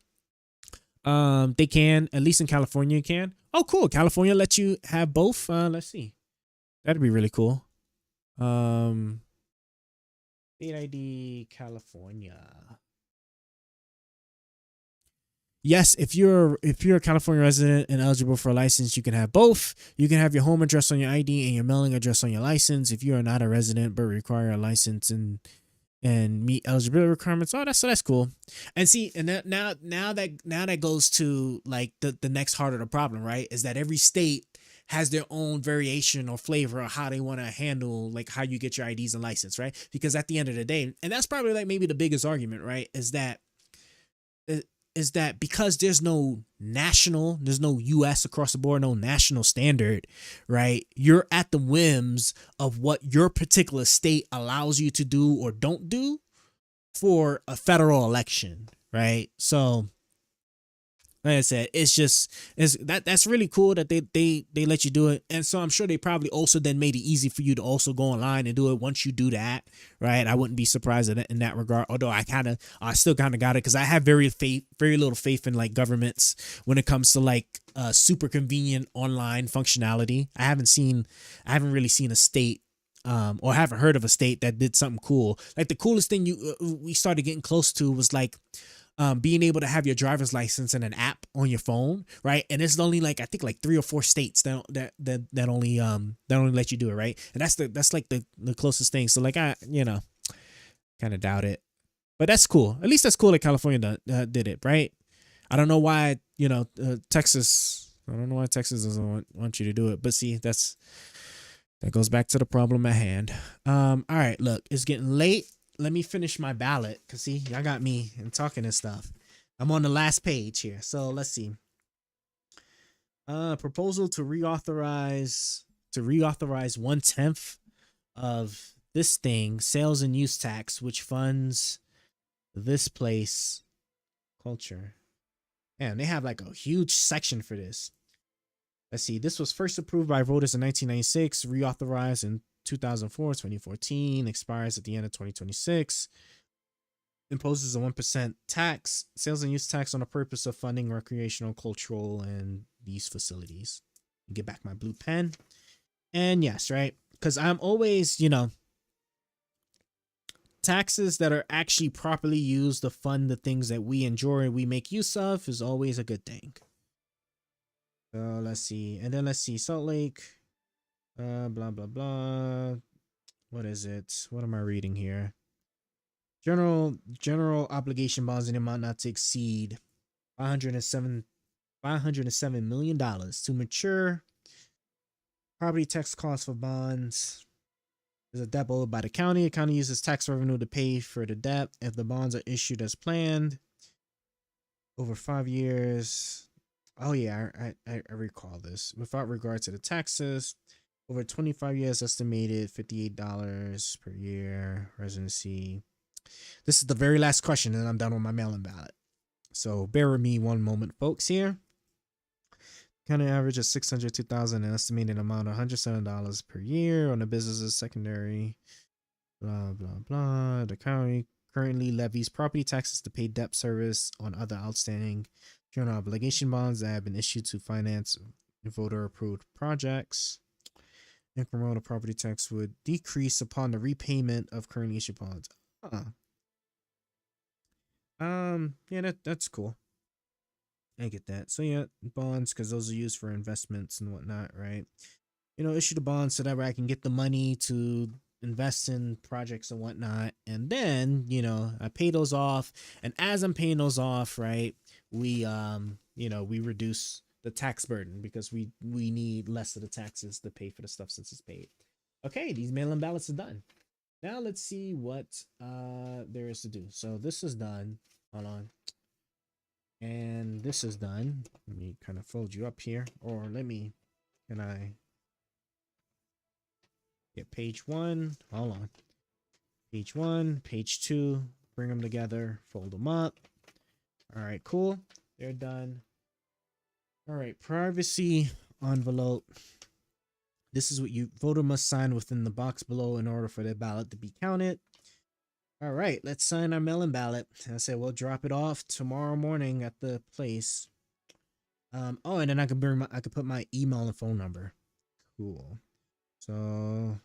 They can, at least in California, can. Oh, cool. California lets you have both. Let's see. That'd be really cool. State ID California. Yes, if you're a California resident and eligible for a license, you can have both. You can have your home address on your ID and your mailing address on your license. If you are not a resident but require a license and meet eligibility requirements, that's cool. And see, and that now that goes to like the next part of the problem, right? Is that every state has their own variation or flavor of how they want to handle like how you get your IDs and license, right? Because at the end of the day, and that's probably like maybe the biggest argument, right? Is that because there's no US across the board, no national standard, right? You're at the whims of what your particular state allows you to do or don't do for a federal election, right? So like I said, that's really cool that they let you do it. And so I'm sure they probably also then made it easy for you to also go online and do it once you do that, right? I wouldn't be surprised in that regard. Although I still kind of got it, because I have very little faith in like governments when it comes to like super convenient online functionality. I haven't really seen a state or haven't heard of a state that did something cool. Like the coolest thing we started getting close to was like being able to have your driver's license in an app on your phone, right? And it's only like I think like 3 or 4 states that only let you do it, right? And that's like the closest thing. So like I kind of doubt it, but that's cool. At least that's cool that California did it, right? I don't know why Texas. I don't know why Texas doesn't want you to do it, but see, that goes back to the problem at hand. All right, look, it's getting late. Let me finish my ballot, because see, y'all got me and talking and stuff. I'm on the last page here. So let's see. Proposal to reauthorize 1/10 of this thing, sales and use tax, which funds this place culture. Man, they have like a huge section for this. Let's see. This was first approved by voters in 1996, reauthorized in 2014, expires at the end of 2026, imposes a 1% tax, sales and use tax on the purpose of funding recreational, cultural, and these facilities. Get back my blue pen. And yes, right? Because I'm always, taxes that are actually properly used to fund the things that we enjoy and we make use of is always a good thing. So let's see. And then let's see. Salt Lake. Blah, blah, blah. What is it? What am I reading here? General obligation bonds in amount not to exceed $507 million to mature. Property tax costs for bonds. There's a debt owed by the county. The county uses tax revenue to pay for the debt if the bonds are issued as planned. Over 5 years. Oh yeah, I recall this. Without regard to the taxes, over 25 years, estimated $58 per year. Residency. This is the very last question, and I'm done with my mail-in ballot. So bear with me one moment, folks. Here, county average of $602,000, an estimated amount of $107 per year on the business's secondary. Blah blah blah. The county currently levies property taxes to pay debt service on other outstanding general obligation bonds that have been issued to finance voter-approved projects. Incremental property tax would decrease upon the repayment of currently issued bonds. Yeah, that's cool. I get that. So yeah, bonds, because those are used for investments and whatnot, right? Issue the bonds so that way I can get the money to invest in projects and whatnot, and then I pay those off, and as I'm paying those off, right, we we reduce the tax burden because we need less of the taxes to pay for the stuff since it's paid. Okay, these mail-in ballots are done. Now let's see what there is to do. So this is done. Hold on. And this is done. Let me kind of fold you up here, or can I get page 1? Hold on. Page 1, page 2, bring them together, fold them up. All right, cool. They're done. All right, privacy envelope. This is what voter must sign within the box below in order for their ballot to be counted. All right, let's sign our mail-in ballot. I said we'll drop it off tomorrow morning at the place. Oh, and then I could put my email and phone number. Cool. So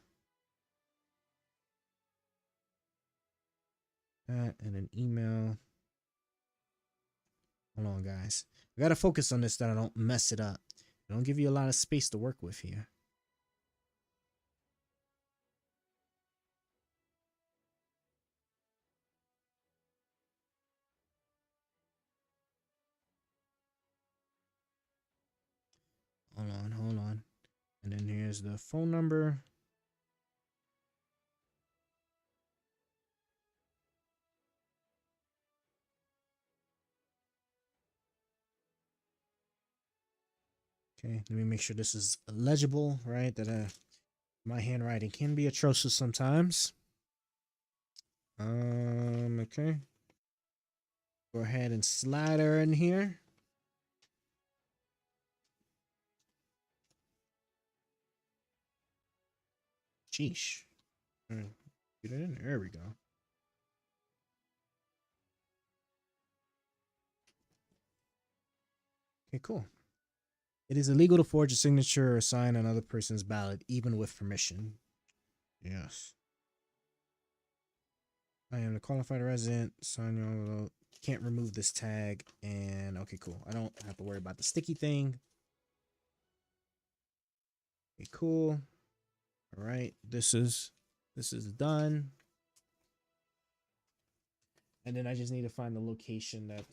that and an email. Hold on, guys. I gotta focus on this that I don't mess it up. I don't give you a lot of space to work with here. Hold on. And then here's the phone number. Okay, let me make sure this is legible, right? That my handwriting can be atrocious sometimes. Okay. Go ahead and slide her in here. Sheesh. Get it in. There we go. Okay, cool. It is illegal to forge a signature or sign another person's ballot, even with permission. Yes. I am the qualified resident. Sign your envelope. Can't remove this tag. And okay, cool. I don't have to worry about the sticky thing. Okay, cool. All right. This is done. And then I just need to find the location that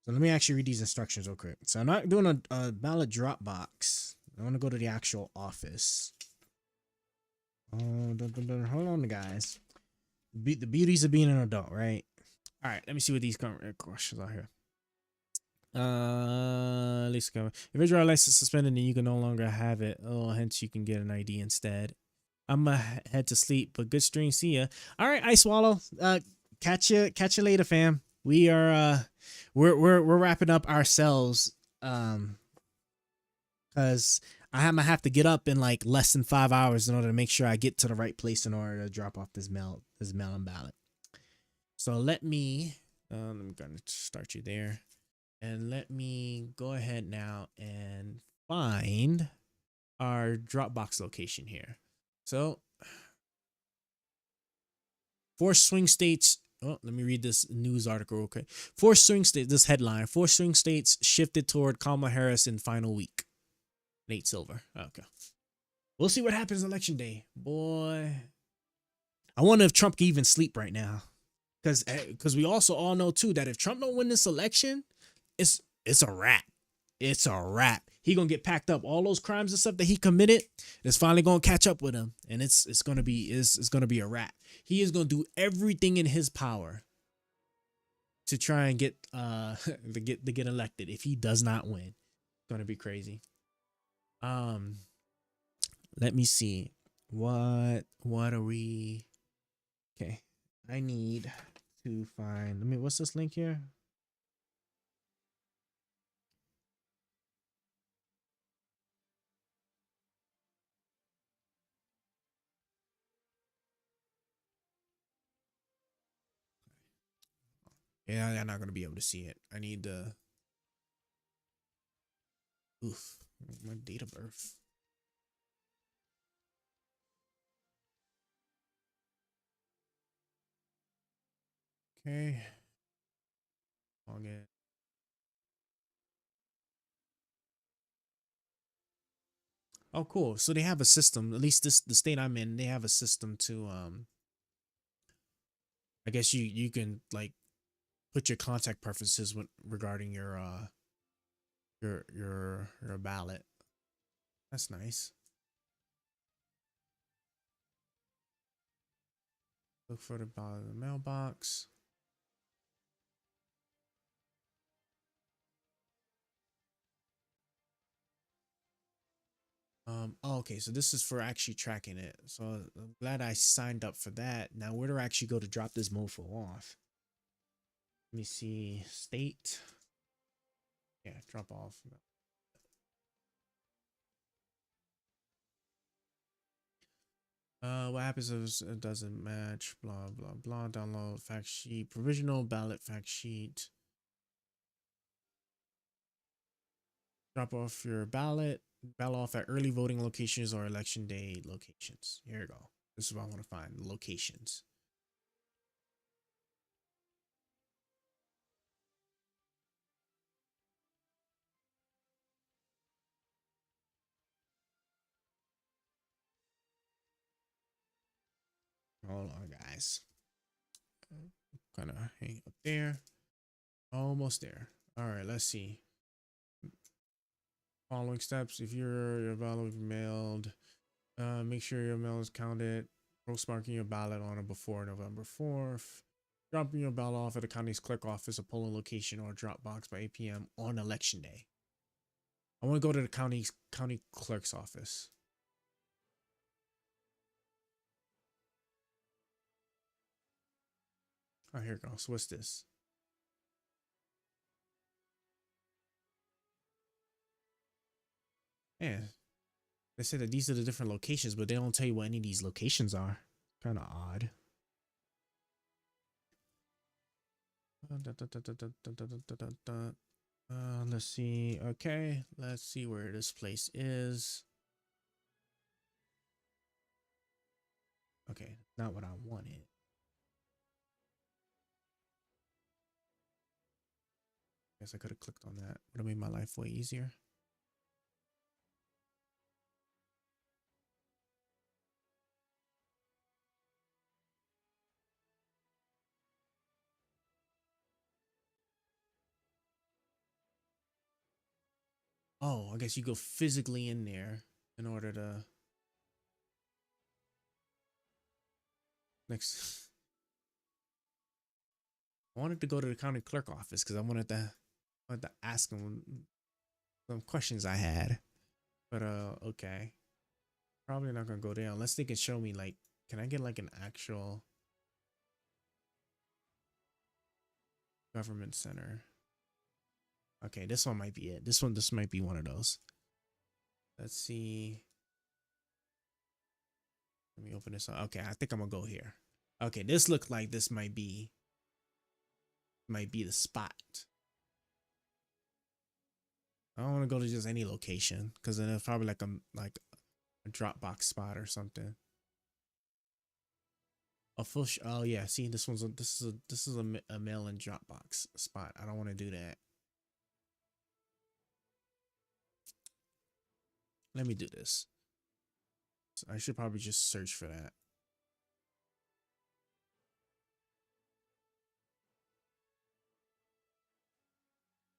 So let me actually read these instructions real quick. So I'm not doing a ballot drop box. I want to go to the actual office. Oh, hold on, guys. The beauties of being an adult, right? All right, let me see what these questions are here. At least go. If your driver's license is suspended, then you can no longer have it. Oh, hence you can get an ID instead. I'm gonna head to sleep, but good stream. See ya. All right, Ice Swallow. Catch you later, fam. We are we're wrapping up ourselves because I'm gonna have to get up in like less than 5 hours in order to make sure I get to the right place in order to drop off this mail-in ballot. So let me I'm gonna start you there, and let me go ahead now and find our Dropbox location here. So Four swing states. Oh, let me read this news article. Okay. Four swing states. This headline. Four swing states shifted toward Kamala Harris in final week. Nate Silver. Okay. We'll see what happens election day. Boy. I wonder if Trump can even sleep right now. Because we also all know too that if Trump don't win this election, it's a wrap. It's a wrap. He gonna get packed up. All those crimes and stuff that he committed, it's finally gonna catch up with him, and it's gonna be a wrap. He is gonna do everything in his power to try and get to get elected. If he does not win, it's gonna be crazy. Let me see. What are we? Okay, I need to find. What's this link here? Yeah, I'm not gonna be able to see it. I need the. Oof, my date of birth. Okay. Log in. Oh, cool. So they have a system. At least the state I'm in, they have a system to I guess you can like put your contact preferences regarding your ballot. That's nice. Look for the ballot in the mailbox. Oh, okay, so this is for actually tracking it. So I'm glad I signed up for that. Now where do I actually go to drop this mofo off? Let me see. State. Yeah, drop off. What happens if it doesn't match? Blah blah blah. Download fact sheet. Provisional ballot fact sheet. Drop off your ballot. Ballot off at early voting locations or election day locations. Here we go. This is what I want to find. Locations. Hold on, guys. Kind of hang up there. Almost there. All right, let's see. Following steps. If your ballot will be mailed, make sure your mail is counted. Postmarking your ballot on or before November 4th. Dropping your ballot off at the county's clerk office, a polling location, or drop box by 8 p.m. on election day. I want to go to the county clerk's office. Oh, here it goes. What's this? Yeah. They said that these are the different locations, but they don't tell you what any of these locations are. Kind of odd. Let's see. Okay, let's see where this place is. Okay, not what I wanted. Guess I could have clicked on that. Would have made my life way easier. Oh, I guess you go physically in there in order to next. I wanted to go to the county clerk office because I wanted to ask them some questions I had. But okay. Probably not gonna go there unless they can show me like, can I get like an actual government center? Okay, this one might be it. This might be one of those. Let's see. Let me open this up. Okay, I think I'm gonna go here. Okay, this looks like this might be the spot. I don't want to go to just any location because then it's probably like a Dropbox spot or something. A full. Oh yeah. See, this one's this is a mail-in Dropbox spot. I don't want to do that. Let me do this. So I should probably just search for that.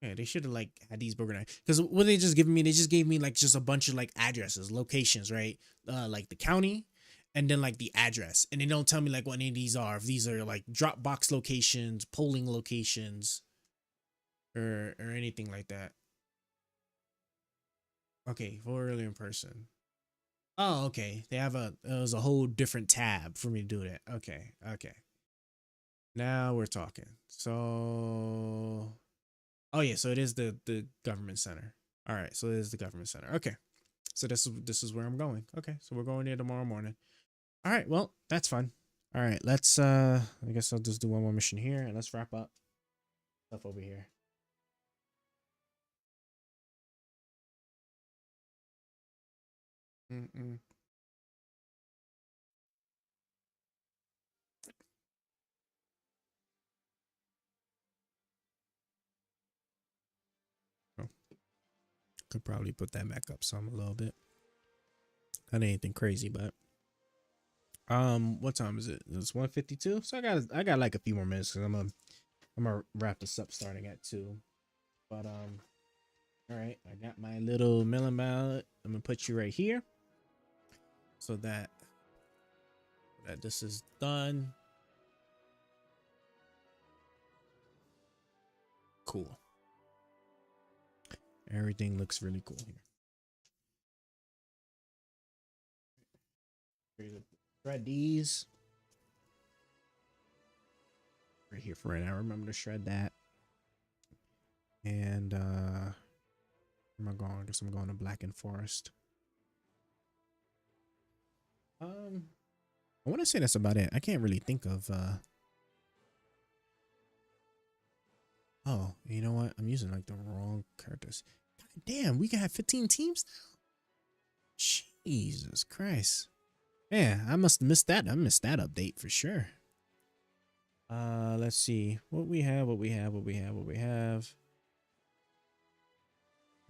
Yeah, they should have like had these organized. Because what they just giving me, they just gave me like just a bunch of like addresses, locations, right? Like the county, and then like the address, and they don't tell me like what any of these are. If these are like Dropbox locations, polling locations, or anything like that. Okay, for early in person. Oh, okay. They have it was a whole different tab for me to do that. Okay, okay. Now we're talking. So, oh yeah, so it is the government center. All right, so it is the government center. Okay, so this is where I'm going. Okay, so we're going there tomorrow morning. All right, well that's fun. All right, let's I guess I'll just do one more mission here and let's wrap up stuff over here. Mm-mm. Oh, could probably put that back up some a little bit. Not anything crazy, but what time is it? It's 1:52. So I got like a few more minutes because I'm gonna wrap this up starting at 2. But all right, I got my little melon ballot. I'm gonna put you right here so that this is done. Cool. Everything looks really cool here. Shred these right here for right now. Remember to shred that. And where am I going? I guess I'm going to Blackened Forest. I want to say that's about it. I can't really think of oh, you know what? I'm using like the wrong characters. God damn, we can have 15 teams now? Jesus Christ. Yeah, I must have missed that. I missed that update for sure. Let's see what we have.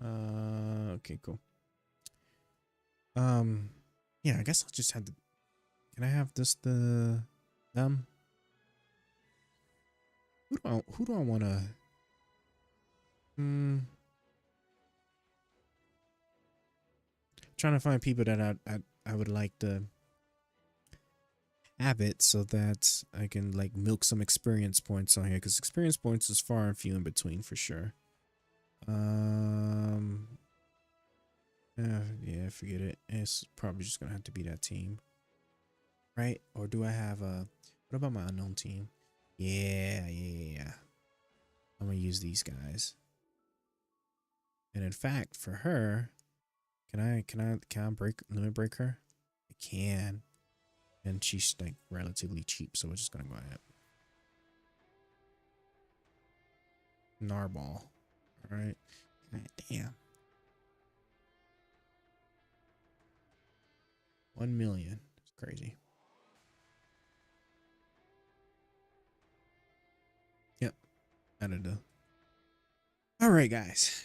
Okay, cool. Yeah, I guess I'll just have to. Can I have this them? Who do I want to? Trying to find people that I would like to have it so that I can like milk some experience points on here because experience points is far and few in between for sure. Yeah, forget it. It's probably just gonna have to be that team, right? Or do I have a? What about my unknown team? Yeah. I'm gonna use these guys. And in fact, for her, can I break her? I can. And she's like relatively cheap, so we're just gonna go ahead. Narball. Alright. God damn. 1 million. It's crazy. Yep. That'll do. Alright, guys.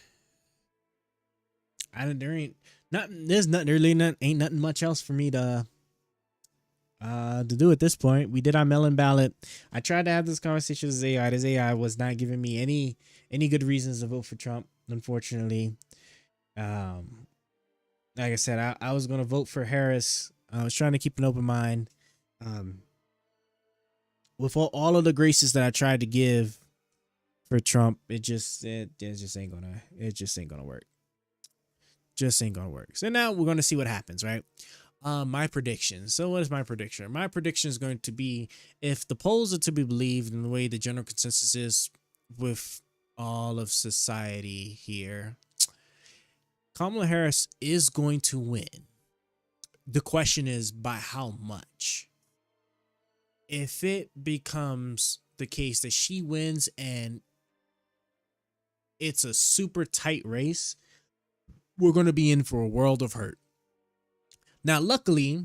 There's nothing really ain't nothing much else for me to do at this point. We did our melon ballot. I tried to have this conversation with AI. This AI was not giving me any good reasons to vote for Trump, unfortunately. Like I said, I was gonna vote for Harris. I was trying to keep an open mind. With all of the graces that I tried to give for Trump, it just ain't gonna work. Just ain't gonna work. So now we're gonna see what happens, right? My prediction. So what is my prediction? My prediction is going to be, if the polls are to be believed in the way the general consensus is with all of society here, Kamala Harris is going to win. The question is by how much? If it becomes the case that she wins and it's a super tight race, we're going to be in for a world of hurt. Now, luckily,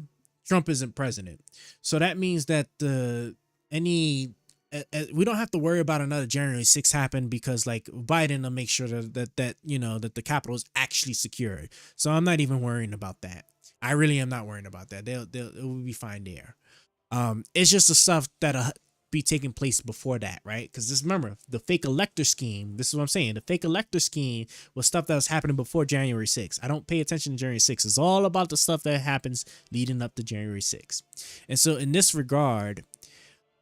Trump isn't president. So that means that we don't have to worry about another January 6th happen, because like Biden will make sure that you know that the Capitol is actually secured. So I'm not even worrying about that. I really am not worrying about that. It will be fine there. It's just the stuff that'll be taking place before that, right? Because just remember the fake elector scheme. This is what I'm saying. The fake elector scheme was stuff that was happening before January 6th. I don't pay attention to January 6th. It's all about the stuff that happens leading up to January 6th. And so in this regard,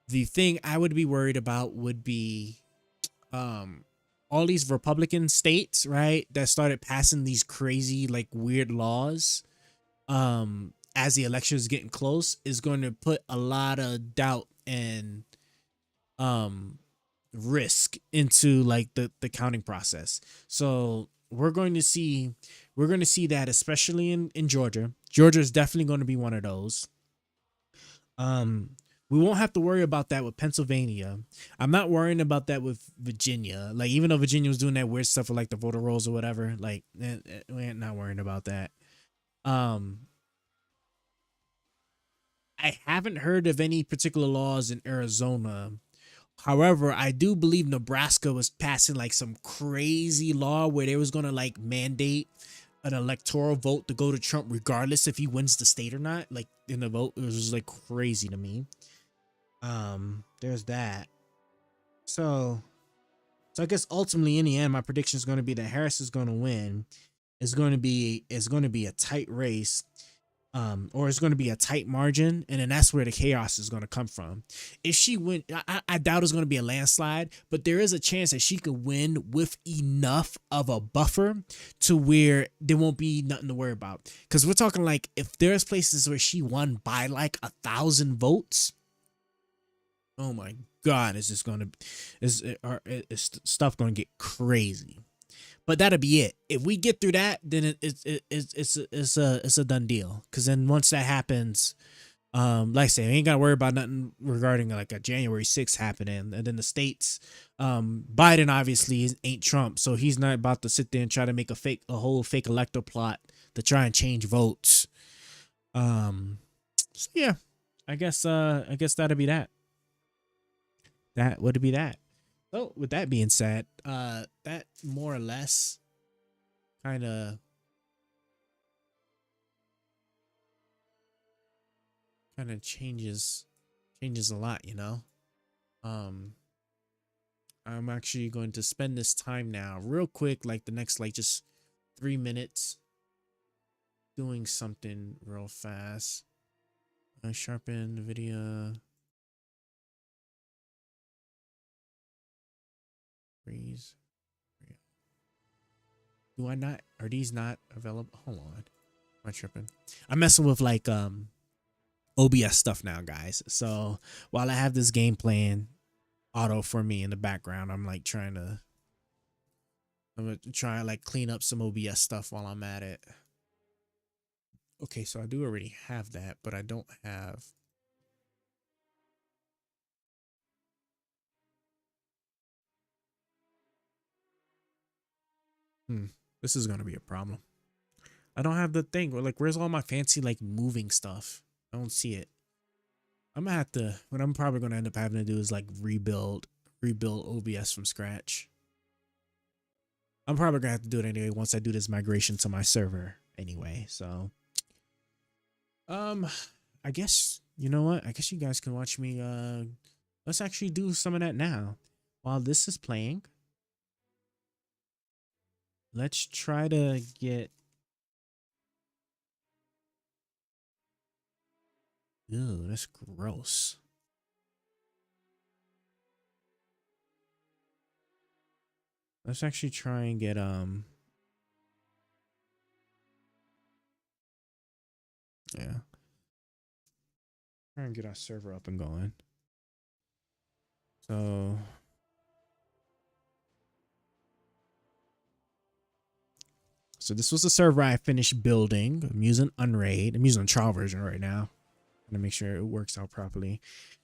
the thing I would be worried about would be all these Republican states, right, that started passing these crazy, like, weird laws as the election is getting close, is going to put a lot of doubt and risk into like the counting process. So we're going to see that, especially in Georgia. Georgia is definitely going to be one of those. We won't have to worry about that with Pennsylvania. I'm not worrying about that with Virginia. Like, even though Virginia was doing that weird stuff with like the voter rolls or whatever, like we're not worrying about that. I haven't heard of any particular laws in Arizona. However, I do believe Nebraska was passing like some crazy law where they was going to like mandate an electoral vote to go to Trump regardless if he wins the state or not. Like, in the vote, it was just like crazy to me. There's that. So I guess ultimately in the end, my prediction is going to be that Harris is going to win. It's going to be a tight race. Or it's going to be a tight margin, and then that's where the chaos is going to come from. If she win, I doubt it's going to be a landslide, but there is a chance that she could win with enough of a buffer to where there won't be nothing to worry about. Because we're talking like, if there's places where she won by like 1,000 votes, oh my God, is stuff going to get crazy. But that'll be it. If we get through that, then it's a done deal. Because then once that happens, like I say, I ain't gotta worry about nothing regarding like a January 6th happening. And then the states, Biden obviously ain't Trump, so he's not about to sit there and try to make a whole fake electoral plot to try and change votes. So yeah, I guess that'll be that. That would be that. So with that being said, that more or less kind of changes a lot, you know. I'm actually going to spend this time now real quick, like the next like just 3 minutes, doing something real fast. I sharpen the video. Freeze. Do I not? Are these not available? Hold on. Am I tripping? I'm messing with like OBS stuff now, guys. So while I have this game playing auto for me in the background, I'm like I'm gonna try and like clean up some OBS stuff while I'm at it. Okay, so I do already have that, but I don't have. This is gonna be a problem. I don't have the thing. Like, where's all my fancy like moving stuff? I don't see it. I'm gonna have to. What I'm probably gonna end up having to do is like rebuild OBS from scratch. I'm probably gonna have to do it anyway once I do this migration to my server anyway. So, I guess, you know what? I guess you guys can watch me. Let's actually do some of that now while this is playing. Let's try to get. Ew, that's gross. Let's actually try and get yeah. Try and get our server up and going. So this was the server I finished building. I'm using Unraid. I'm using the trial version right now. To make sure it works out properly.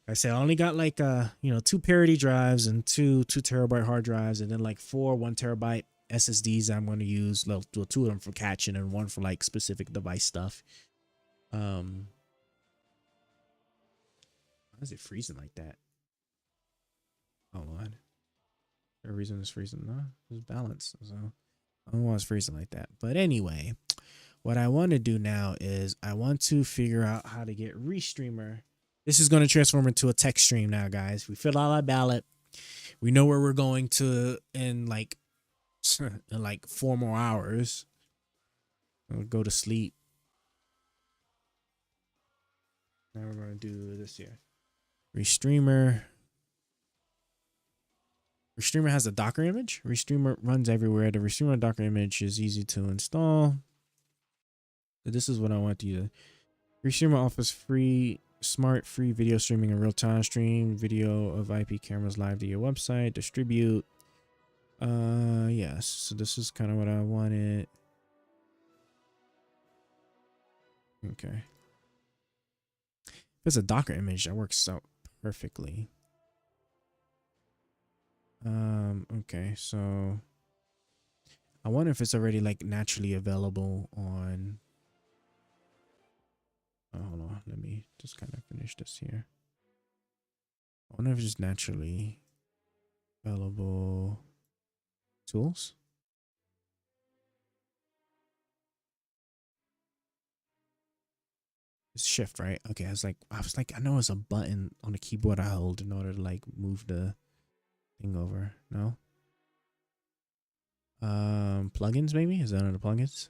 I said I only got like 2 parity drives and 2 terabyte hard drives, and then like 4 1 terabyte SSDs I'm going to use. 2 of them for catching and 1 for like specific device stuff. is it freezing like that? Hold on. The reason it's freezing, no, it's balanced. So I don't know why it's freezing like that. But anyway, what I want to do now is I want to figure out how to get Restreamer. This is going to transform into a text stream now, guys. We filled out our ballot. We know where we're going to in like 4 more hours. We'll go to sleep. Now we're going to do this here. Restreamer. Restreamer has a Docker image. Restreamer runs everywhere. The Restreamer Docker image is easy to install. So this is what I want to use. Restreamer offers free video streaming in real time. Stream video of IP cameras live to your website. Distribute. Yes. So this is kind of what I wanted. Okay. If it's a Docker image, that works so perfectly. Okay, so I wonder if it's already like naturally available on. Oh, hold on, let me just kind of finish this here. I wonder if it's just naturally available tools. It's shift, right? Okay, I was like, I know it's a button on the keyboard I hold in order to like move the thing over. No. Plugins maybe? Is that under the plugins?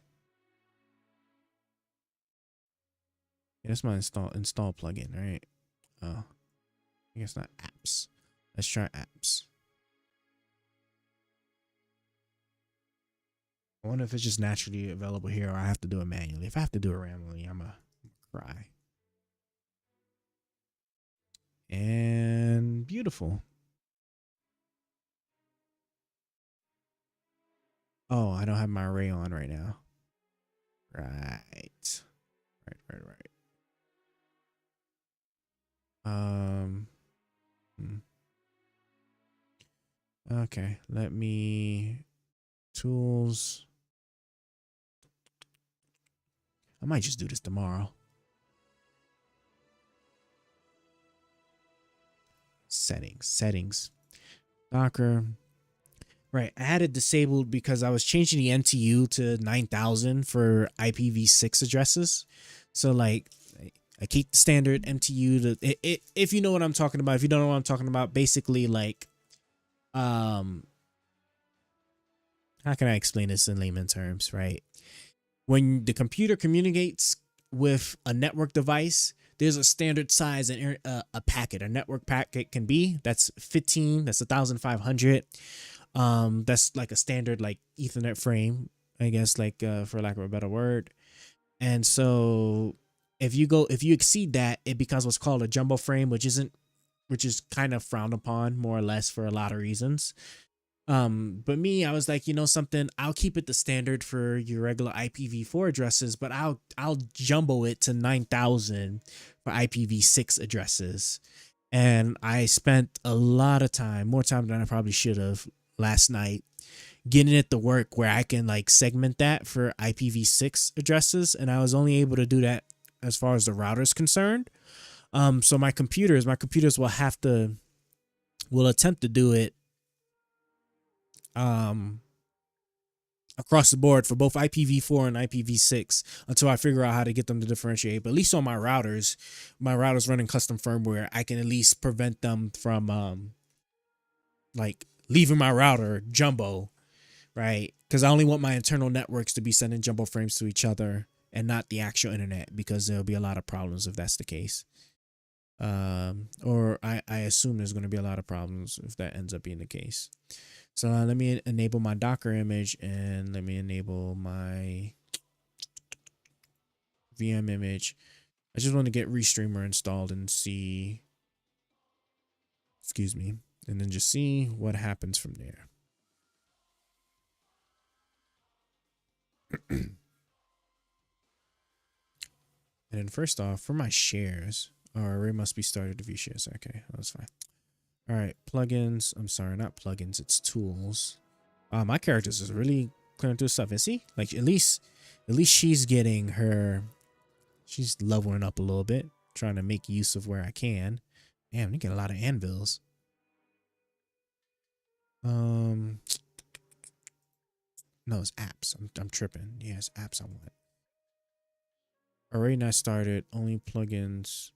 Yeah, that's my install plugin, right? Oh, I guess not apps. Let's try apps. I wonder if it's just naturally available here or I have to do it manually. If I have to do it randomly, I'm a cry. And beautiful. Oh, I don't have my array on right now. Right. Okay, let me tools. I might just do this tomorrow. Settings. Docker. Right, I had it disabled because I was changing the NTU to 9000 for IPv6 addresses. So like I keep the standard MTU to if you know what I'm talking about. If you don't know what I'm talking about, basically like how can I explain this in layman terms, right? When the computer communicates with a network device, there's a standard size and a packet, a network packet can be. That's 15, that's 1500. That's like a standard like Ethernet frame, I guess, like for lack of a better word. And so if you exceed that, it becomes what's called a jumbo frame, which is kind of frowned upon more or less for a lot of reasons. But me, I was like, you know something, I'll keep it the standard for your regular IPv4 addresses, but I'll jumbo it to 9000 for IPv6 addresses. And I spent a lot of time, more time than I probably should have last night, getting it to work where I can like segment that for IPv6 addresses. And I was only able to do that as far as the router is concerned. So my computers will attempt to do it across the board for both IPv4 and IPv6 until I figure out how to get them to differentiate. But at least on my routers running custom firmware, I can at least prevent them from like leaving my router jumbo, right? Because I only want my internal networks to be sending jumbo frames to each other and not the actual internet, because there'll be a lot of problems if that's the case. Or I assume there's going to be a lot of problems if that ends up being the case. So let me enable my Docker image and let me enable my VM image. I just want to get Restreamer installed and see, and then just see what happens from there. And then first off, for my shares, array must be started to view shares. Okay, that's fine. All right, plugins. I'm sorry, not plugins. It's tools. My characters is really clearing through stuff. Is he? Like at least she's getting her. She's leveling up a little bit, trying to make use of where I can. Damn, they get a lot of anvils. No, it's apps. I'm tripping. Yeah, it's apps I want. Already not started. Only plugins.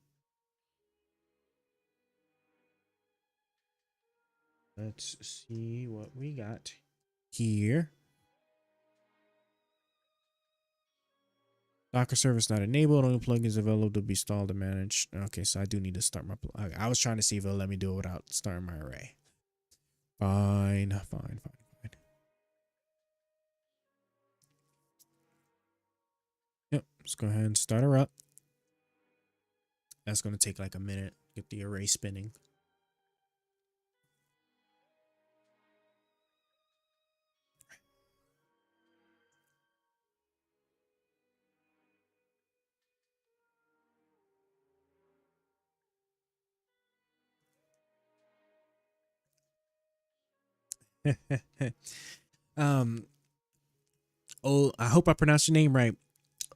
Let's see what we got here. Docker service not enabled. Only plugins available to be installed and managed. Okay, so I do need to start my. I was trying to see if it'll let me do it without starting my array. Fine. Yep, let's go ahead and start her up. That's going to take like a minute. Get the array spinning. Oh, I hope I pronounced your name right.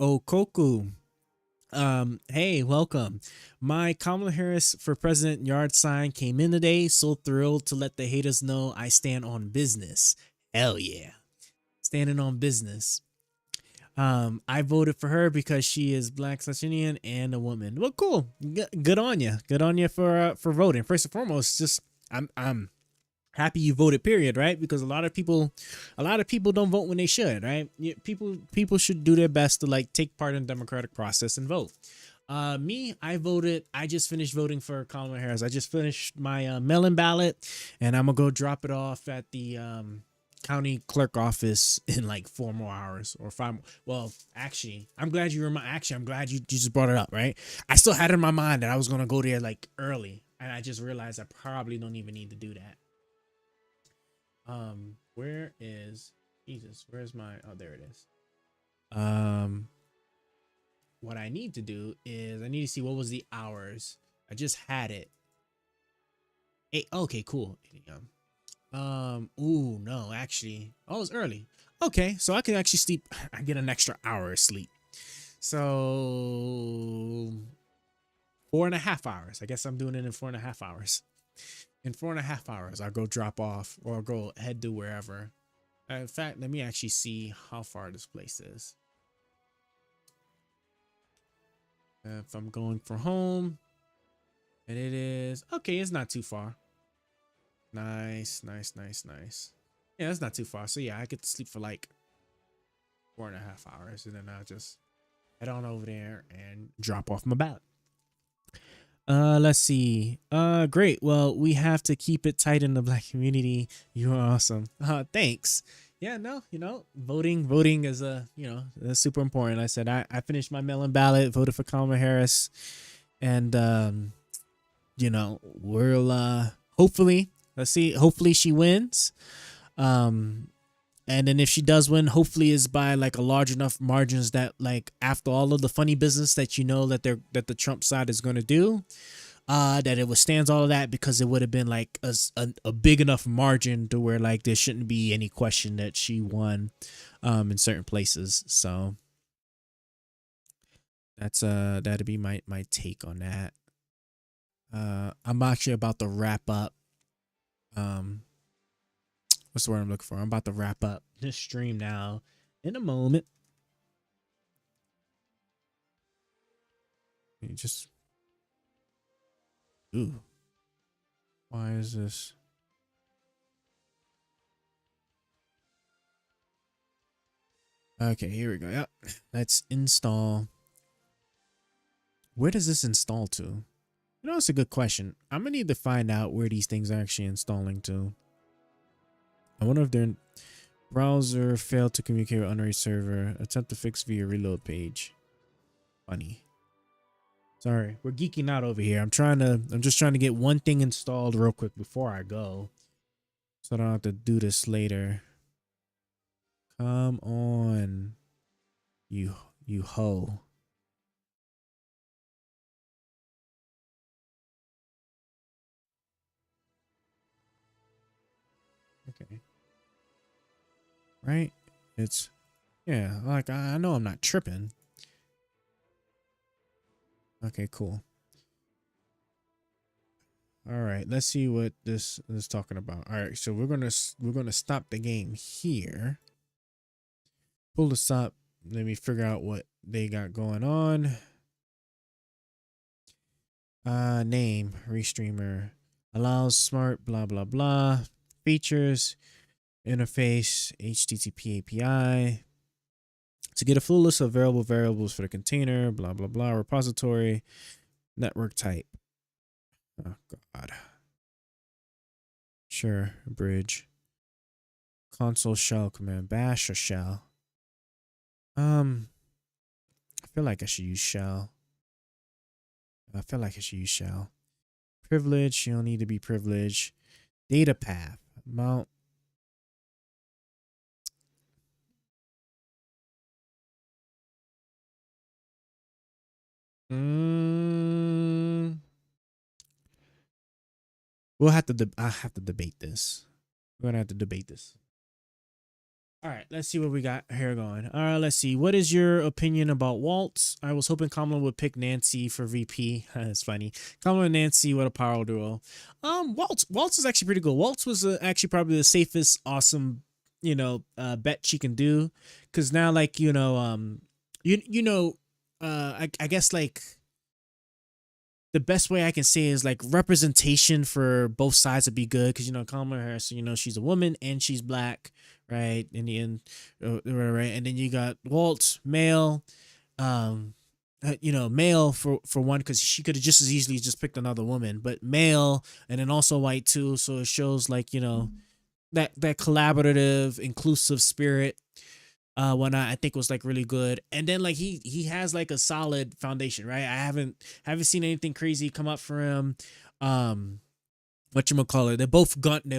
Okoku. Hey, welcome. My Kamala Harris for President yard sign came in today. So thrilled to let the haters know I stand on business. Hell yeah. Standing on business. I voted for her because she is Black / Indian and a woman. Well, cool. Good on you. Good on you for voting. First and foremost, just I'm happy you voted, period, right? Because a lot of people don't vote when they should, right? People should do their best to like take part in the democratic process and vote. Me, I just finished voting for Kamala Harris. I just finished my mail-in ballot, and I'm gonna go drop it off at the county clerk office in like 4 more hours or 5 more. Well, actually, I'm glad you just brought it up, right? I still had it in my mind that I was gonna go there like early, and I just realized I probably don't even need to do that. Where is Jesus? Where's my, oh, there it is. What I need to do is I need to see what was the hours. I just had it. Hey, okay, cool. Ooh, no, actually, oh, it's early. Okay, so I can actually sleep. I get an extra hour of sleep. So 4.5 hours. I guess I'm doing it in 4.5 hours. In 4.5 hours, I'll go drop off or go head to wherever. In fact, let me actually see how far this place is. If I'm going for home, and it is okay, it's not too far. Nice. Yeah, it's not too far. So yeah, I get to sleep for like 4.5 hours, and then I'll just head on over there and drop off my ballot. Let's see. Great. Well, we have to keep it tight in the Black community. You are awesome. Thanks. Yeah, no, voting is that's super important. I said I finished my mail-in ballot, voted for Kamala Harris, and we'll hopefully, let's see, hopefully she wins. And then if she does win, hopefully is by like a large enough margins that like after all of the funny business that that the Trump side is going to do, that it withstands all of that, because it would have been like a big enough margin to where like there shouldn't be any question that she won in certain places. So that's that'd be my take on that. I'm actually about to wrap up. What's the word I'm looking for? I'm about to wrap up this stream now in a moment. You just, ooh, why is this? Okay, here we go. Yep, let's install. Where does this install to? That's a good question. I'm gonna need to find out where these things are actually installing to. I wonder if their browser failed to communicate with unread server. Attempt to fix via reload page. Funny. Sorry, we're geeking out over here. I'm just trying to get one thing installed real quick before I go, so I don't have to do this later. Come on, you hoe. Okay. Right? It's, yeah, like I know I'm not tripping. Okay, cool. All right, let's see what this is talking about. All right, so we're gonna stop the game here. Pull this up. Let me figure out what they got going on. Name restreamer allows smart blah blah blah features interface HTTP API to get a full list of available variables for the container blah blah blah repository network type. Oh God. Sure, bridge. Console shell command bash or shell. I feel like I should use shell. Privilege, you don't need to be privileged. Data path, mount. We'll have to. I have to debate this. We're gonna have to debate this. All right, let's see what we got here going. All right, let's see. What is your opinion about Waltz? I was hoping Kamala would pick Nancy for VP. That's funny. Kamala and Nancy, what a power duo. Waltz is actually pretty good. Waltz was actually probably the safest, awesome, bet she can do. Cause now, like, I guess like the best way I can say is like representation for both sides would be good. Cause Kamala Harris, she's a woman and she's black. Right in the end, right, and then you got Waltz, male, male for one because she could have just as easily just picked another woman, but male and then also white too, so it shows like that collaborative, inclusive spirit. Whatnot I think was like really good, and then like he has like a solid foundation, right? I haven't seen anything crazy come up for him. Whatchamacallit, they're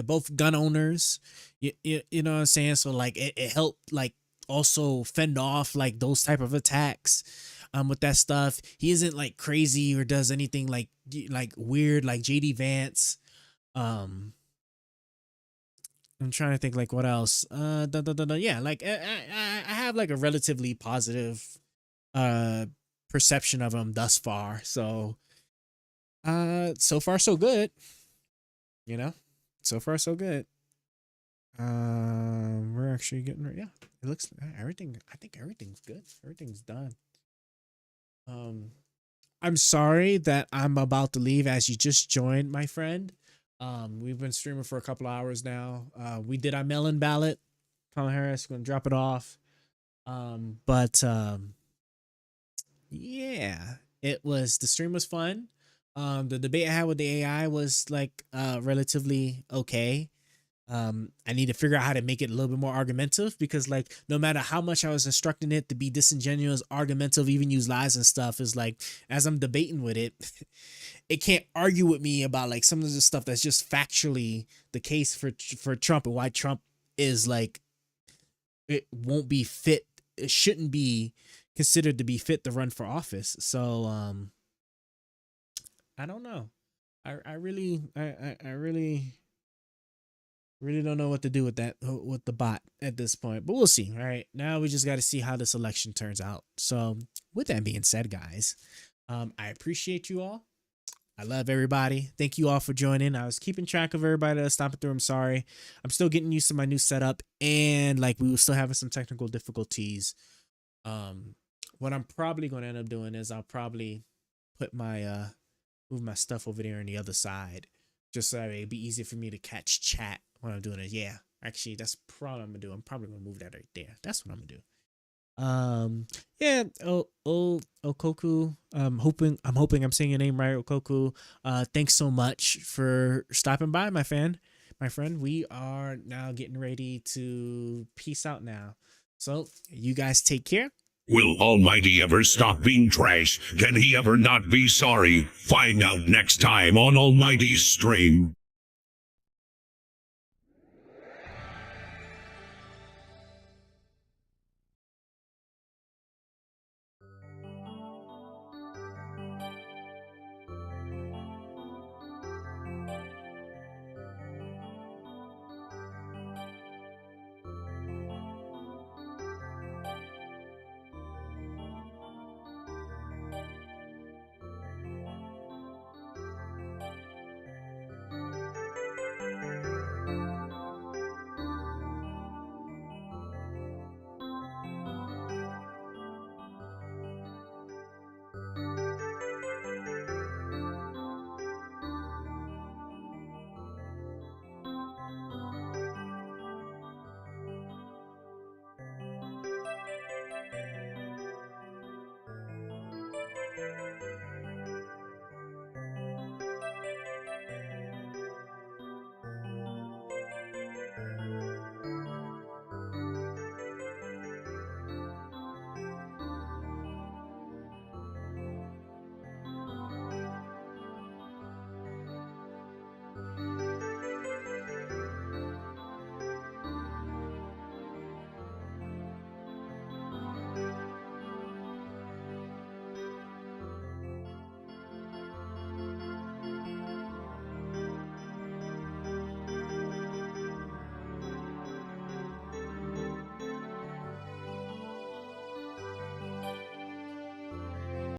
both gun owners. You know what I'm saying? So like it helped like also fend off like those type of attacks with that stuff. He isn't like crazy or does anything like weird like JD Vance. I'm trying to think like what else. Yeah, like I have like a relatively positive perception of him thus far. So so far so good. So far so good. We're actually getting yeah. It looks everything. I think everything's good. Everything's done. I'm sorry that I'm about to leave as you just joined, my friend. We've been streaming for a couple of hours now. We did our mail-in ballot. Kamala Harris gonna drop it off. Yeah, the stream was fun. The debate I had with the AI was like relatively okay. I need to figure out how to make it a little bit more argumentative because like no matter how much I was instructing it to be disingenuous, argumentative, even use lies and stuff, is like as I'm debating with it, it can't argue with me about like some of the stuff that's just factually the case for Trump and why Trump is like it won't be fit. It shouldn't be considered to be fit to run for office. So I don't know. I really don't know what to do with that with the bot at this point, but we'll see. All right, now we just got to see how this election turns out. So with that being said, guys, I appreciate you all. I love everybody. Thank you all for joining. I was keeping track of everybody that was stopping through. I'm sorry. I'm still getting used to my new setup, and like we were still having some technical difficulties. What I'm probably going to end up doing is I'll probably put my move my stuff over there on the other side, just so that it'd be easier for me to catch chat when I'm doing it. Yeah, actually, that's probably what I'm gonna do. I'm probably gonna move that right there. That's what I'm gonna do. Yeah. Okoku. I'm hoping I'm saying your name right, Okoku. Thanks so much for stopping by, my friend. We are now getting ready to peace out now. So you guys take care. Will Almighty ever stop being trash? Can he ever not be sorry? Find out next time on Almighty's stream.